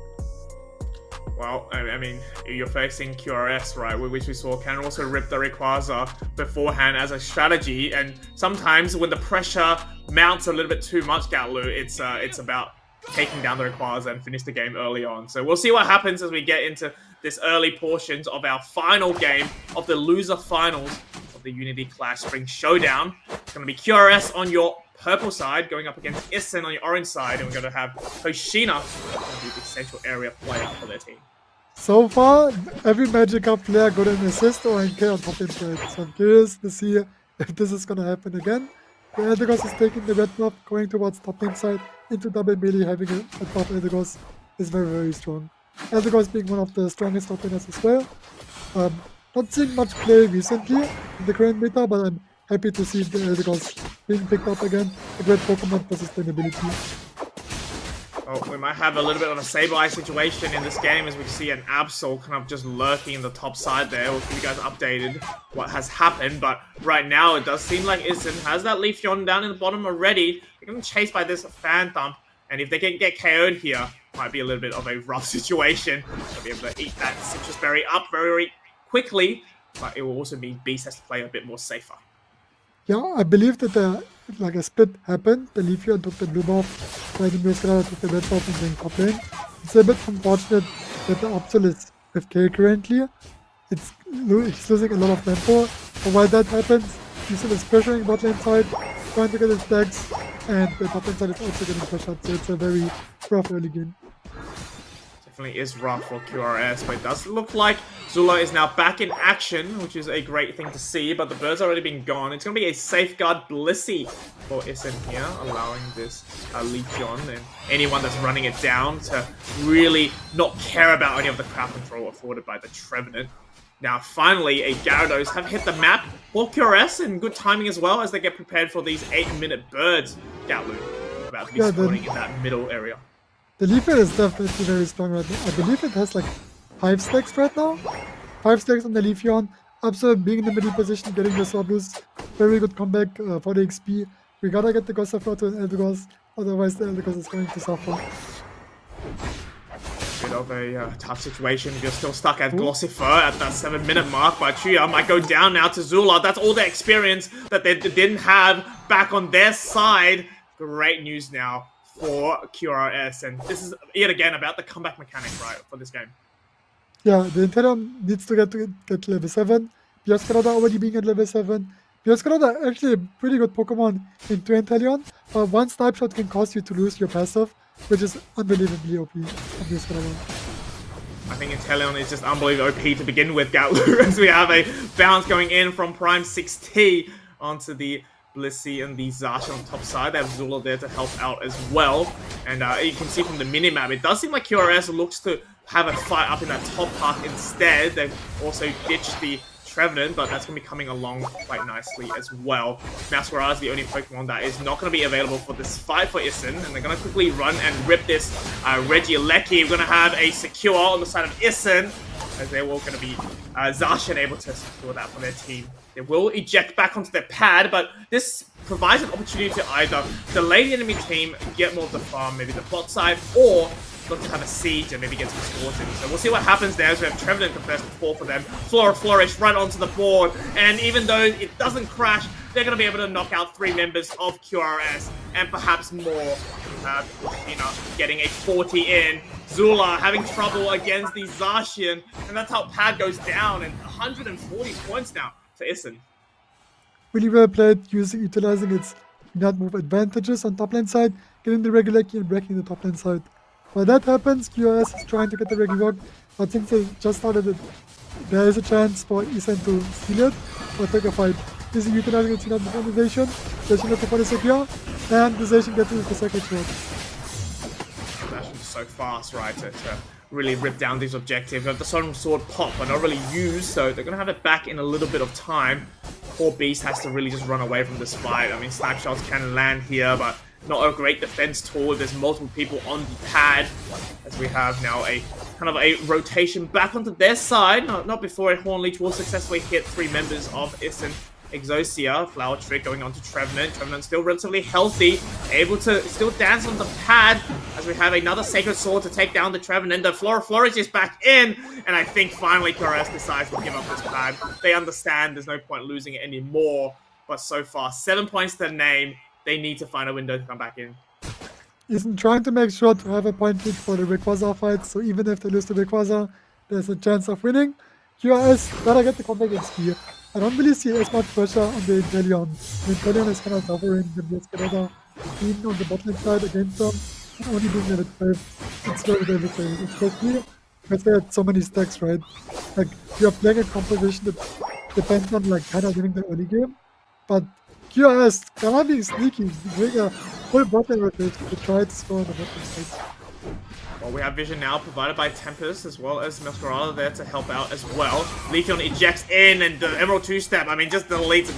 Well, I mean, you're facing QRS, right, which we saw can also rip the Rayquaza beforehand as a strategy, and sometimes when the pressure mounts a little bit too much, Ghatlue, it's about taking down the Rayquaza and finish the game early on. So we'll see what happens as we get into this early portions of our final game of the loser finals of the Unity Clash Spring Showdown. It's going to be QRS on your purple side going up against Isen on your orange side, and we're going to have Hoshina be the central area player for their team. So far, every Magikarp player got an assist or NK on top inside, so I'm curious to see if this is gonna happen again. The Eldegoss is taking the red buff, going towards top inside into double melee, having a buff Eldegoss is very, very strong. Eldegoss being one of the strongest top laners as well. Not seeing much play recently in the current meta, but I'm happy to see the Eldegoss being picked up again. A great Pokemon for sustainability. Oh, we might have a little bit of a Sableye situation in this game as we see an Absol kind of just lurking in the top side there. We'll keep you guys updated what has happened, but right now it does seem like Isen has that Leafeon down in the bottom already. They're getting chased by this Fan Thump, and if they can get KO'd here, might be a little bit of a rough situation. They'll be able to eat that Citrus Berry up very, very quickly. like it will also mean Beast has to play a bit more safer. Yeah, I believe that like a split happened. The Leafeon took the blue buff, like Muscarada took the red buff and then top lane. It's a bit unfortunate that the Optil is 5k currently. It's losing a lot of tempo. But while that happens, Eason is pressuring bot lane side, trying to get his stacks, and the top lane side is also getting pressured. So it's a very rough early game. Definitely is rough for QRS, but it does look like Zula is now back in action, which is a great thing to see, but the bird's already been gone. It's going to be a safeguard Blissey for Isen here, allowing this Leafeon and anyone that's running it down to really not care about any of the crowd control afforded by the Trevenant. Now, finally, a Gyarados have hit the map for QRS, and good timing as well as they get prepared for these 8-minute birds. Ghatlue about to be spawning in that middle area. The Leafeon is definitely very strong right now. I believe it has like 5 stacks right now. 5 stacks on the Leafeon. Absol being in the middle position, getting the sword boost. Very good comeback for the XP. We gotta get the Gossifleur to an Eldegoss, otherwise the Eldegoss is going to suffer. Bit of a tough situation if you're still stuck at Gossifleur at that 7-minute mark, but Chuya might go down now to Zula. That's all the experience that they didn't have back on their side. Great news now for QRS, and this is yet again about the comeback mechanic, right, for this game. Yeah, the Inteleon needs to get level 7. Bioscarada already being at level 7. Bioscarada actually a pretty good Pokemon into Inteleon. One snipe shot can cause you to lose your passive, which is unbelievably OP on Bioscarada. I think Inteleon is just unbelievably OP to begin with, Ghatlue, as we have a bounce going in from Prime 6T onto the Blissey and the Zacian on top side. They have Zula there to help out as well. And you can see from the minimap, it does seem like QRS looks to have a fight up in that top part instead. They've also ditched the Trevenant, but that's going to be coming along quite nicely as well. Masquerade is the only Pokemon that is not going to be available for this fight for Isen, and they're going to quickly run and rip this Regieleki. We're going to have a secure on the side of Isen, as they're all going to be Zacian able to secure that for their team. They will eject back onto their pad, but this provides an opportunity to either delay the enemy team, get more of the farm, maybe the bot side, or look to have a siege and maybe get some scores in. So we'll see what happens there as we have Trevenant the first to fall for them. Flora Flourish right onto the board, and even though it doesn't crash, they're going to be able to knock out 3 members of QRS and perhaps more, getting a 40 in. Zula having trouble against the Zacian, and that's how pad goes down, and 140 points now to Isen. Really well played, utilizing its not move advantages on top lane side, getting the Regieleki and breaking the top lane side. While that happens, QRS is trying to get the Regieleki, but since they just started it, there is a chance for Isen to steal it or take a fight. This is utilizing its not organization, Zacian looking for the secure, and the Zacian gets the second shot. Zacian's so fast, right, to really rip down these objectives. The Sun Sword pop, but not really used, so they're going to have it back in a little bit of time. Poor Beast has to really just run away from this fight. I mean, snipe shots can land here, but not a great defense tool. There's multiple people on the pad, as we have now a kind of a rotation back onto their side. Not before a Horn Leech will successfully hit 3 members of Isen. Exosia, Flower Trick going on to Trevenant. Trevenant still relatively healthy, able to still dance on the pad as we have another Sacred Sword to take down the Trevenant. The Flora Flourish is back in, and I think finally QRS decides to give up this pad. They understand there's no point losing it anymore, but so far, 7 points to their name. They need to find a window to come back in. Isen trying to make sure to have a point lead for the Rayquaza fight, so even if they lose to Rayquaza, there's a chance of winning. QRS gotta get the comeback XP. I don't really see as much pressure on the Inteleon. The Inteleon is kind of suffering the Bioscarada being on the bottom side against them, and only being level 5. It's very difficult, especially because they had so many stacks, right? Like, you're playing a composition that depends on like kind of winning the early game, but QRS gonna be sneaky, doing a full bottom rotation to try to score on the bottom side. Well, we have vision now provided by Tempest, as well as Masquerade there to help out as well. Leafeon ejects in, and the Emerald 2-step, I mean, just deletes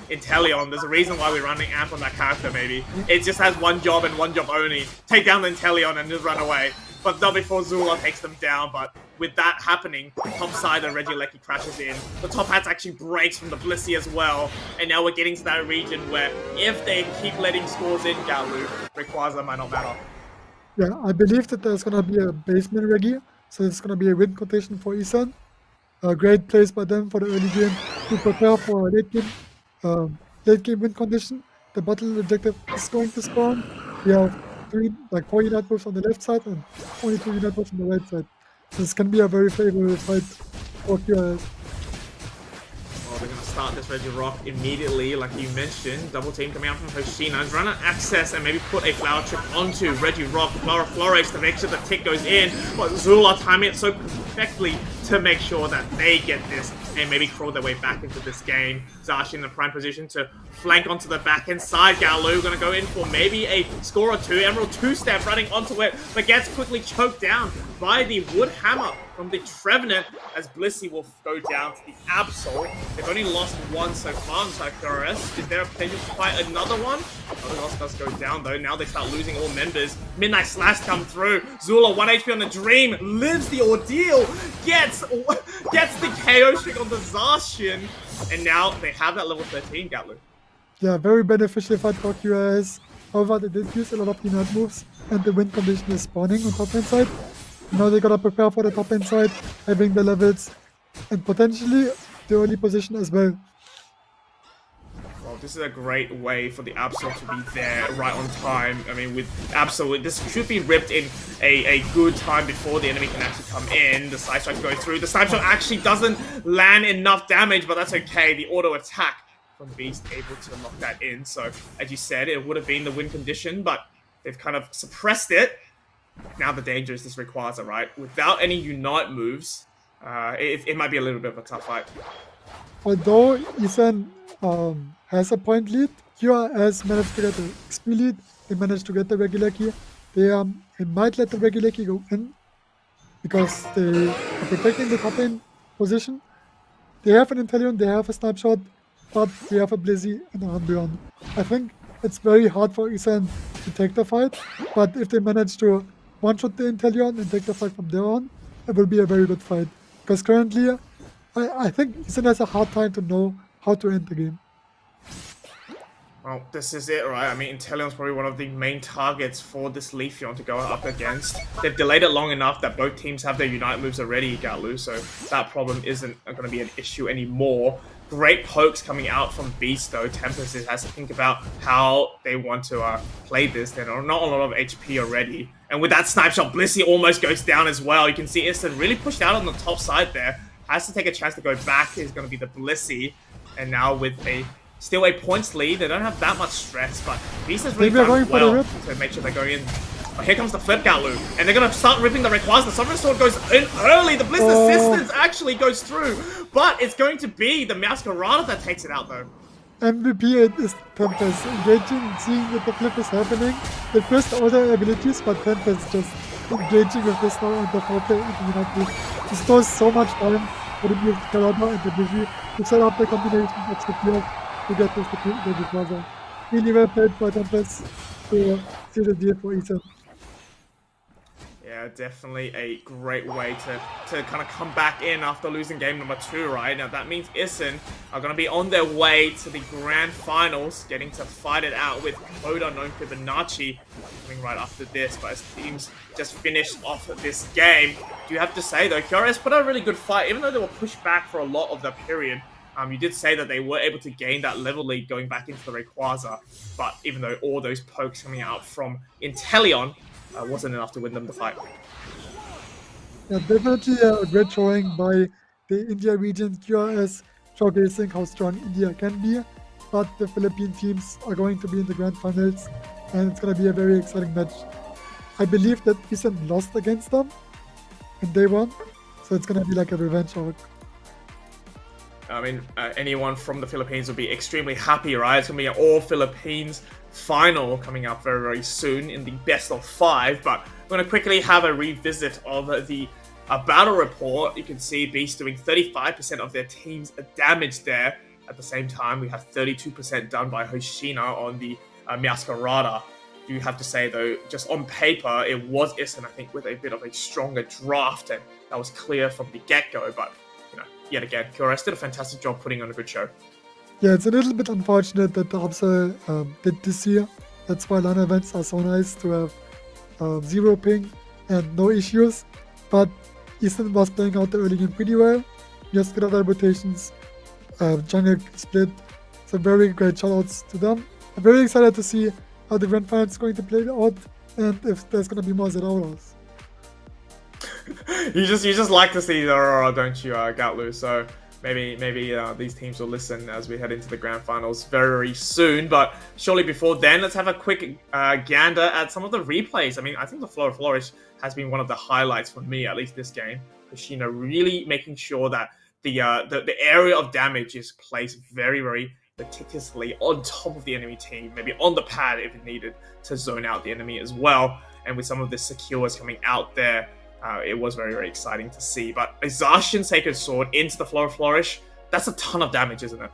Inteleon. There's a reason why we're running Amp on that character, maybe. It just has one job and one job only. Take down the Inteleon and just run away. But not before Zula takes them down, but with that happening, top side the Regieleki crashes in. The top hat actually breaks from the Blissey as well, and now we're getting to that region where if they keep letting scores in, Ghatlue, Rayquaza might not matter. Yeah, I believe that there's gonna be a basement Regi, so it's gonna be a win condition for Isen. Great plays by them for the early game to prepare for a late game win condition. The bottle objective is going to spawn. We have 4 unit moves on the left side and only 2 unit moves on the right side. This can be a very favorable fight for QRS. Well, they're going to start this Regirock immediately, like you mentioned. Double team coming out from Hoshina. Trying to access and maybe put a Flower Trip onto Regirock. Flores to make sure the tick goes in. But Zula timing it so perfectly to make sure that they get this and maybe crawl their way back into this game. Zash in the prime position to flank onto the back end side. Ghatlue going to go in for maybe a score or two. Emerald two-step running onto it, but gets quickly choked down by the Wood Hammer from the Trevenant as Blissey will go down to the Absol. They've only lost one so far inside QRS. Is there a potential to fight another one? Nothing else does go down though. Now they start losing all members. Midnight Slash come through. Zula 1 HP on the Dream, lives the ordeal, gets the KO streak on the Zacian, and now they have that level 13 Ghatlue. Yeah, very beneficial fight for QRS. However, they did use a lot of unit moves and the win condition is spawning on top lane side. Now they gotta prepare for the top lane side, having the levels and potentially the early position as well. Well, this is a great way for the Absol to be there right on time. I mean, with Absol, this should be ripped in a good time before the enemy can actually come in. The side strike go through. The side shot actually doesn't land enough damage, but that's okay. The auto attack from Beast able to lock that in. So, as you said, it would have been the win condition, but they've kind of suppressed it. Now the danger is this Rayquaza, right? Without any Unite moves, it might be a little bit of a tough fight. Although Ethan has a point lead, QRS managed to get the XP lead. They managed to get the regular key. They might let the regular key go in because they are protecting the top lane position. They have an Inteleon, they have a Snapshot, but they have a Blissey and a Umbreon. I think it's very hard for Ethan to take the fight, but if they manage to one-shot the Inteleon and take the fight from there on, it will be a very good fight. Because currently, I think Ethan has a hard time to know how to end the game. Well, this is it, right? I mean, Inteleon's probably one of the main targets for this Leafeon to go up against. They've delayed it long enough that both teams have their Unite moves already, Ghatlue, so that problem isn't going to be an issue anymore. Great pokes coming out from Beast, though. Tempest has to think about how they want to play this. They're not a lot of HP already. And with that snipe shot, Blissey almost goes down as well. You can see Iston really pushed out on the top side there. Has to take a chance to go back. Is going to be the Blissey. And now with still a points lead, they don't have that much stress, but Beast has really done well to make sure they go in. Oh, here comes the flip Ghatlue, and they're going to start ripping the Rayquaza. The Sovereign Sword goes in early. The Bliss Assistance actually goes through, but it's going to be the Masquerada that takes it out, though. MVP is Tempest, engaging, seeing that the flip is happening. They pressed all their abilities, but Tempest just engaging with this now on the foreplay into Unite Blue. This stores so much time for the Masquerada and the Blissey to set up the combination of Spear to get this to the Rayquaza. Really well played by Tempest to seal the deal for Ethan. Yeah, definitely a great way to kind of come back in after losing game number 2, right? Now that means Ison are going to be on their way to the grand finals, getting to fight it out with Coda known Fibonacci coming right after this. But as teams just finished off this game, do you have to say though, QRS put a really good fight, even though they were pushed back for a lot of that period. You did say that they were able to gain that level lead going back into the Rayquaza, but even though all those pokes coming out from Inteleon wasn't enough to win them the fight. Yeah, definitely a great showing by the India region. QRS showcasing how strong India can be, but the Philippine teams are going to be in the grand finals, and it's going to be a very exciting match. I believe that Ethan lost against them, and they won, so it's going to be like a revenge arc. I mean, anyone from the Philippines will be extremely happy, right? It's going to be an all-Philippines final coming up very, very soon in the best of 5. But we're going to quickly have a revisit of the battle report. You can see Beast doing 35% of their team's damage there. At the same time, we have 32% done by Hoshina on the Masquerada. You have to say, though, just on paper, it was Ison, I think, with a bit of a stronger draft, and that was clear from the get-go. But yet again, QRS did a fantastic job putting on a good show. Yeah, it's a little bit unfortunate that the Upsell did this year. That's why LAN events are so nice to have 0 ping and no issues. But Ethan was playing out the early game pretty well. yesterday rotations, jungle split. So very great shoutouts to them. I'm very excited to see how the grand final is going to play out and if there's going to be more Zeraoras. You just like to see the Aurora, don't you, Ghatlue? So maybe these teams will listen as we head into the grand finals very soon. But surely before then, let's have a quick gander at some of the replays. I mean, I think the Flora Flourish has been one of the highlights for me, at least this game. Kushina really making sure that the area of damage is placed very, very meticulously on top of the enemy team, maybe on the pad if needed, to zone out the enemy as well. And with some of the secures coming out there, it was very, very exciting to see. But a Zacian Sacred Sword into the Flora Flourish, that's a ton of damage, isn't it?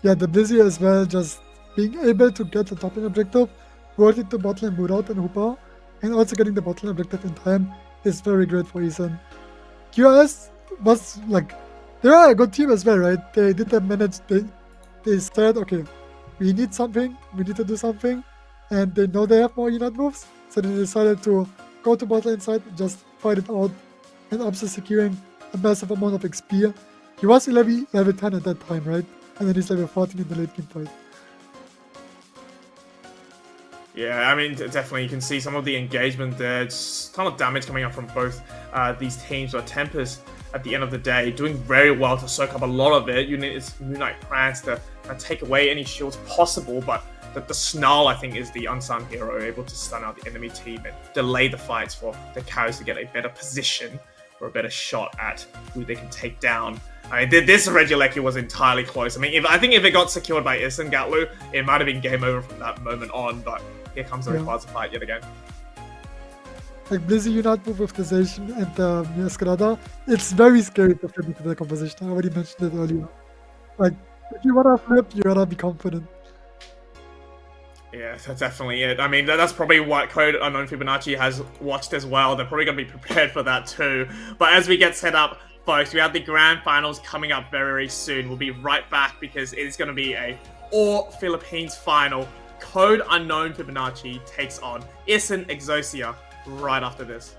Yeah, the Blizzy as well, just being able to get the top lane objective, work it to bot lane Murat and Hoopa, and also getting the bot lane objective in time is very great for Ethan. QRS was like, they are a good team as well, right? They did manage, they said, okay, we need something, we need to do something, and they know they have more Unite moves, so they decided to go to bot lane side, just fight it out, and also securing a massive amount of XP. He was level 10 at that time, right? And then he's level 14 in the late game fight. Yeah, I mean, definitely you can see some of the engagement there. It's a ton of damage coming up from both these teams. But Tempest, at the end of the day, doing very well to soak up a lot of it. You need its Moonlight Prance to take away any shields possible, but the Snarl, I think, is the unsung hero, able to stun out the enemy team and delay the fights for the carries to get a better position or a better shot at who they can take down. I mean, this Regieleki was entirely close. I mean, I think if it got secured by Ison Ghatlue, it might have been game over from that moment on, but here comes the Rayquaza fight yet again. Like Blizzy Unite move with the Zacian and the Escalada, it's very scary to flip into the composition. I already mentioned it earlier. Like, if you wanna flip, you gotta be confident. Yeah, that's definitely it. I mean, that's probably what Code Unknown Fibonacci has watched as well. They're probably going to be prepared for that too. But as we get set up, folks, we have the grand finals coming up very, very soon. We'll be right back because it is going to be a all-Philippines final. Code Unknown Fibonacci takes on Ison Exosia right after this.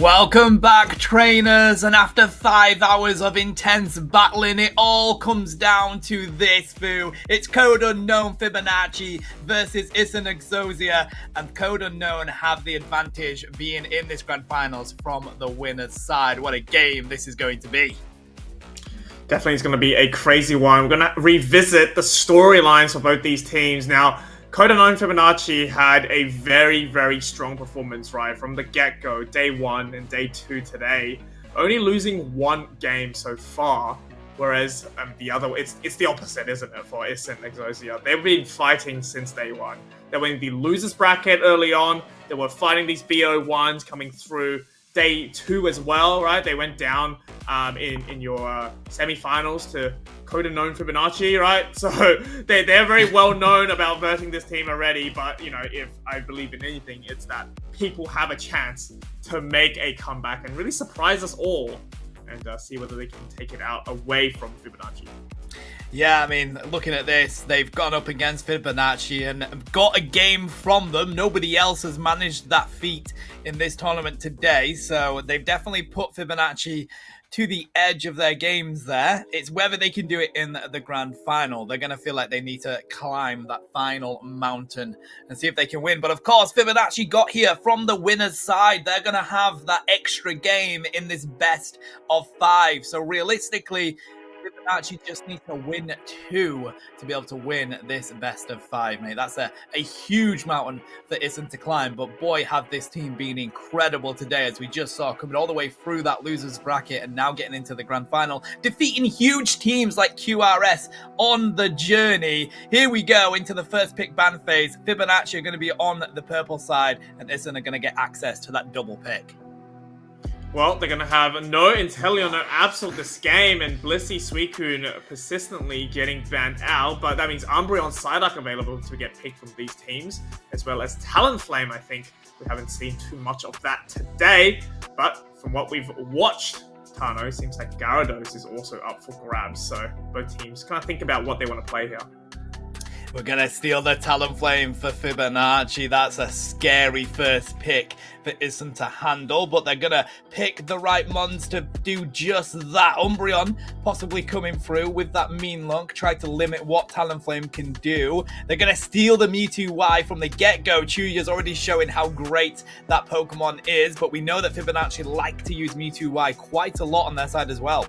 Welcome back, trainers, and after 5 hours of intense battling, it all comes down to this, Foo. It's Code Unknown Fibonacci versus Isan Exosia, and Code Unknown have the advantage being in this grand finals from the winner's side. What a game this is going to be. Definitely is going to be a crazy one. We're going to revisit the storylines for both these teams. Now, Code Unknown Fibonacci had a very, very strong performance, right, from the get-go, day 1 and day 2 today, only losing 1 game so far, whereas the other, it's the opposite, isn't it, for Isan Exosia? They've been fighting since day 1. They were in the losers bracket early on, they were fighting these BO1s coming through day 2 as well, right? They went down in your semi-finals to Code Unknown Fibonacci, right? So they're very well known about verting this team already, but, you know, if I believe in anything, it's that people have a chance to make a comeback and really surprise us all and see whether they can take it out away from Fibonacci. Yeah, I mean, looking at this, they've gone up against Fibonacci and got a game from them. Nobody else has managed that feat in this tournament today, so they've definitely put Fibonacci to the edge of their games there. It's whether they can do it in the grand final. They're going to feel like they need to climb that final mountain and see if they can win. But of course, Fibonacci got here from the winner's side. They're going to have that extra game in this best of 5. So realistically, Fibonacci just needs to win 2 to be able to win this best of 5, mate. That's a huge mountain for Ison to climb. But boy, have this team been incredible today, as we just saw, coming all the way through that loser's bracket and now getting into the grand final, defeating huge teams like QRS on the journey. Here we go into the first pick ban phase. Fibonacci are going to be on the purple side, and Ison are going to get access to that double pick. Well, they're going to have no Inteleon, no Absol this game, and Blissey Suicune persistently getting banned out, but that means Umbreon Psyduck available to get picked from these teams, as well as Talonflame. I think we haven't seen too much of that today, but from what we've watched, Tano, seems like Gyarados is also up for grabs, so both teams kind of think about what they want to play here. We're going to steal the Talonflame for Fibonacci. That's a scary first pick for Ison to handle, but they're going to pick the right mons to do just that. Umbreon possibly coming through with that mean look, try to limit what Talonflame can do. They're going to steal the Mewtwo Y from the get-go. Chuya's already showing how great that Pokemon is, but we know that Fibonacci like to use Mewtwo Y quite a lot on their side as well.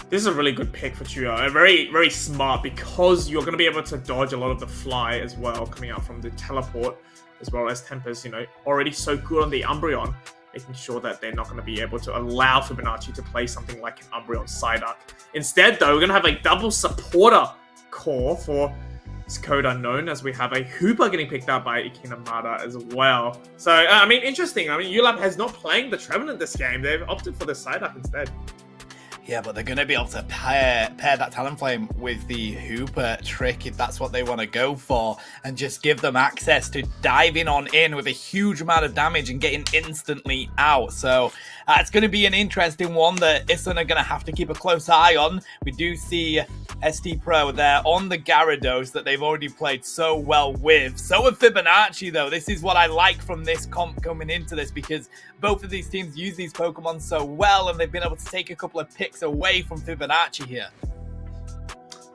This is a really good pick for Chuya. Very, very smart, because you're going to be able to dodge a lot of the fly as well, coming out from the teleport, as well as Tempest, already so good on the Umbreon, making sure that they're not going to be able to allow Fibonacci to play something like an Umbreon Psyduck. Instead, though, we're going to have a double supporter core for this code unknown, as we have a Hooper getting picked up by Ikinamada as well. So, interesting. ULAB has not playing the Trevenant this game. They've opted for the Psyduck instead. Yeah, but they're going to be able to pair that Talonflame with the Hooper trick if that's what they want to go for, and just give them access to diving on in with a huge amount of damage and getting instantly out. So it's going to be an interesting one that Ison are going to have to keep a close eye on. We do see ST Pro there on the Gyarados that they've already played so well with. So with Fibonacci, though, this is what I like from this comp coming into this, because both of these teams use these Pokemon so well, and they've been able to take a couple of picks away from Fibonacci here.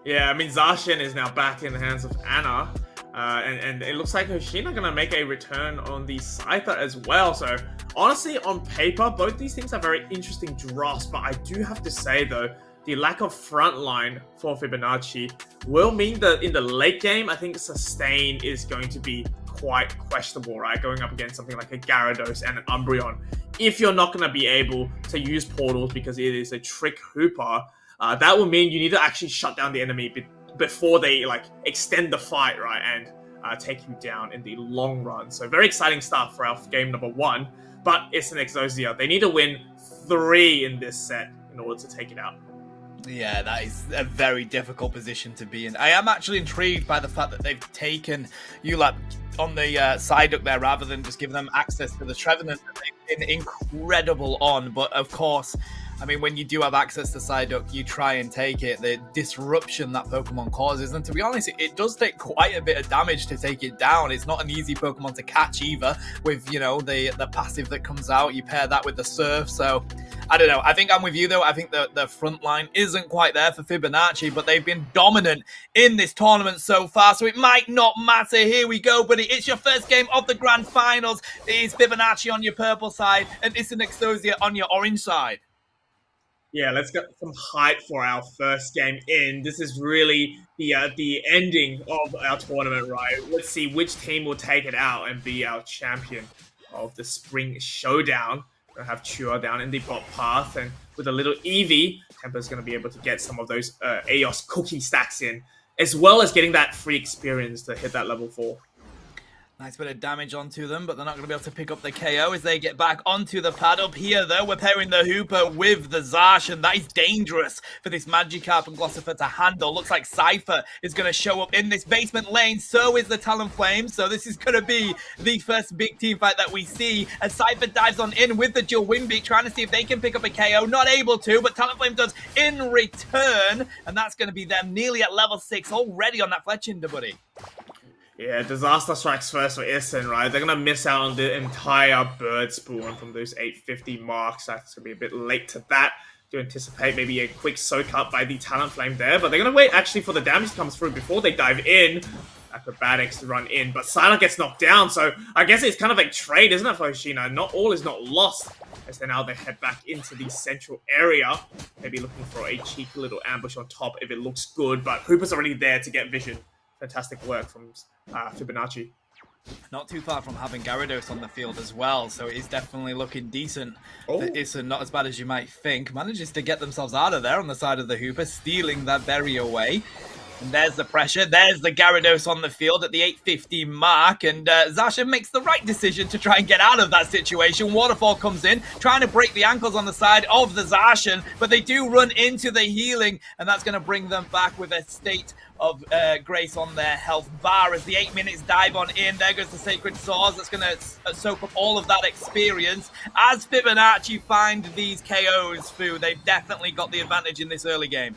Yeah, Zacian is now back in the hands of Anna, and it looks like Hoshina going to make a return on the Scyther as well. So honestly, on paper, both these things are very interesting drafts, but I do have to say, though, the lack of frontline for Fibonacci will mean that in the late game, I think Sustain is going to be quite questionable, right? Going up against something like a Gyarados and an Umbreon. If you're not going to be able to use portals because it is a trick Hooper, that will mean you need to actually shut down the enemy before they extend the fight, right? And take you down in the long run. So very exciting stuff for our game number 1, but it's an Exosia. They need to win 3 in this set in order to take it out. Yeah, that is a very difficult position to be in. I am actually intrigued by the fact that they've taken ULAB on the Psyduck there, rather than just giving them access to the Trevenant that they've been incredible on. But of course, when you do have access to Psyduck, you try and take it. The disruption that Pokemon causes, and to be honest, it does take quite a bit of damage to take it down. It's not an easy Pokemon to catch either, with, the passive that comes out. You pair that with the Surf, so I don't know. I think I'm with you, though. I think the front line isn't quite there for Fibonacci, but they've been dominant in this tournament so far, so it might not matter. Here we go, buddy. It's your first game of the grand finals. It is Fibonacci on your purple side, and it's an Exosia on your orange side. Yeah, let's get some hype for our first game in. This is really the ending of our tournament, right? Let's see which team will take it out and be our champion of the Spring Showdown. We're going to have Chua down in the bot path, and with a little Eevee, Temper's going to be able to get some of those Aeos cookie stacks in, as well as getting that free experience to hit that level 4. Nice bit of damage onto them, but they're not going to be able to pick up the KO as they get back onto the pad. Up here, though, we're pairing the Hooper with the Zacian. That is dangerous for this Magikarp and Glossifer to handle. Looks like Cypher is going to show up in this basement lane. So is the Talonflame. So this is going to be the first big team fight that we see, as Cypher dives on in with the dual Windbeat, trying to see if they can pick up a KO. Not able to, but Talonflame does in return, and that's going to be them nearly at level 6 already on that Fletchinder, buddy. Yeah, disaster strikes first for Ison, right? They're gonna miss out on the entire bird spawn from those 850 marks. That's gonna be a bit late to that. Do anticipate maybe a quick soak up by the Talent Flame there, but they're gonna wait actually for the damage to come through before they dive in. Acrobatics to run in, but Psylocke gets knocked down, so I guess it's kind of a trade, isn't it, for Hoshina? Not all is not lost, as then now they head back into the central area, maybe looking for a cheeky little ambush on top if it looks good, but Hooper's already there to get vision. Fantastic work from Fibonacci. Not too far from having Gyarados on the field as well, so it is definitely looking decent. It's not as bad as you might think. Manages to get themselves out of there on the side of the Hooper, stealing that berry away. And there's the pressure. There's the Gyarados on the field at the 850 mark. And Zacian makes the right decision to try and get out of that situation. Waterfall comes in, trying to break the ankles on the side of the Zacian. But they do run into the healing. And that's going to bring them back with a state of grace on their health bar. As the 8 minutes dive on in, there goes the Sacred Swords. That's going to soak up all of that experience. As Fibonacci find these KOs, Fu, they've definitely got the advantage in this early game.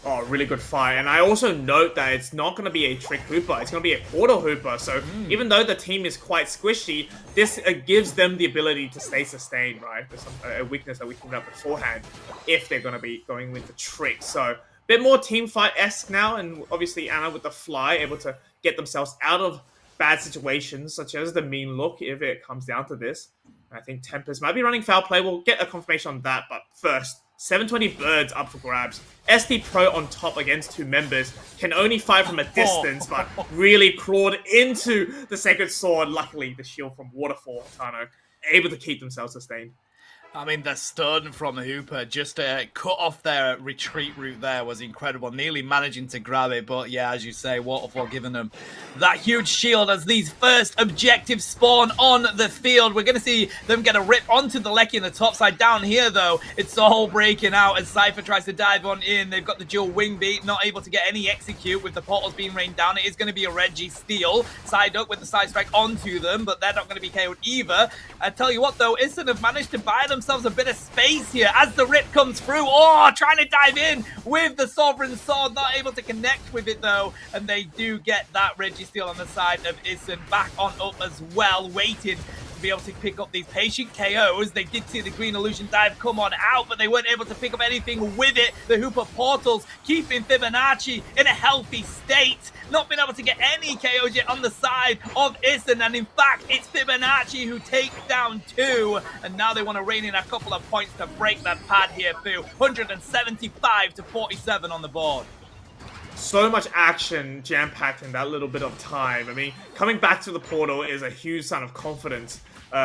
Oh, really good fight. And I also note that it's not going to be a Trick Hooper. It's going to be a Portal Hooper. So even though the team is quite squishy, this gives them the ability to stay sustained, right? There's a weakness that we talked about beforehand if they're going to be going with the Trick. So a bit more team fight-esque now. And obviously Anna with the fly able to get themselves out of bad situations, such as the mean look, if it comes down to this. I think Tempest might be running foul play. We'll get a confirmation on that. But first, 720 birds up for grabs. ST Pro on top against two members can only fight from a distance, but really clawed into the Sacred Sword. Luckily, the shield from Waterfall, Tano, able to keep themselves sustained. I mean, the stun from Hooper just to cut off their retreat route there was incredible. Nearly managing to grab it, but yeah, as you say, Waterfall giving them that huge shield as these first objectives spawn on the field. We're going to see them get a rip onto the Lecky in the top side. Down here, though, it's all breaking out as Cypher tries to dive on in. They've got the dual wing beat, not able to get any execute with the portals being rained down. It is going to be a Reggie steal. Side up with the side strike onto them, but they're not going to be KO'd either. I tell you what, though, Ison have managed to buy themselves a bit of space here as the rip comes through. Oh, trying to dive in with the Sovereign Sword, not able to connect with it though, and they do get that Reggie steal on the side of Ison back on up as well, waiting to be able to pick up these patient KOs. They did see the green illusion dive come on out, but they weren't able to pick up anything with it. The Hooper portals keeping Fibonacci in a healthy state, not been able to get any KOs yet on the side of Ison, and in fact it's Fibonacci who takes down two, and now they want to rein in a couple of points to break that pad here through. 175 to 47 on the board. So much action jam-packed in that little bit of time. I mean, coming back to the portal is a huge sign of confidence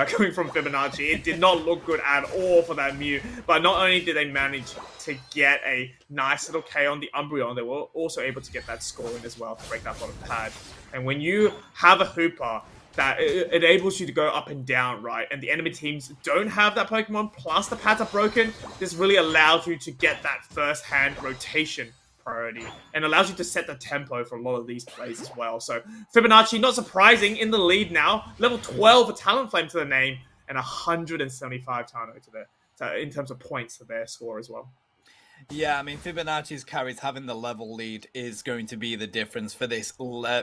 coming from Fibonacci. It did not look good at all for that Mew, but not only did they manage to get a nice little KO on the Umbreon, they were also able to get that score in as well to break that bottom pad. And when you have a Hooper that enables you to go up and down, right, and the enemy teams don't have that Pokemon, plus the pads are broken, this really allows you to get that first-hand rotation priority and allows you to set the tempo for a lot of these plays as well. So Fibonacci, not surprising, in the lead now. Level 12 for Talonflame to the name and 175 Tano to in terms of points to their score as well. Yeah, I mean, Fibonacci's carries having the level lead is going to be the difference for this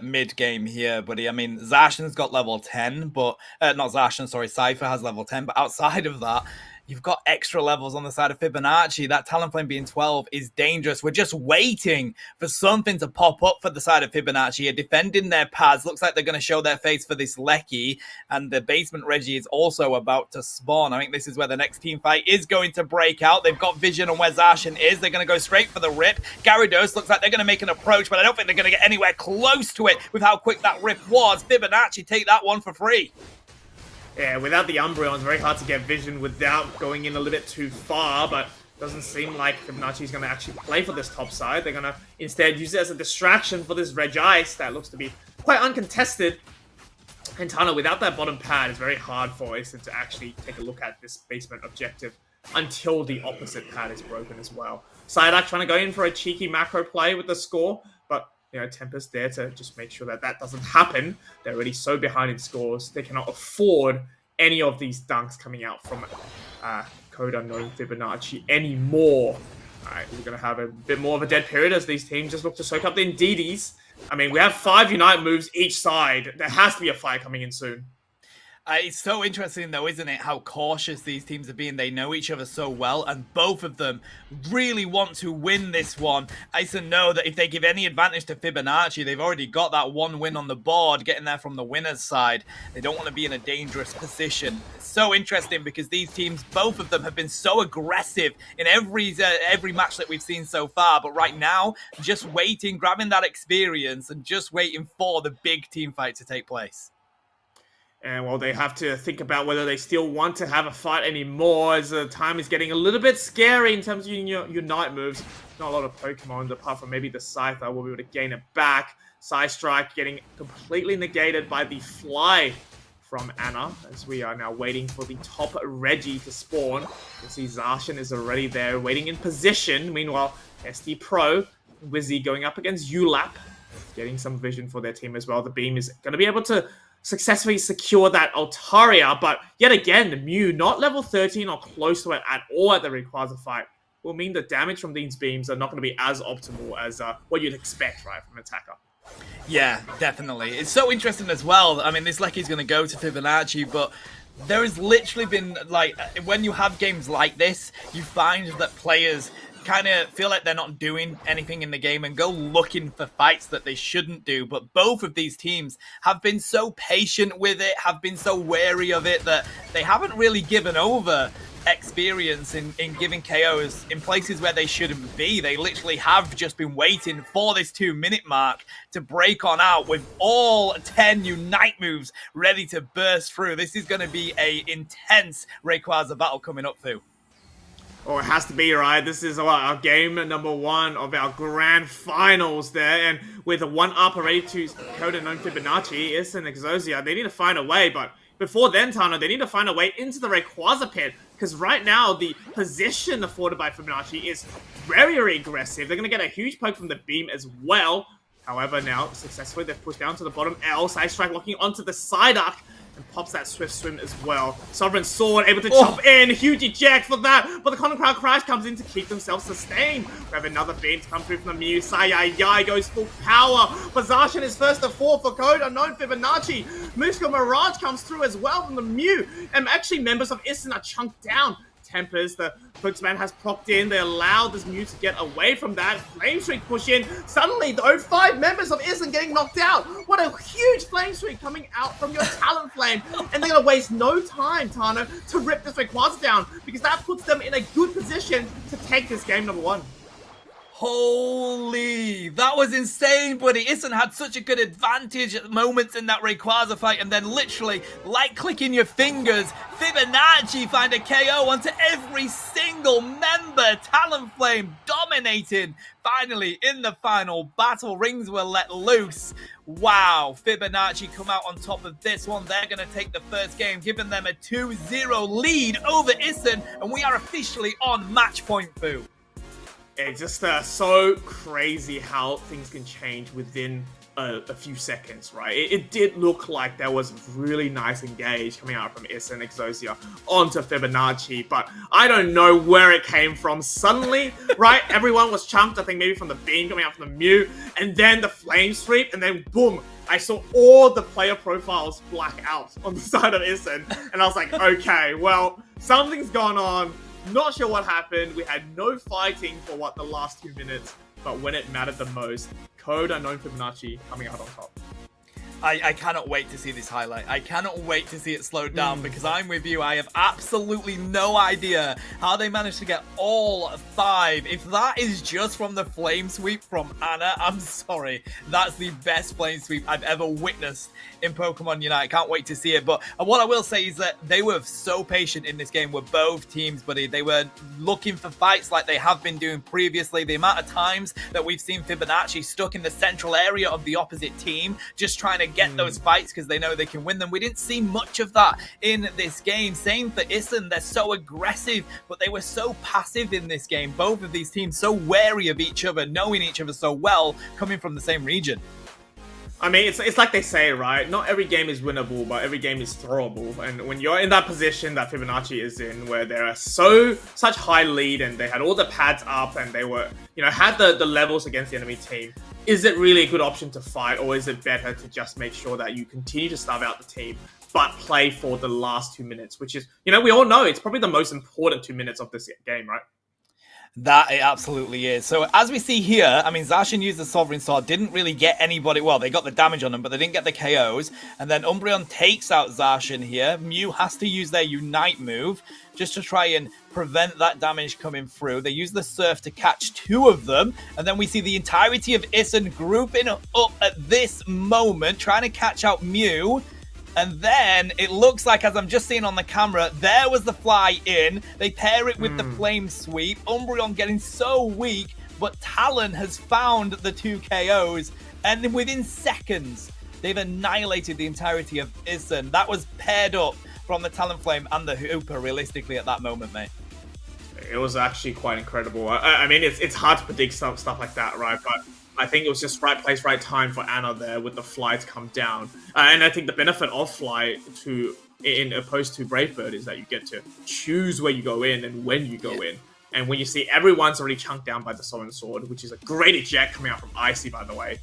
mid-game here, buddy. I mean, Zacian's got level 10, but... not Zacian, sorry, Cypher has level 10, but outside of that, you've got extra levels on the side of Fibonacci. That Talonflame being 12 is dangerous. We're just waiting for something to pop up for the side of Fibonacci. Are defending their pads. Looks like they're going to show their face for this Lecky. And the basement Reggie is also about to spawn. I think this is where the next team fight is going to break out. They've got vision on where Zacian is. They're going to go straight for the rip. Gyarados looks like they're going to make an approach, but I don't think they're going to get anywhere close to it with how quick that rip was. Fibonacci take that one for free. Yeah, without the Umbreon, it's very hard to get vision without going in a little bit too far, but doesn't seem like Fibonacci is going to actually play for this top side. They're going to instead use it as a distraction for this Regice that looks to be quite uncontested. And Tano, without that bottom pad, it's very hard for Ison to actually take a look at this basement objective until the opposite pad is broken as well. Psyduck trying to go in for a cheeky macro play with the score, but you know, Tempest there to just make sure that that doesn't happen. They're already so behind in scores, they cannot afford any of these dunks coming out from Code Unknown Fibonacci anymore. Alright, we're going to have a bit more of a dead period as these teams just look to soak up the Indeedis. I mean, we have 5 Unite moves each side. There has to be a fight coming in soon. It's so interesting, though, isn't it, how cautious these teams are being. They know each other so well, and both of them really want to win this one. Ison know that if they give any advantage to Fibonacci, they've already got that 1 win on the board, getting there from the winner's side. They don't want to be in a dangerous position. It's so interesting because these teams, both of them, have been so aggressive in every match that we've seen so far. But right now, just waiting, grabbing that experience, and just waiting for the big team fight to take place. And well, they have to think about whether they still want to have a fight anymore, as the time is getting a little bit scary in terms of your Unite moves. Not a lot of Pokemon, apart from maybe the Scyther, will be able to gain it back. Side Strike getting completely negated by the Fly from Anna, as we are now waiting for the top Reggie to spawn. You see Zacian is already there, waiting in position. Meanwhile, SD Pro, Wizzy going up against Ulap, getting some vision for their team as well. The Beam is going to be able to successfully secure that Altaria, but yet again, the Mew, not level 13 or close to it at all at the Rayquaza fight, will mean the damage from these beams are not going to be as optimal as what you'd expect, right, from an attacker. Yeah, definitely. It's so interesting as well. I mean, this Lecky's going to go to Fibonacci, but there has literally been, like, when you have games like this, you find that players kind of feel like they're not doing anything in the game and go looking for fights that they shouldn't do. But both of these teams have been so patient with it, have been so wary of it, that they haven't really given over experience in giving KOs in places where they shouldn't be. They literally have just been waiting for this 2-minute mark to break on out with all 10 Unite moves ready to burst through. This is going to be a intense Rayquaza battle coming up, Fu. Oh, it has to be, right? This is our game number 1 of our grand finals there, and with a 1-up already to Coda known Fibonacci, Ison and Exosia, they need to find a way, but before then, Tano, they need to find a way into the Rayquaza pit, because right now, the position afforded by Fibonacci is very, very aggressive. They're going to get a huge poke from the Beam as well. However, now, successfully, they've pushed down to the bottom L, Side Strike locking onto the side arc, and pops that Swift Swim as well. Sovereign Sword able to chop in, huge eject for that, but the Common Crowd Crash comes in to keep themselves sustained. We have another beam to come through from the Mew. Sayai goes full power, but Zacian is first to fall for code unknown Fibonacci. Musco Mirage comes through as well from the Mew, and actually members of Ison are chunked down. Tempers, the Pokesman has propped in. They allow this Mew to get away from that. Flame Streak push in. Suddenly, the 5 members of Ison getting knocked out. What a huge Flame Streak coming out from your Talonflame. And they're going to waste no time, Tano, to rip this Rayquaza down, because that puts them in a good position to take this game number 1. Holy, that was insane, buddy. Ison had such a good advantage at moments in that Rayquaza fight, and then literally, like clicking your fingers, Fibonacci find a KO onto every single member. Talonflame dominating. Finally, in the final battle, rings were let loose. Wow, Fibonacci come out on top of this one. They're going to take the first game, giving them a 2-0 lead over Ison, and we are officially on match point, Fu. It's just so crazy how things can change within a few seconds, right? It did look like there was really nice engage coming out from Ison and Exosia onto Fibonacci, but I don't know where it came from. Suddenly, right, everyone was chunked, I think maybe from the Beam coming out from the Mew, and then the Flame Sweep, and then boom, I saw all the player profiles black out on the side of Ison, and I was like, okay, well, something's gone on. Not sure what happened. We had no fighting for, the last 2 minutes. But when it mattered the most, Code Unknown Fibonacci coming out on top. I cannot wait to see this highlight. I cannot wait to see it slowed down, because I'm with you. I have absolutely no idea how they managed to get all 5. If that is just from the Flame Sweep from Anna, I'm sorry. That's the best Flame Sweep I've ever witnessed in Pokemon Unite. Can't wait to see it. But what I will say is that they were so patient in this game with both teams, buddy. They were looking for fights like they have been doing previously. The amount of times that we've seen Fibonacci stuck in the central area of the opposite team, just trying to get those fights because they know they can win them. We didn't see much of that in this game. Same for Ison. They're so aggressive, but they were so passive in this game. Both of these teams so wary of each other, knowing each other so well, coming from the same region. I mean, it's like they say, right? Not every game is winnable, but every game is throwable. And when you're in that position that Fibonacci is in, where there are such high lead, and they had all the pads up, and they were, had the levels against the enemy team, is it really a good option to fight, or is it better to just make sure that you continue to starve out the team, but play for the last 2 minutes, which is, we all know it's probably the most important 2 minutes of this game, right? That it absolutely is. So as we see here, I mean, Zacian used the Sovereign Sword, didn't really get anybody. Well, they got the damage on them, but they didn't get the KOs. And then Umbreon takes out Zacian here. Mew has to use their Unite move just to try and prevent that damage coming through. They use the Surf to catch 2 of them. And then we see the entirety of Ison grouping up at this moment, trying to catch out Mew. And then it looks like, as I'm just seeing on the camera, there was the fly in. They pair it with the flame sweep. Umbreon getting so weak, but Talon has found the 2 KOs. And within seconds, they've annihilated the entirety of Ison. That was paired up from the Talonflame and the Hooper, realistically, at that moment, mate. It was actually quite incredible. I mean, it's hard to predict stuff like that, right? But I think it was just right place, right time for Anna there with the fly to come down. And I think the benefit of fly in opposed to Brave Bird is that you get to choose where you go in and when you go in. And when you see everyone's already chunked down by the Sovereign Sword, which is a great eject coming out from Icy, by the way,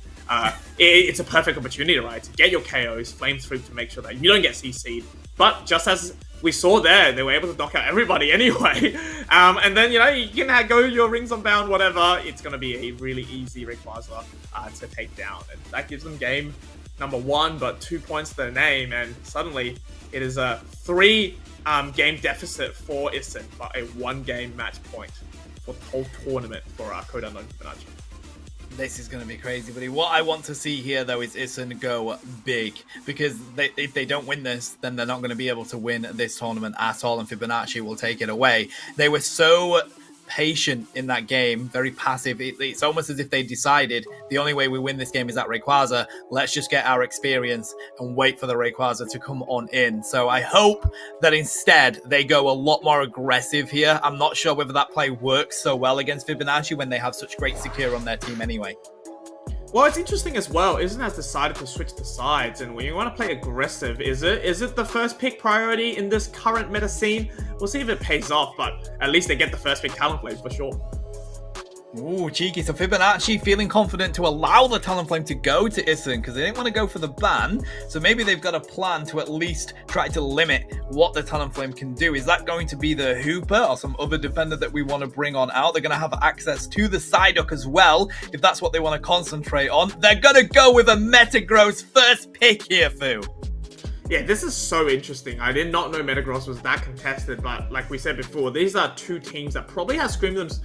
it's a perfect opportunity, right, to get your KOs, Flame Sweep to make sure that you don't get CC'd. But just as we saw there, they were able to knock out everybody anyway. And then, you can go your Rings Unbound, whatever. It's going to be a really easy Rayquaza to take down. And that gives them game number 1, but 2 points to their name. And suddenly, it is a 3 game deficit for Ison, but a 1-game match point for the whole tournament for Code Unknown Fibonacci. This is going to be crazy, buddy. What I want to see here, though, is Ison go big. Because if they don't win this, then they're not going to be able to win this tournament at all, and Fibonacci will take it away. They were so patient in that game, very passive. It's almost as if they decided the only way we win this game is at Rayquaza. Let's just get our experience and wait for the Rayquaza to come on in. So I hope that instead they go a lot more aggressive here. I'm not sure whether that play works so well against Fibonacci when they have such great secure on their team anyway. Well, it's interesting as well. Ison has decided to switch the sides, and when you want to play aggressive, is it the first pick priority in this current meta scene? We'll see if it pays off, but at least they get the first pick Talonflame for sure. Ooh, cheeky. So Fibonacci feeling confident to allow the Talonflame to go to Ison because they didn't want to go for the ban. So maybe they've got a plan to at least try to limit what the Talonflame can do. Is that going to be the Hooper or some other defender that we want to bring on out? They're going to have access to the Psyduck as well, if that's what they want to concentrate on. They're going to go with a Metagross first pick here, Fu. Yeah, this is so interesting. I did not know Metagross was that contested, but like we said before, these are 2 teams that probably have screamed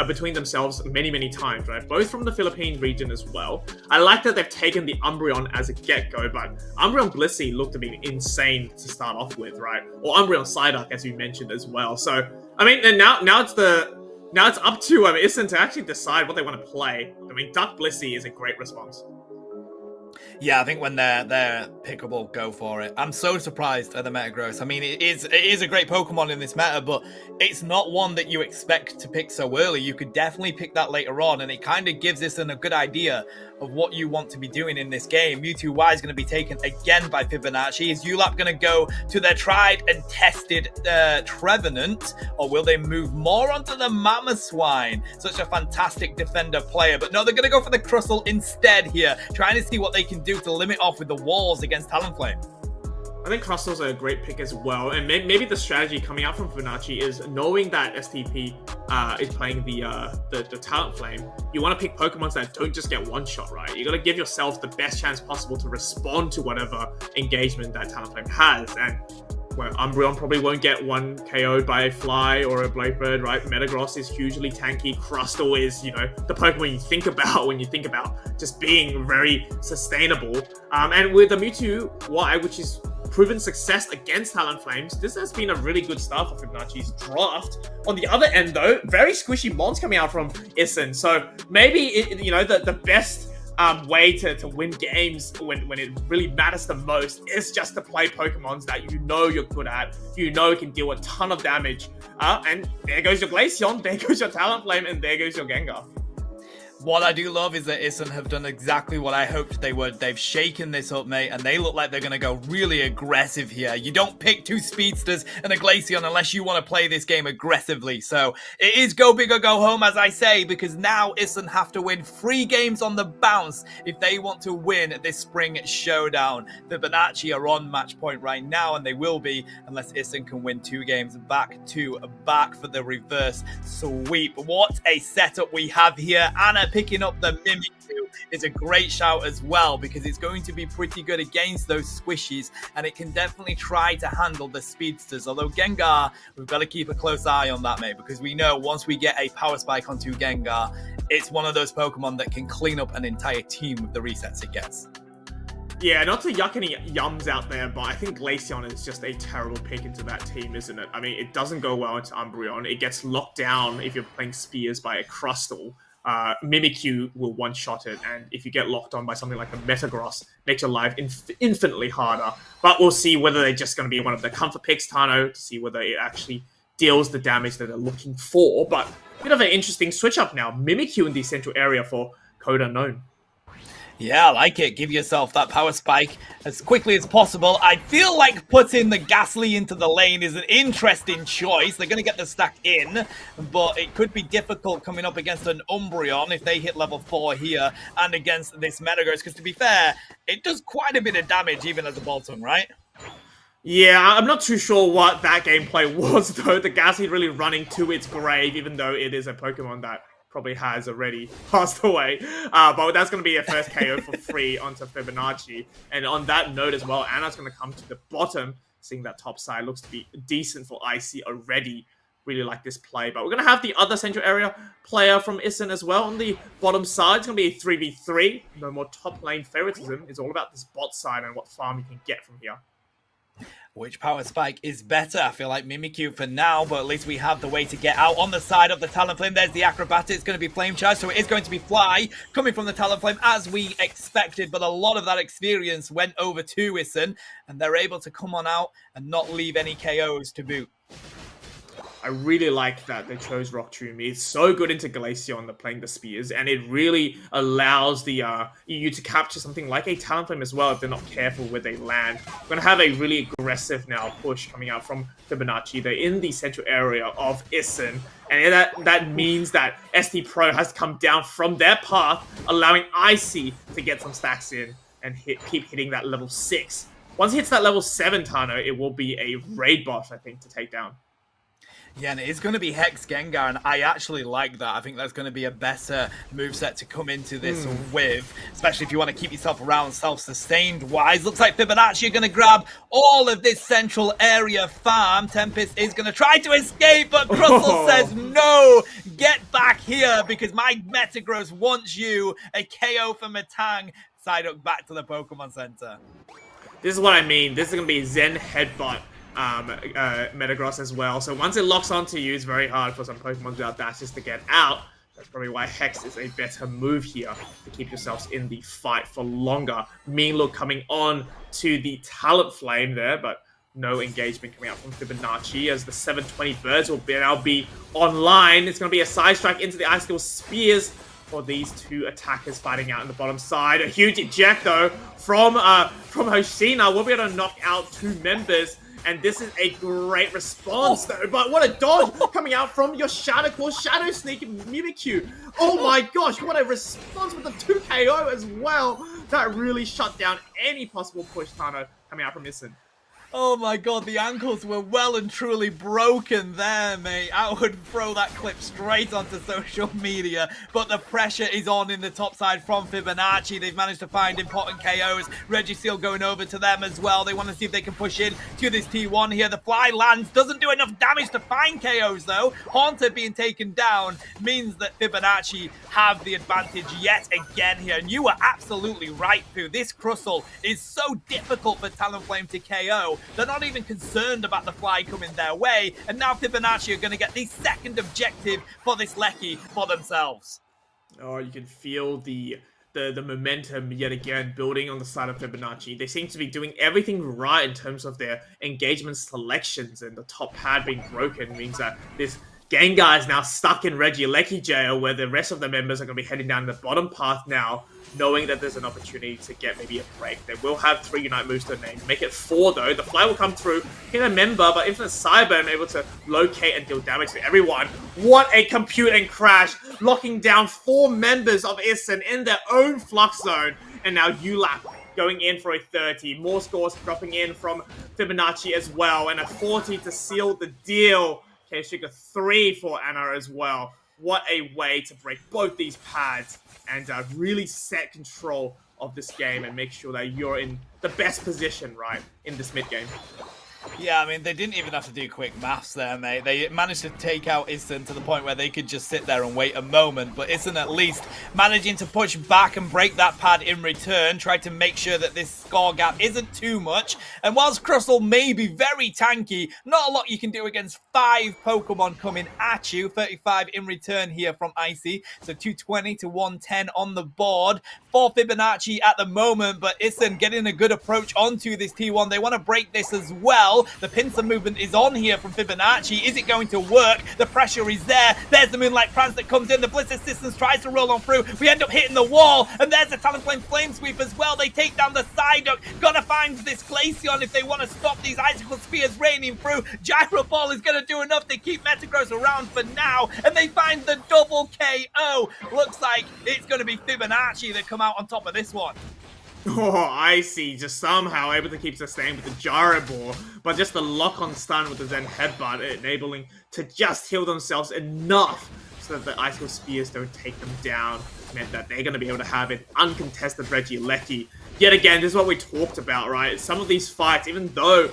between themselves many times, right? Both from the Philippine region as well. I like that they've taken the Umbreon as a get-go, but Umbreon Blissey looked to be insane to start off with, right? Or Umbreon Psyduck, as you mentioned as well. So, I mean, and now it's up to Ison to actually decide what they want to play. I mean, Duck Blissey is a great response. Yeah, I think when they're pickable, go for it. I'm so surprised at the Metagross. I mean, it is a great Pokemon in this meta, but it's not one that you expect to pick so early. You could definitely pick that later on, and it kind of gives us a good idea of what you want to be doing in this game. Mewtwo Y is going to be taken again by Fibonacci. Is ULAP going to go to their tried and tested Trevenant, or will they move more onto the Mamoswine? Such a fantastic defender player, but no, they're going to go for the Crustle instead here, trying to see what they can do to limit off with the walls against Talonflame. I think Crustle's a great pick as well, and maybe the strategy coming out from Fibonacci is knowing that STP is playing the Talonflame. You want to pick Pokemons that don't just get one shot, right? You got to give yourself the best chance possible to respond to whatever engagement that Talonflame has, and well, Umbreon probably won't get one KO'd by a Fly or a Blackbird, right? Metagross is hugely tanky. Crustle is, the Pokemon you think about when you think about just being very sustainable. And with the Mewtwo Y, which is proven success against Talonflames, this has been a really good start for Fibonacci's draft. On the other end, though, very squishy mons coming out from Ison. So maybe, the best way to win games when it really matters the most is just to play Pokemons that you're good at, can deal a ton of damage. And there goes your Glaceon, there goes your Talonflame, and there goes your Gengar. What I do love is that Ison have done exactly what I hoped they would. They've shaken this up, mate, and they look like they're going to go really aggressive here. You don't pick two speedsters and a Glaceon unless you want to play this game aggressively. So it is go big or go home, as I say, because now Ison have to win 3 games on the bounce if they want to win this spring showdown. Fibonacci are on match point right now, and they will be unless Ison can win 2 games back to back for the reverse sweep. What a setup we have here. Anna picking up the Mimikyu is a great shout as well, because it's going to be pretty good against those squishies, and it can definitely try to handle the speedsters. Although Gengar, we've got to keep a close eye on that, mate, because we know once we get a power spike onto Gengar, it's one of those Pokemon that can clean up an entire team with the resets it gets. Yeah, not to yuck any yums out there, but I think Glaceon is just a terrible pick into that team, isn't it? I mean, it doesn't go well into Umbreon. It gets locked down if you're playing Spears by a Crustle. Mimikyu will one-shot it, and if you get locked on by something like a Metagross, makes your life infinitely harder. But we'll see whether they're just going to be one of the comfort picks, Tano, to see whether it actually deals the damage that they're looking for. But a bit of an interesting switch-up now. Mimikyu in the central area for Code Unknown. Yeah, I like it. Give yourself that power spike as quickly as possible. I feel like putting the Ghatlue into the lane is an interesting choice. They're going to get the stack in, but it could be difficult coming up against an Umbreon if they hit level 4 here and against this Metagross, because to be fair, it does quite a bit of damage even as a Boltung, right? Yeah, I'm not too sure what that gameplay was, though. The Ghatlue really running to its grave, even though it is a Pokemon that probably has already passed away. But that's going to be a first KO for free onto Fibonacci. And on that note as well, Anna's going to come to the bottom, seeing that top side looks to be decent for Icy already. Really like this play. But we're going to have the other central area player from Ison as well. On the bottom side, it's going to be a 3v3. No more top lane favoritism. It's all about this bot side and what farm you can get from here. Which power spike is better? I feel like Mimikyu for now, but at least we have the way to get out. On the side of the Talonflame, there's the Acrobatic. It's going to be Flame Charge, so it is going to be Fly coming from the Talonflame as we expected, but a lot of that experience went over to Ison, and they're able to come on out and not leave any KOs to boot. I really like that they chose Rock Tomb. It's so good into Glaceon, playing the Spears, and it really allows the EU to capture something like a Talonflame as well if they're not careful where they land. We're going to have a really aggressive now push coming out from Fibonacci. They're in the central area of Ison, and that means that SD Pro has to come down from their path, allowing Icy to get some stacks in and keep hitting that level 6. Once it hits that level 7, Tano, it will be a raid boss, I think, to take down. Yeah, and it's going to be Hex Gengar, and I actually like that. I think that's going to be a better moveset to come into this with, especially if you want to keep yourself around self-sustained wise. Looks like Fibonacci are going to grab all of this central area farm. Tempest is going to try to escape, but Crustle says no, get back here because my Metagross wants you. A KO for Matang. Psyduck back to the Pokemon Center. This is what I mean. This is going to be Zen Headbutt. Metagross as well. So once it locks onto you, it's very hard for some Pokemon without dashes to get out. That's probably why Hex is a better move here to keep yourselves in the fight for longer. Mean Look coming on to the Talonflame there, but no engagement coming out from Fibonacci as the 720 birds will now be online. It's going to be a side strike into the Icicle Spears for these two attackers fighting out in the bottom side. A huge eject though from Hoshina. We'll be able to knock out 2 members. And this is a great response, though. But what a dodge coming out from your Shadow Claw, Shadow Sneak, Mimikyu. Oh my gosh, what a response with the 2 KO as well. That really shut down any possible push, Tano, coming out from Ison. Oh my god, the ankles were well and truly broken there, mate. I would throw that clip straight onto social media, but the pressure is on in the top side from Fibonacci. They've managed to find important KOs. Registeel going over to them as well. They want to see if they can push in to this T1 here. The fly lands, doesn't do enough damage to find KOs though. Haunter being taken down means that Fibonacci have the advantage yet again here. And you were absolutely right, Pooh. This Crustle is so difficult for Talonflame to KO. They're not even concerned about the fly coming their way, and now Fibonacci are going to get the second objective for this Lecky for themselves. Oh, you can feel the momentum yet again building on the side of Fibonacci. They seem to be doing everything right in terms of their engagement selections, and the top pad being broken means that this Gengar is now stuck in Regieleki jail, where the rest of the members are going to be heading down the bottom path now, knowing that there's an opportunity to get maybe a break. They will have 3 Unite moves to their name. Make it 4 though. The fly will come through, hit a member, but Infinite Cyburn able to locate and deal damage to everyone. What a computing crash, locking down 4 members of Ison in their own Flux Zone. And now ULAP going in for a 30. More scores dropping in from Fibonacci as well, and a 40 to seal the deal. K-Sugar 3 for Anna as well. What a way to break both these pads and really set control of this game and make sure that you're in the best position, right, in this mid-game. Yeah, I mean, they didn't even have to do quick maths there, mate. They managed to take out Ison to the point where they could just sit there and wait a moment. But Ison at least managing to push back and break that pad in return, tried to make sure that this score gap isn't too much. And whilst Crustle may be very tanky, not a lot you can do against 5 Pokemon coming at you. 35 in return here from Icy. So 220 to 110 on the board for Fibonacci at the moment. But Ison getting a good approach onto this T1. They want to break this as well. The pincer movement is on here from Fibonacci. Is it going to work? The pressure is there. There's the Moonlight Prance that comes in. The Bliss Assistance tries to roll on through. We end up hitting the wall. And there's the Talonflame Flame Sweep as well. They take down the Psyduck. Gotta find this Glaceon if they want to stop these Icicle Spears raining through. Gyro Ball is going to do enough to keep Metagross around for now. And they find the double KO. Looks like it's going to be Fibonacci that come out on top of this one. Oh, Icy just somehow able to keep sustained with the Gyro Ball, but just the lock-on stun with the Zen Headbutt, enabling to just heal themselves enough so that the Icicle Spears don't take them down, meant that they're going to be able to have an uncontested Regieleki. Yet again, this is what we talked about, right? Some of these fights, even though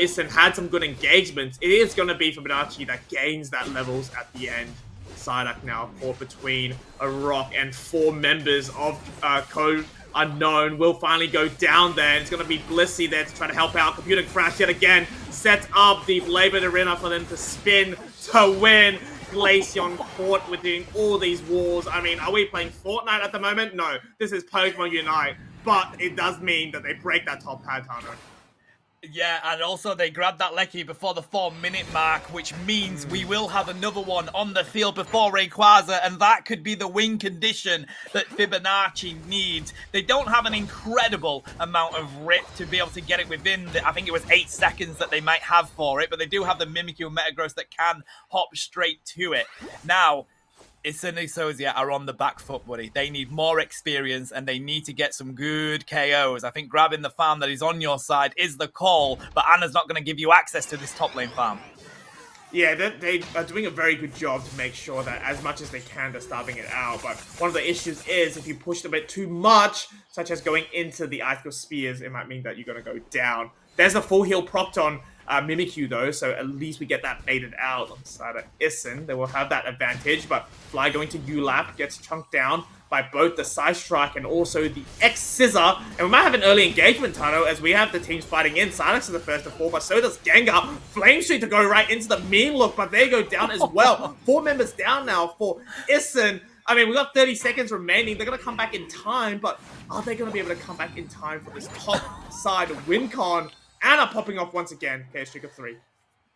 Ison had some good engagements, it is going to be Fibonacci that gains that levels at the end. Psyduck now caught between a rock, and 4 members of Code Unknown will finally go down there. And it's going to be Blissey there to try to help out. Computer Crash yet again set up the Labor Arena for them to spin to win. Glaceon caught within all these walls. I mean, are we playing Fortnite at the moment? No, this is Pokemon Unite. But it does mean that they break that top pad, Tano. Yeah, and also they grabbed that Lecky before the 4-minute mark, which means we will have another one on the field before Rayquaza, and that could be the win condition that Fibonacci needs. They don't have an incredible amount of rip to be able to get it within, I think it was 8 seconds that they might have for it, but they do have the Mimikyu and Metagross that can hop straight to it. Now, Ison and Ixosia are on the back foot, buddy. They need more experience and they need to get some good KOs. I think grabbing the farm that is on your side is the call, but Anna's not going to give you access to this top lane farm. Yeah, they are doing a very good job to make sure that as much as they can, they're starving it out. But one of the issues is if you push them a bit too much, such as going into the Icicle Spears, it might mean that you're going to go down. There's a full heal procced on Mimikyu though, so at least we get that baited out on the side of Ison. They will have that advantage, but Fly going to ULAP gets chunked down by both the Side Strike and also the X-Scissor. And we might have an early engagement, Tano, as we have the teams fighting in. Silence is the first to fall, but so does Gengar. Flame Street to go right into the mean look, but they go down as well. 4 members down now for Ison. I mean, we've got 30 seconds remaining. They're going to come back in time, but are they going to be able to come back in time for this top side win con? Anna popping off once again. Okay, streak of 3.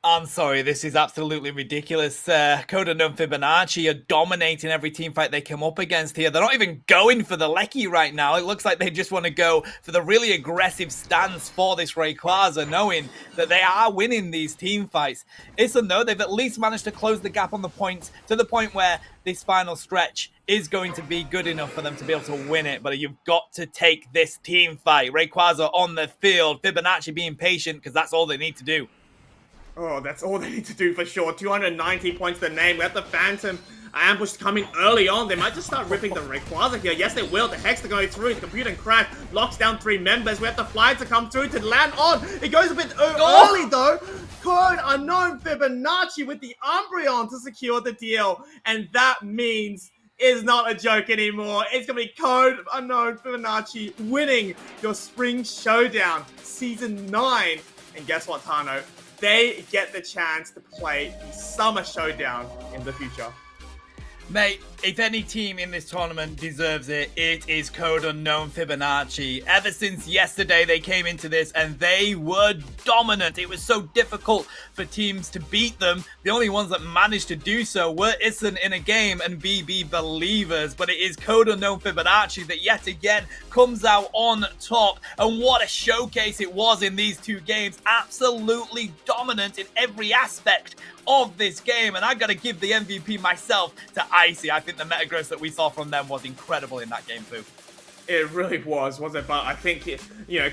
I'm sorry, this is absolutely ridiculous. Code Unknown Fibonacci are dominating every team fight they come up against here. They're not even going for the Lecky right now. It looks like they just want to go for the really aggressive stance for this Rayquaza, knowing that they are winning these team fights. Ison, though, they've at least managed to close the gap on the points to the point where this final stretch is going to be good enough for them to be able to win it. But you've got to take this team fight. Rayquaza on the field, Fibonacci being patient because that's all they need to do. Oh, that's all they need to do for sure. 290 points to name. We have the Phantom ambush coming early on. They might just start ripping the Rayquaza here. Yes, they will. The Hex are going through. Compute and Crash locks down 3 members. We have the Fly to come through to land on. It goes a bit early, though. Code Unknown Fibonacci with the Umbreon to secure the deal. And that means it's not a joke anymore. It's going to be Code Unknown Fibonacci winning your Spring Showdown Season 9. And guess what, Tano? They get the chance to play the Summer Showdown in the future. Mate, if any team in this tournament deserves it, it is Code Unknown Fibonacci. Ever since yesterday, they came into this and they were dominant. It was so difficult for teams to beat them. The only ones that managed to do so were Ison in a game and BB Believers. But it is Code Unknown Fibonacci that yet again comes out on top. And what a showcase it was in these two games. Absolutely dominant in every aspect of this game, and I gotta give the MVP myself to Icy. I think the metagross that we saw from them was incredible in that game too. It really was, wasn't it? But I think,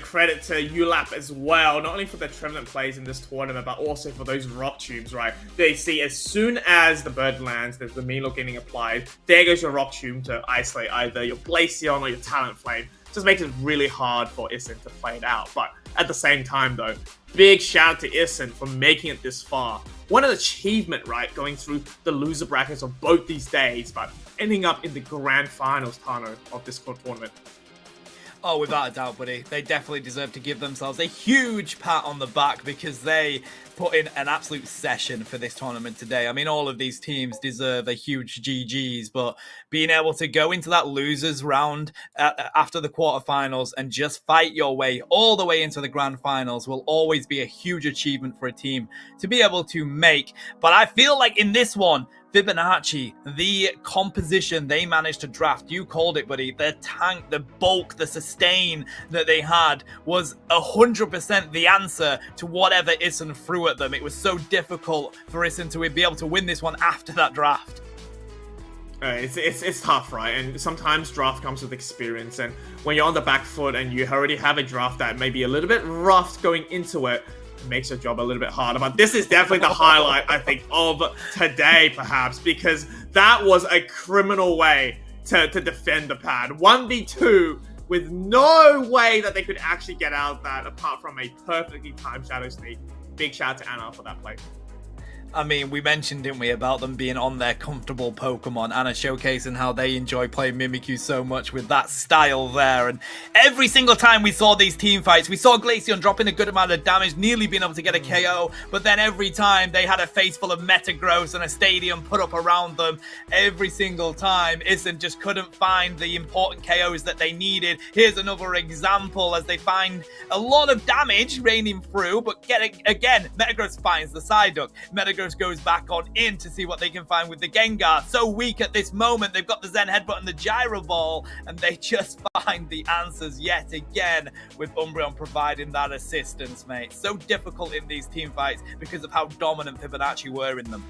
credit to ULAP as well, not only for the Trevenant plays in this tournament, but also for those rock tubes, right? They see as soon as the bird lands, there's the Mean Look getting applied, there goes your rock tube to isolate either your Glaceon or your Talent Flame. Just makes it really hard for Ison to play it out. But at the same time, though, big shout out to Ison for making it this far. What an achievement, right? Going through the loser brackets of both these days, but ending up in the grand finals, Tano, of this tournament. Oh, without a doubt, buddy. They definitely deserve to give themselves a huge pat on the back because they put in an absolute session for this tournament today. I mean, all of these teams deserve a huge GG's, but being able to go into that losers round after the quarterfinals and just fight your way all the way into the grand finals will always be a huge achievement for a team to be able to make. But I feel like in this one, Fibonacci, the composition they managed to draft, you called it, buddy, the tank, the bulk, the sustain that they had was 100% the answer to whatever Ison threw at them. It was so difficult for Ison to be able to win this one after that draft. It's tough, right? And sometimes draft comes with experience, and when you're on the back foot and you already have a draft that may be a little bit rough going into it, makes your job a little bit harder. But this is definitely the highlight, I think, of today, perhaps, because that was a criminal way to defend the pad. 1v2 with no way that they could actually get out of that apart from a perfectly timed Shadow Sneak. Big shout out to Anna for that play. I mean, we mentioned, didn't we, about them being on their comfortable Pokemon, Anna showcasing how they enjoy playing Mimikyu so much with that style there. And every single time we saw these team fights, we saw Glaceon dropping a good amount of damage, nearly being able to get a KO, but then every time they had a face full of Metagross and a stadium put up around them, every single time, Ison just couldn't find the important KOs that they needed. Here's another example as they find a lot of damage raining through, but again, Metagross finds the Psyduck. Metagross goes back on in to see what they can find with the Gengar. So weak at this moment, they've got the Zen Headbutt and the Gyro Ball, and they just find the answers yet again with Umbreon providing that assistance, mate. So difficult in these team fights because of how dominant Fibonacci were in them.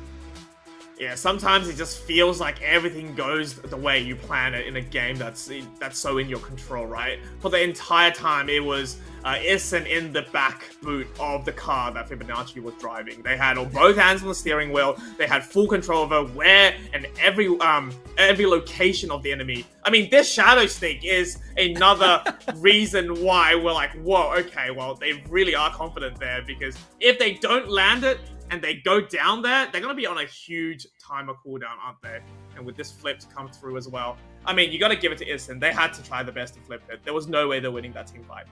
Yeah, sometimes it just feels like everything goes the way you plan it in a game that's so in your control, right? For the entire time, it was Ison in the back boot of the car that Fibonacci was driving. They had both hands on the steering wheel. They had full control over where and every location of the enemy. I mean, this Shadow Sneak is another reason why we're like, whoa, okay, well, they really are confident there, because if they don't land it, and they go down there, they're going to be on a huge timer cooldown, aren't they? And with this flip to come through as well. I mean, you got to give it to Ison. They had to try the best to flip it. There was no way they're winning that team fight.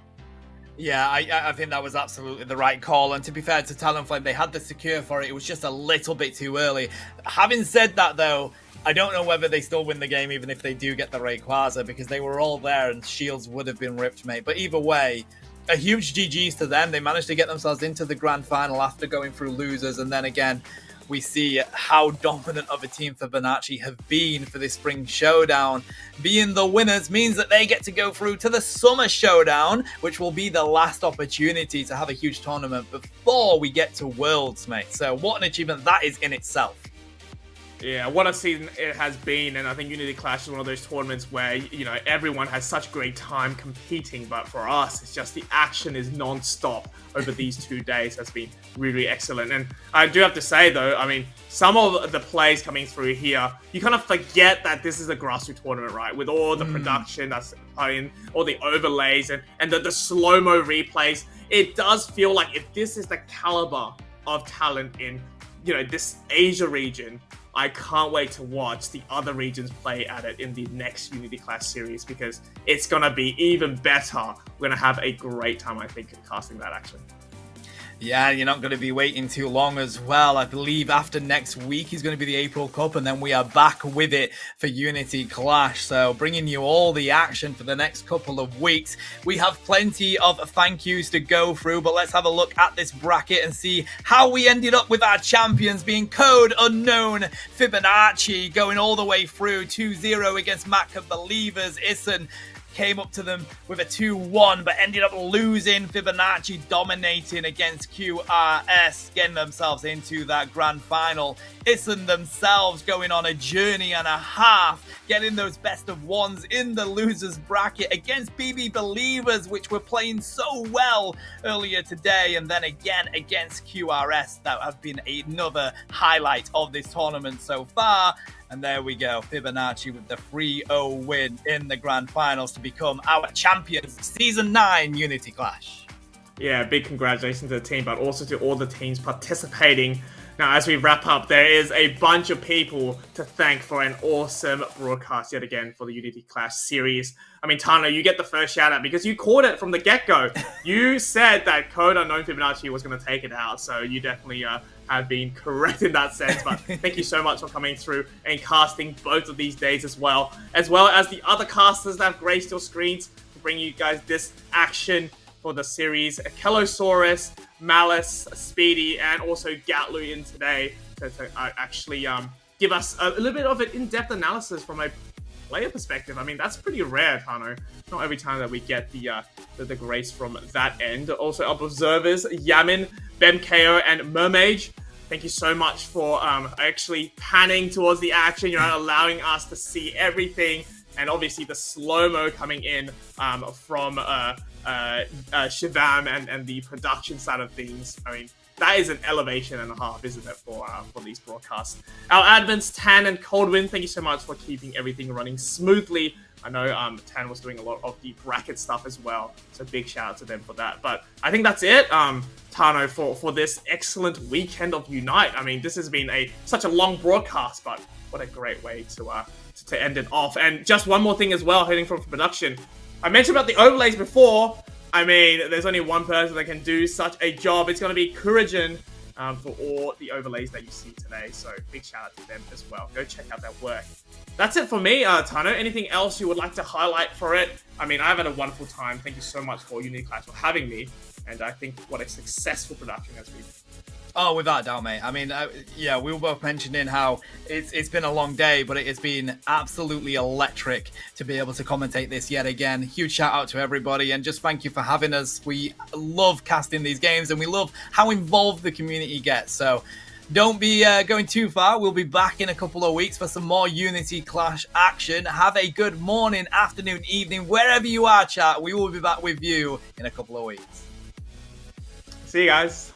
Yeah, I think that was absolutely the right call. And to be fair to Talonflame, they had the secure for it. It was just a little bit too early. Having said that, though, I don't know whether they still win the game even if they do get the Rayquaza, because they were all there and shields would have been ripped, mate. But either way, a huge GG's to them. They managed to get themselves into the grand final after going through losers. And then again, we see how dominant of a team Fibonacci have been for this spring showdown. Being the winners means that they get to go through to the summer showdown, which will be the last opportunity to have a huge tournament before we get to Worlds, mate. So what an achievement that is in itself. Yeah, what a season it has been, and I think Unity Clash is one of those tournaments where, you know, everyone has such great time competing, but for us, it's just the action is non-stop over these 2 days. Has been really excellent. And I do have to say, though, I mean, some of the plays coming through here, you kind of forget that this is a grassroots tournament, right? With all the production that's in, all the overlays and the slow-mo replays, it does feel like if this is the caliber of talent in, you know, this Asia region, I can't wait to watch the other regions play at it in the next Unity Clash series, because it's going to be even better. We're going to have a great time, I think, casting that action. Yeah, you're not going to be waiting too long as well. I believe after next week is going to be the April Cup, and then we are back with it for Unity Clash. So bringing you all the action for the next couple of weeks. We have plenty of thank yous to go through, but let's have a look at this bracket and see how we ended up with our champions being Code Unknown Fibonacci, going all the way through 2-0 against Mac Believers. Ison came up to them with a 2-1, but ended up losing. Fibonacci dominating against QRS, getting themselves into that grand final. Ison themselves going on a journey and a half, getting those best of ones in the losers bracket against BB Believers, which were playing so well earlier today, and then again against QRS. That have been another highlight of this tournament so far. And there we go, Fibonacci with the 3-0 win in the grand finals to become our champions Season 9 Unity Clash. Yeah, big congratulations to the team, but also to all the teams participating. Now, as we wrap up, there is a bunch of people to thank for an awesome broadcast yet again for the Unity Clash series. I mean, Tano, you get the first shout out because you called it from the get-go. You said that Code Unknown Fibonacci was going to take it out, so you definitely have been correct in that sense. But thank you so much for coming through and casting both of these days as well as the other casters that have graced your screens to bring you guys this action for the series. Kelosaurus, Malice, Speedy, and also Ghatlue in today to actually give us a little bit of an in-depth analysis from a player perspective. I mean, that's pretty rare, Tano. Not every time that we get the grace from that end. Also, our observers, Yamin, BemKO, and Mermage. Thank you so much for actually panning towards the action. You're allowing us to see everything. And obviously the slow-mo coming in from Shivam and the production side of things. I mean, that is an elevation and a half, isn't it, for these broadcasts. Our admins, Tan and Coldwind, thank you so much for keeping everything running smoothly. I know Tan was doing a lot of the bracket stuff as well, so big shout out to them for that. But I think that's it, Tano, for this excellent weekend of Unite. I mean, this has been such a long broadcast, but what a great way to end it off. And just one more thing as well, heading from production. I mentioned about the overlays before. I mean, there's only one person that can do such a job. It's going to be Kurigen for all the overlays that you see today. So big shout out to them as well. Go check out their work. That's it for me, Tano. Anything else you would like to highlight for it? I mean, I've had a wonderful time. Thank you so much for Unity Clash for having me. And I think what a successful production has been. Oh, without doubt, mate. I mean, yeah, we were both mentioning how it's been a long day, but it has been absolutely electric to be able to commentate this yet again. Huge shout out to everybody, and just thank you for having us. We love casting these games, and we love how involved the community gets. So don't be going too far. We'll be back in a couple of weeks for some more Unity Clash action. Have a good morning, afternoon, evening, wherever you are, chat. We will be back with you in a couple of weeks. See you guys.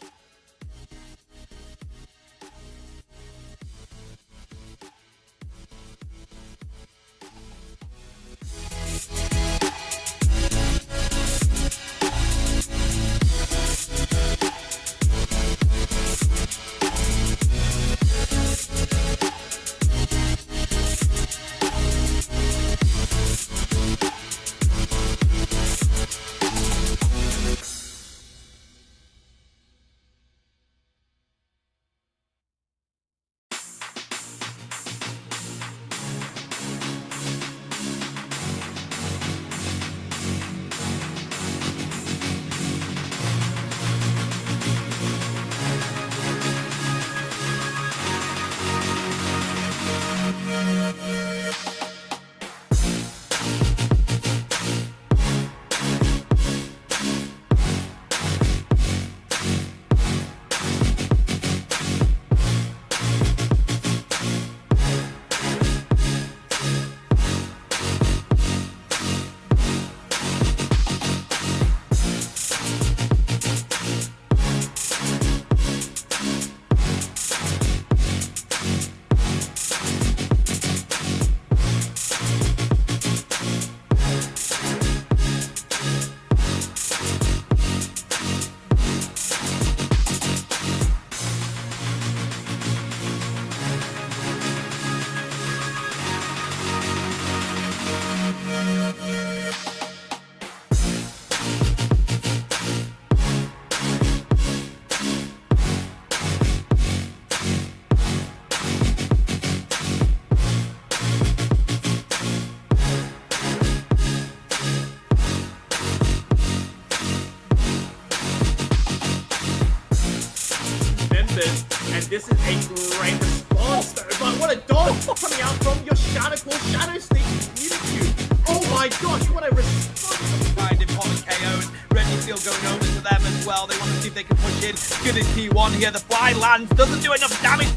members, and this is a great response though. But what a dodge coming out from your Shadow Claw, Shadow Sneak, Mewtwo. Oh my gosh, what a response! Finding Polly KOs, Reggie Steel going over to them as well. They want to see if they can push in. Good as T1 here. The fly lands, doesn't do enough damage.